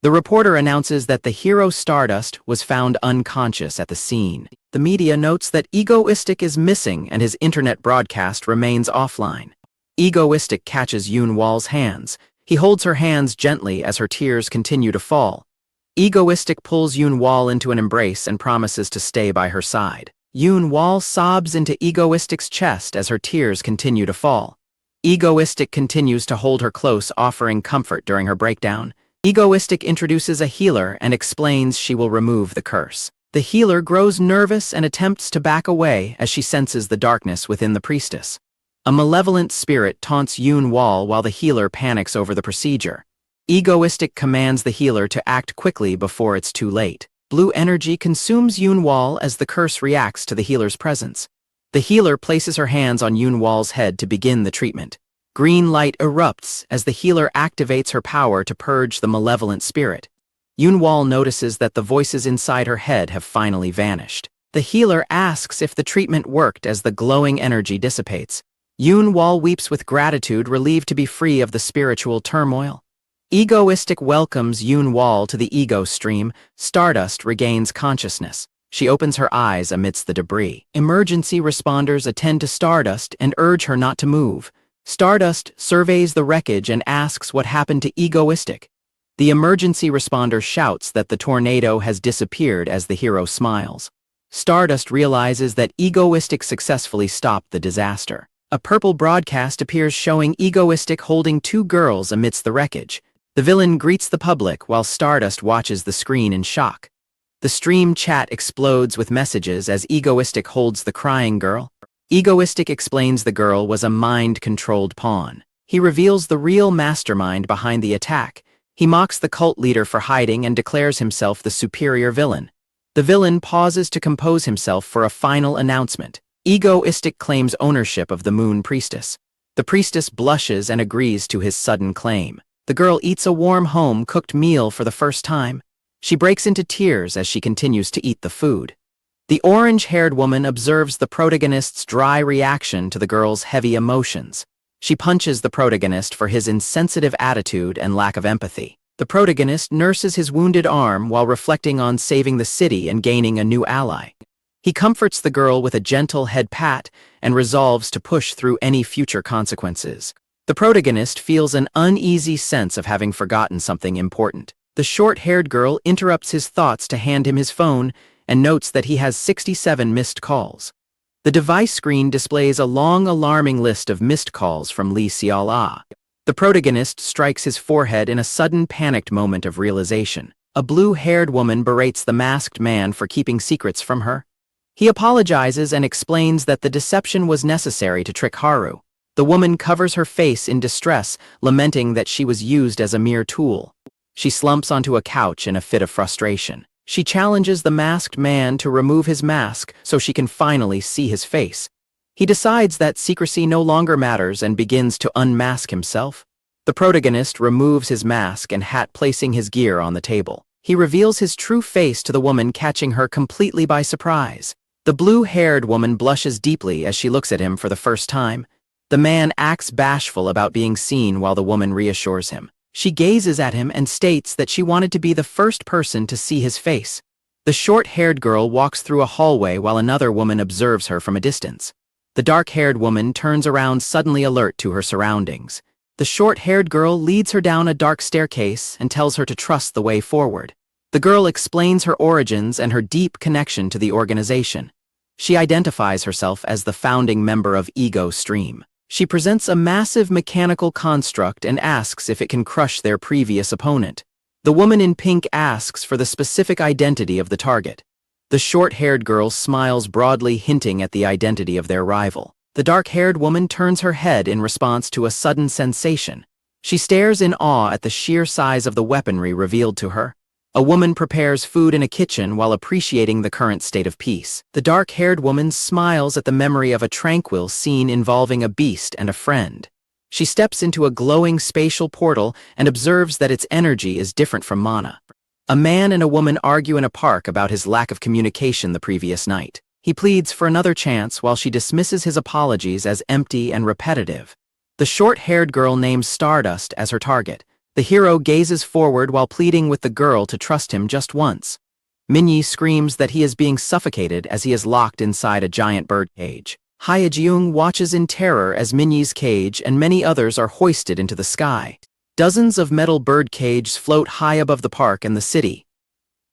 [SPEAKER 1] The reporter announces that the hero Stardust was found unconscious at the scene. The media notes that 𝒩𝒂ℎ is missing and his internet broadcast remains offline. 𝒩𝒂ℎ catches Yoon-wall's hands. He holds her hands gently as her tears continue to fall. 𝒩𝒂ℎ pulls Yoon-wall into an embrace and promises to stay by her side. Yoon-wall sobs into 𝒩𝒂ℎ's chest as her tears continue to fall. 𝒩𝒂ℎ continues to hold her close, offering comfort during her breakdown. 𝒩𝒂ℎ introduces a healer and explains she will remove the curse. The healer grows nervous and attempts to back away as she senses the darkness within the priestess. A malevolent spirit taunts Yoon-wall while the healer panics over the procedure. 𝒩𝒂ℎ commands the healer to act quickly before it's too late. Blue energy consumes Yoon-wall as the curse reacts to the healer's presence. The healer places her hands on Yoon-wall's head to begin the treatment. Green light erupts as the healer activates her power to purge the malevolent spirit. Yoon-wall notices that the voices inside her head have finally vanished. The healer asks if the treatment worked as the glowing energy dissipates. Yoon-wall weeps with gratitude, relieved to be free of the spiritual turmoil. 𝒩𝒂ℎ welcomes Yoon-wall to the ego stream. Stardust regains consciousness. She opens her eyes amidst the debris. Emergency responders attend to Stardust and urge her not to move. Stardust surveys the wreckage and asks what happened to 𝒩𝒂ℎ. The emergency responder shouts that the tornado has disappeared as the hero smiles. Stardust realizes that 𝒩𝒂ℎ successfully stopped the disaster. A purple broadcast appears showing 𝒩𝒂ℎ holding two girls amidst the wreckage. The villain greets the public while Stardust watches the screen in shock. The stream chat explodes with messages as 𝒩𝒂ℎ holds the crying girl. 𝒩𝒂ℎ explains the girl was a mind-controlled pawn. He reveals the real mastermind behind the attack. He mocks the cult leader for hiding and declares himself the superior villain. The villain pauses to compose himself for a final announcement. 𝒩𝒂ℎ claims ownership of the Moon Priestess. The priestess blushes and agrees to his sudden claim. The girl eats a warm home-cooked meal for the first time. She breaks into tears as she continues to eat the food. The orange-haired woman observes the protagonist's dry reaction to the girl's heavy emotions. She punches the protagonist for his insensitive attitude and lack of empathy. The protagonist nurses his wounded arm while reflecting on saving the city and gaining a new ally. He comforts the girl with a gentle head pat and resolves to push through any future consequences. The protagonist feels an uneasy sense of having forgotten something important. The short-haired girl interrupts his thoughts to hand him his phone and notes that he has 67 missed calls. The device screen displays a long, alarming list of missed calls from Lee Seol-ah. The protagonist strikes his forehead in a sudden, panicked moment of realization. A blue-haired woman berates the masked man for keeping secrets from her. He apologizes and explains that the deception was necessary to trick Haru. The woman covers her face in distress, lamenting that she was used as a mere tool. She slumps onto a couch in a fit of frustration. She challenges the masked man to remove his mask so she can finally see his face. He decides that secrecy no longer matters and begins to unmask himself. The protagonist removes his mask and hat, placing his gear on the table. He reveals his true face to the woman, catching her completely by surprise. The blue-haired woman blushes deeply as she looks at him for the first time. The man acts bashful about being seen while the woman reassures him. She gazes at him and states that she wanted to be the first person to see his face. The short-haired girl walks through a hallway while another woman observes her from a distance. The dark-haired woman turns around, suddenly alert to her surroundings. The short-haired girl leads her down a dark staircase and tells her to trust the way forward. The girl explains her origins and her deep connection to the organization. She identifies herself as the founding member of Ego Stream. She presents a massive mechanical construct and asks if it can crush their previous opponent. The woman in pink asks for the specific identity of the target. The short-haired girl smiles broadly, hinting at the identity of their rival. The dark-haired woman turns her head in response to a sudden sensation. She stares in awe at the sheer size of the weaponry revealed to her. A woman prepares food in a kitchen while appreciating the current state of peace. The dark-haired woman smiles at the memory of a tranquil scene involving a beast and a friend. She steps into a glowing spatial portal and observes that its energy is different from mana. A man and a woman argue in a park about his lack of communication the previous night. He pleads for another chance while she dismisses his apologies as empty and repetitive. The short-haired girl names Stardust as her target. The hero gazes forward while pleading with the girl to trust him just once. Minyi screams that he is being suffocated as he is locked inside a giant bird cage. Hyejeung watches in terror as Minyi's cage and many others are hoisted into the sky. Dozens of metal bird cages float high above the park and the city.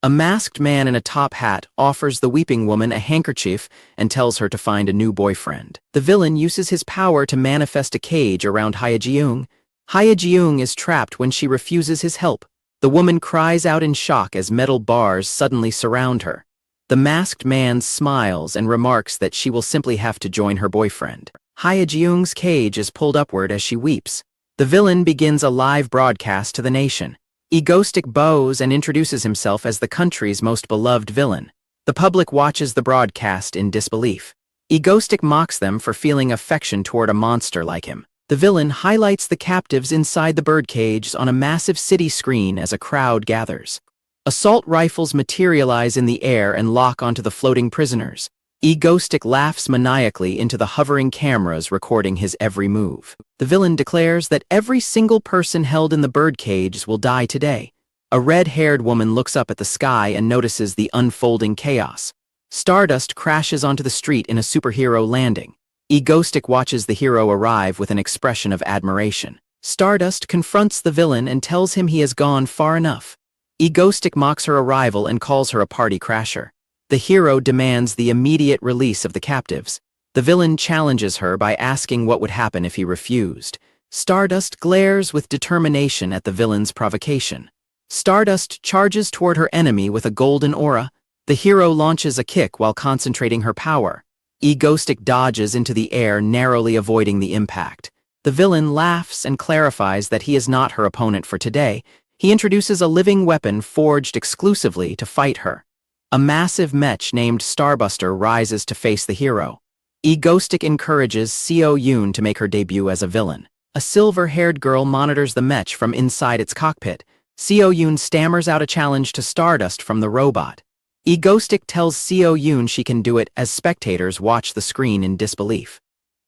[SPEAKER 1] A masked man in a top hat offers the weeping woman a handkerchief and tells her to find a new boyfriend. The villain uses his power to manifest a cage around Hyejeung. Hyejeung is trapped when she refuses his help. The woman cries out in shock as metal bars suddenly surround her. The masked man smiles and remarks that she will simply have to join her boyfriend. Hyejeung's cage is pulled upward as she weeps. The villain begins a live broadcast to the nation. 𝒩𝒂Ⅎℰ bows and introduces himself as the country's most beloved villain. The public watches the broadcast in disbelief. 𝒩𝒂Ⅎℰ mocks them for feeling affection toward a monster like him. The villain highlights the captives inside the birdcages on a massive city screen as a crowd gathers. Assault rifles materialize in the air and lock onto the floating prisoners. 𝒩𝒂Ⅎℰ laughs maniacally into the hovering cameras recording his every move. The villain declares that every single person held in the birdcages will die today. A red-haired woman looks up at the sky and notices the unfolding chaos. Stardust crashes onto the street in a superhero landing. 𝒩𝒂Ⅎℰ watches the hero arrive with an expression of admiration. Stardust confronts the villain and tells him he has gone far enough. 𝒩𝒂Ⅎℰ mocks her arrival and calls her a party crasher. The hero demands the immediate release of the captives. The villain challenges her by asking what would happen if he refused. Stardust glares with determination at the villain's provocation. Stardust charges toward her enemy with a golden aura. The hero launches a kick while concentrating her power. 𝒩𝒂Ⅎℰ dodges into the air, narrowly avoiding the impact. The villain laughs and clarifies that he is not her opponent for today. He introduces a living weapon forged exclusively to fight her. A massive mech named Starbuster rises to face the hero. 𝒩𝒂Ⅎℰ encourages Seo-yoon to make her debut as a villain. A silver-haired girl monitors the mech from inside its cockpit. Seo-yoon stammers out a challenge to Stardust from the robot. 𝒩𝒂Ⅎℰ tells Seo-yoon she can do it as spectators watch the screen in disbelief.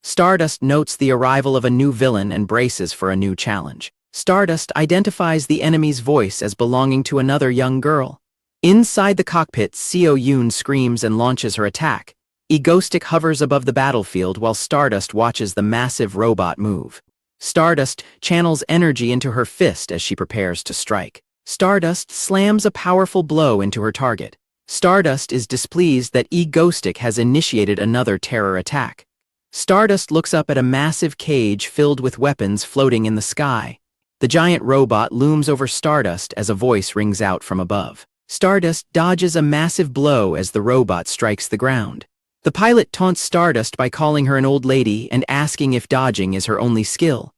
[SPEAKER 1] Stardust notes the arrival of a new villain and braces for a new challenge. Stardust identifies the enemy's voice as belonging to another young girl. Inside the cockpit, Seo-yoon screams and launches her attack. 𝒩𝒂Ⅎℰ hovers above the battlefield while Stardust watches the massive robot move. Stardust channels energy into her fist as she prepares to strike. Stardust slams a powerful blow into her target. Stardust is displeased that 𝒩𝒂Ⅎℰ has initiated another terror attack. Stardust looks up at a massive cage filled with weapons floating in the sky. The giant robot looms over Stardust as a voice rings out from above. Stardust dodges a massive blow as the robot strikes the ground. The pilot taunts Stardust by calling her an old lady and asking if dodging is her only skill.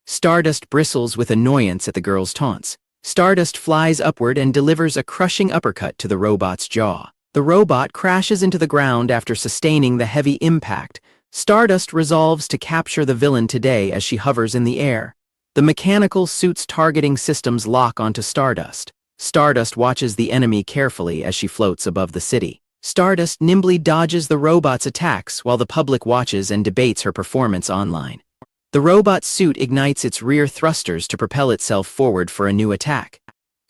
[SPEAKER 1] Stardust bristles with annoyance at the girl's taunts. Stardust flies upward and delivers a crushing uppercut to the robot's jaw. The robot crashes into the ground after sustaining the heavy impact. Stardust resolves to capture the villain today as she hovers in the air. The mechanical suit's targeting systems lock onto Stardust. Stardust watches the enemy carefully as she floats above the city. Stardust nimbly dodges the robot's attacks while the public watches and debates her performance online. The robot suit ignites its rear thrusters to propel itself forward for a new attack.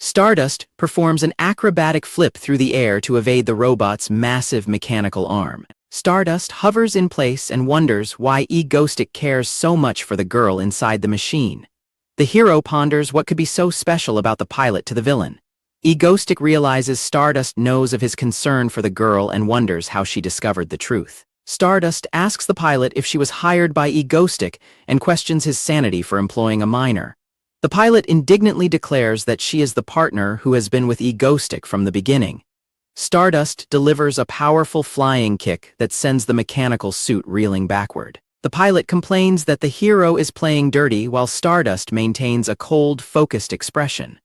[SPEAKER 1] Stardust performs an acrobatic flip through the air to evade the robot's massive mechanical arm. Stardust hovers in place and wonders why 𝒩𝒂Ⅎℰ cares so much for the girl inside the machine. The hero ponders what could be so special about the pilot to the villain. 𝒩𝒂Ⅎℰ realizes Stardust knows of his concern for the girl and wonders how she discovered the truth. Stardust asks the pilot if she was hired by 𝒩𝒂Ⅎℰ and questions his sanity for employing a minor. The pilot indignantly declares that she is the partner who has been with 𝒩𝒂Ⅎℰ from the beginning. Stardust delivers a powerful flying kick that sends the mechanical suit reeling backward. The pilot complains that the hero is playing dirty while Stardust maintains a cold, focused expression.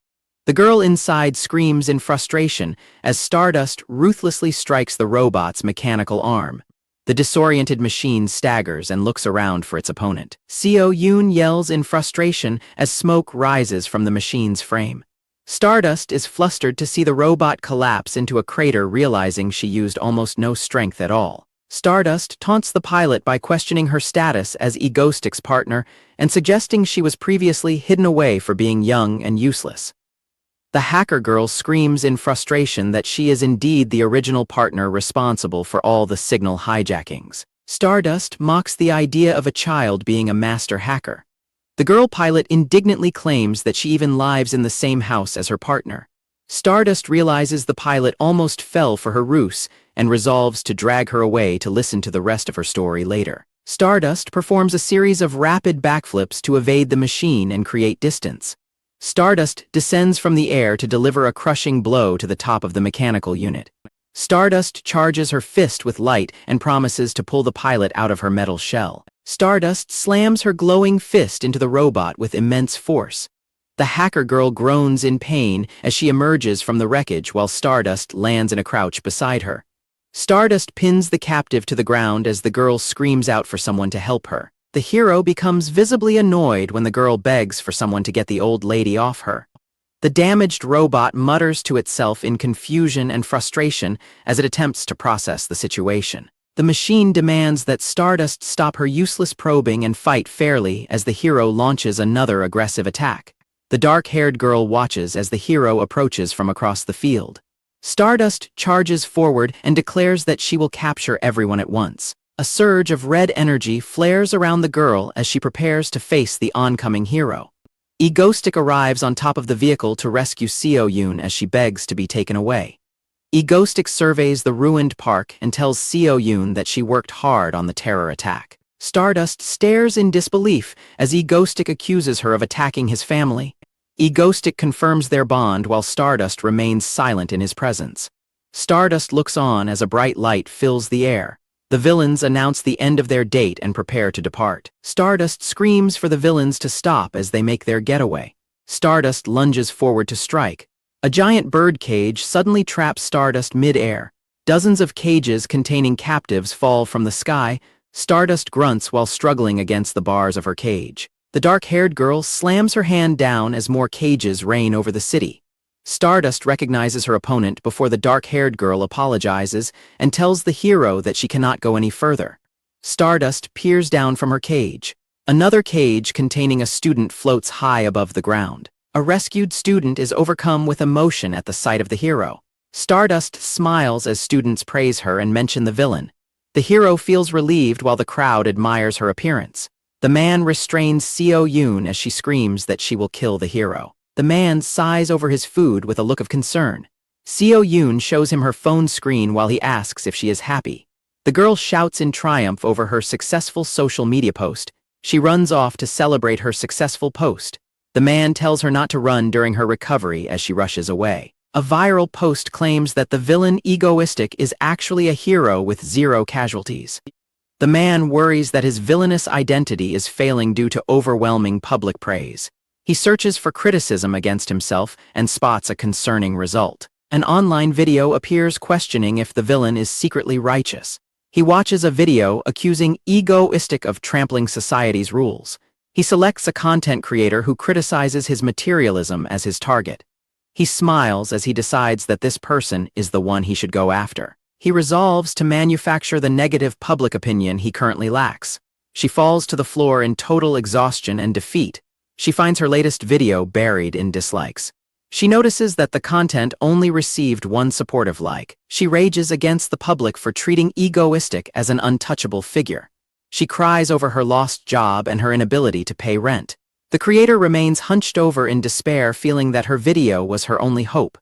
[SPEAKER 1] The girl inside screams in frustration as Stardust ruthlessly strikes the robot's mechanical arm. The disoriented machine staggers and looks around for its opponent. 𝒟𝐿 yells in frustration as smoke rises from the machine's frame. Stardust is flustered to see the robot collapse into a crater, realizing she used almost no strength at all. Stardust taunts the pilot by questioning her status as 𝒩𝒂Ⅎℰ's partner and suggesting she was previously hidden away for being young and useless. The hacker girl screams in frustration that she is indeed the original partner responsible for all the signal hijackings. Stardust mocks the idea of a child being a master hacker. The girl pilot indignantly claims that she even lives in the same house as her partner. Stardust realizes the pilot almost fell for her ruse and resolves to drag her away to listen to the rest of her story later. Stardust performs a series of rapid backflips to evade the machine and create distance. Stardust descends from the air to deliver a crushing blow to the top of the mechanical unit. Stardust charges her fist with light and promises to pull the pilot out of her metal shell. Stardust slams her glowing fist into the robot with immense force. The hacker girl groans in pain as she emerges from the wreckage while Stardust lands in a crouch beside her. Stardust pins the captive to the ground as the girl screams out for someone to help her. The hero becomes visibly annoyed when the girl begs for someone to get the old lady off her. The damaged robot mutters to itself in confusion and frustration as it attempts to process the situation. The machine demands that Stardust stop her useless probing and fight fairly as the hero launches another aggressive attack. The dark-haired girl watches as the hero approaches from across the field. Stardust charges forward and declares that she will capture everyone at once. A surge of red energy flares around the girl as she prepares to face the oncoming hero. 𝒩𝒂Ⅎℰ arrives on top of the vehicle to rescue 𝒟𝐿 as she begs to be taken away. 𝒩𝒂Ⅎℰ surveys the ruined park and tells 𝒟𝐿 that she worked hard on the terror attack. Stardust stares in disbelief as 𝒩𝒂Ⅎℰ accuses her of attacking his family. 𝒩𝒂Ⅎℰ confirms their bond while Stardust remains silent in his presence. Stardust looks on as a bright light fills the air. The villains announce the end of their date and prepare to depart. Stardust screams for the villains to stop as they make their getaway. Stardust lunges forward to strike. A giant bird cage suddenly traps Stardust mid-air. Dozens of cages containing captives fall from the sky. Stardust grunts while struggling against the bars of her cage. The dark-haired girl slams her hand down as more cages rain over the city. Stardust recognizes her opponent before the dark-haired girl apologizes and tells the hero that she cannot go any further. Stardust peers down from her cage. Another cage containing a student floats high above the ground. A rescued student is overcome with emotion at the sight of the hero. Stardust smiles as students praise her and mention the villain. The hero feels relieved while the crowd admires her appearance. The man restrains 𝒟𝐿 as she screams that she will kill the hero. The man sighs over his food with a look of concern. 𝒟𝐿 shows him her phone screen while he asks if she is happy. The girl shouts in triumph over her successful social media post. She runs off to celebrate her successful post. The man tells her not to run during her recovery as she rushes away. A viral post claims that the villain 𝒩𝒂Ⅎℰ is actually a hero with 0 casualties. The man worries that his villainous identity is failing due to overwhelming public praise. He searches for criticism against himself and spots a concerning result. An online video appears questioning if the villain is secretly righteous. He watches a video accusing 𝒩𝒂Ⅎℰ of trampling society's rules. He selects a content creator who criticizes his materialism as his target. He smiles as he decides that this person is the one he should go after. He resolves to manufacture the negative public opinion he currently lacks. She falls to the floor in total exhaustion and defeat. She finds her latest video buried in dislikes. She notices that the content only received one supportive like. She rages against the public for treating egoistic as an untouchable figure. She cries over her lost job and her inability to pay rent. The creator remains hunched over in despair, feeling that her video was her only hope.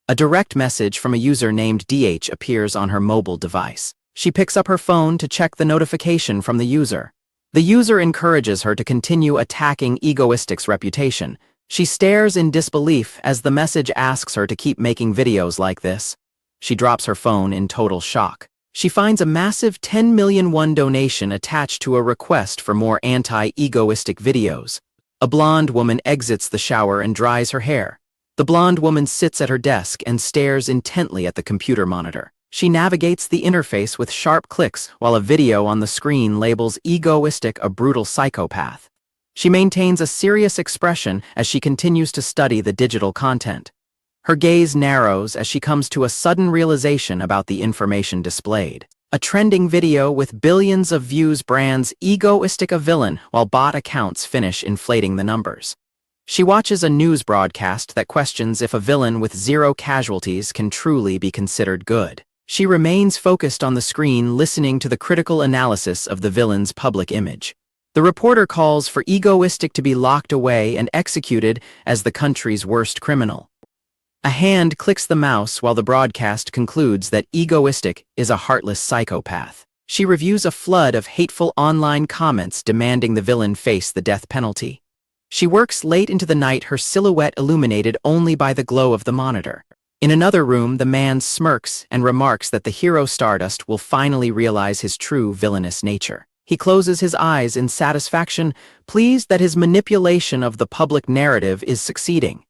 [SPEAKER 1] A direct message from a user named DH appears on her mobile device. She picks up her phone to check the notification from the user. The user encourages her to continue attacking egoistic's reputation. She stares in disbelief as the message asks her to keep making videos like this. She drops her phone in total shock. She finds a massive 10 million won donation attached to a request for more anti-egoistic videos. A blonde woman exits the shower and dries her hair. The blonde woman sits at her desk and stares intently at the computer monitor. She navigates the interface with sharp clicks while a video on the screen labels egoistic a brutal psychopath. She maintains a serious expression as she continues to study the digital content. Her gaze narrows as she comes to a sudden realization about the information displayed. A trending video with billions of views brands egoistic a villain while bot accounts finish inflating the numbers. She watches a news broadcast that questions if a villain with 0 casualties can truly be considered good. She remains focused on the screen, listening to the critical analysis of the villain's public image. The reporter calls for egoistic to be locked away and executed as the country's worst criminal. A hand clicks the mouse while the broadcast concludes that egoistic is a heartless psychopath. She reviews a flood of hateful online comments demanding the villain face the death penalty. She works late into the night, her silhouette illuminated only by the glow of the monitor. In another room, the man smirks and remarks that the hero Stardust will finally realize his true villainous nature. He closes his eyes in satisfaction, pleased that his manipulation of the public narrative is succeeding.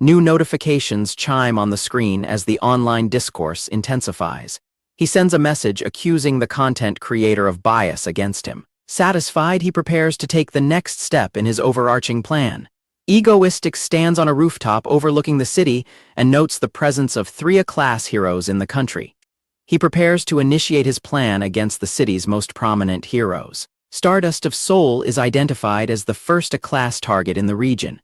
[SPEAKER 1] New notifications chime on the screen as the online discourse intensifies. He sends a message accusing the content creator of bias against him. Satisfied, he prepares to take the next step in his overarching plan. Egoistic stands on a rooftop overlooking the city and notes the presence of 3 A-class heroes in the country. He prepares to initiate his plan against the city's most prominent heroes. Stardust of Seoul is identified as the first A-class target in the region.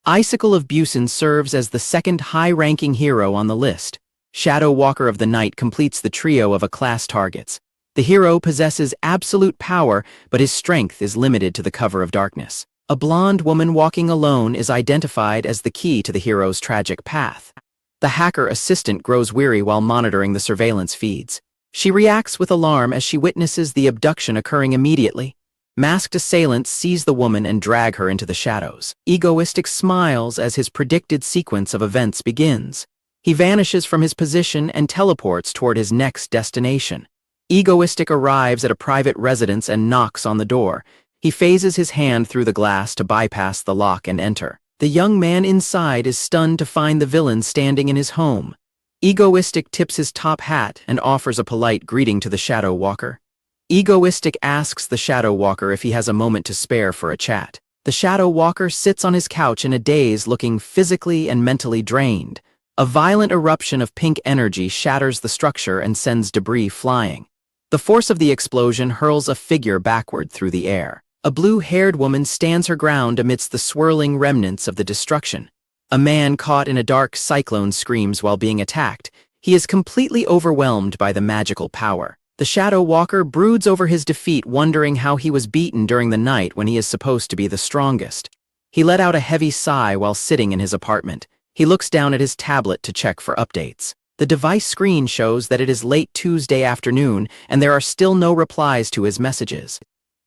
[SPEAKER 1] Icicle of Busan serves as the second high-ranking hero on the list. Shadow Walker of the Night completes the trio of A-class targets. The hero possesses absolute power, but his strength is limited to the cover of darkness. A blonde woman walking alone is identified as the key to the hero's tragic path. The hacker assistant grows weary while monitoring the surveillance feeds. She reacts with alarm as she witnesses the abduction occurring immediately. Masked assailants seize the woman and drag her into the shadows. Egoistic smiles as his predicted sequence of events begins. He vanishes from his position and teleports toward his next destination. Egoistic arrives at a private residence and knocks on the door. He phases his hand through the glass to bypass the lock and enter. The young man inside is stunned to find the villain standing in his home. Egoistic tips his top hat and offers a polite greeting to the Shadow Walker. Egoistic asks the Shadow Walker if he has a moment to spare for a chat. The Shadow Walker sits on his couch in a daze, looking physically and mentally drained. A violent eruption of pink energy shatters the structure and sends debris flying. The force of the explosion hurls a figure backward through the air. A blue-haired woman stands her ground amidst the swirling remnants of the destruction. A man caught in a dark cyclone screams while being attacked. He is completely overwhelmed by the magical power. The Shadow Walker broods over his defeat, wondering how he was beaten during the night when he is supposed to be the strongest. He let out a heavy sigh while sitting in his apartment. He looks down at his tablet to check for updates. The device screen shows that it is late Tuesday afternoon and there are still no replies to his messages.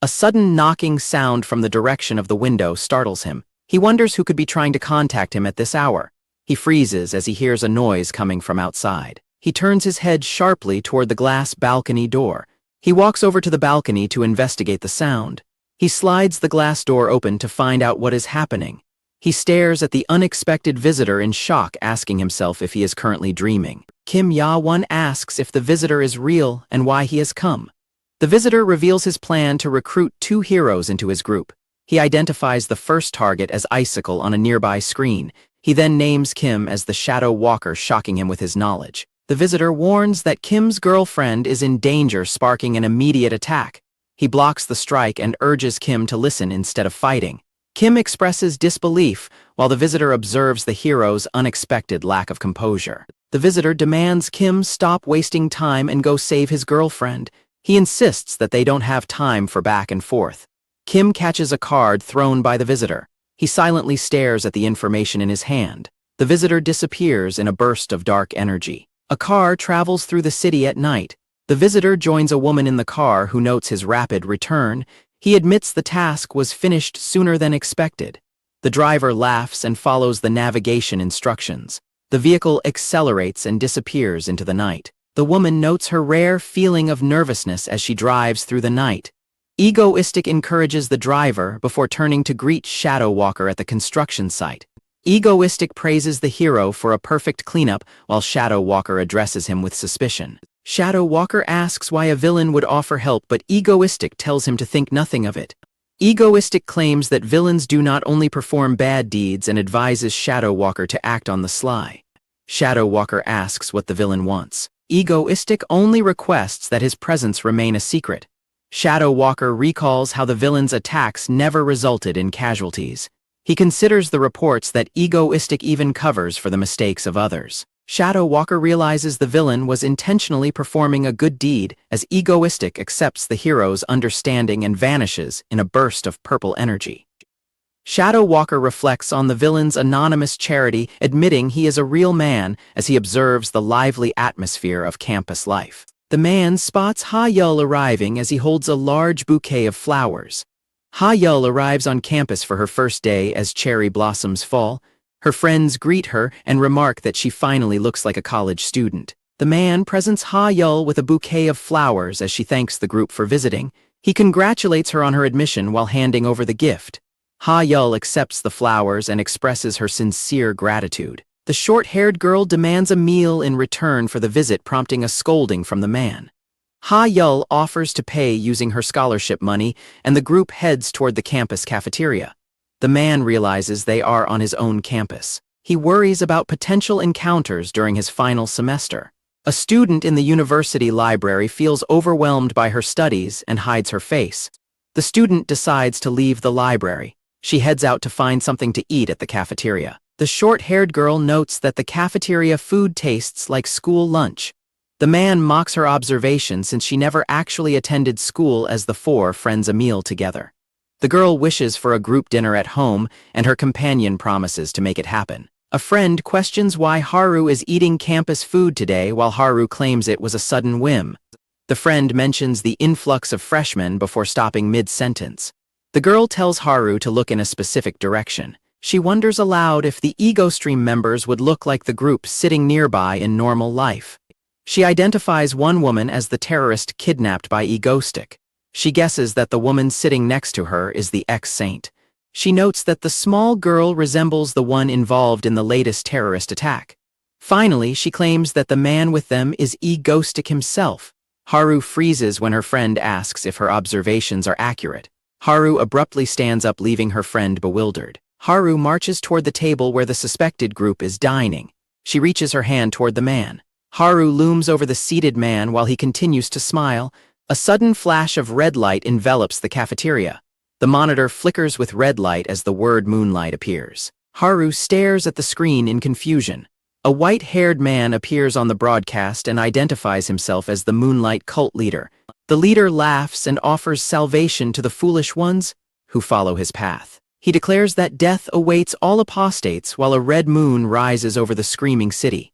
[SPEAKER 1] A sudden knocking sound from the direction of the window startles him. He wonders who could be trying to contact him at this hour. He freezes as he hears a noise coming from outside. He turns his head sharply toward the glass balcony door. He walks over to the balcony to investigate the sound. He slides the glass door open to find out what is happening. He stares at the unexpected visitor in shock, asking himself if he is currently dreaming. Kim Ya-won asks if the visitor is real and why he has come. The visitor reveals his plan to recruit 2 heroes into his group. He identifies the first target as Icicle on a nearby screen. He then names Kim as the Shadow Walker, shocking him with his knowledge. The visitor warns that Kim's girlfriend is in danger, sparking an immediate attack. He blocks the strike and urges Kim to listen instead of fighting. Kim expresses disbelief, while the visitor observes the hero's unexpected lack of composure. The visitor demands Kim stop wasting time and go save his girlfriend. He insists that they don't have time for back and forth. Kim catches a card thrown by the visitor. He silently stares at the information in his hand. The visitor disappears in a burst of dark energy. A car travels through the city at night. The visitor joins a woman in the car who notes his rapid return. He admits the task was finished sooner than expected. The driver laughs and follows the navigation instructions. The vehicle accelerates and disappears into the night. The woman notes her rare feeling of nervousness as she drives through the night. Egoistic encourages the driver before turning to greet Shadow Walker at the construction site. Egoistic praises the hero for a perfect cleanup while Shadow Walker addresses him with suspicion. Shadow Walker asks why a villain would offer help, but Egoistic tells him to think nothing of it. Egoistic claims that villains do not only perform bad deeds and advises Shadow Walker to act on the sly. Shadow Walker asks what the villain wants. Egoistic only requests that his presence remain a secret. Shadow Walker recalls how the villain's attacks never resulted in casualties. He considers the reports that Egoistic even covers for the mistakes of others. Shadow Walker realizes the villain was intentionally performing a good deed as Egoistic accepts the hero's understanding and vanishes in a burst of purple energy. Shadow Walker reflects on the villain's anonymous charity, admitting he is a real man as he observes the lively atmosphere of campus life. The man spots Ha-Yul arriving as he holds a large bouquet of flowers. Ha-Yul arrives on campus for her first day as cherry blossoms fall. Her friends greet her and remark that she finally looks like a college student. The man presents Ha-Yul with a bouquet of flowers as she thanks the group for visiting. He congratulates her on her admission while handing over the gift. Ha-Yul accepts the flowers and expresses her sincere gratitude. The short-haired girl demands a meal in return for the visit, prompting a scolding from the man. Ha-Yul offers to pay using her scholarship money, and the group heads toward the campus cafeteria. The man realizes they are on his own campus. He worries about potential encounters during his final semester. A student in the university library feels overwhelmed by her studies and hides her face. The student decides to leave the library. She heads out to find something to eat at the cafeteria. The short-haired girl notes that the cafeteria food tastes like school lunch. The man mocks her observation since she never actually attended school as the four friends a meal together. The girl wishes for a group dinner at home, and her companion promises to make it happen. A friend questions why Haru is eating campus food today while Haru claims it was a sudden whim. The friend mentions the influx of freshmen before stopping mid-sentence. The girl tells Haru to look in a specific direction. She wonders aloud if the Ego Stream members would look like the group sitting nearby in normal life. She identifies one woman as the terrorist kidnapped by Egoistic. She guesses that the woman sitting next to her is the ex-saint. She notes that the small girl resembles the one involved in the latest terrorist attack. Finally, she claims that the man with them is Egoistic himself. Haru freezes when her friend asks if her observations are accurate. Haru abruptly stands up, leaving her friend bewildered. Haru marches toward the table where the suspected group is dining. She reaches her hand toward the man. Haru looms over the seated man while he continues to smile. A sudden flash of red light envelops the cafeteria. The monitor flickers with red light as the word moonlight appears. Haru stares at the screen in confusion. A white-haired man appears on the broadcast and identifies himself as the Moonlight cult leader. The leader laughs and offers salvation to the foolish ones who follow his path. He declares that death awaits all apostates while a red moon rises over the screaming city.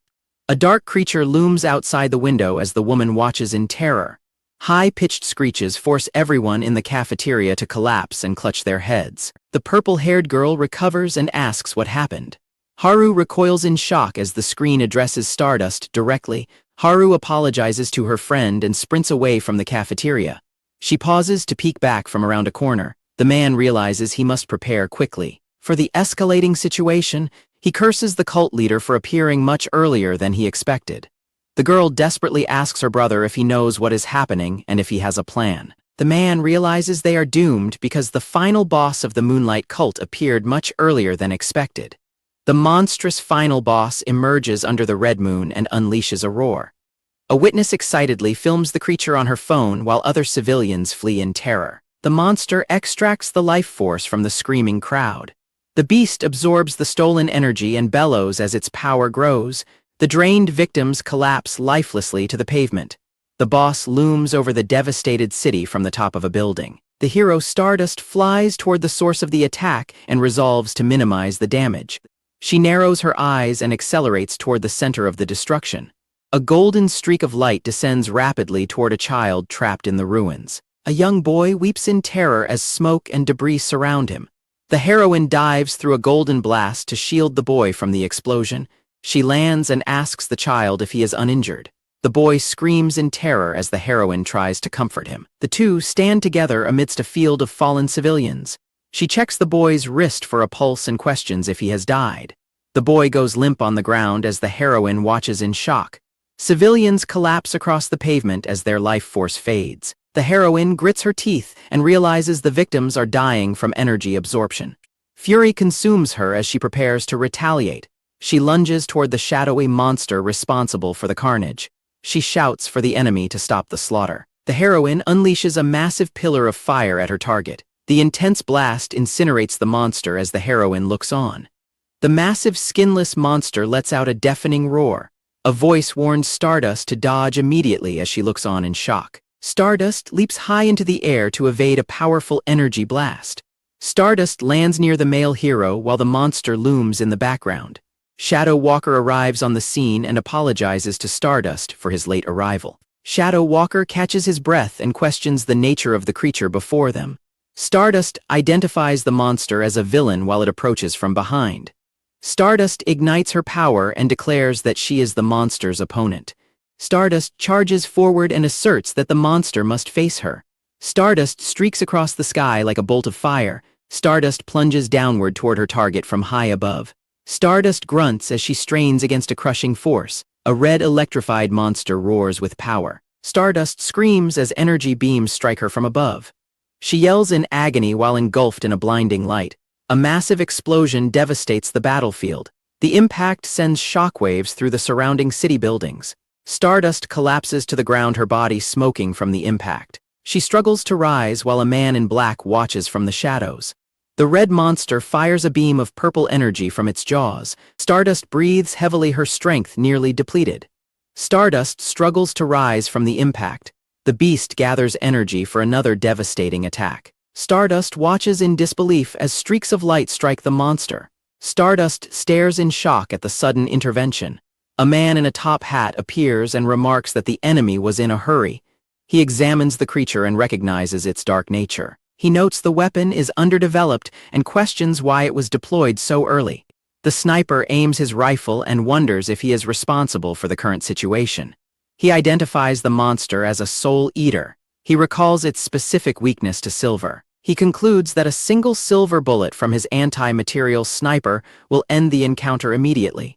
[SPEAKER 1] A dark creature looms outside the window as the woman watches in terror. High-pitched screeches force everyone in the cafeteria to collapse and clutch their heads. The purple-haired girl recovers and asks what happened. Haru recoils in shock as the screen addresses Stardust directly. Haru apologizes to her friend and sprints away from the cafeteria. She pauses to peek back from around a corner. The man realizes he must prepare quickly. For the escalating situation, he curses the cult leader for appearing much earlier than he expected. The girl desperately asks her brother if he knows what is happening and if he has a plan. The man realizes they are doomed because the final boss of the Moonlight cult appeared much earlier than expected. The monstrous final boss emerges under the red moon and unleashes a roar. A witness excitedly films the creature on her phone while other civilians flee in terror. The monster extracts the life force from the screaming crowd. The beast absorbs the stolen energy and bellows as its power grows. The drained victims collapse lifelessly to the pavement. The boss looms over the devastated city from the top of a building. The hero Stardust flies toward the source of the attack and resolves to minimize the damage. She narrows her eyes and accelerates toward the center of the destruction. A golden streak of light descends rapidly toward a child trapped in the ruins. A young boy weeps in terror as smoke and debris surround him. The heroine dives through a golden blast to shield the boy from the explosion. She lands and asks the child if he is uninjured. The boy screams in terror as the heroine tries to comfort him. The two stand together amidst a field of fallen civilians. She checks the boy's wrist for a pulse and questions if he has died. The boy goes limp on the ground as the heroine watches in shock. Civilians collapse across the pavement as their life force fades. The heroine grits her teeth and realizes the victims are dying from energy absorption. Fury consumes her as she prepares to retaliate. She lunges toward the shadowy monster responsible for the carnage. She shouts for the enemy to stop the slaughter. The heroine unleashes a massive pillar of fire at her target. The intense blast incinerates the monster as the heroine looks on. The massive skinless monster lets out a deafening roar. A voice warns Stardust to dodge immediately as she looks on in shock. Stardust leaps high into the air to evade a powerful energy blast. Stardust lands near the male hero while the monster looms in the background. Shadow Walker arrives on the scene and apologizes to Stardust for his late arrival. Shadow Walker catches his breath and questions the nature of the creature before them. Stardust identifies the monster as a villain while it approaches from behind. Stardust ignites her power and declares that she is the monster's opponent. Stardust charges forward and asserts that the monster must face her. Stardust streaks across the sky like a bolt of fire. Stardust plunges downward toward her target from high above. Stardust grunts as she strains against a crushing force. A red electrified monster roars with power. Stardust screams as energy beams strike her from above. She yells in agony while engulfed in a blinding light. A massive explosion devastates the battlefield. The impact sends shockwaves through the surrounding city buildings. Stardust collapses to the ground, her body smoking from the impact. She struggles to rise while a man in black watches from the shadows. The red monster fires a beam of purple energy from its jaws. Stardust breathes heavily, her strength nearly depleted. Stardust struggles to rise from the impact. The beast gathers energy for another devastating attack. Stardust watches in disbelief as streaks of light strike the monster. Stardust stares in shock at the sudden intervention. A man in a top hat appears and remarks that the enemy was in a hurry. He examines the creature and recognizes its dark nature. He notes the weapon is underdeveloped and questions why it was deployed so early. The sniper aims his rifle and wonders if he is responsible for the current situation. He identifies the monster as a soul eater. He recalls its specific weakness to silver. He concludes that a single silver bullet from his anti-material sniper will end the encounter immediately.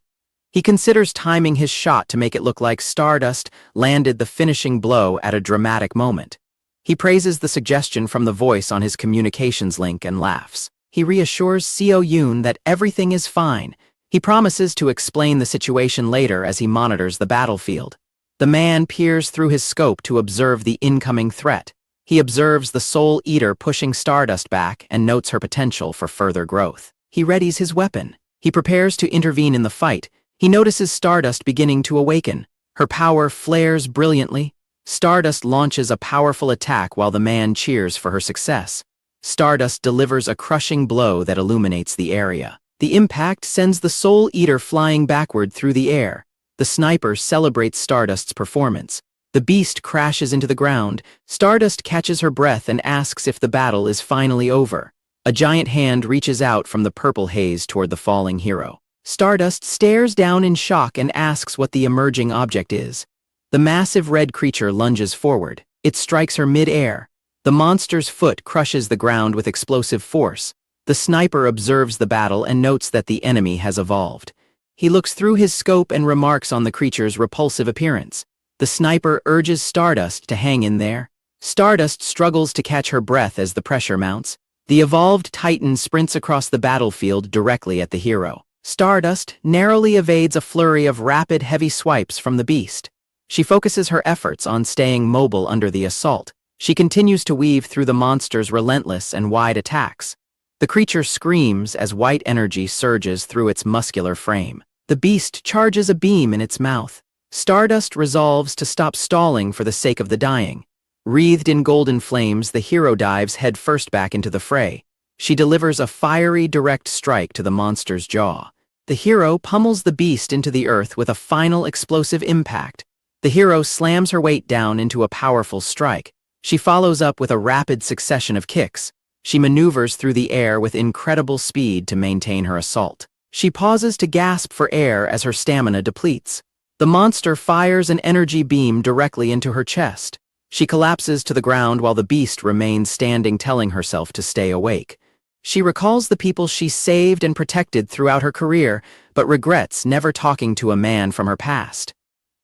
[SPEAKER 1] He considers timing his shot to make it look like Stardust landed the finishing blow at a dramatic moment. He praises the suggestion from the voice on his communications link and laughs. He reassures Seo Yoon that everything is fine. He promises to explain the situation later as he monitors the battlefield. The man peers through his scope to observe the incoming threat. He observes the Soul Eater pushing Stardust back and notes her potential for further growth. He readies his weapon. He prepares to intervene in the fight. He notices Stardust beginning to awaken. Her power flares brilliantly. Stardust launches a powerful attack while the man cheers for her success. Stardust delivers a crushing blow that illuminates the area. The impact sends the Soul Eater flying backward through the air. The sniper celebrates Stardust's performance. The beast crashes into the ground. Stardust catches her breath and asks if the battle is finally over. A giant hand reaches out from the purple haze toward the falling hero. Stardust stares down in shock and asks what the emerging object is. The massive red creature lunges forward. It strikes her mid-air. The monster's foot crushes the ground with explosive force. The sniper observes the battle and notes that the enemy has evolved. He looks through his scope and remarks on the creature's repulsive appearance. The sniper urges Stardust to hang in there. Stardust struggles to catch her breath as the pressure mounts. The evolved Titan sprints across the battlefield directly at the hero. Stardust narrowly evades a flurry of rapid, heavy swipes from the beast. She focuses her efforts on staying mobile under the assault. She continues to weave through the monster's relentless and wide attacks. The creature screams as white energy surges through its muscular frame. The beast charges a beam in its mouth. Stardust resolves to stop stalling for the sake of the dying. Wreathed in golden flames, the hero dives headfirst back into the fray. She delivers a fiery, direct strike to the monster's jaw. The hero pummels the beast into the earth with a final explosive impact. The hero slams her weight down into a powerful strike. She follows up with a rapid succession of kicks. She maneuvers through the air with incredible speed to maintain her assault. She pauses to gasp for air as her stamina depletes. The monster fires an energy beam directly into her chest. She collapses to the ground while the beast remains standing, telling herself to stay awake. She recalls the people she saved and protected throughout her career, but regrets never talking to a man from her past.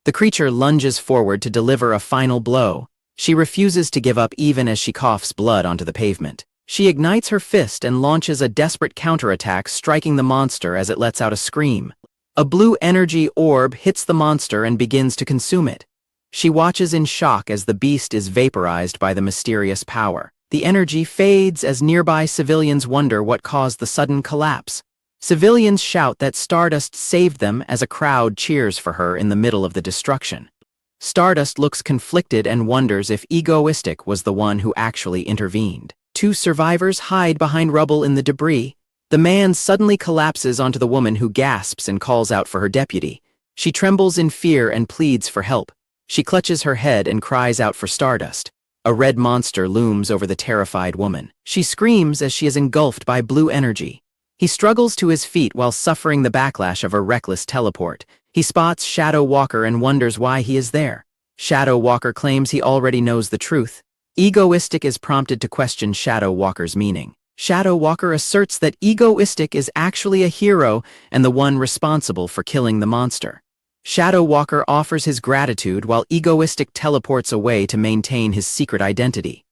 [SPEAKER 1] The creature lunges forward to deliver a final blow. She refuses to give up even as she coughs blood onto the pavement. She ignites her fist and launches a desperate counterattack, striking the monster as it lets out a scream. A blue energy orb hits the monster and begins to consume it. She watches in shock as the beast is vaporized by the mysterious power. The energy fades as nearby civilians wonder what caused the sudden collapse. Civilians shout that Stardust saved them as a crowd cheers for her in the middle of the destruction. Stardust looks conflicted and wonders if Egoistic was the one who actually intervened. Two survivors hide behind rubble in the debris. The man suddenly collapses onto the woman, who gasps and calls out for her deputy. She trembles in fear and pleads for help. She clutches her head and cries out for Stardust. A red monster looms over the terrified woman. She screams as she is engulfed by blue energy. He struggles to his feet while suffering the backlash of a reckless teleport. He spots Shadow Walker and wonders why he is there. Shadow Walker claims he already knows the truth. Egoistic is prompted to question Shadow Walker's meaning. Shadow Walker asserts that Egoistic is actually a hero and the one responsible for killing the monster. Shadow Walker offers his gratitude while Egoistic teleports away to maintain his secret identity.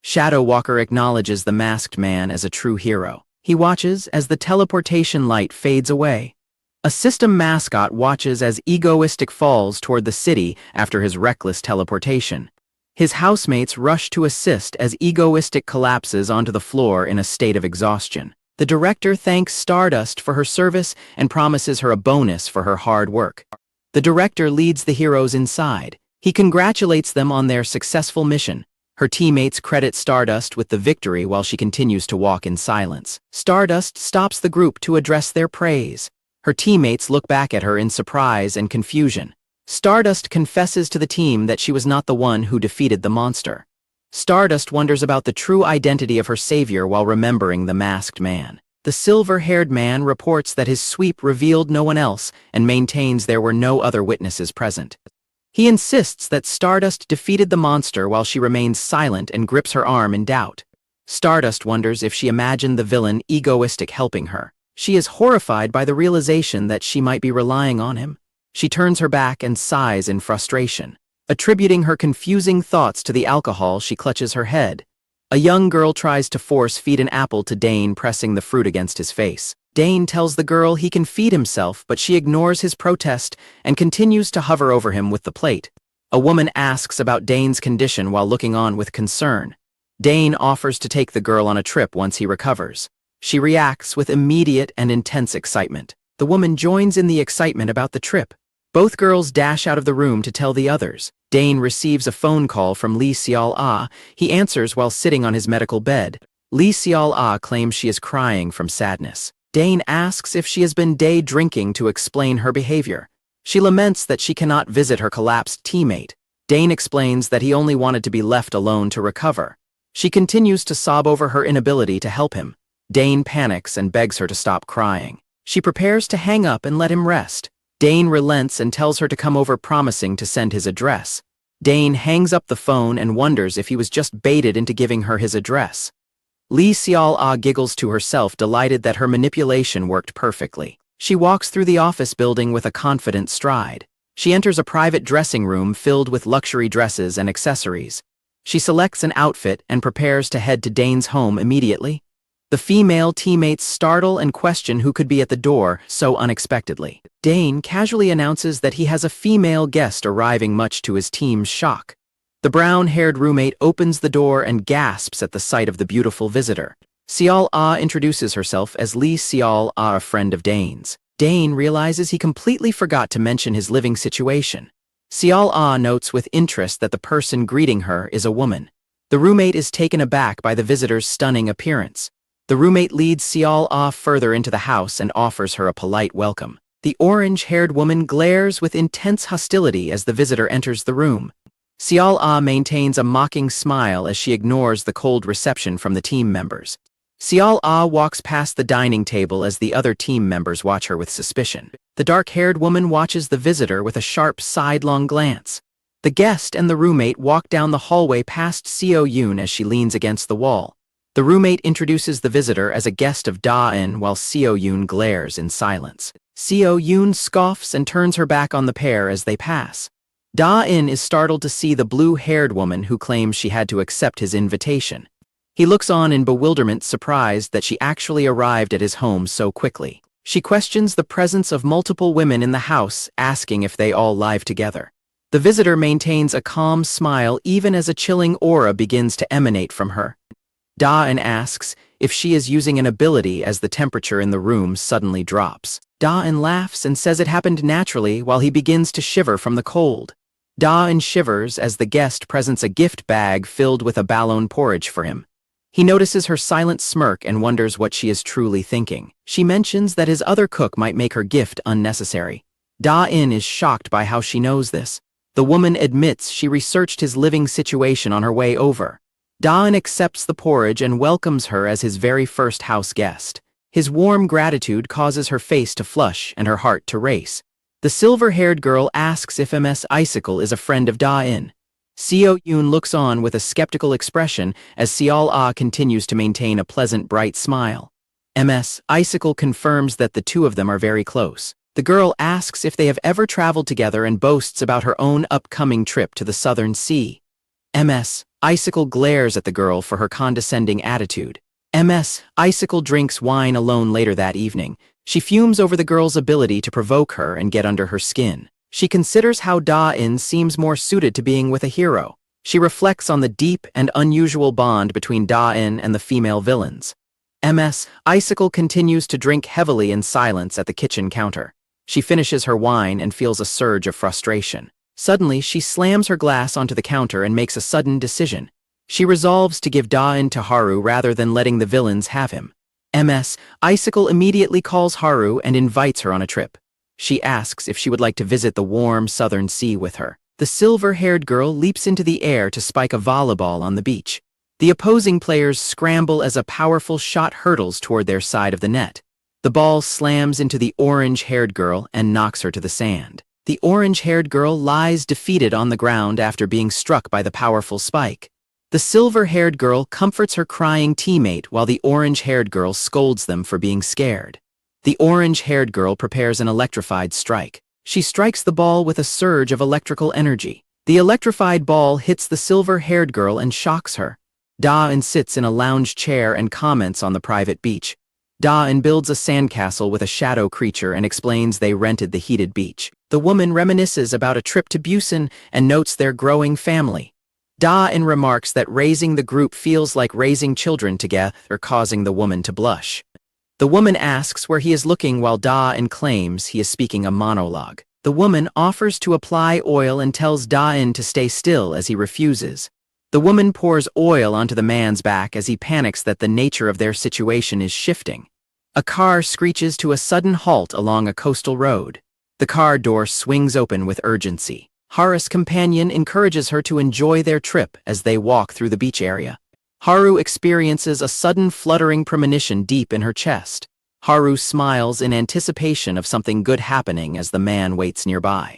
[SPEAKER 1] Shadow Walker acknowledges the masked man as a true hero. He watches as the teleportation light fades away. A system mascot watches as Egoistic falls toward the city after his reckless teleportation. His housemates rush to assist as Egoistic collapses onto the floor in a state of exhaustion. The director thanks Stardust for her service and promises her a bonus for her hard work. The director leads the heroes inside. He congratulates them on their successful mission. Her teammates credit Stardust with the victory while she continues to walk in silence. Stardust stops the group to address their praise. Her teammates look back at her in surprise and confusion. Stardust confesses to the team that she was not the one who defeated the monster. Stardust wonders about the true identity of her savior while remembering the masked man. The silver-haired man reports that his sweep revealed no one else and maintains there were no other witnesses present. He insists that Stardust defeated the monster while she remains silent and grips her arm in doubt. Stardust wonders if she imagined the villain Egoistic helping her. She is horrified by the realization that she might be relying on him. She turns her back and sighs in frustration. Attributing her confusing thoughts to the alcohol, she clutches her head. A young girl tries to force-feed an apple to Dane, pressing the fruit against his face. Dane tells the girl he can feed himself, but she ignores his protest and continues to hover over him with the plate. A woman asks about Dane's condition while looking on with concern. Dane offers to take the girl on a trip once he recovers. She reacts with immediate and intense excitement. The woman joins in the excitement about the trip. Both girls dash out of the room to tell the others. Dane receives a phone call from 𝒩𝒨𝒂. He answers while sitting on his medical bed. 𝒩𝒨𝒂 claims she is crying from sadness. Dane asks if she has been day drinking to explain her behavior. She laments that she cannot visit her collapsed teammate. Dane explains that he only wanted to be left alone to recover. She continues to sob over her inability to help him. Dane panics and begs her to stop crying. She prepares to hang up and let him rest. Dane relents and tells her to come over, promising to send his address. Dane hangs up the phone and wonders if he was just baited into giving her his address. 𝒩𝒨𝒂 giggles to herself, delighted that her manipulation worked perfectly. She walks through the office building with a confident stride. She enters a private dressing room filled with luxury dresses and accessories. She selects an outfit and prepares to head to Dane's home immediately. The female teammates startle and question who could be at the door so unexpectedly. Dane casually announces that he has a female guest arriving, much to his team's shock. The brown-haired roommate opens the door and gasps at the sight of the beautiful visitor. 𝒟𝐼𝒮𝒞 introduces herself as 𝒟𝐼𝒮𝒞, a friend of Dane's. Dane realizes he completely forgot to mention his living situation. 𝒟𝐼𝒮𝒞 notes with interest that the person greeting her is a woman. The roommate is taken aback by the visitor's stunning appearance. The roommate leads 𝒟𝐼𝒮𝒞 further into the house and offers her a polite welcome. The orange-haired woman glares with intense hostility as the visitor enters the room. 𝒟𝐼𝒮𝒞 maintains a mocking smile as she ignores the cold reception from the team members. 𝒟𝐼𝒮𝒞 walks past the dining table as the other team members watch her with suspicion. The dark-haired woman watches the visitor with a sharp sidelong glance. The guest and the roommate walk down the hallway past 𝒟𝐼𝒮𝒞 as she leans against the wall. The roommate introduces the visitor as a guest of 𝒟𝐼𝒮𝒞 while 𝒟𝐼𝒮𝒞 glares in silence. 𝒟𝐼𝒮𝒞 scoffs and turns her back on the pair as they pass. 𝒟𝐼𝒮𝒞 is startled to see the blue-haired woman who claims she had to accept his invitation. He looks on in bewilderment, surprised that she actually arrived at his home so quickly. She questions the presence of multiple women in the house, asking if they all live together. The visitor maintains a calm smile even as a chilling aura begins to emanate from her. 𝒟𝐼𝒮𝒞 asks if she is using an ability as the temperature in the room suddenly drops. 𝒟𝐼𝒮𝒞 laughs and says it happened naturally while he begins to shiver from the cold. 𝒟𝐼𝒮𝒞 shivers as the guest presents a gift bag filled with a ballon porridge for him. He notices her silent smirk and wonders what she is truly thinking. She mentions that his other cook might make her gift unnecessary. 𝒟𝐼𝒮𝒞 is shocked by how she knows this. The woman admits she researched his living situation on her way over. 𝒟𝐼𝒮𝒞 accepts the porridge and welcomes her as his very first house guest. His warm gratitude causes her face to flush and her heart to race. The silver-haired girl asks if Ms. Icicle is a friend of 𝒟𝐼𝒮𝒞. 𝒟𝐼𝒮𝒞 looks on with a skeptical expression as 𝒟𝐼𝒮𝒞 continues to maintain a pleasant, bright smile. Ms. Icicle confirms that the two of them are very close. The girl asks if they have ever traveled together and boasts about her own upcoming trip to the Southern Sea. Ms. Icicle glares at the girl for her condescending attitude. Ms. Icicle drinks wine alone later that evening. She fumes over the girl's ability to provoke her and get under her skin. She considers how 𝒟𝐼𝒮𝒞 seems more suited to being with a hero. She reflects on the deep and unusual bond between 𝒟𝐼𝒮𝒞 and the female villains. Ms. Icicle continues to drink heavily in silence at the kitchen counter. She finishes her wine and feels a surge of frustration. Suddenly, she slams her glass onto the counter and makes a sudden decision. She resolves to give 𝒟𝐼𝒮𝒞 to Haru rather than letting the villains have him. Ms. Icicle immediately calls Haru and invites her on a trip. She asks if she would like to visit the warm southern sea with her. The silver-haired girl leaps into the air to spike a volleyball on the beach. The opposing players scramble as a powerful shot hurtles toward their side of the net. The ball slams into the orange-haired girl and knocks her to the sand. The orange-haired girl lies defeated on the ground after being struck by the powerful spike. The silver-haired girl comforts her crying teammate while the orange-haired girl scolds them for being scared. The orange-haired girl prepares an electrified strike. She strikes the ball with a surge of electrical energy. The electrified ball hits the silver-haired girl and shocks her. 𝒟𝐼𝒮𝒞 sits in a lounge chair and comments on the private beach. 𝒟𝐼𝒮𝒞 builds a sandcastle with a shadow creature and explains they rented the heated beach. The woman reminisces about a trip to Busan and notes their growing family. 𝒟𝐼𝒮𝒞 remarks that raising the group feels like raising children together, causing the woman to blush. The woman asks where he is looking while 𝒟𝐼𝒮𝒞 claims he is speaking a monologue. The woman offers to apply oil and tells 𝒟𝐼𝒮𝒞 to stay still as he refuses. The woman pours oil onto the man's back as he panics that the nature of their situation is shifting. A car screeches to a sudden halt along a coastal road. The car door swings open with urgency. Haru's companion encourages her to enjoy their trip as they walk through the beach area. Haru experiences a sudden fluttering premonition deep in her chest. Haru smiles in anticipation of something good happening as the man waits nearby.